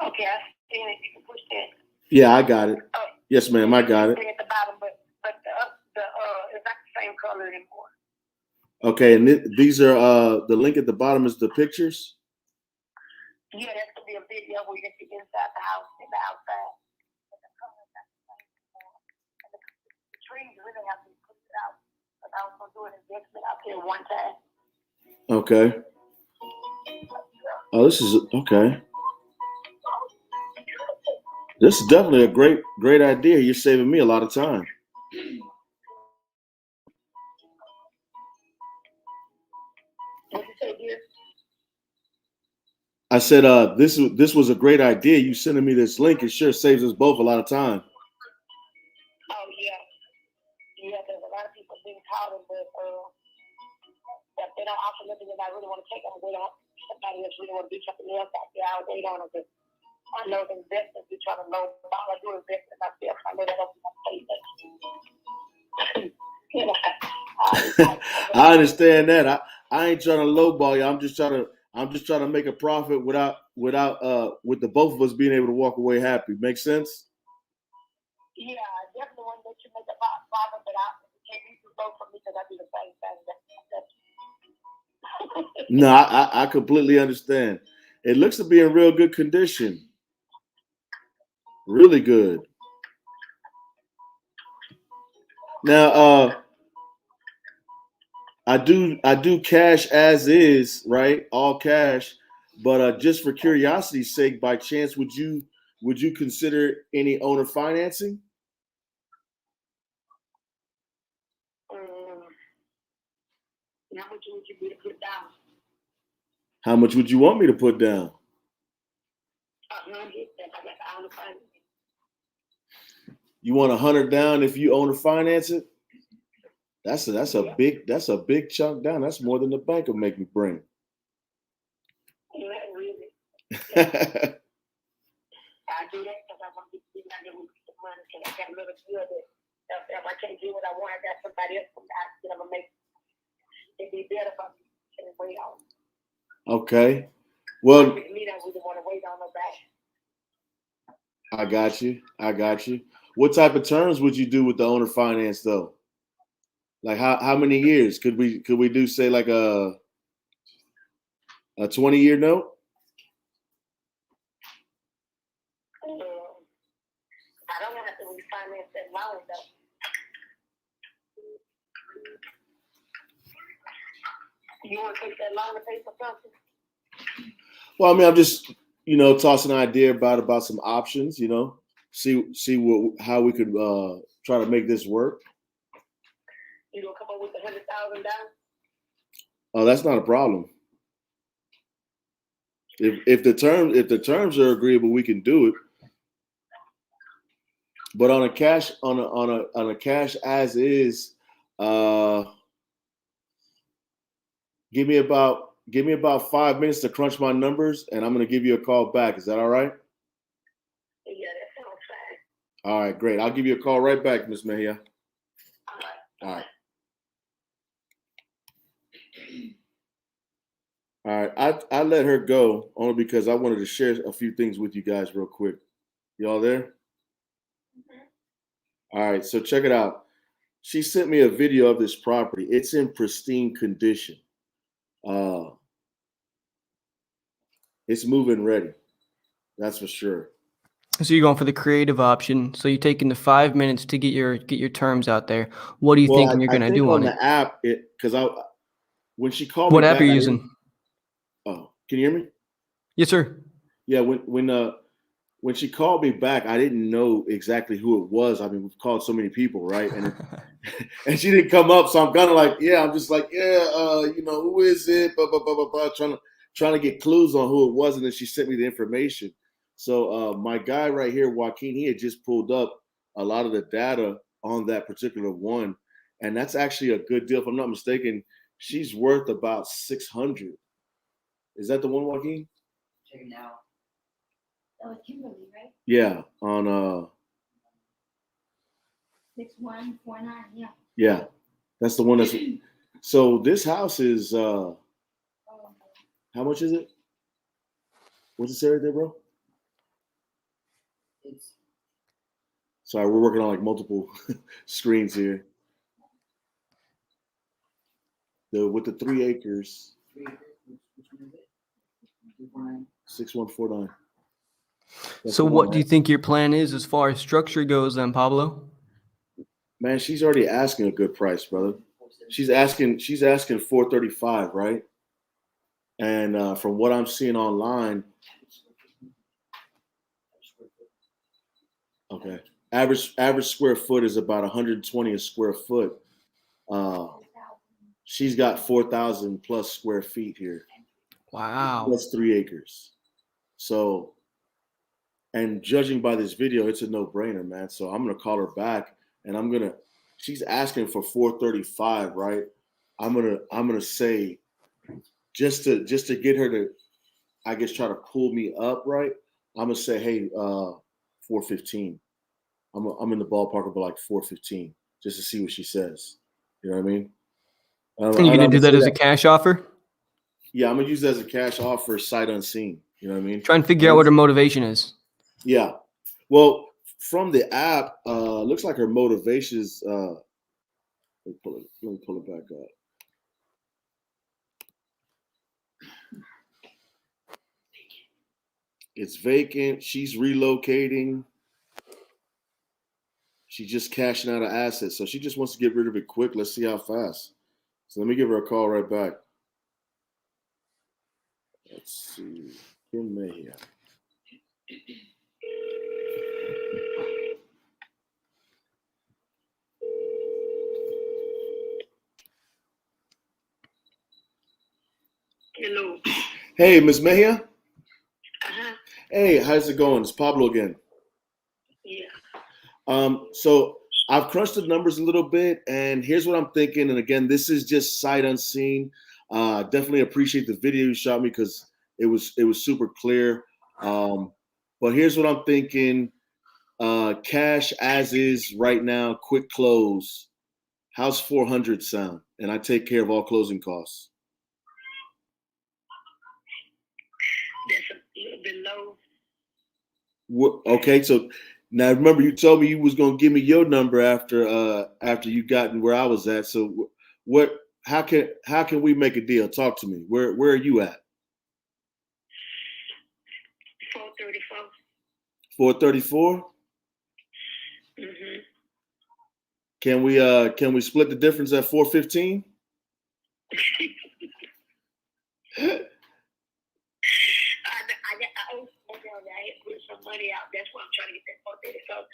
Okay, I see it. You can push that. Yeah, I got it. Yes, ma'am, I got it. At the bottom, but the it's not the same color anymore. Okay, and these are the link at the bottom is the pictures. Yeah, that's gonna be a video where you can see inside the house and the outside. And the colors are the same. And the trees really have to be put out. But I was gonna do an investment out there one time. Okay. Oh, this is okay. This is definitely a great idea. You're saving me a lot of time. What you say, dear? I said, this was a great idea. You sending me this link. It sure saves us both a lot of time. Oh yeah, yeah. There's a lot of people being called, but if they don't offer nothing that I really want to take, I'm going to somebody else really want to do something else out there. I'll wait on them. I know the investors be trying to low ball. I do invest in myself. I know that don't pay that. You know, I understand that. I ain't trying to lowball you. I'm just trying to make a profit without with the both of us being able to walk away happy. Make sense? Yeah, I definitely want to let you make a profit, but I can't be too low for me because I do the same thing. No, I completely understand. It looks to be in real good condition. Really good. Now, I do cash as is, right? All cash. But just for curiosity's sake, by chance, would you consider any owner financing? How much would you be to put down? How much would you want me to put down? 100. If I got the owner financing. You want 100 down if you owner finance it? That's a big chunk down. That's more than the bank will make me bring. Not really. I do that because I want to be out there with the money. Because I got a little deal that if I can't do what I want, I got somebody else to make it be better for me and wait on. Okay. Well, me, I wouldn't want to wait on nobody. I got you. What type of terms would you do with the owner finance though? Like how many years could we do, say, like a 20-year note? I don't want to have to refinance that loan though. You want to take that loan to pay for something? Well, I mean, I'm just tossing an idea about some options. See how we could try to make this work. You gonna come up with $100,000 down? Oh, that's not a problem. If the terms are agreeable, we can do it. But on a cash as is, give me about 5 minutes to crunch my numbers, and I'm gonna give you a call back. Is that all right? Yeah, that sounds fine. All right, great. I'll give you a call right back, Miss Mejia. All right. All right. I let her go only because I wanted to share a few things with you guys real quick. Y'all there? Mm-hmm. All right. So check it out. She sent me a video of this property. It's in pristine condition. It's move-in ready. That's for sure. So you're going for the creative option. So you're taking the 5 minutes to get your terms out there. What do you think you're going to do on it? The app, when she called what me app back, are you using? Oh, can you hear me? Yes, sir. Yeah, when she called me back, I didn't know exactly who it was. I mean, we've called so many people, right? And and she didn't come up, so I'm kind of like, I'm just like, who is it? Blah, blah, blah, blah, blah, trying to get clues on who it was, and then she sent me the information. So my guy right here, Joaquin, he had just pulled up a lot of the data on that particular one, and that's actually a good deal. If I'm not mistaken, she's worth about $600. Is that the one, Joaquin? Check it out. That was Kimberly, right? Yeah, on 6149. Yeah. Yeah, that's the one. That's so. This house is how much is it? What's it say right there, bro? Sorry, we're working on like multiple screens here. With the 3 acres. 3 acres. Which one is it? 6149. So what do you think your plan is as far as structure goes then, Pablo? Man, she's already asking a good price, brother. She's asking 435, right? And from what I'm seeing online, okay, average square foot is about 120 a square foot. She's got 4,000 plus square feet here. Wow. That's 3 acres. So, and judging by this video, it's a no-brainer, man. So I'm gonna call her back, and she's asking for 435, right? I'm gonna say, just to get her to, I guess, try to pull me up, right? I'm gonna say, hey, 415. I'm in the ballpark of like 415, just to see what she says. You know what I mean? And you're gonna do that as a cash offer? Yeah, I'm gonna use that as a cash offer, sight unseen. You know what I mean? Try and figure out what her motivation is. Yeah. Well, from the app, looks like her motivation is. Let me pull it back up. It's vacant. She's relocating. She's just cashing out of assets, so she just wants to get rid of it quick. Let's see how fast. So let me give her a call right back. Let's see. Miss Mejia. Hello. Hey, Miss Mejia. Uh-huh. Hey, how's it going? It's Pablo again. Yeah. So I've crunched the numbers a little bit, and here's what I'm thinking. And again, this is just sight unseen. Definitely appreciate the video you shot me because it was super clear. But here's what I'm thinking. Cash as is right now, quick close. How's 400 sound? And I take care of all closing costs. That's a little bit low. Okay, so now remember you told me you was gonna give me your number after you gotten where I was at. So what? How can we make a deal? Talk to me. Where are you at? 434. 434. Mm-hmm. Can we split the difference at 415? I had to put some money out. That's why I'm trying to get that 434.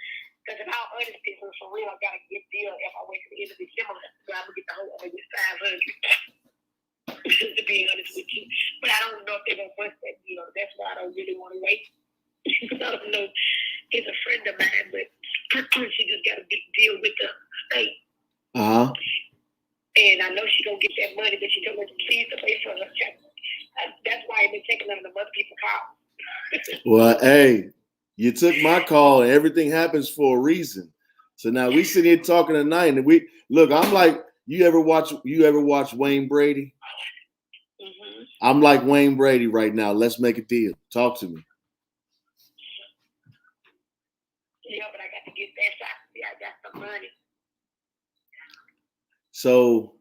Because in all honesty, for real, I got a good deal. If I wait to the end of December, I'm gonna get the whole. I'm gonna get 500. To be honest with you, but I don't know if they're gonna bust that deal. That's why I don't really want to wait. I don't know. He's a friend of mine, but she just got a big deal with the state. Uh-huh. And I know she's gonna get that money, but she told me to please to pay for her check. That's why I've been taking none of the other people call. Well, hey, you took my call, and everything happens for a reason. So now we sit here talking tonight, and we look. I'm like, you ever watch Wayne Brady? Mm-hmm. I'm like Wayne Brady right now. Let's make a deal. Talk to me. Yeah, but I got to get that shot. Yeah, I got some money. So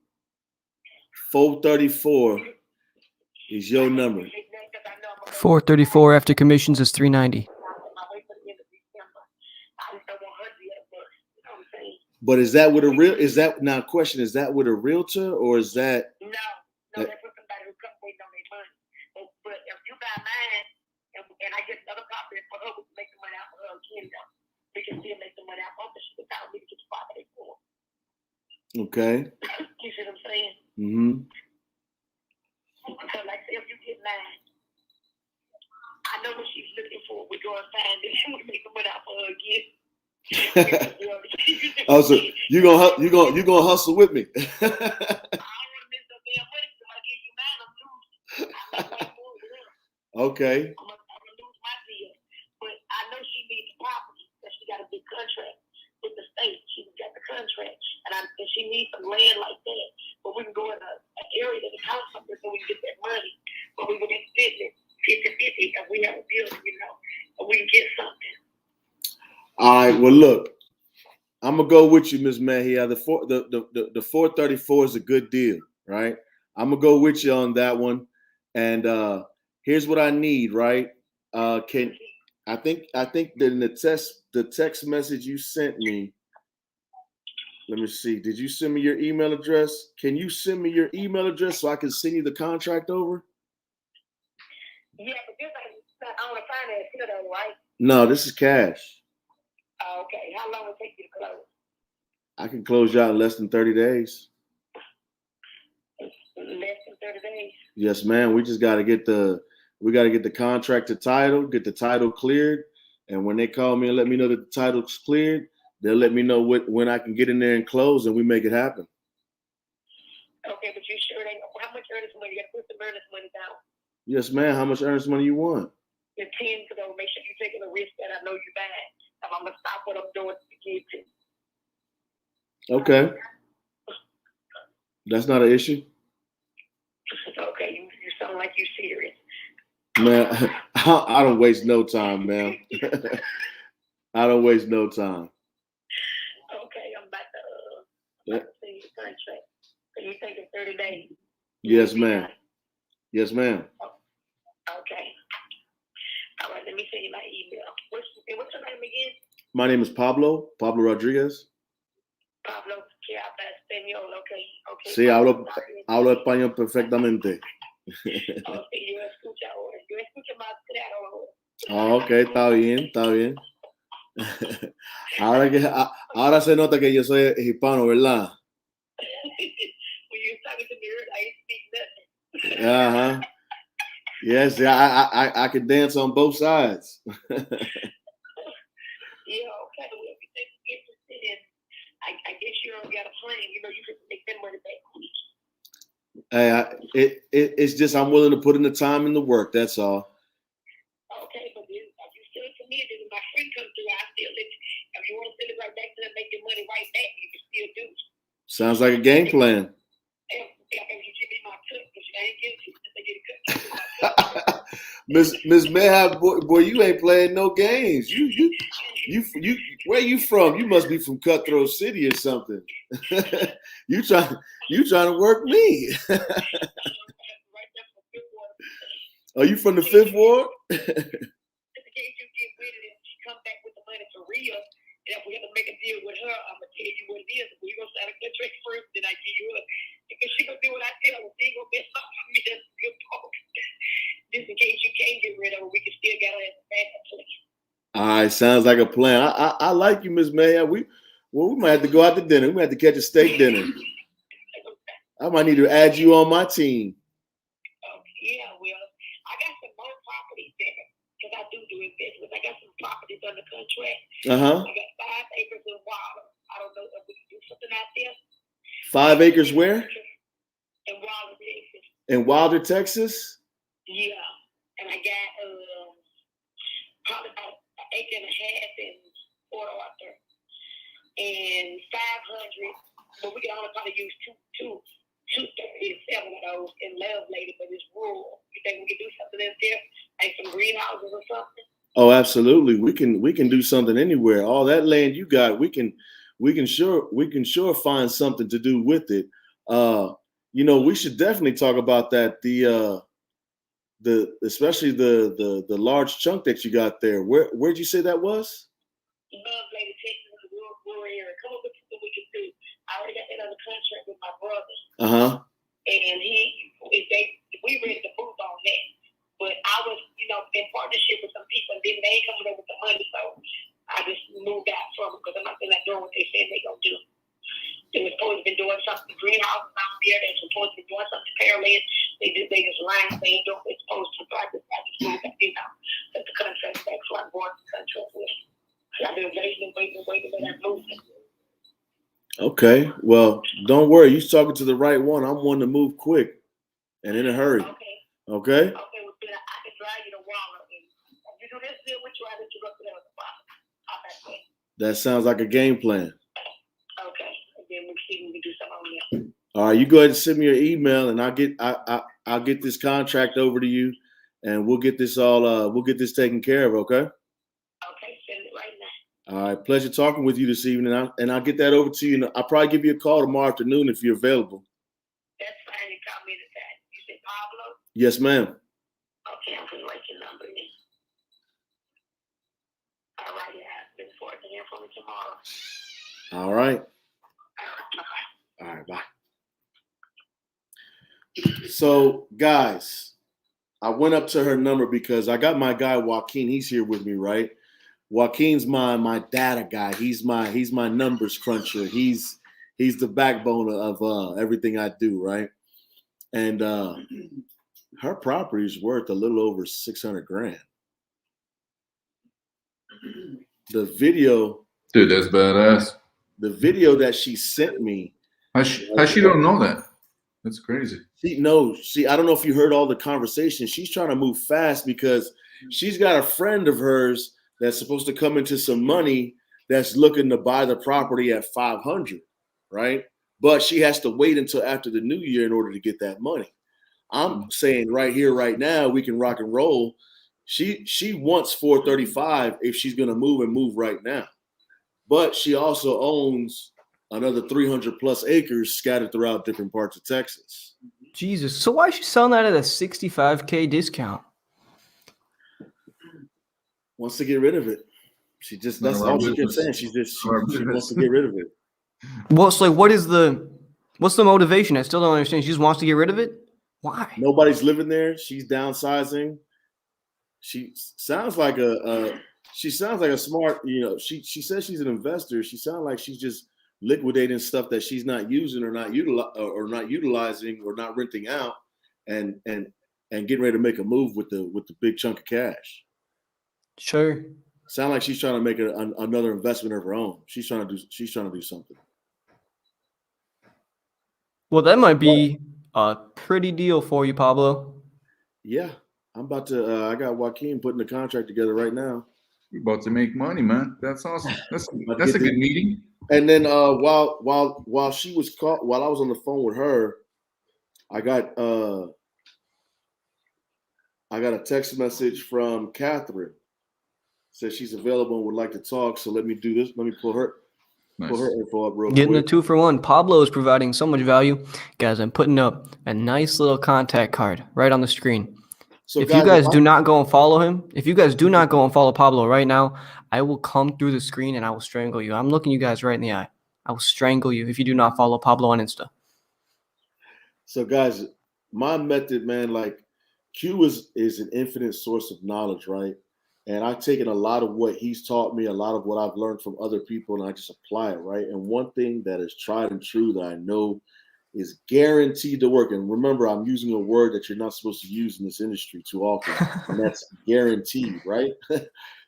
434 is your number. 434 after commissions is 390. But is that with a real? Is that now? Question: is that with a realtor or is that? No, that's with somebody who comes waiting on their money. But if you buy mine and I get another property for her, we can make the money out for her again. Though we can still make the money out for her. She can tell me to get the property for. Okay. You see what I'm saying? Mm-hmm. So like, say if you get mine, I know what she's looking for. We're going to find it. She want to make the money out for her again. Oh, so you gonna hustle with me? Okay. I'm gonna lose my deal, but I know she needs property because she got a big contract with the state. She got the contract, and she needs some land like that. But we can go in an area that can house something so we can get that money. But we can be spending 50-50 if we have a deal, or we can get something. All right. Well, look, I'm gonna go with you, Miss Mejia. The 434 is a good deal, right? I'm gonna go with you on that one, and here's what I need, right? I think that in the text message you sent me. Let me see. Did you send me your email address? Can you send me your email address so I can send you the contract over? Yeah, but this ain't on the finance here though, right? No, this is cash. Okay. How long will it take you to close? I can close you out in less than 30 days. Less than 30 days. Yes, ma'am. We just got to get the contract to title, get the title cleared, and when they call me and let me know that the title's cleared, they'll let me know when I can get in there and close, and we make it happen. Okay, but you sure they know how much earnest money? You got to put some earnest money down. Yes, ma'am. How much earnest money you want? The 10 to go. Make sure you're taking a risk that I know you're buying. I'm gonna stop what I'm doing to get to. Okay. That's not an issue. Okay, you sound like you're serious. Man, I don't waste no time, ma'am. I don't waste no time. Okay, I'm about to see your contract. So you taking 30 days? Yes, ma'am. Yes, ma'am. Okay. All right, let me send you my email. What's your name again? My name is Pablo Rodriguez. Pablo, que habla español, okay. Sí, hablo español perfectamente. Okay, yo escucho ahora. Yo escucho más claro ahora. Oh, ok, está bien. Ahora se nota que yo soy hispano, ¿verdad? When you talking to me, I ain't speak nothing. Uh-huh. Yes, I can dance on both sides. Yeah, okay. Well, if you're interested in, I guess you don't got a plan. You know, you can make that money back quick. It's just I'm willing to put in the time and the work. That's all. Okay, but then if you send it to me, then when my friend comes through, I still let you. If you want to send it right back to them, make your money right back, you can still do it. Sounds like a game plan. If you give me my cut, because I ain't getting it, I get it cut. Miss Mejia, boy, you ain't playing no games. You, where you from? You must be from Cutthroat City or something. you trying to work me? Are you from the Fifth Ward? In case you get with it and she come back with the money for real, and if we have to make a deal with her, I'm gonna tell you what it is. We're gonna sign a contract first, then I give you up. Because she gonna do what I tell her. She ain't gonna mess up for me. That's a good part. Just in case you can't get rid of her, we can still get her as a backup plan. All right, sounds like a plan. I like you, Miss Mejia. We might have to go out to dinner. We might have to catch a steak dinner. I might need to add you on my team. Yeah, well, I got some more properties there because I do investments. I got some properties under contract. I got 5 acres in Waller. I don't know if we can do something out there. 5 acres where? In Waller, Texas. In Wilder, Texas? Yeah, and I got probably about 1.5 acres in Port Arthur, and 500. But we can only probably use 237 of those in Love Lady, but it's rural. You think we can do something in there, like some greenhouses or something? Oh, absolutely. We can do something anywhere. All that land you got, we can sure find something to do with it. We should definitely talk about that. Especially the large chunk that you got there. Where'd you say that was? Love Lady, Texas, in the rural area. Come up with something we can do. I already got that under contract with my brother. And we ready to move on that. But I was, in partnership with some people, and then they coming up with the money, so I just moved out from them because I'm not doing what they said they're gonna do. They were supposed to be doing something greenhouses out there. They're supposed to be doing something parallel. They just lying. They ain't doing what they're supposed to. So I just moved out, let the contract back so I'm going to the contract with them. I've been waiting, but I'm moving. Okay. Well, don't worry. You're talking to the right one. I'm one to move quick and in a hurry. Okay? Okay, well, then I can drive you to Waller. And if you do this deal with you, I let you go to the other spot. That sounds like a game plan. Okay. And then we'll see when we do something on that. All right, you go ahead and send me your email, and I'll get this contract over to you, and we'll get this taken care of. Okay. Okay, send it right now. All right, pleasure talking with you this evening, and I'll get that over to you. I'll probably give you a call tomorrow afternoon if you're available. That's fine. You call me anytime. You say Pablo? Yes, ma'am. Okay, I'm gonna write your number in. All right, yeah. Look forward to hearing from you tomorrow. All right. All right, bye. So, guys, I went up to her number because I got my guy Joaquin. He's here with me, right? Joaquin's my data guy. He's my numbers cruncher. He's the backbone of everything I do, right? And her property is worth a little over $600,000. The video, dude, that's badass. The video that she sent me. How she don't know that? That's crazy. I don't know if you heard all the conversation. She's trying to move fast because she's got a friend of hers that's supposed to come into some money that's looking to buy the property at $500,000, right? But she has to wait until after the new year in order to get that money. I'm saying right here, right now, we can rock and roll. She wants $435,000 if she's going to move right now. But she also owns another 300 plus acres scattered throughout different parts of Texas. Jesus. So why is she selling that at a $65,000 discount? Wants to get rid of it. That's all she kept saying. She wants to get rid of it. Well, so like, what's the motivation? I still don't understand. She just wants to get rid of it? Why? Nobody's living there. She's downsizing. She sounds like a smart, she says she's an investor. She sounds like she's just liquidating stuff that she's not using or not utilizing or not renting out and getting ready to make a move with the big chunk of cash. Sure. Sound like she's trying to make another investment of her own. She's trying to do something. Well, that might be a pretty deal for you, Pablo. Yeah, I'm about to. I got Joaquin putting the contract together right now. You're about to make money, man. That's awesome. That's a good meeting. And then while she was while I was on the phone with her, I got a text message from Catherine. Says she's available and would like to talk. So let me do this. Let me pull her info up real quick. Getting a 2-for-1. Pablo is providing so much value. Guys, I'm putting up a nice little contact card right on the screen. So if you guys do not go and follow him, if you guys do not go and follow Pablo right now, I will come through the screen and I will strangle you. I'm looking you guys right in the eye. I will strangle you if you do not follow Pablo on Insta. So guys, my method, man, like Q is an infinite source of knowledge, right? And I've taken a lot of what he's taught me, a lot of what I've learned from other people, and I just apply it, right? And one thing that is tried and true that I know is guaranteed to work. And remember, I'm using a word that you're not supposed to use in this industry too often, and that's guaranteed, right?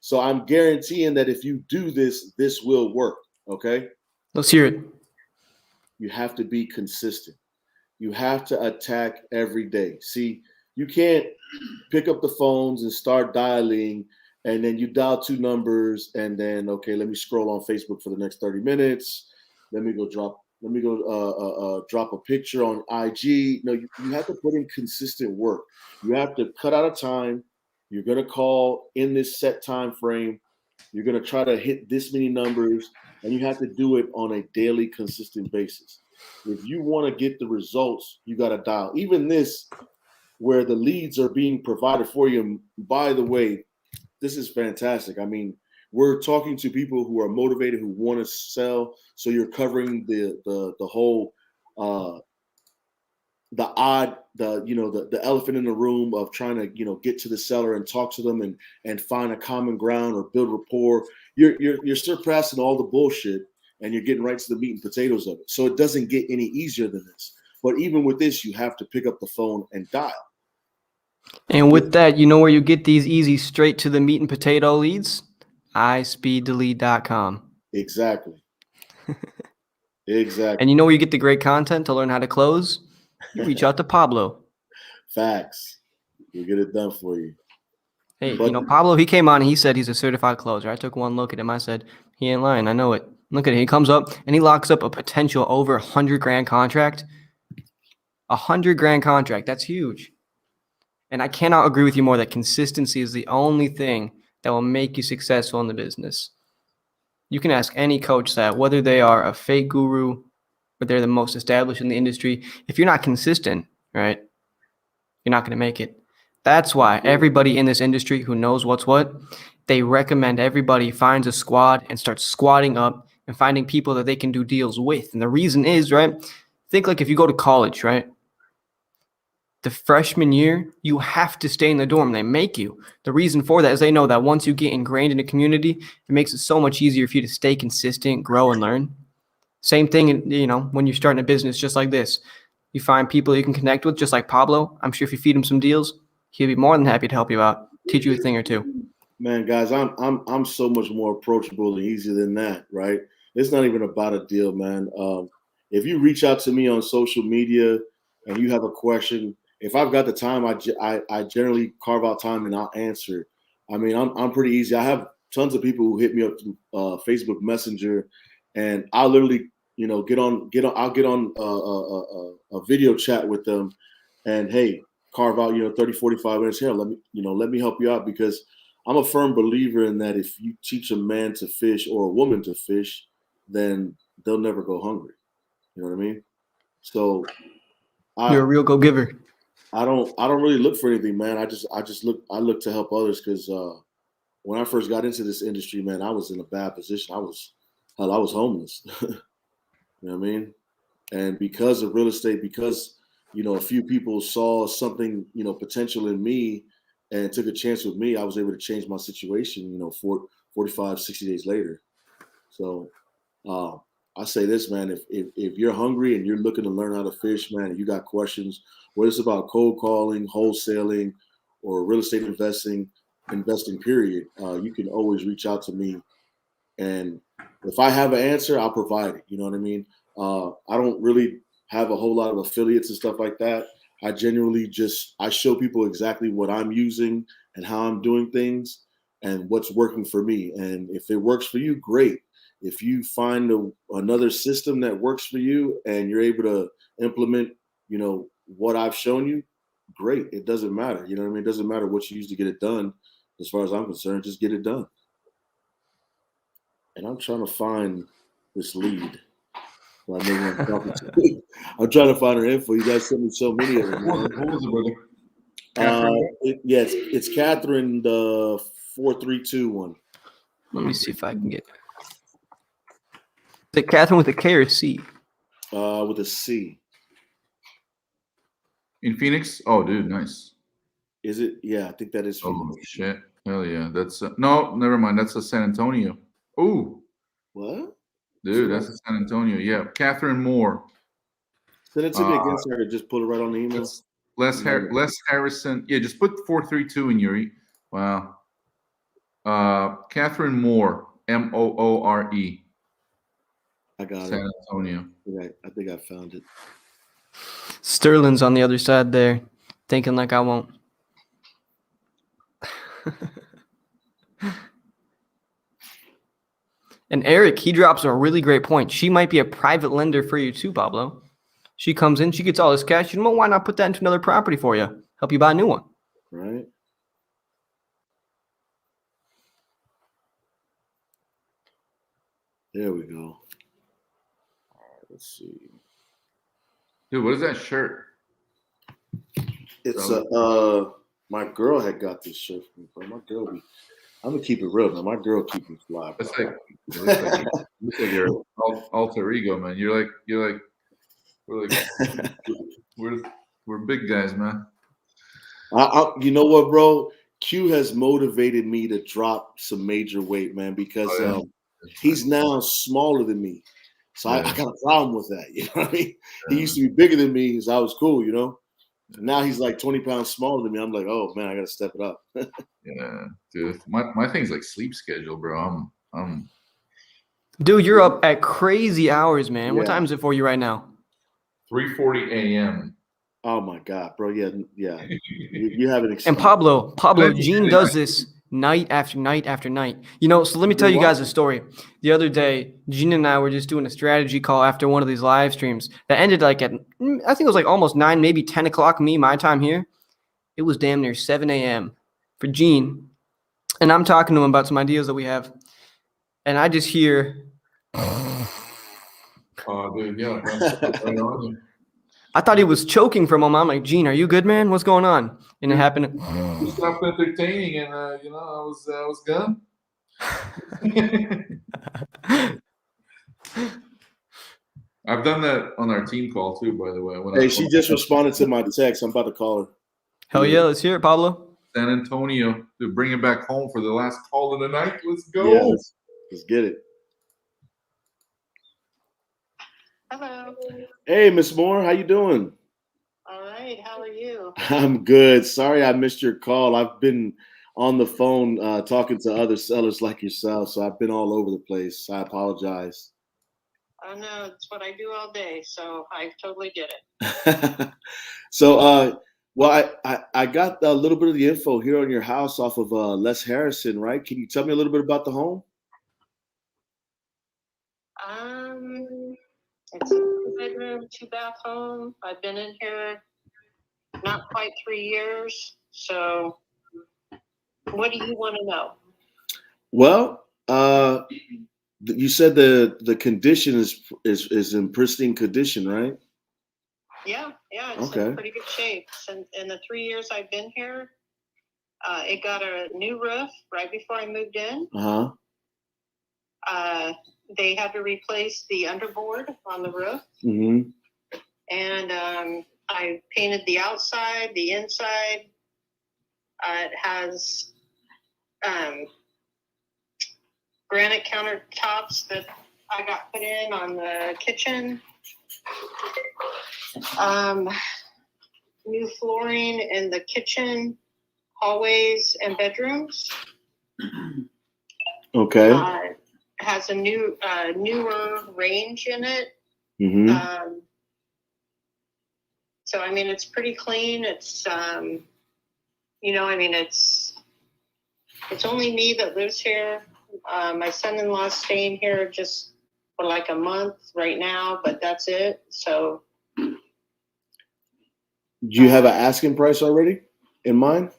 So I'm guaranteeing that if you do this, this will work, okay? Let's hear it. You have to be consistent. You have to attack every day. See, you can't pick up the phones and start dialing, and then you dial 2 numbers, and then, okay, let me scroll on Facebook for the next 30 minutes. Let me go drop a picture on IG. No, you have to put in consistent work. You have to cut out a time. You're going to call in this set time frame. You're going to try to hit this many numbers, and you have to do it on a daily, consistent basis. If you want to get the results, you got to dial. Even this, where the leads are being provided for you. And by the way, this is fantastic. I mean, we're talking to people who are motivated, who want to sell. So you're covering the whole the elephant in the room of trying to get to the seller and talk to them and find a common ground or build rapport. You're surpassing all the bullshit and you're getting right to the meat and potatoes of it. So it doesn't get any easier than this. But even with this, you have to pick up the phone and dial. And with that, you know where you get these easy, straight to the meat and potato leads? iSpeedToLead.com. Exactly. Exactly. And you know where you get the great content to learn how to close? You reach out to Pablo. Facts. We'll get it done for you. Hey, Pablo, he came on and he said he's a certified closer. I took one look at him. I said, he ain't lying. I know it. Look at it. He comes up and he locks up a potential over $100,000 contract. $100,000 contract. That's huge. And I cannot agree with you more that consistency is the only thing that will make you successful in the business. You can ask any coach that, whether they are a fake guru or they're the most established in the industry. If you're not consistent, right, you're not going to make it. That's why everybody in this industry who knows what's what, they recommend everybody finds a squad and starts squatting up and finding people that they can do deals with. And the reason is, right, think like if you go to college, right, the freshman year, you have to stay in the dorm. They make you. The reason for that is they know that once you get ingrained in a community, it makes it so much easier for you to stay consistent, grow, and learn. Same thing, you know, when you're starting a business just like this. You find people you can connect with, just like Pablo. I'm sure if you feed him some deals, he'll be more than happy to help you out, teach you a thing or two. Man, guys, I'm so much more approachable and easier than that, right? It's not even about a deal, man. If you reach out to me on social media and you have a question, if I've got the time, I generally carve out time and I'll answer. I mean, I'm pretty easy. I have tons of people who hit me up through Facebook Messenger, and I'll literally, you know, I'll get on a video chat with them, and hey, carve out, you know, 30, 45 minutes here. Let me help you out, because I'm a firm believer in that if you teach a man to fish or a woman to fish, then they'll never go hungry. You know what I mean? So You're a real go-giver. I don't really look for anything, man. I look to help others, because when I first got into this industry, man, I was in a bad position. I was homeless. You know what I mean? And because of real estate, because, you know, a few people saw something, you know, potential in me and took a chance with me, I was able to change my situation, you know, 45, 60 days later. So I say this, man, if you're hungry and you're looking to learn how to fish, man, and you got questions, whether it's about cold calling, wholesaling, or real estate investing period, you can always reach out to me. And if I have an answer, I'll provide it. You know what I mean? I don't really have a whole lot of affiliates and stuff like that. I genuinely I show people exactly what I'm using and how I'm doing things and what's working for me. And if it works for you, great. If you find another system that works for you and you're able to implement, you know, what I've shown you, great. It doesn't matter. You know what I mean? It doesn't matter what you use to get it done. As far as I'm concerned, just get it done. And I'm trying to find this lead. I'm trying to find her info. You guys sent me so many of them. What was it, brother? It's Catherine, the 432 one. Let me see if I can get it. Is it Catherine with a K or a C? With a C. In Phoenix? Oh, dude, nice. Is it? Yeah, I think that is Phoenix. Oh, shit. Hell yeah. That's no, never mind. That's a San Antonio. Ooh. What? Dude, that's a San Antonio. Yeah. Catherine Moore. Send it to me again, so I could just pull it right on the email. Les Harrison. Yeah, just put 432 in your Wow. Catherine Moore. Moore. I got San it. Antonio. Right. I think I found it. Sterling's on the other side there, thinking like I won't. And Eric, he drops a really great point. She might be a private lender for you too, Pablo. She comes in, she gets all this cash. You know, why not put that into another property for you? Help you buy a new one. Right. There we go. All right, let's see. Dude, what is that shirt? It's my girl had got this shirt for me, bro. My girl I'm gonna keep it real, man. My girl keep me fly. That's like your alter ego, man. We're big guys, man. You know what, bro? Q has motivated me to drop some major weight, man, because he's now smaller than me. So I got a problem with that. You know what I mean? He used to be bigger than me, so I was cool, you know? Now he's like 20 pounds smaller than me. I'm like, oh man, I gotta step it up. Yeah, dude. My thing's like sleep schedule, bro. Dude, you're up at crazy hours, man. What time is it for you right now? 3:40 a.m. Oh my god, bro. Yeah. You have an excuse. And Pablo, Gene does this night after night after night. You know, so let me tell you guys a story. The other day, Gene and I were just doing a strategy call after one of these live streams that ended like at, I think it was like almost 9, maybe 10 o'clock my time here. It was damn near 7 a.m. for Gene. And I'm talking to him about some ideas that we have. And I just hear. Oh, dude, yeah. Right on you. I thought he was choking for a moment. I'm like, Gene, are you good, man? What's going on? And it happened. You stopped entertaining, and I was gone. I've done that on our team call too, by the way. Hey, she just responded to my text. I'm about to call her. Hell yeah, let's hear it, Pablo. San Antonio to bring it back home for the last call of the night. Let's go. Yeah, let's get it. Hello. Hey, Miss Moore, how you doing? All right. How are you? I'm good. Sorry I missed your call. I've been on the phone talking to other sellers like yourself, so I've been all over the place. I apologize. Oh no, it's what I do all day, so I totally get it. So, well, I got a little bit of the info here on your house off of Les Harrison, right? Can you tell me a little bit about the home? It's a 2-bedroom, 2-bath home. I've been in here not quite 3 years. So, what do you want to know? Well, you said the condition is in pristine condition, right? Yeah, it's in pretty good shape. Since in the 3 years I've been here, it got a new roof right before I moved in. They had to replace the underboard on the roof, Mm-hmm. and I painted the outside, the inside. It has granite countertops that I got put in on the kitchen. New flooring in the kitchen, hallways, and bedrooms. Okay. Has a newer range in it. Mm-hmm. So I mean, it's pretty clean. It's it's only me that lives here. My son-in-law's staying here just for like a month right now, but that's it. So. Do you have an asking price already in mind?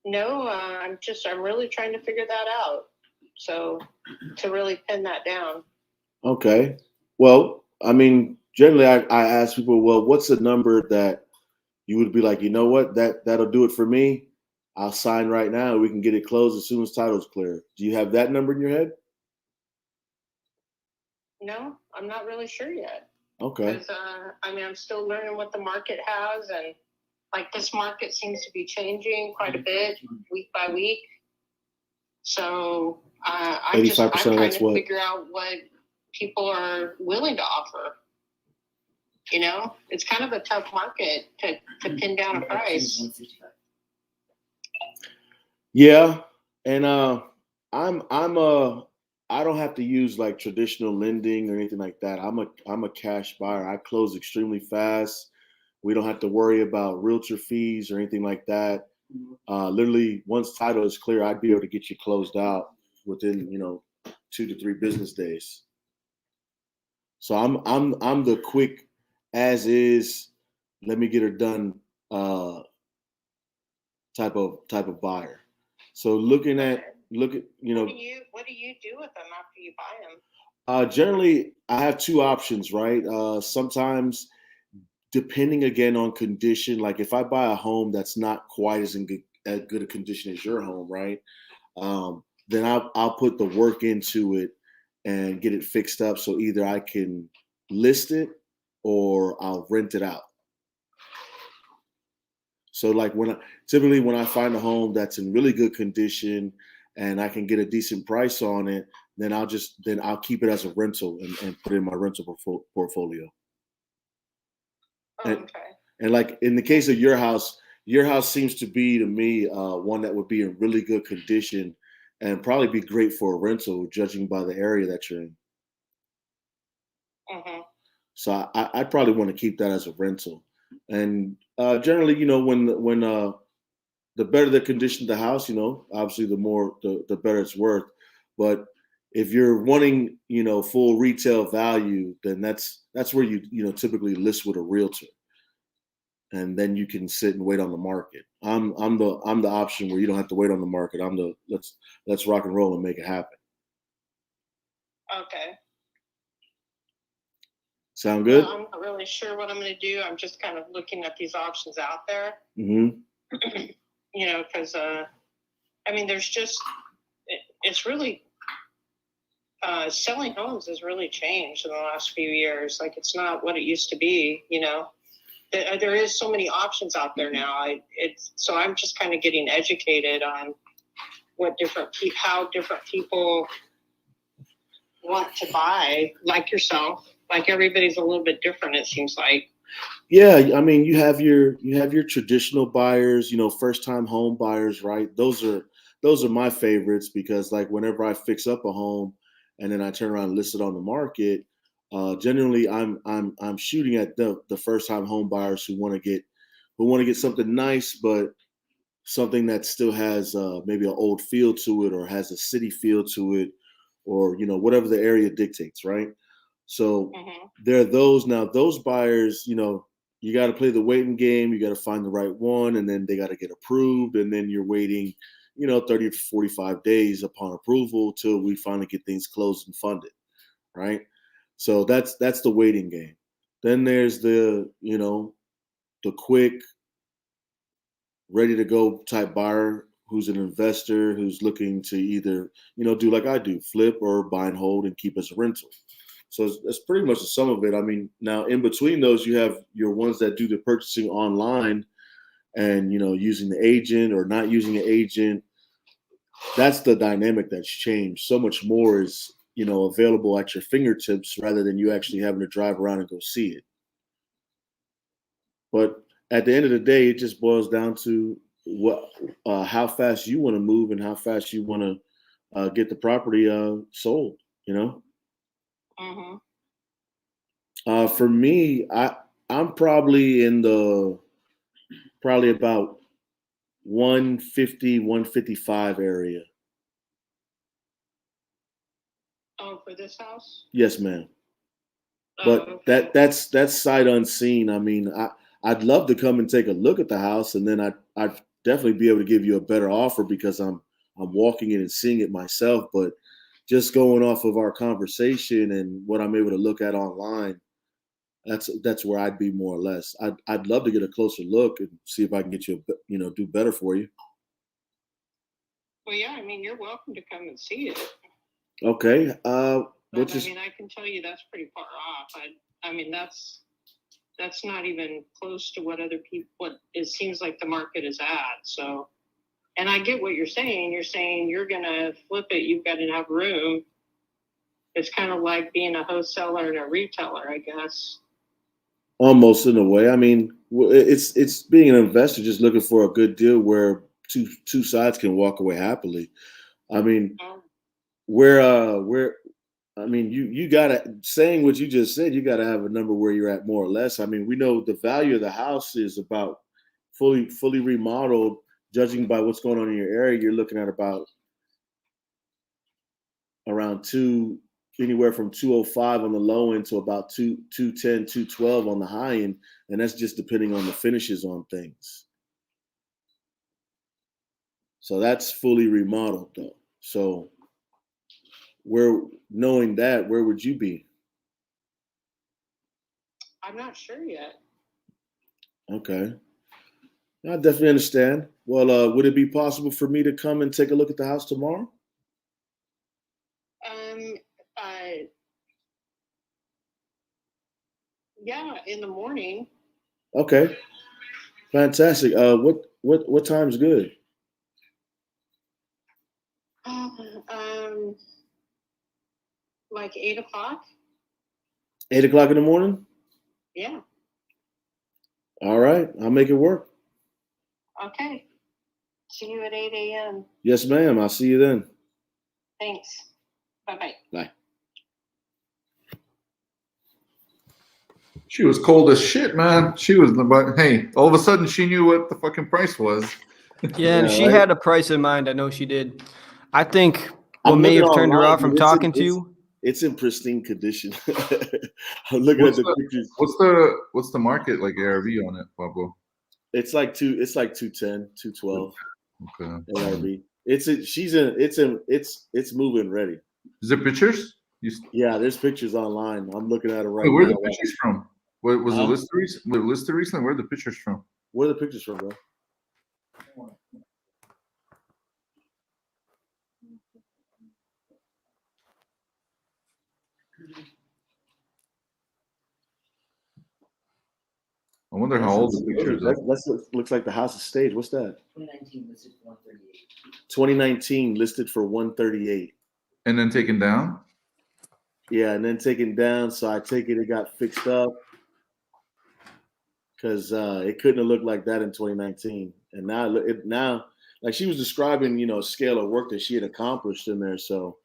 No, I'm really trying to figure that out. So to really pin that down. Okay. Well, I mean, generally I ask people, well, what's the number that you would be like, you know what, that'll do it for me. I'll sign right now. We can get it closed as soon as title's clear. Do you have that number in your head? No, I'm not really sure yet. Okay. Because I'm still learning what the market has, and like this market seems to be changing quite a bit week by week. So I'm trying to figure out what people are willing to offer. You know, it's kind of a tough market to pin down a price. Yeah, and I don't have to use like traditional lending or anything like that. I'm a cash buyer. I close extremely fast. We don't have to worry about realtor fees or anything like that. Literally, once title is clear, I'd be able to get you closed out within 2 to 3 business days. So I'm the quick as is, let me get her done type of buyer. So what do you do with them after you buy them? Generally, I have 2 options, right? Sometimes, depending again on condition, like if I buy a home that's not quite as good a condition as your home, right? Then I'll put the work into it and get it fixed up. So either I can list it or I'll rent it out. So like typically when I find a home that's in really good condition and I can get a decent price on it, then I'll keep it as a rental and put it in my rental portfolio. Okay. And like in the case of your house seems to be to me one that would be in really good condition and probably be great for a rental, judging by the area that you're in. Mm-hmm. So I'd probably want to keep that as a rental. And generally, when the better the condition of the house, obviously the better it's worth. But if you're wanting, full retail value, then that's where you typically list with a realtor, and then you can sit and wait on the market. I'm the option where you don't have to wait on the market. I'm the let's rock and roll and make it happen. Okay. Sound good? I'm not really sure what I'm going to do. I'm just kind of looking at these options out there. Mm-hmm. You know, because I mean, there's just it's really selling homes has really changed in the last few years. Like, it's not what it used to be. You know, there is so many options out there now. So I'm just kind of getting educated on how different people want to buy, like yourself. Like, everybody's a little bit different, it seems like. Yeah, I mean, you have your traditional buyers, first time home buyers, right? Those are my favorites, because like whenever I fix up a home and then I turn around and list it on the market, generally I'm shooting at the first time home buyers who want to get something nice, but something that still has maybe an old feel to it, or has a city feel to it, or whatever the area dictates, right? So there are those buyers, you got to play the waiting game. You got to find the right one, and then they got to get approved, and then you're waiting 30 to 45 days upon approval till we finally get things closed and funded, right? So that's the waiting game. Then there's the quick, ready to go type buyer who's an investor, who's looking to either do like I do, flip or buy and hold and keep as a rental. So that's pretty much the sum of it. I mean, now in between those, you have your ones that do the purchasing online and, using the agent or not using an agent. That's the dynamic that's changed. So much more is, available at your fingertips rather than you actually having to drive around and go see it. But at the end of the day, it just boils down to how fast you want to move and how fast you want to get the property sold, For me, I'm probably about 150, 155 area. Oh, for this house? Yes, ma'am. But that's sight unseen. I mean, I'd love to come and take a look at the house, and then I'd definitely be able to give you a better offer because I'm walking in and seeing it myself. But just going off of our conversation and what I'm able to look at online, that's where I'd be more or less. I'd love to get a closer look and see if I can get you do better for you. Well, yeah, I mean, you're welcome to come and see it. Okay. But I mean, I can tell you that's pretty far off. I mean, that's not even close to what it seems like the market is at. So, and I get what you're saying. You're saying you're gonna flip it. You've got to have room. It's kind of like being a wholesaler and a retailer, I guess. Almost, in a way. I mean, it's being an investor just looking for a good deal where two sides can walk away happily. I mean, I mean, you gotta, saying what you just said, you gotta have a number where you're at more or less. I mean, we know the value of the house is about fully remodeled. Judging by what's going on in your area, you're looking at about around anywhere from 205 on the low end to about 210, 212 on the high end, and that's just depending on the finishes on things. So that's fully remodeled though. So knowing that, where would you be? I'm not sure yet. Okay. I definitely understand. Well, would it be possible for me to come and take a look at the house tomorrow? Yeah, in the morning. Okay. Fantastic. What time's good? Like 8 o'clock. 8 o'clock in the morning? Yeah. All right. I'll make it work. Okay. See you at 8 a.m. Yes, ma'am. I'll see you then. Thanks. Bye-bye. Bye. She was cold as shit, man. She was, but hey, all of a sudden she knew what the fucking price was. Yeah, and she had a price in mind. I know she did. I think what may have turned her off from talking to you. It's in pristine condition. I'm looking at the pictures. What's the market like ARV on it, Pablo? It's like 210, 212. Okay. ARV. It's moving ready. Is there pictures? Yeah, there's pictures online. I'm looking at it right where now. are the pictures from? Was it listed recently? Where are the pictures from? Where are the pictures from, bro? I wonder how old the pictures are. That looks like the house is staged. What's that? 2019 listed for 138. 2019 listed for 138. And then taken down? Yeah, and then taken down. So I take it got fixed up because it couldn't have looked like that in 2019. And now, like she was describing, a scale of work that she had accomplished in there. So,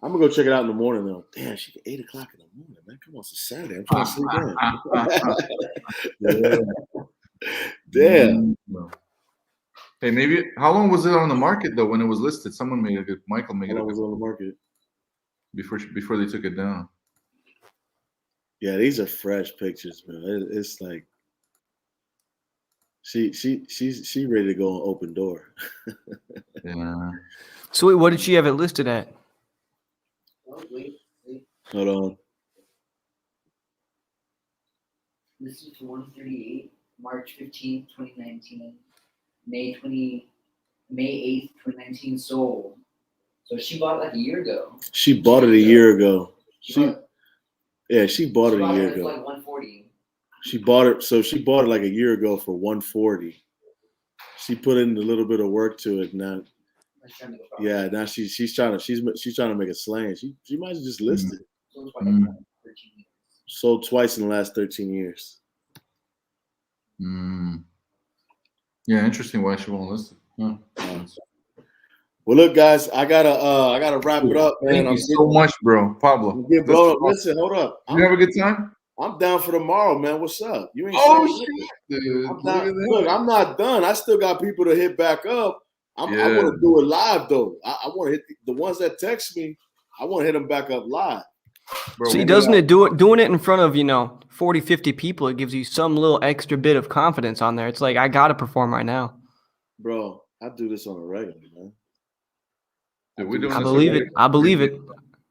I'm gonna go check it out in the morning though. Damn, she 8 o'clock in the morning, man. Come on, it's a Saturday. I'm trying to sleep in. Damn. Hey, maybe how long was it on the market though when it was listed? Someone made a good. Michael made it. How long was it on the market? Before they took it down. Yeah, these are fresh pictures, man. It's like she's ready to go on Open Door. Yeah. So wait, what did she have it listed at? Wait. Hold on. This is 138, March 15th, 2019. May 8th, 2019 sold. So she bought it like a year ago. She bought it a year ago. She bought it a year ago. Like 140. She bought it like a year ago for 140. She put in a little bit of work to it now. Yeah, now she's trying to make a slang. She might have just listed. Sold twice in the last 13 years. Yeah, interesting why she won't list it. Huh. Well, look, guys, I gotta wrap it up, man. Thank you so much, bro, Pablo. Listen, hold up. You have a good time? I'm down for tomorrow, man. What's up? You ain't shit, dude. Look, I'm not done. I still got people to hit back up. I want to do it live though. I want to hit the ones that text me. I want to hit them back up live. Bro, see, doing it in front of 40, 50 people, it gives you some little extra bit of confidence on there. It's like I gotta perform right now. Bro, I do this on a regular, man. Dude, I believe it.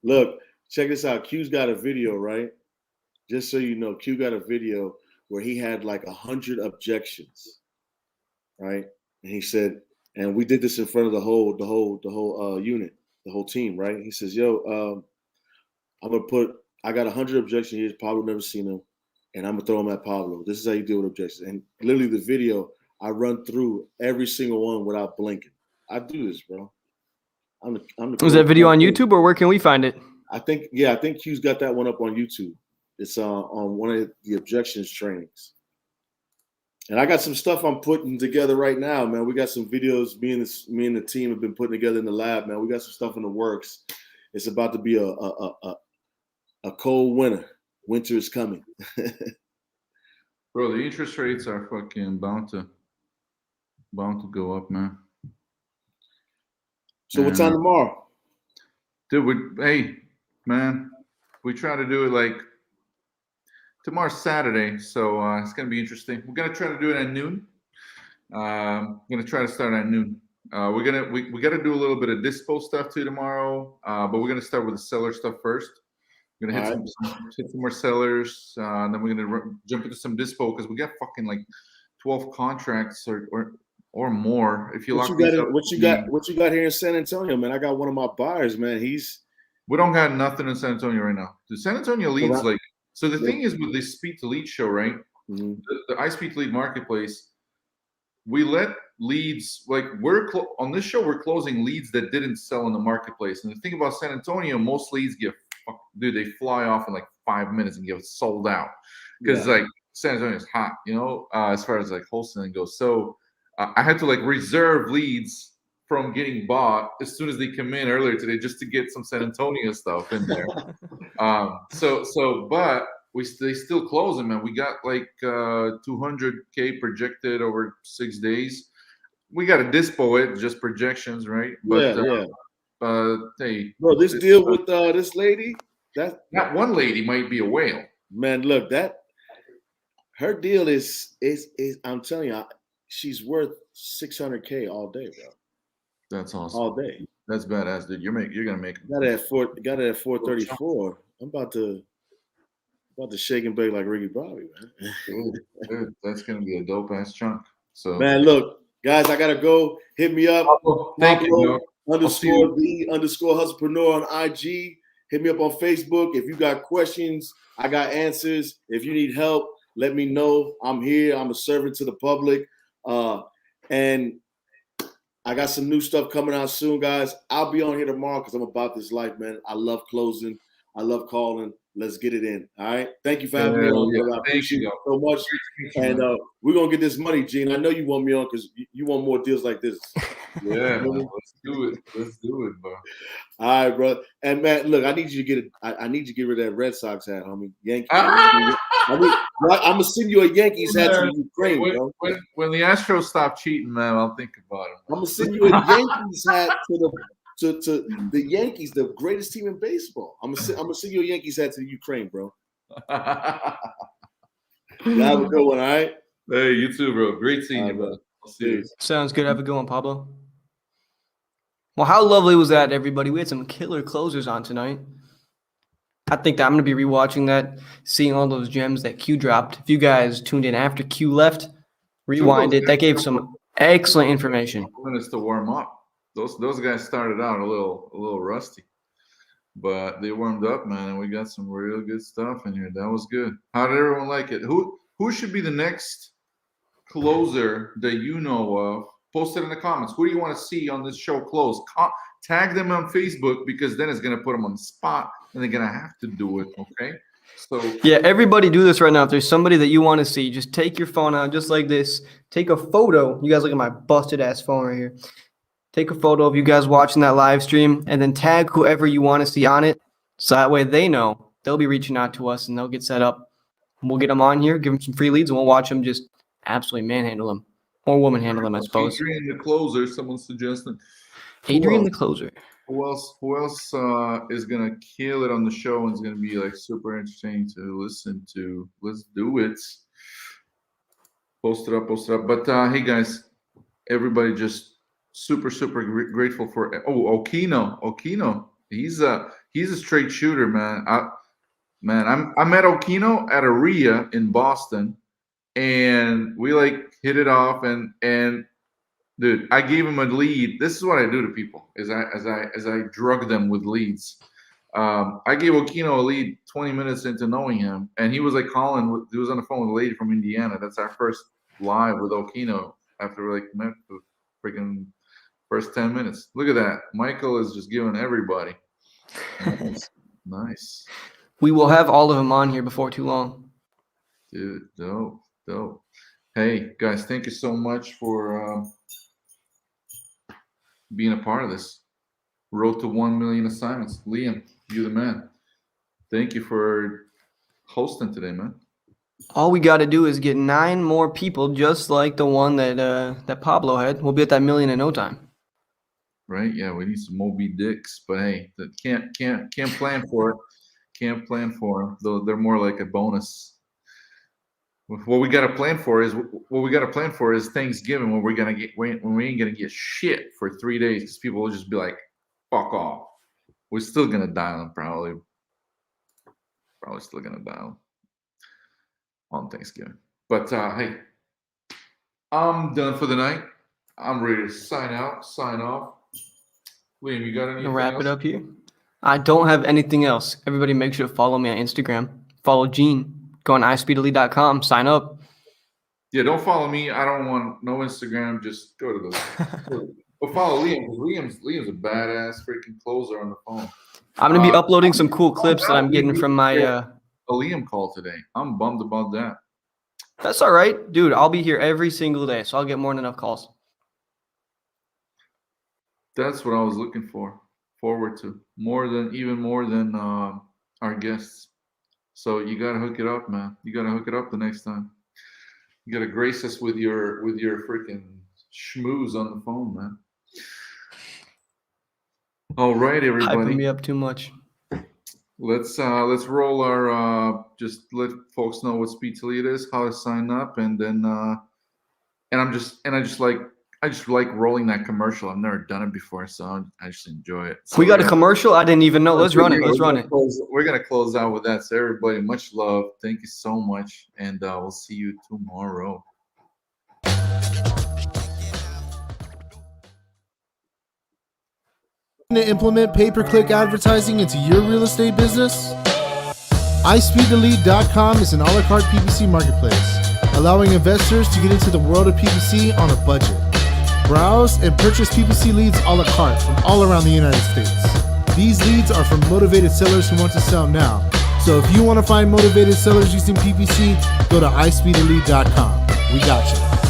Look, check this out. Q's got a video, right? Just so you know, Q got a video where he had like 100 objections, right? And he said, and we did this in front of the whole unit, the whole team, right? He says, "Yo, I got 100 objections here. Pablo never seen them, and I'm gonna throw them at Pablo. This is how you deal with objections." And literally, the video, I run through every single one without blinking. I do this, bro. Was that video on YouTube or where can we find it? I think Q's got that one up on YouTube. It's on one of the objections trainings. And I got some stuff I'm putting together right now, man. We got some videos me and the team have been putting together in the lab, man. We got some stuff in the works. It's about to be a cold winter. Winter is coming. Bro, the interest rates are fucking bound to go up, man. So what time tomorrow? Dude, hey, man, we try to do it like tomorrow's Saturday, so it's gonna be interesting. We're gonna try to do it at noon. We're gonna try to start at noon. We gotta do a little bit of dispo stuff too tomorrow, but we're gonna start with the seller stuff first. We're gonna hit some more sellers, and then we're gonna jump into some dispo because we got fucking like 12 contracts or more. If you what you got here in San Antonio, man? I got one of my buyers, man. We don't got nothing in San Antonio right now. The San Antonio leads So the thing is with this iSpeedToLead show, right? Mm-hmm. The iSpeedToLead marketplace, we let leads on this show. We're closing leads that didn't sell in the marketplace. And the thing about San Antonio, most leads they fly off in like 5 minutes and get sold out because like San Antonio is hot, as far as like wholesaling goes. So I had to like reserve leads from getting bought as soon as they come in earlier today, just to get some San Antonio stuff in there. But they still close them, man. We got like 200K projected over 6 days. We got to dispo it, just projections, right? But hey, bro, this deal with this lady, that one lady might be a whale, man. Look, her deal is I'm telling you, she's worth 600K all day, bro. That's awesome. All day. That's badass, dude. You're gonna make it. Got it at 4:34. I'm about to shake and bake like Ricky Bobby, man. Dude, that's gonna be a dope ass chunk. So man, look, guys, I gotta go. Hit me up. Thank you, _the _hustlepreneur on IG. Hit me up on Facebook. If you got questions, I got answers. If you need help, let me know. I'm here. I'm a servant to the public. And I got some new stuff coming out soon, guys. I'll be on here tomorrow because I'm about this life, man. I love closing. I love calling. Let's get it in. All right. Thank you for having me on, brother. I appreciate it so much. And we're gonna get this money, Gene. I know you want me on because you want more deals like this. Yeah, man, let's do it. Let's do it, bro. All right, bro. And man, look, I need you to get it. I need you to get rid of that Red Sox hat, homie. Yankees. I'm gonna send you a Yankees hat to Ukraine, bro. When the Astros stop cheating, man, I'll think about it. I'm gonna send you a Yankees hat to the Yankees, the greatest team in baseball. I'm gonna send you a Yankees hat to the Ukraine, bro. You have a good one, all right? Hey, you too, bro. Great seeing you, brother. I'll see you. Sounds good. Have a good one, Pablo. Well, how lovely was that, everybody? We had some killer closers on tonight. I think that I'm going to be rewatching that, seeing all those gems that Q dropped. If you guys tuned in after Q left, rewind it. That gave some excellent information. Minutes to warm up. Those guys started out a little rusty, but they warmed up, man, and we got some real good stuff in here. That was good. How did everyone like it? Who should be the next closer that you know of? Post it in the comments. Who do you want to see on this show close? Tag them on Facebook because then it's going to put them on the spot and they're going to have to do it, okay? So yeah, everybody do this right now. If there's somebody that you want to see, just take your phone out just like this. Take a photo. You guys look at my busted-ass phone right here. Take a photo of you guys watching that live stream and then tag whoever you want to see on it so that way they know. They'll be reaching out to us and they'll get set up. We'll get them on here, give them some free leads, and we'll watch them just absolutely manhandle them. Or woman handle them, I suppose. Adrian the closer, someone suggested. Adrian the closer. Who else is gonna kill it on the show and is gonna be like super entertaining to listen to? Let's do it. Post it up. But hey guys, everybody just super grateful for Okino. He's a straight shooter, man. I met Okino at a RIA in Boston, and we like hit it off. And dude, I gave him a lead. This is what I do to people: as I drug them with leads. I gave Okino a lead 20 minutes into knowing him, and he was like calling. He was on the phone with a lady from Indiana. That's our first live with Okino after we like met the freaking first 10 minutes. Look at that. Michael is just giving everybody. Nice. We will have all of them on here before too long. Dude, dope. Hey, guys, thank you so much for being a part of this. Road to 1 million assignments. Liam, you the man. Thank you for hosting today, man. All we got to do is get 9 more people just like the one that Pablo had. We'll be at that million in no time. Right? Yeah, we need some Moby Dicks, but hey, that can't plan for it. Can't plan for them, though they're more like a bonus. What we got to plan for is Thanksgiving, when we ain't gonna get shit for 3 days because people will just be like, "Fuck off." We're still gonna dial them probably still gonna dial them on Thanksgiving. But hey, I'm done for the night. I'm ready to sign off. Liam, you got anything To wrap else? it up here. I don't have anything else. Everybody make sure to follow me on Instagram. Follow Gene. Go on iSpeedToLead.com. Sign up. Yeah, don't follow me. I don't want no Instagram. Just go to the. But follow Liam, because Liam's a badass freaking closer on the phone. I'm going to be uploading some cool clips that I'm getting from my... a Liam call today. I'm bummed about that. That's all right. Dude, I'll be here every single day, so I'll get more than enough calls. That's what I was looking forward to. Even more than our guests. So you got to hook it up, man. You got to hook it up the next time. You got to grace us with your freaking schmooze on the phone, man. All right, everybody. Hyping me up too much. Let's roll our just let folks know what SpeedToLead is, how to sign up, and then I just like I just like rolling that commercial. I've never done it before, so I just enjoy it. So We got a commercial? I didn't even know. Let's run it. Let's run it. We're gonna close out with that. So everybody, much love. Thank you so much, and we'll see you tomorrow. To implement pay-per-click advertising into your real estate business? iSpeedToLead.com is an a la carte PPC marketplace, allowing investors to get into the world of PPC on a budget. Browse and purchase PPC leads a la carte from all around the United States. These leads are from motivated sellers who want to sell now. So if you want to find motivated sellers using PPC, go to iSpeedToLead.com. We got you.